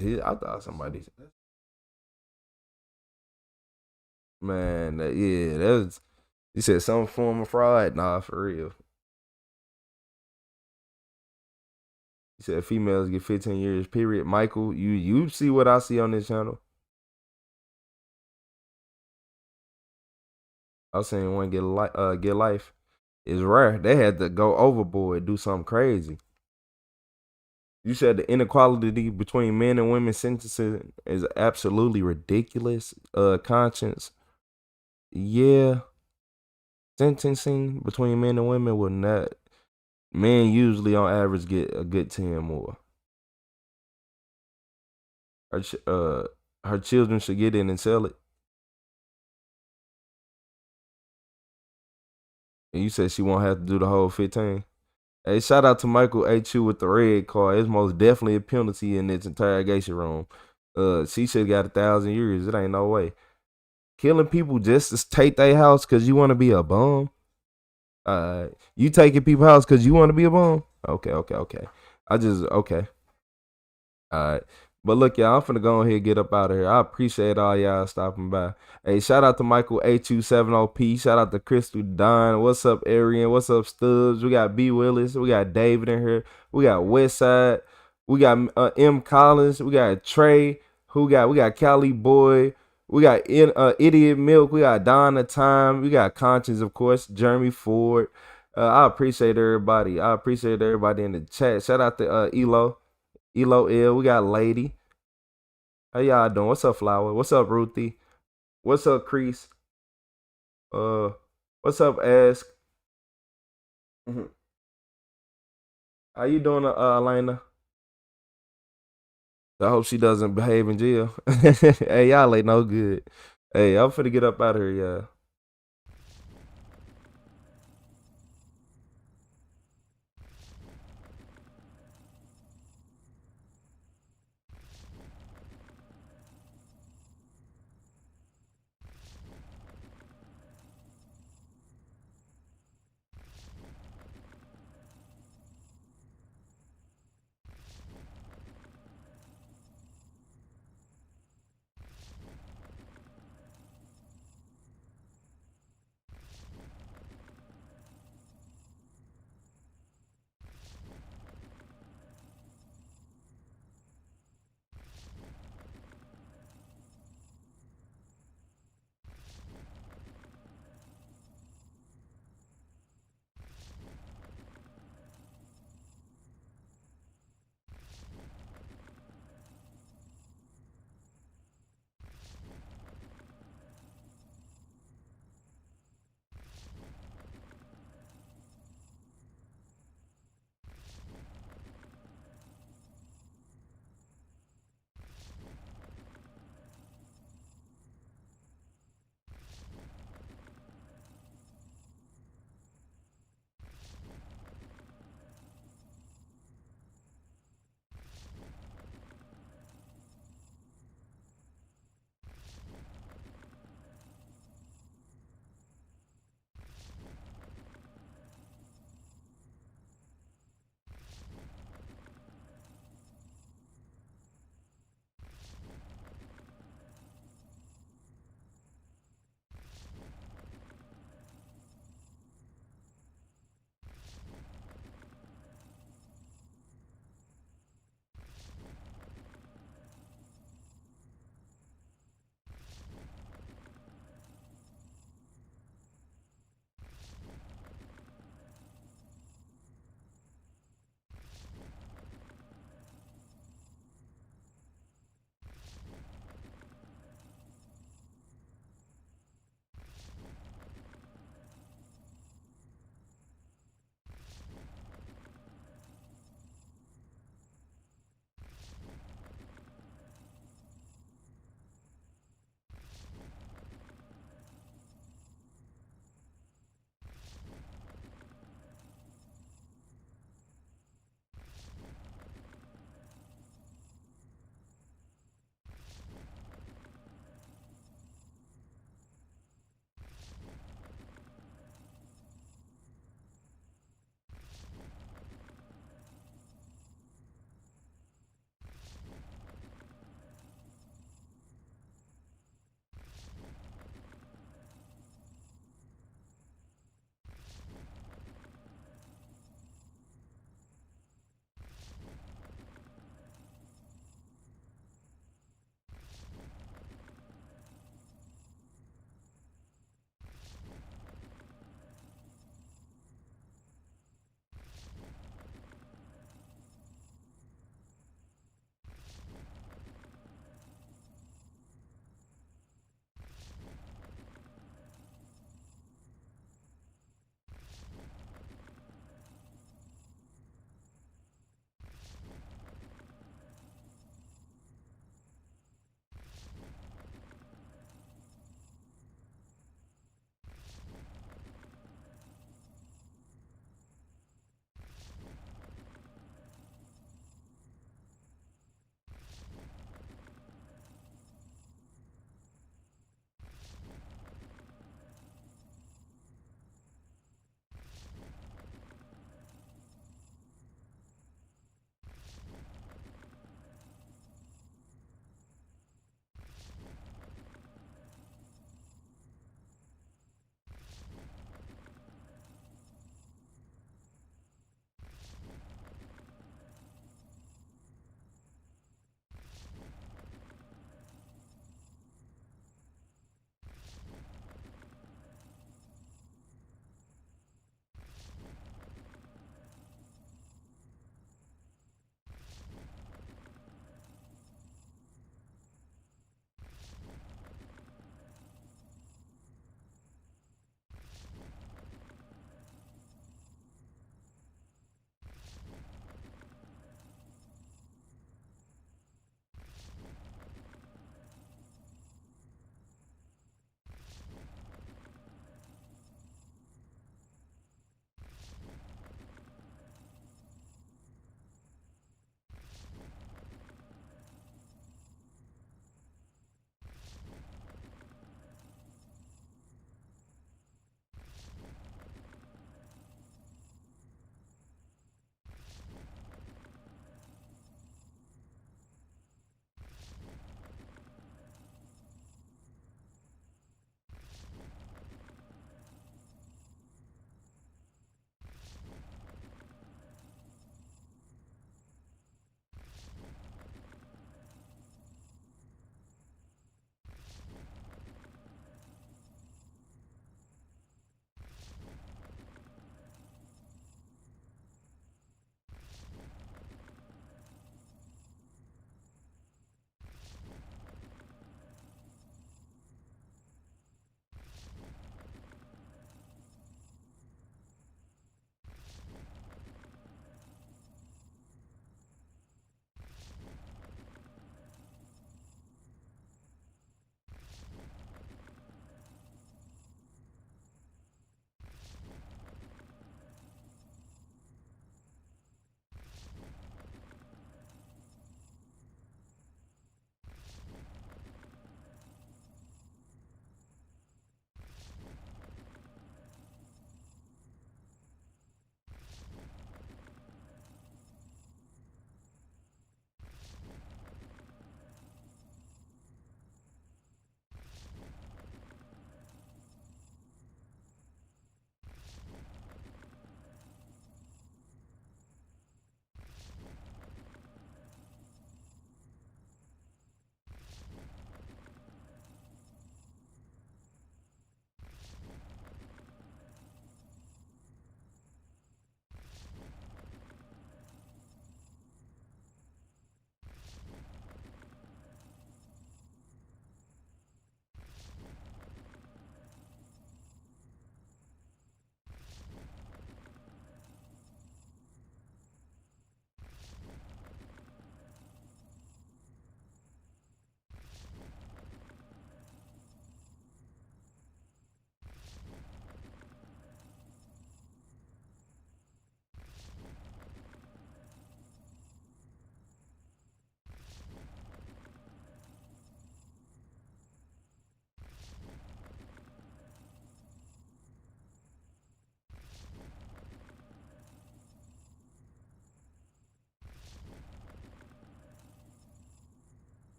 I thought somebody said. Man, yeah, that's. You said some form of fraud? Nah, for real. You said females get 15 years, period. Michael, you see what I see on this channel. I was saying one get life. It's rare. They had to go overboard, do something crazy. You said the inequality between men and women sentencing is absolutely ridiculous. Conscience. Yeah. Sentencing between men and women will not. Men usually on average get a good 10 more. Her children should get in and sell it. And you said she won't have to do the whole 15. Hey, shout out to Michael H.U. with the red card. It's most definitely a penalty in this interrogation room. She should have got 1,000 years. It ain't no way. Killing people just to take their house because you want to be a bum. You taking people's house because you want to be a bum? Okay. Okay. All right. But look, y'all, I'm finna go ahead and get up out of here. I appreciate all y'all stopping by. Hey, shout out to Michael A270P. Shout out to Crystal Don. What's up, Arian? What's up, Stubbs? We got B Willis. We got David in here. We got Westside. We got M Collins. We got Trey. We got Cali Boy. We got Idiot Milk. We got Donna Time. We got Conscience, of course. Jeremy Ford. I appreciate everybody. I appreciate everybody in the chat. Shout out to Elo L. We got Lady. How y'all doing? What's up, Flower? What's up, Ruthie? What's up, Crease? What's up, Ask? How you doing, Elena? I hope she doesn't behave in jail. Hey, y'all ain't no good. Hey, I'm finna get up out of here, y'all.